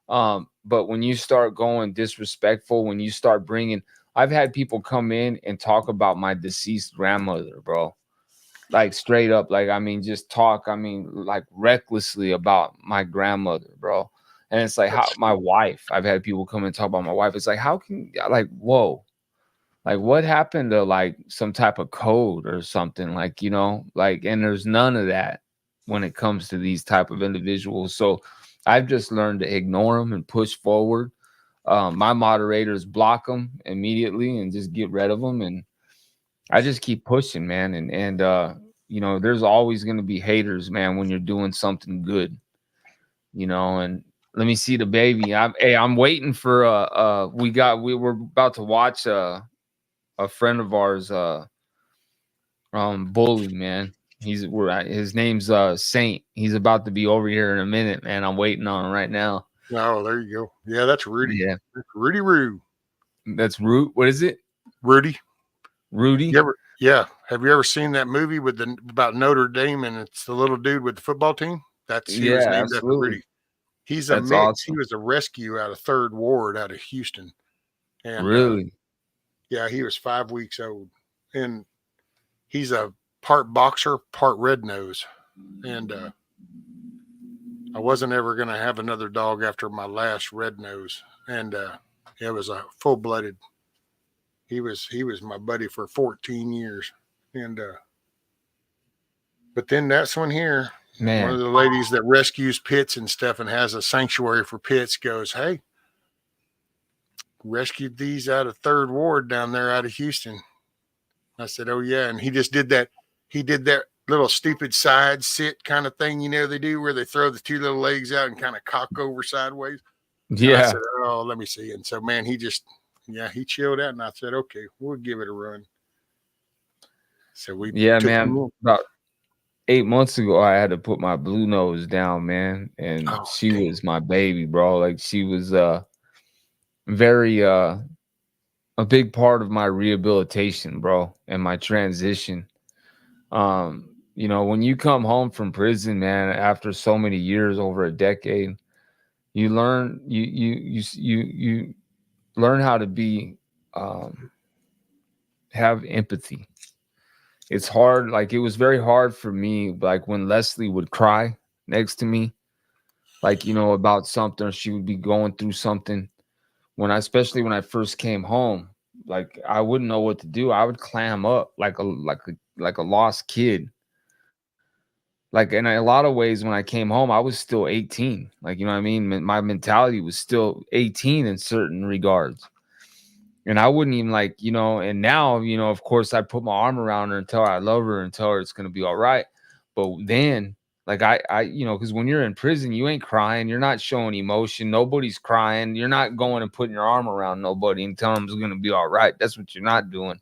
But when you start going disrespectful, when you start bringing, I've had people come in and talk about my deceased grandmother, bro. Like straight up, like, I mean, just talk, I mean, like recklessly about my grandmother, bro. And it's like, how my wife, I've had people come and talk about my wife. It's like, how can, like, whoa, like what happened to like some type of code or something, like, you know, like, and there's none of that when it comes to these type of individuals. So I've just learned to ignore them and push forward. My moderators block them immediately and just get rid of them. And I just keep pushing, man. And you know, there's always going to be haters, man, when you're doing something good, you know. And let me see the baby. I'm waiting for we were about to watch a friend of ours, Bully, man. His name's Saint. He's about to be over here in a minute, man. I'm waiting on him right now. Oh, there you go. Yeah, that's Rudy. Yeah, that's Rudy Roo. that's Root. What is it? Rudy. Rudy. Yeah, have you ever seen that movie with about Notre Dame and it's the little dude with the football team? He was Yeah, named after absolutely. Rudy. He's a That's mix. He awesome. was a rescue out of 3rd Ward out of Houston. And Really? yeah, he was 5 weeks old. And he's a part boxer, part red nose. And I wasn't ever going to have another dog after my last red nose. And it was a full-blooded. He was my buddy for 14 years. And but then that's when here, one of Man. the ladies that rescues pits and stuff and has a sanctuary for pits goes, "Hey, rescued these out of 3rd Ward down there out of Houston." I said, "Oh yeah," and he just did that. He did that little stupid side sit kind of thing, they do where they throw the 2 little legs out and kind of cock over sideways. And I Yeah. said, "Oh, let me see." And so, man, he chilled out, and I said, "Okay, we'll give it a run." So we Yeah, took man. him. About 8 months ago, I had to put my blue nose down, man. And Oh, she damn. was my baby, bro. Like she was very a big part of my rehabilitation, bro, and my transition. When you come home from prison, man, after so many years, over a decade, you learn you learn how to be have empathy. It's hard, like it was very hard for me, like when Leslie would cry next to me, like about something, or she would be going through something. Especially when I first came home, like I wouldn't know what to do. I would clam up like a lost kid. Like in a lot of ways, when I came home, I was still 18. Like, you know what I mean? My mentality was still 18 in certain regards. And I wouldn't even and now, of course I put my arm around her and tell her I love her and tell her it's going to be all right. But then like because when you're in prison, you ain't crying. You're not showing emotion. Nobody's crying. You're not going and putting your arm around nobody and telling them it's going to be all right. That's what you're not doing.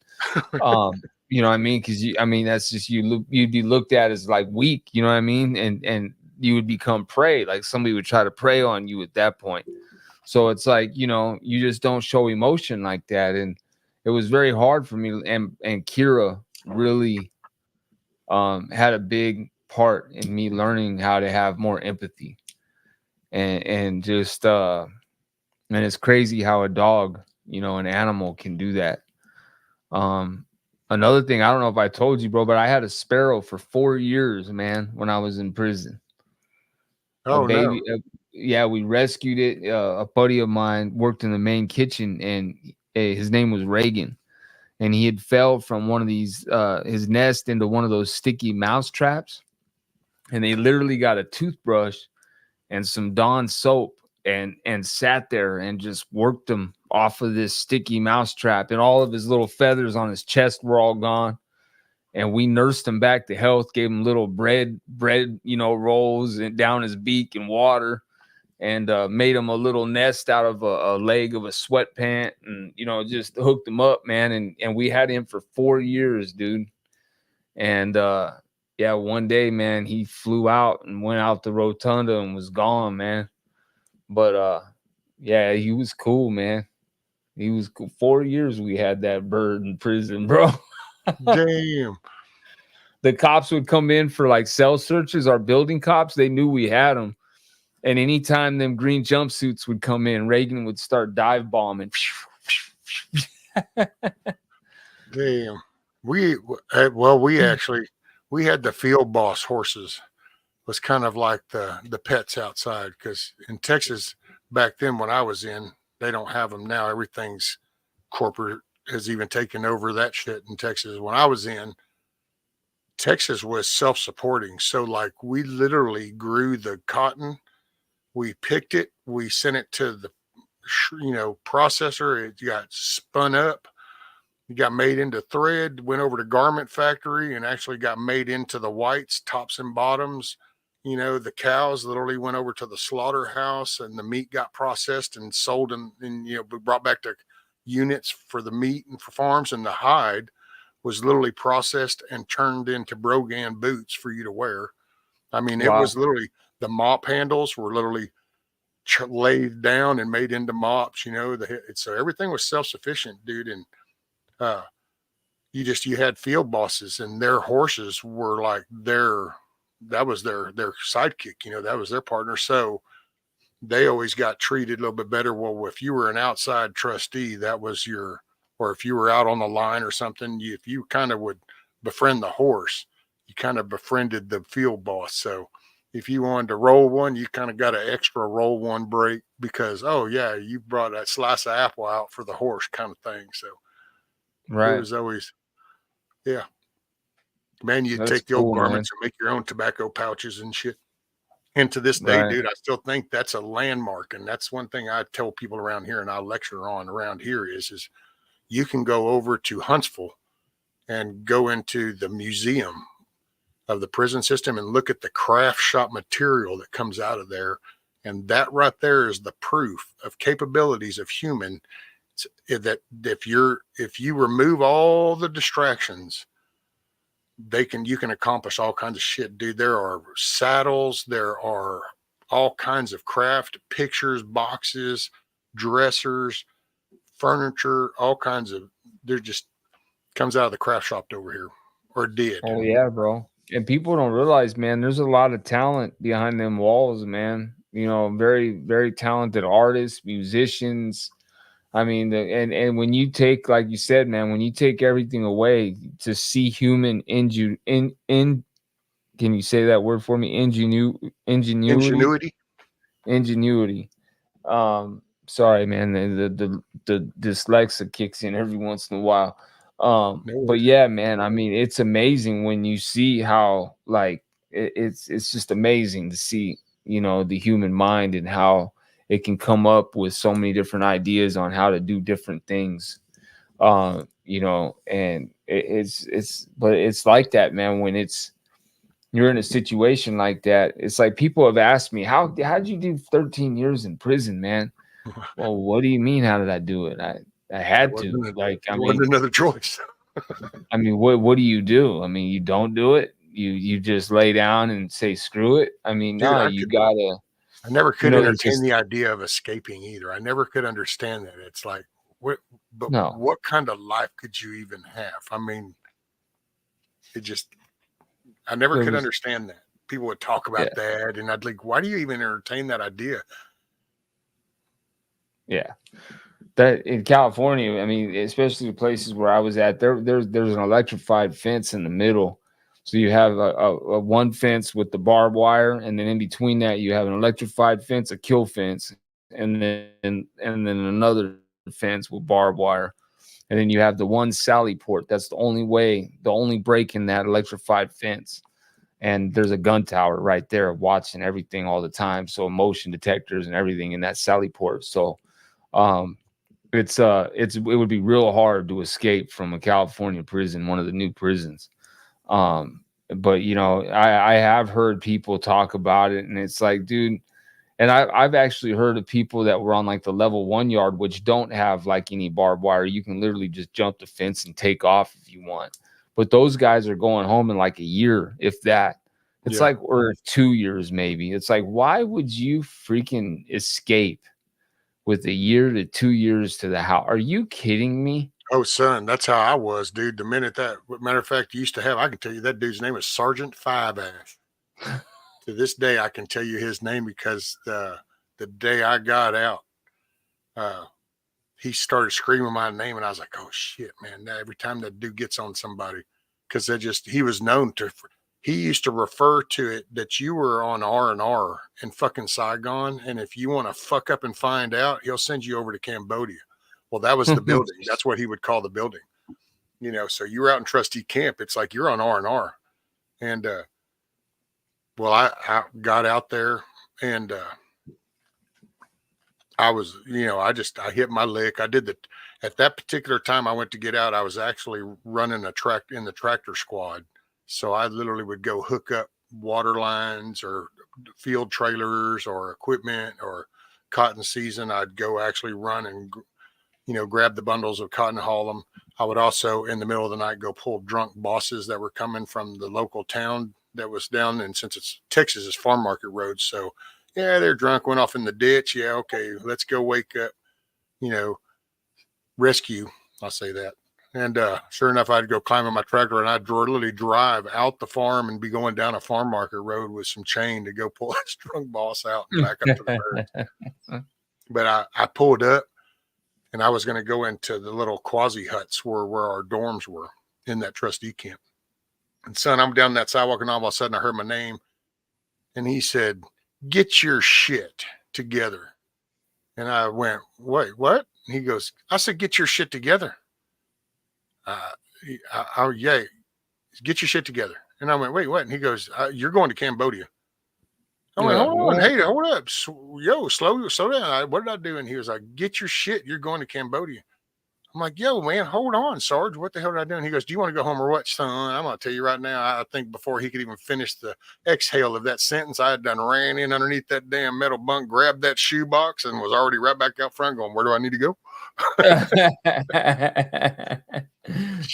You know what I mean? Because that's just you'd be looked at as like weak. You know what I mean? And you would become prey. Like somebody would try to prey on you at that point. So it's like you just don't show emotion like that. And it was very hard for me. And Kira really had a big part in me learning how to have more empathy. And just and it's crazy how a dog, an animal can do that. Another thing, I don't know if I told you, bro, but I had a sparrow for 4 years, man, when I was in prison. A Oh no. baby. Yeah, we rescued it. A buddy of mine worked in the main kitchen, and his name was Reagan. And he had fell from one of these, his nest into one of those sticky mouse traps. And they literally got a toothbrush and some Dawn soap and sat there and just worked him off of this sticky mouse trap. And all of his little feathers on his chest were all gone. And we nursed him back to health, gave him little bread, rolls and down his beak and water, and made him a little nest out of a leg of a sweatpant, and just hooked him up, man. And we had him for 4 years, dude. And yeah, one day, man, he flew out and went out the rotunda and was gone, man. But yeah, he was cool, man. He was cool. 4 years we had that bird in prison, bro. Damn. The cops would come in for like cell searches. Our building cops, they knew we had them. And anytime them green jumpsuits would come in, Reagan would start dive bombing. Damn. We actually we had the field boss horses. Was kind of like the pets outside, because in Texas back then when I was in, they don't have them now. Everything's corporate has even taken over that shit in Texas. When I was in, Texas was self-supporting. So like we literally grew the cotton, we picked it, we sent it to the processor. It got spun up. It got made into thread, went over to garment factory and actually got made into the whites, tops and bottoms. The cows literally went over to the slaughterhouse and the meat got processed and sold and brought back to units for the meat and for farms. And the hide was literally processed and turned into Brogan boots for you to wear. I mean, it Wow. was literally, the mop handles were literally laid down and made into mops, so everything was self-sufficient, dude. And you had field bosses, and their horses were like that was their sidekick, that was their partner. So they always got treated a little bit better. Well, if you were an outside trustee, that was or if you were out on the line or something, if you kind of would befriend the horse, you kind of befriended the field boss. So if you wanted to roll one, you kind of got an extra roll one break because, oh yeah, you brought that slice of apple out for the horse kind of thing. So it was always, yeah, man, you That's take the old cool, man. garments and make your own tobacco pouches and shit. And to this day, Right. dude, I still think that's a landmark. And that's one thing I tell people around here and I lecture on around here is you can go over to Huntsville and go into the museum of the prison system and look at the craft shop material that comes out of there. And that right there is the proof of capabilities of human that if you remove all the distractions, you can accomplish all kinds of shit, dude. There are saddles, there are all kinds of craft, pictures, boxes, dressers, furniture, all kinds of, there just comes out of the craft shop over here, or did. Oh yeah, bro. And people don't realize, man, there's a lot of talent behind them walls, man. Very, very talented artists, musicians. I mean, and when you take, like you said, man, when you take everything away to see human can you say that word for me? Ingenuity. Ingenuity. Sorry, man. The dyslexia kicks in every once in a while. But yeah, man. I mean, it's amazing when you see how like it's just amazing to see the human mind and how it can come up with so many different ideas on how to do different things. And but it's like that, man. When you're in a situation like that, it's like people have asked me, how'd you do 13 years in prison, man? Well, what do you mean? How did I do it? I had to. Like, I mean, wasn't another choice. I mean, what do you do? I mean, you don't do it. You just lay down and say screw it. I mean, Dude, no, you gotta. I never could there's entertain just the idea of escaping either. I never could understand that. It's like, no. what kind of life could you even have? I mean, I never There could was understand that. People would talk about that, and I'd like, why do you even entertain that idea? Yeah. That in California, I mean, especially the places where I was at, there's an electrified fence in the middle. So you have a one fence with the barbed wire, and then in between that you have an electrified fence, a kill fence, and then another fence with barbed wire. And then you have the one sally port. That's the only break in that electrified fence. And there's a gun tower right there watching everything all the time. So motion detectors and everything in that sally port. So it would be real hard to escape from a California prison, one of the new prisons. But I have heard people talk about it, and it's like, dude, and I've actually heard of people that were on like the level 1 yard, which don't have like any barbed wire. You can literally just jump the fence and take off if you want. But those guys are going home in like a year, if that. It's like, or 2 years maybe. It's like, why would you freaking escape with a year to 2 years to the house? Are you kidding me? Oh, son, that's how I was, dude. The minute matter of fact, used to have, I can tell you that dude's name was Sergeant Five Ash. To this day, I can tell you his name because the day I got out, he started screaming my name, and I was like, "Oh shit, man!" Every time that dude gets on somebody, because he was known to. He used to refer to it that you were on R&R in fucking Saigon, and if you want to fuck up and find out, he'll send you over to Cambodia. Well, that was the building. That's what he would call the building. So you were out in Trustee Camp. It's like you're on R&R, and well, I got out there, and I was, I hit my lick. At that particular time I went to get out, I was actually running in the tractor squad. So I literally would go hook up water lines or field trailers or equipment or cotton season. I'd go actually run and, grab the bundles of cotton, haul them. I would also in the middle of the night go pull drunk bosses that were coming from the local town that was down. And since it's Texas, is farm market roads. So yeah, they're drunk, went off in the ditch. Yeah. Okay. Let's go wake up, rescue. I'll say that. And sure enough, I'd go climb on my tractor and I'd literally drive out the farm and be going down a farm market road with some chain to go pull this drunk boss out and back up to the birds. But I pulled up and I was going to go into the little quasi huts where our dorms were in that trustee camp. And son, I'm down that sidewalk and all of a sudden I heard my name and he said, "Get your shit together." And I went, "Wait, what?" And he goes, "I said, get your shit together." Yeah, get your shit together. And I went, "Wait, what?" And he goes, "You're going to Cambodia." I went, "Hold on, hey, hold up, yo, slow down. What did I do?" And he was like, "Get your shit. You're going to Cambodia." I'm like, "Yo, man, hold on, Sarge. What the hell did I do?" And he goes, "Do you want to go home or what, son?" I'm going to tell you right now, I think before he could even finish the exhale of that sentence, I had done ran in underneath that damn metal bunk, grabbed that shoebox, and was already right back out front going, "Where do I need to go?"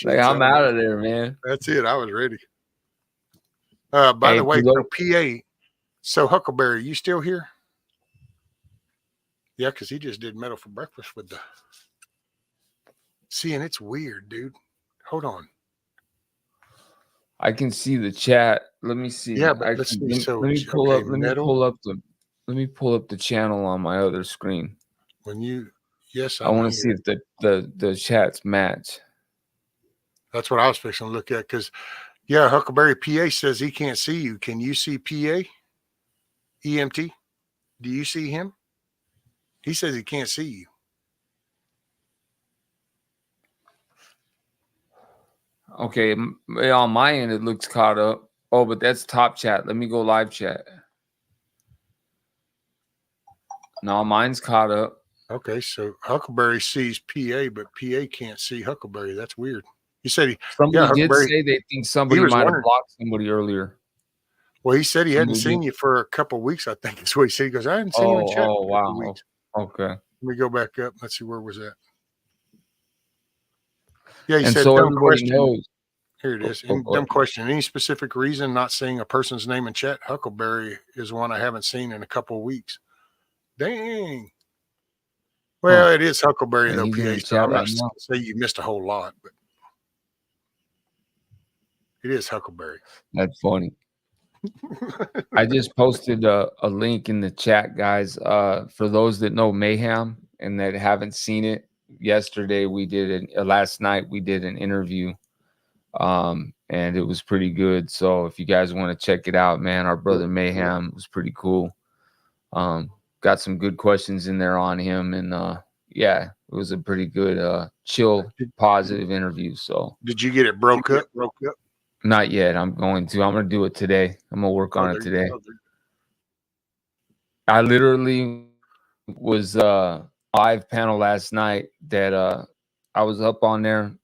Like, I'm out of there, man. That's it. I was ready. By the way, so PA, so Huckleberry, you still here? Yeah, because he just did metal for breakfast with the... See, and it's weird, dude. Hold on. I can see the chat. Let me see. Yeah, but let's see. So let me pull up. Let me pull up the channel on my other screen. When you, yes, I want to see if the chats match. That's what I was fixing to look at because, yeah, Huckleberry PA says he can't see you. Can you see PA? EMT? Do you see him? He says he can't see you. Okay, on my end it looks caught up. Oh, but that's top chat. Let me go live chat. No, mine's caught up. Okay, so Huckleberry sees PA, but PA can't see Huckleberry. That's weird. You said somebody did say they think somebody might have blocked somebody earlier. Well, he said he hadn't seen you for a couple of weeks, I think is what he said. He goes, "I hadn't seen you in chat for a couple of weeks." Okay. Let me go back up. Let's see, where was that? Yeah, he and said, so dumb everybody question. knows. Here it is. Dumb question. Any specific reason not seeing a person's name in chat? Huckleberry is one I haven't seen in a couple of weeks. Dang. Well, it is Huckleberry, though, PA. So I'm not going to say you missed a whole lot, but it is Huckleberry. That's funny. I just posted a link in the chat, guys. For those that know Mayhem and that haven't seen it, yesterday we did it. Last night we did an interview, and it was pretty good. So if you guys want to check it out, man, our brother Mayhem was pretty cool. Got some good questions in there on him, and yeah, it was a pretty good, chill, positive interview. So did you get it broke up? Not yet. I'm going to do it today. I'm gonna work on it today. I literally was live panel last night that I was up on there.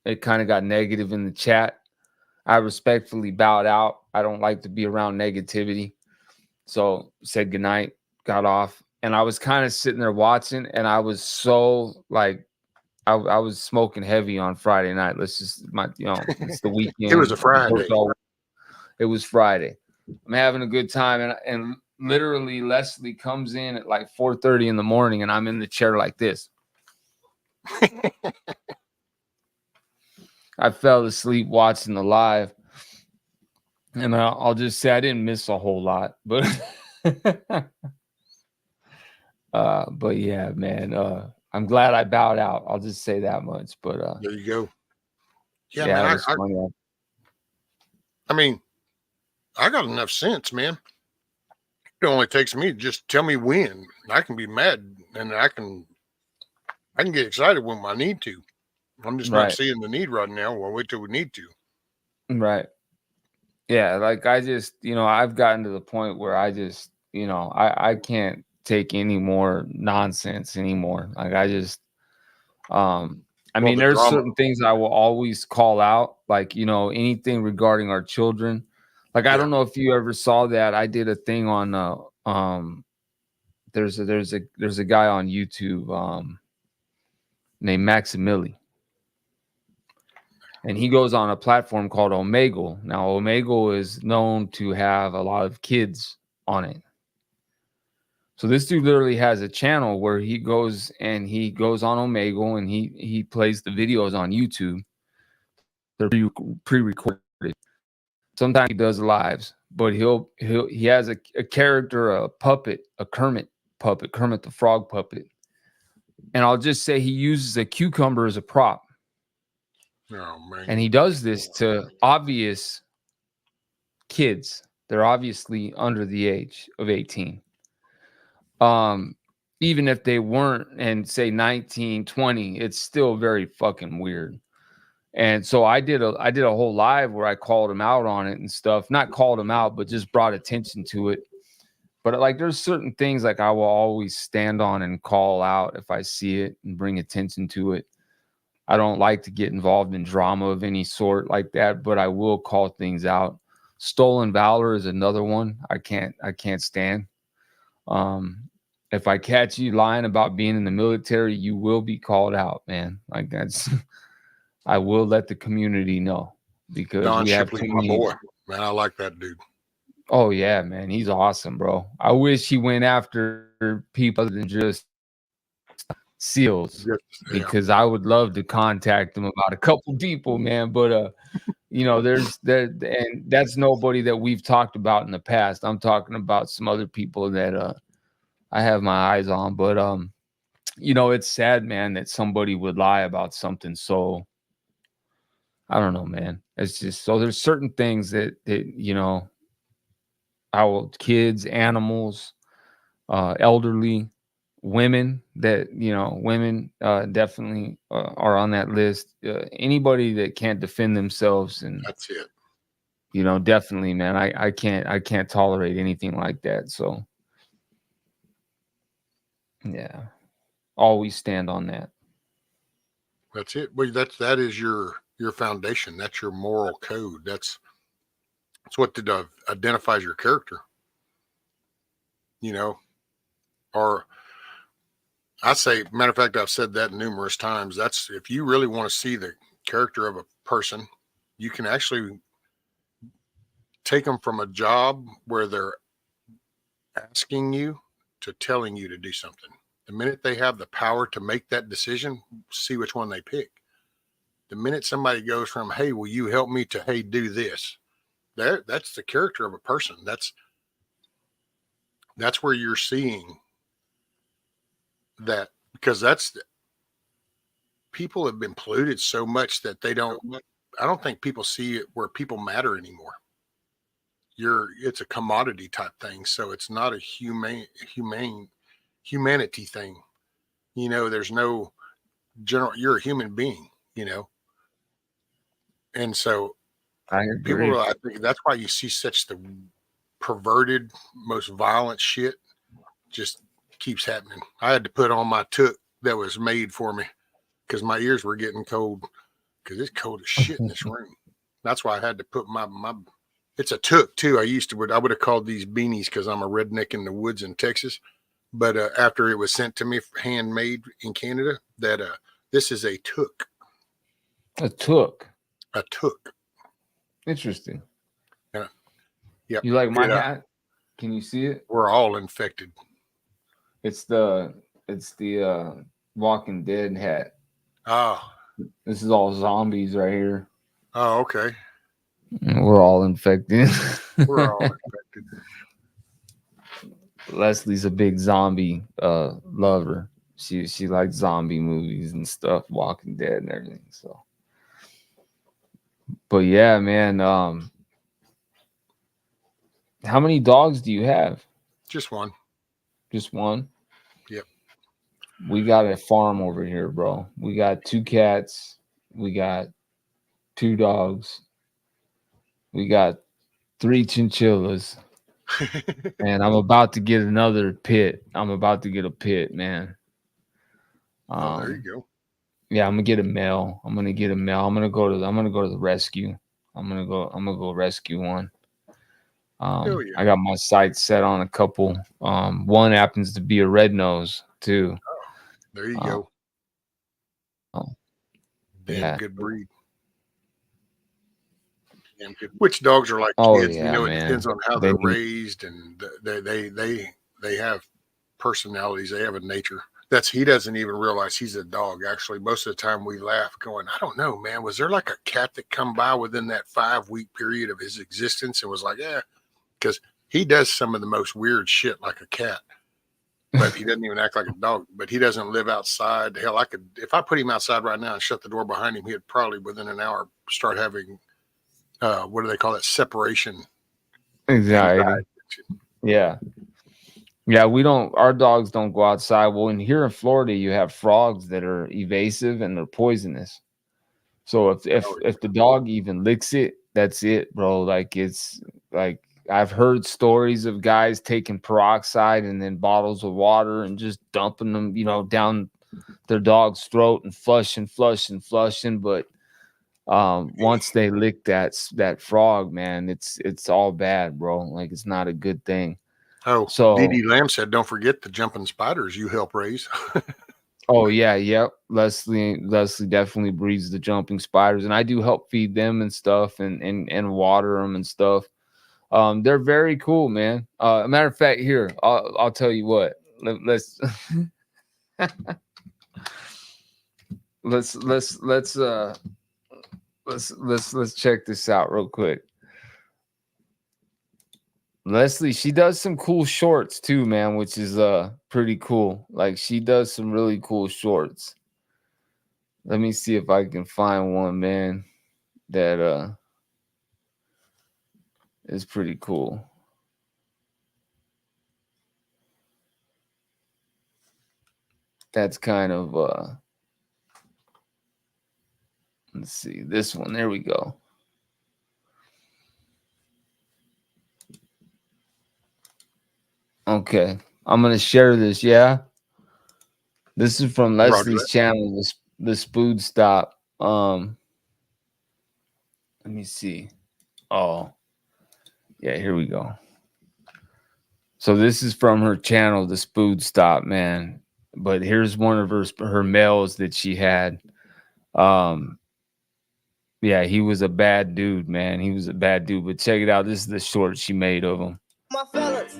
It kind of got negative in the chat. I respectfully bowed out. I don't like to be around negativity. So said goodnight, got off, and I was kind of sitting there watching, and I was so like I was smoking heavy on Friday night. Let's just it's the weekend. It was a Friday. It was Friday. I'm having a good time, and literally Leslie comes in at like 4:30 in the morning, and I'm in the chair like this. I fell asleep watching the live, and I'll just say I didn't miss a whole lot, but but yeah, man. I'm glad I bowed out. I'll just say that much. But there you go. Yeah, man, I mean, I got enough sense, man. It only takes me to just tell me when. I can be mad, and I can get excited when I need to. I'm just not seeing the need right now. We'll wait till we need to. Right. Yeah, like I just, I've gotten to the point where I just, I can't take any more nonsense anymore. Like I just, I mean, there's certain things I will always call out, like, anything regarding our children. Like, I don't know if you ever saw that. I did a thing on, there's a guy on YouTube, named Maximili. And he goes on a platform called Omegle. Now, Omegle is known to have a lot of kids on it. So this dude literally has a channel where he goes on Omegle and he plays the videos on YouTube. They're pre-recorded. Sometimes he does lives, but he has a character, a puppet, a Kermit puppet, Kermit the Frog puppet. And I'll just say he uses a cucumber as a prop. Oh man. And he does this to obvious kids. They're obviously under the age of 18. Even if they weren't and say 19, 20, it's still very fucking weird. And so I did a whole live where I called him out on it and stuff. Not called him out, but just brought attention to it. But like there's certain things like I will always stand on and call out if I see it and bring attention to it. I don't like to get involved in drama of any sort like that, but I will call things out. Stolen valor is another one I can't stand. If I catch you lying about being in the military, you will be called out, man. Like that's I will let the community know because Daon we have Shipley, too my many. boy. Man, I like that dude. Oh yeah, man, he's awesome, bro. I wish he went after people other than just SEALs because I would love to contact him about a couple people, man. But you know, and that's nobody that we've talked about in the past. I'm talking about some other people that I have my eyes on. But you know, it's sad, man, that somebody would lie about something. So I don't know, man. It's just so there's certain things that you know, our kids, animals, elderly, women that women definitely are on that list. Anybody that can't defend themselves, and that's it. You know, definitely, man. I can't tolerate anything like that. So yeah, always stand on that. That's it. Well, that is your foundation. That's your moral code. That's what identifies your character. You know, or I say, matter of fact, I've said that numerous times. That's if you really want to see the character of a person, you can actually take them from a job where they're asking you to telling you to do something. The minute they have the power to make that decision, see which one they pick. The minute somebody goes from, hey, will you help me, to, hey, do this, that's the character of a person. That's where you're seeing that, because people have been polluted so much that I don't think people see it where people matter anymore. It's a commodity type thing. So it's not a humanity thing. You know, there's no you're a human being, you know? And so I agree. I think that's why you see such the perverted, most violent shit just keeps happening. I had to put on my toque that was made for me because my ears were getting cold because it's cold as shit in this room. That's why I had to put my it's a toque too. I would have called these beanies because I'm a redneck in the woods in Texas. But after it was sent to me handmade in Canada, that this is a toque. A toque. A toque. Interesting. Yeah. Yep. You like my hat? Can you see it? We're all infected. It's the Walking Dead hat. Oh. This is all zombies right here. Oh, okay. We're all infected. We're all infected. Leslie's a big zombie lover. She likes zombie movies and stuff, Walking Dead and everything. So, but yeah, man. How many dogs do you have? Just one. Just one? Yep. We got a farm over here, bro. We got 2 cats. We got 2 dogs. We got 3 chinchillas. And I'm about to get another pit. I'm about to get a pit, man. There you go. Yeah, I'm gonna get a male. I'm gonna go to the rescue. I'm gonna go rescue one. Yeah. I got my sights set on a couple. One happens to be a red nose too. Oh, there you go. Damn good breed. Which dogs are like kids? Yeah, you know, man. it depends on how they're raised, and they have personalities they have in nature. He doesn't even realize he's a dog. Actually, most of the time we laugh going, I don't know, man. Was there like a cat that come by within that 5-week period of his existence and was like, yeah, because he does some of the most weird shit like a cat, but he doesn't even act like a dog, but he doesn't live outside. Hell, if I put him outside right now and shut the door behind him, he'd probably within an hour start having, what do they call it? Separation Anxiety. Yeah. Yeah, our dogs don't go outside. Well, in here in Florida, you have frogs that are evasive and they're poisonous. So if the dog even licks it, that's it, bro. Like it's like I've heard stories of guys taking peroxide and then bottles of water and just dumping them, down their dog's throat and flushing. But once they lick that frog, man, it's all bad, bro. Like it's not a good thing. Oh, so Dee Dee Lamb said, don't forget the jumping spiders you help raise. Oh yeah, yep. Leslie definitely breeds the jumping spiders, and I do help feed them and stuff, and water them and stuff. They're very cool, man. A matter of fact, here I'll tell you what. Let's let's check this out real quick. Leslie, she does some cool shorts too, man, which is pretty cool. Like she does some really cool shorts. Let me see if I can find one, man, that is pretty cool. That's kind of let's see this one. There we go. Okay, I'm gonna share this. Yeah, this is from Leslie's channel, the Spood Stop. Let me see. Oh, yeah, here we go. So this is from her channel, the Spood Stop, man. But here's one of her males that she had. Yeah, he was a bad dude, man. He was a bad dude. But check it out. This is the short she made of him. My fellas.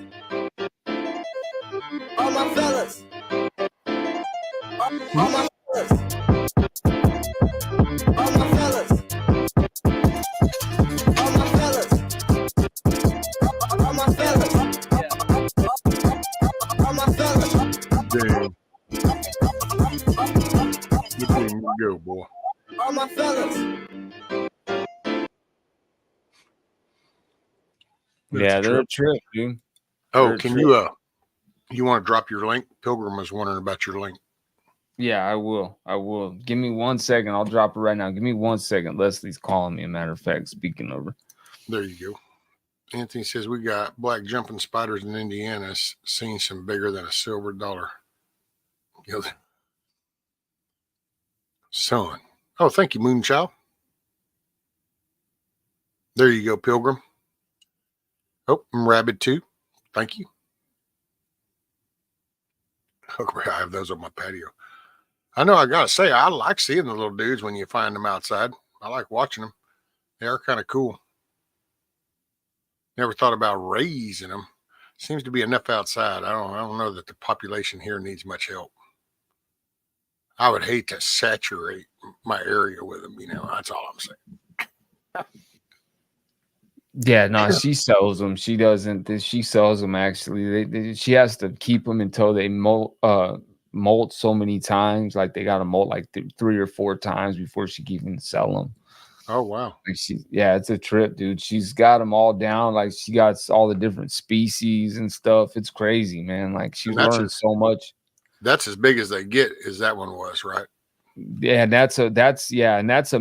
All my fellas. All my fellas. All my fellas. All my fellas. All my fellas. All my fellas. Damn. Look at him go, boy. All my fellas. Yeah, they're a trip, dude. Oh, can you want to drop your link? Pilgrim was wondering about your link. Yeah, I will. Give me 1 second. I'll drop it right now. Give me 1 second. Leslie's calling me, a matter of fact, speaking over. There you go. Anthony says we got black jumping spiders in Indiana. Seen some bigger than a silver dollar. Son. Oh, thank you, Moonchild. There you go, Pilgrim. Oh, I'm Rabid too. Thank you. I have those on my patio. I know I gotta say, I like seeing the little dudes when you find them outside. I like watching them. They are kind of cool. Never thought about raising them. Seems to be enough outside. I don't know that the population here needs much help. I would hate to saturate my area with them. That's all I'm saying. Yeah, no, she sells them. She doesn't. She sells them actually. She has to keep them until they molt so many times. Like they got to molt like 3 or 4 times before she can even sell them. Oh wow! Like it's a trip, dude. She's got them all down. Like she got all the different species and stuff. It's crazy, man. Like she's learned so much. That's as big as they get. As that one was, right? Yeah, and that's a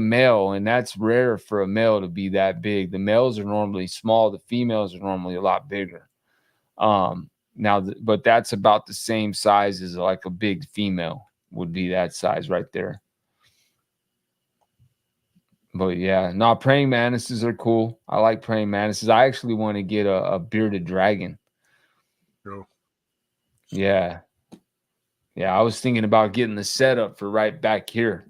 male, and that's rare for a male to be that big. The males are normally small. The females are normally a lot bigger. But that's about the same size as like a big female would be, that size right there. But yeah, no, praying mantises are cool. I like praying mantises. I actually want to get a bearded dragon. Oh. Yeah. Yeah, I was thinking about getting the setup for right back here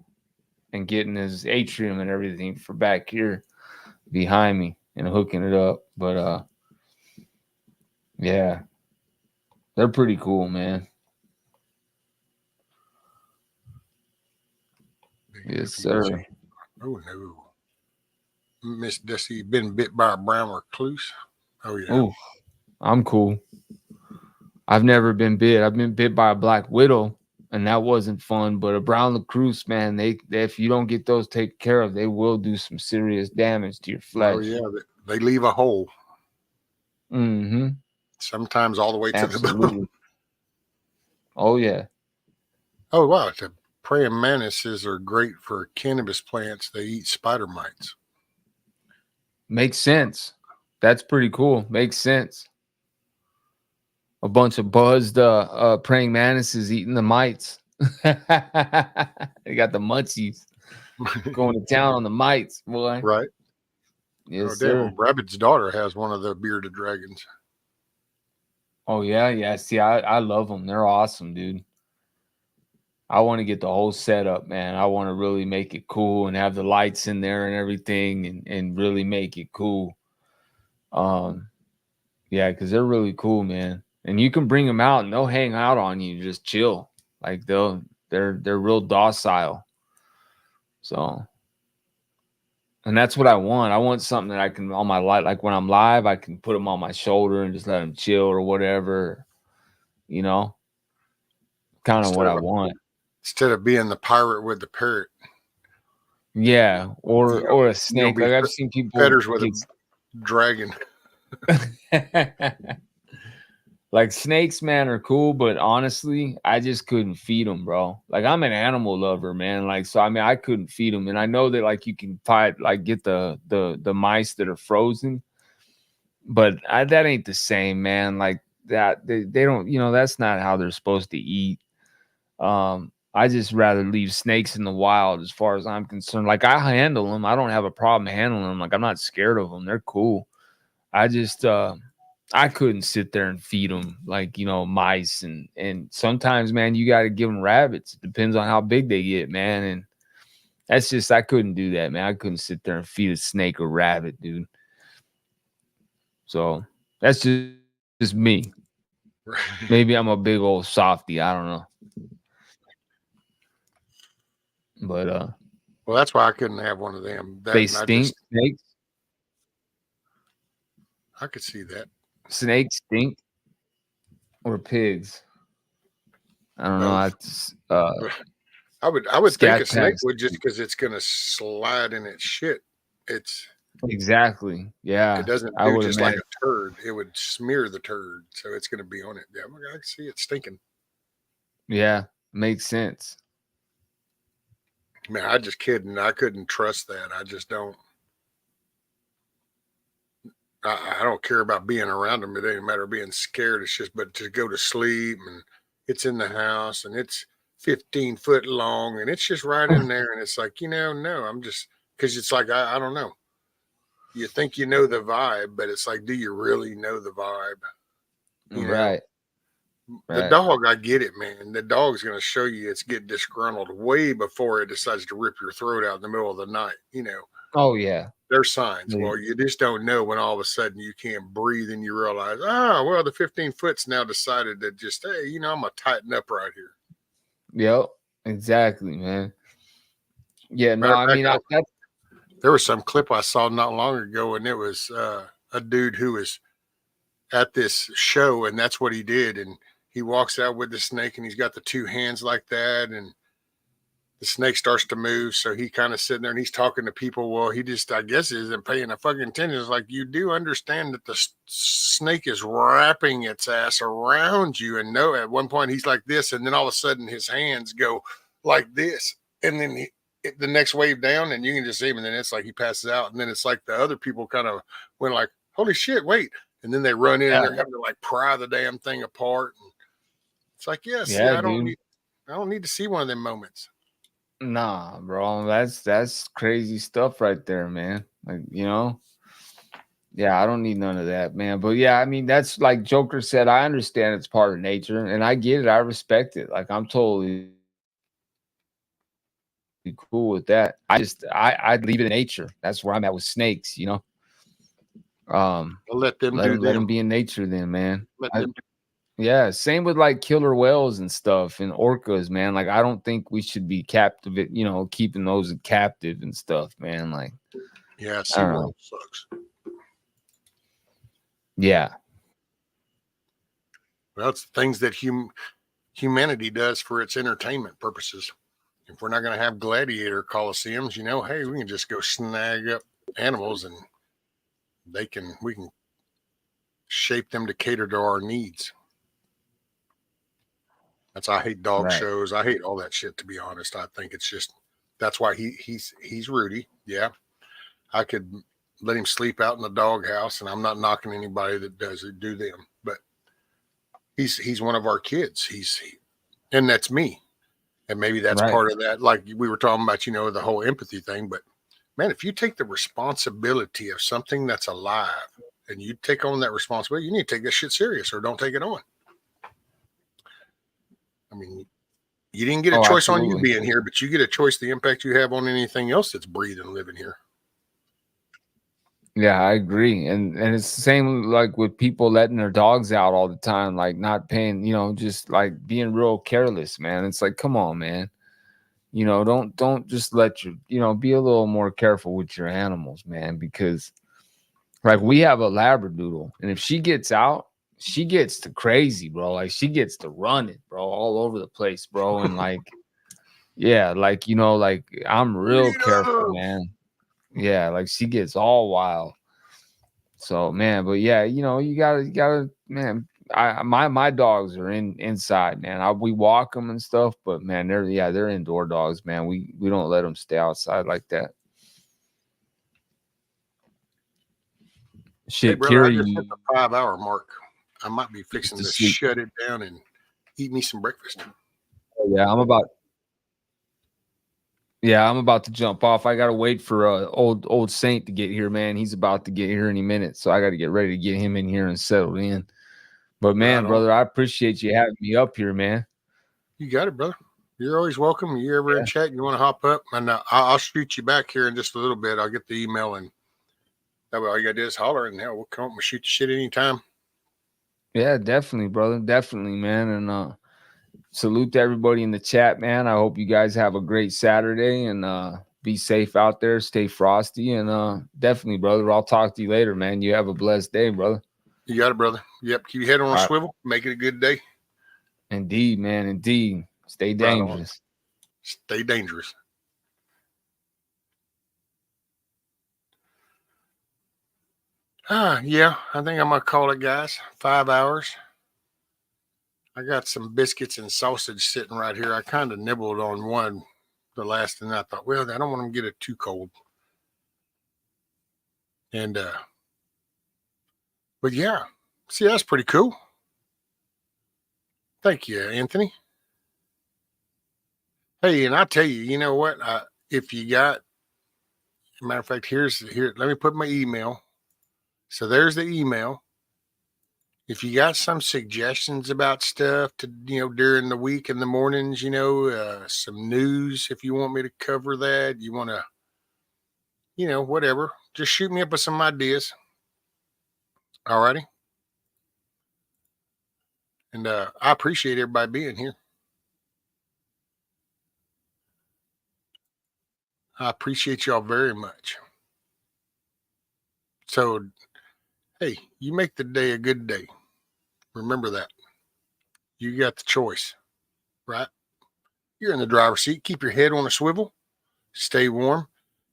and getting his atrium and everything for back here behind me and hooking it up. But yeah. They're pretty cool, man. Yes, sir. Oh no. Miss Dusty been bit by a brown recluse. Oh yeah. Oh, I'm cool. I've never been bit. I've been bit by a black widow, and that wasn't fun. But a brown recluse, man, they if you don't get those taken care of, they will do some serious damage to your flesh. Oh yeah. They leave a hole. Mm-hmm. Sometimes all the way to the bone. Absolutely. Oh yeah. Oh wow. The praying mantises are great for cannabis plants. They eat spider mites. Makes sense. That's pretty cool. Makes sense. A bunch of buzzed praying mantises eating the mites. They got the munchies going to town on the mites, boy. Right. Yes, Oh sir. damn. Rabbit's daughter has one of the bearded dragons. Oh yeah, yeah. See, I love them. They're awesome, dude. I want to get the whole setup, man. I want to really make it cool and have the lights in there and everything, and really make it cool. Yeah, because they're really cool, man. And you can bring them out and they'll hang out on you, just chill. Like they're real docile. So, and that's what I want. I want something that I can on my light, like when I'm live, I can put them on my shoulder and just let them chill or whatever. You know, kind of what I want. Instead of being the pirate with the parrot. Yeah, or a snake. Like I've seen people feathers with a dragon. Like snakes, man, are cool, but honestly, I just couldn't feed them, bro. Like I'm an animal lover, man. Like so, I mean, I couldn't feed them, and I know that like you can fight, like get the mice that are frozen, but that ain't the same, man. Like that, they don't, you know, that's not how they're supposed to eat. I just rather leave snakes in the wild, as far as I'm concerned. Like I handle them, I don't have a problem handling them. Like I'm not scared of them; they're cool. I just I couldn't sit there and feed them like, you know, mice and sometimes, man, you got to give them rabbits. It depends on how big they get, man. And that's just, I couldn't do that, man. I couldn't sit there and feed a snake or rabbit, dude. So that's just me. Maybe I'm a big old softy. I don't know. But well, that's why I couldn't have one of them. They stink, snakes. I could see that. Snakes stink, or pigs. I don't know. I would think a snake would, just because it's gonna slide in its shit. It's exactly, yeah. It doesn't do just like a turd. It would smear the turd, so it's gonna be on it. Yeah, I can see it stinking. Yeah, makes sense. Man, I just kidding. I couldn't trust that. I just don't. I don't care about being around them. It ain't matter being scared. It's just, but to go to sleep and it's in the house and it's 15 foot long and it's just right in there. And it's like, no, I'm just, because it's like, I don't know. You think you know the vibe, but it's like, do you really know the vibe? Right. The dog, I get it, man. The dog's going to show you it's get disgruntled way before it decides to rip your throat out in the middle of the night, Oh, yeah. There's signs. Well, you just don't know when all of a sudden you can't breathe and you realize, well, the 15 foot's now decided that just, hey, I'm going to tighten up right here. Yep, exactly, man. Yeah, no, I mean, there was some clip I saw not long ago, and it was a dude who was at this show, and that's what he did. And he walks out with the snake, and he's got the two hands like that, and the snake starts to move. So he kind of sitting there and he's talking to people. Well, he just, I guess, isn't paying a fucking attention. It's like, you do understand that the snake is wrapping its ass around you. And no, at one point he's like this, and then all of a sudden his hands go like this. And then the next wave down, and you can just see him. And then it's like he passes out. And then it's like the other people kind of went like, holy shit, wait. And then they run in and they're having to like pry the damn thing apart. And it's like, I don't need to see one of them moments. Nah, bro, that's crazy stuff right there, man. Like, yeah, I don't need none of that, man. But yeah, I mean, that's like Joker said, I understand it's part of nature, and I get it. I respect it. Like, I'm totally cool with that. I'd leave it in nature. That's where I'm at with snakes, I'll let them let them be in nature then, man. Yeah, same with like killer whales and stuff and orcas, man. Like I don't think we should be captive, keeping those captive and stuff, man. Like Yeah, I don't know. SeaWorld sucks. Yeah. Well, it's things that humanity does for its entertainment purposes. If we're not going to have gladiator coliseums, hey, we can just go snag up animals and we can shape them to cater to our needs. I hate dog Right. shows. I hate all that shit, to be honest. I think it's just, that's why he's Rudy. Yeah. I could let him sleep out in the doghouse, and I'm not knocking anybody that does it, do them, but he's one of our kids. And that's me. And maybe that's Right. part of that. Like we were talking about, the whole empathy thing, but man, if you take the responsibility of something that's alive and you take on that responsibility, you need to take that shit serious or don't take it on. I mean, you didn't get a choice on you being here, but you get a choice the impact you have on anything else that's breathing and living here. Yeah, I agree. And it's the same like with people letting their dogs out all the time, like not paying, just like being real careless, man. It's like, come on, man. Don't just let be a little more careful with your animals, man, because like we have a Labradoodle, and if she gets out, she gets to crazy, bro. Like she gets to running, bro, all over the place, bro. And like, yeah, like, like I'm real careful, man. Yeah, like she gets all wild. So, man, but yeah, you gotta, man. My dogs are inside, man. We walk them and stuff, but man, they're indoor dogs, man. We don't let them stay outside like that. Shit, hey, brother, Kira, I just hit the 5-hour mark. I might be fixing to shut it down and eat me some breakfast. Yeah, I'm about to jump off. I gotta wait for old Saint to get here, man. He's about to get here any minute, so I got to get ready to get him in here and settled in. But man, brother, I appreciate you having me up here, man. You got it, brother. You're always welcome. You're ever in chat, you want to hop up, and I'll shoot you back here in just a little bit. I'll get the email, and that way all you got to do is holler, and hell, we'll come up and shoot the shit anytime. Yeah, definitely, brother. Definitely, man. And salute to everybody in the chat, man. I hope you guys have a great Saturday, and be safe out there. Stay frosty, and definitely, brother, I'll talk to you later, man. You have a blessed day, brother. You got it, brother. Yep. Keep your head on a swivel. Make it a good day. Indeed, man. Indeed. Stay dangerous. Stay dangerous. Yeah, I think I'm going to call it, guys. 5 hours. I got some biscuits and sausage sitting right here. I kind of nibbled on one the last, and I thought, well, I don't want them to get it too cold. And, but yeah, see, that's pretty cool. Thank you, Anthony. Hey, and I tell you, you know what? If you got, matter of fact, here, let me put my email. So there's the email. If you got some suggestions about stuff to, during the week in the mornings, some news, if you want me to cover that, you want to, whatever, just shoot me up with some ideas. All righty. And I appreciate everybody being here. I appreciate y'all very much. So, hey, you make the day a good day. Remember that. You got the choice, right? You're in the driver's seat. Keep your head on a swivel. Stay warm.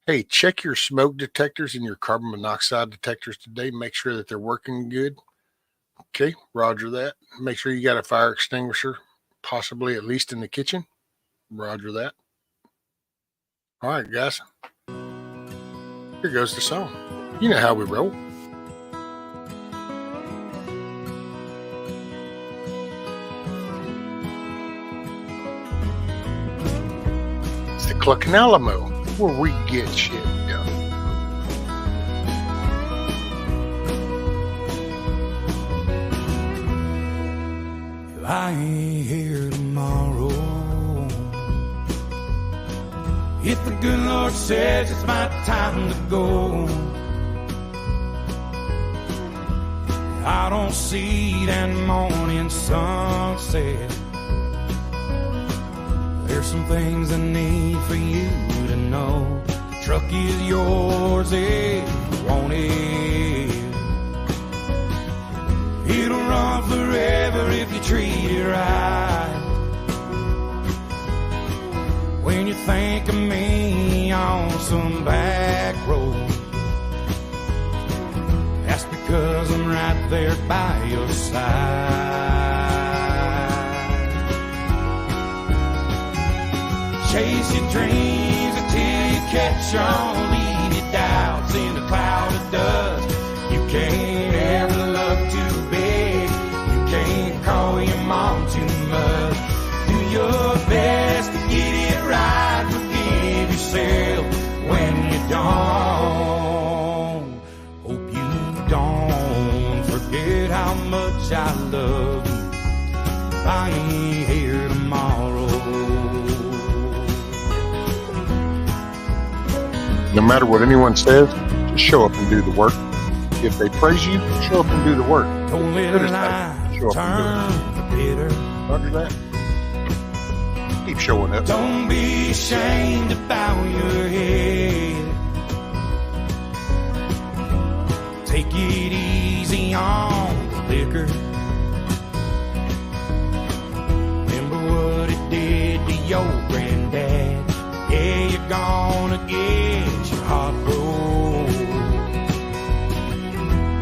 Hey, check your smoke detectors and your carbon monoxide detectors today. Make sure that they're working good. Okay, roger that. Make sure you got a fire extinguisher, possibly at least in the kitchen. Roger that. All right, guys. Here goes the song. You know how we roll. It's the Cluckin Alamo, where we get shit done. I ain't here tomorrow. If the good Lord says it's my time to go, I don't see that morning sunset. There's some things I need for you to know. The truck is yours if you want it. It'll run forever if you treat it right. When you think of me on some back road, that's because I'm right there by your side. Chase your dreams until you catch on. Leave your doubts in a cloud of dust. You can't ever look too big. You can't call your mom too much. Do your best to get it right. Forgive yourself when you don't. Hope you don't forget how much I love you. I ain't here tomorrow. No matter what anyone says, just show up and do the work. If they praise you, show up and do the work. Don't let a lie Show up and turn bitter. do it. Roger that. Keep showing up. Don't be ashamed about your head. Take it easy on the liquor. Remember what it did to your granddad. Yeah, you're gonna get your heart broke.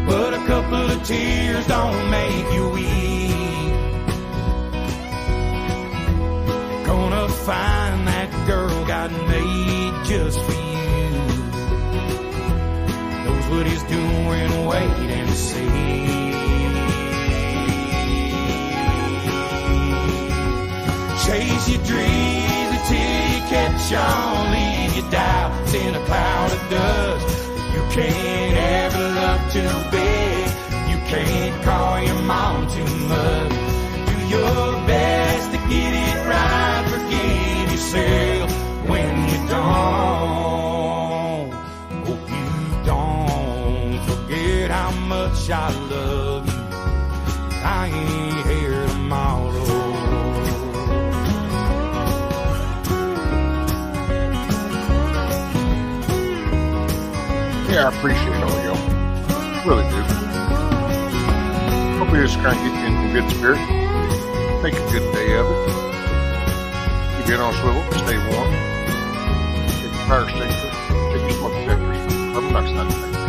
But a couple of tears don't make you weak. Gonna find that girl God made just for you. Knows what he's doing, wait and see. Chase your dreams until you catch on. Leave your doubts in a cloud of dust. You can't ever love too big. You can't call your mom too much. Do your best to get it right. Forgive yourself when you don't. Hope you don't forget how much I love you. I ain't here tomorrow. Yeah, I appreciate all y'all. Really do. Hope we just kind of get you in a good spirit. Make a good day of it. Keep it on swivel. Stay warm. Take your fire extinguisher. Take your smoke detectors. Carbon dioxide detector.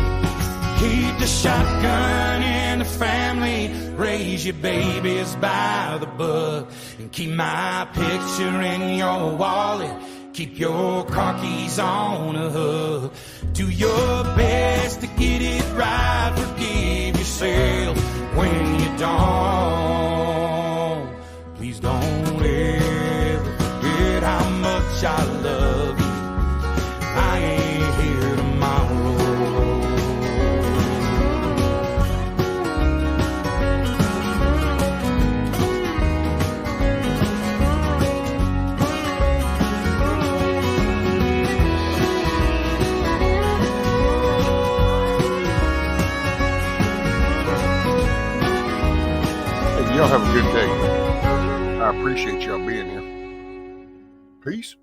Keep the shotgun in the family. Raise your babies by the book. And keep my picture in your wallet. Keep your car keys on a hook. Do your best to get it right. Forgive yourself when you don't. Please don't ever forget how much I love you. I ain't here tomorrow. Y'all have a good day. I appreciate y'all being here. Peace.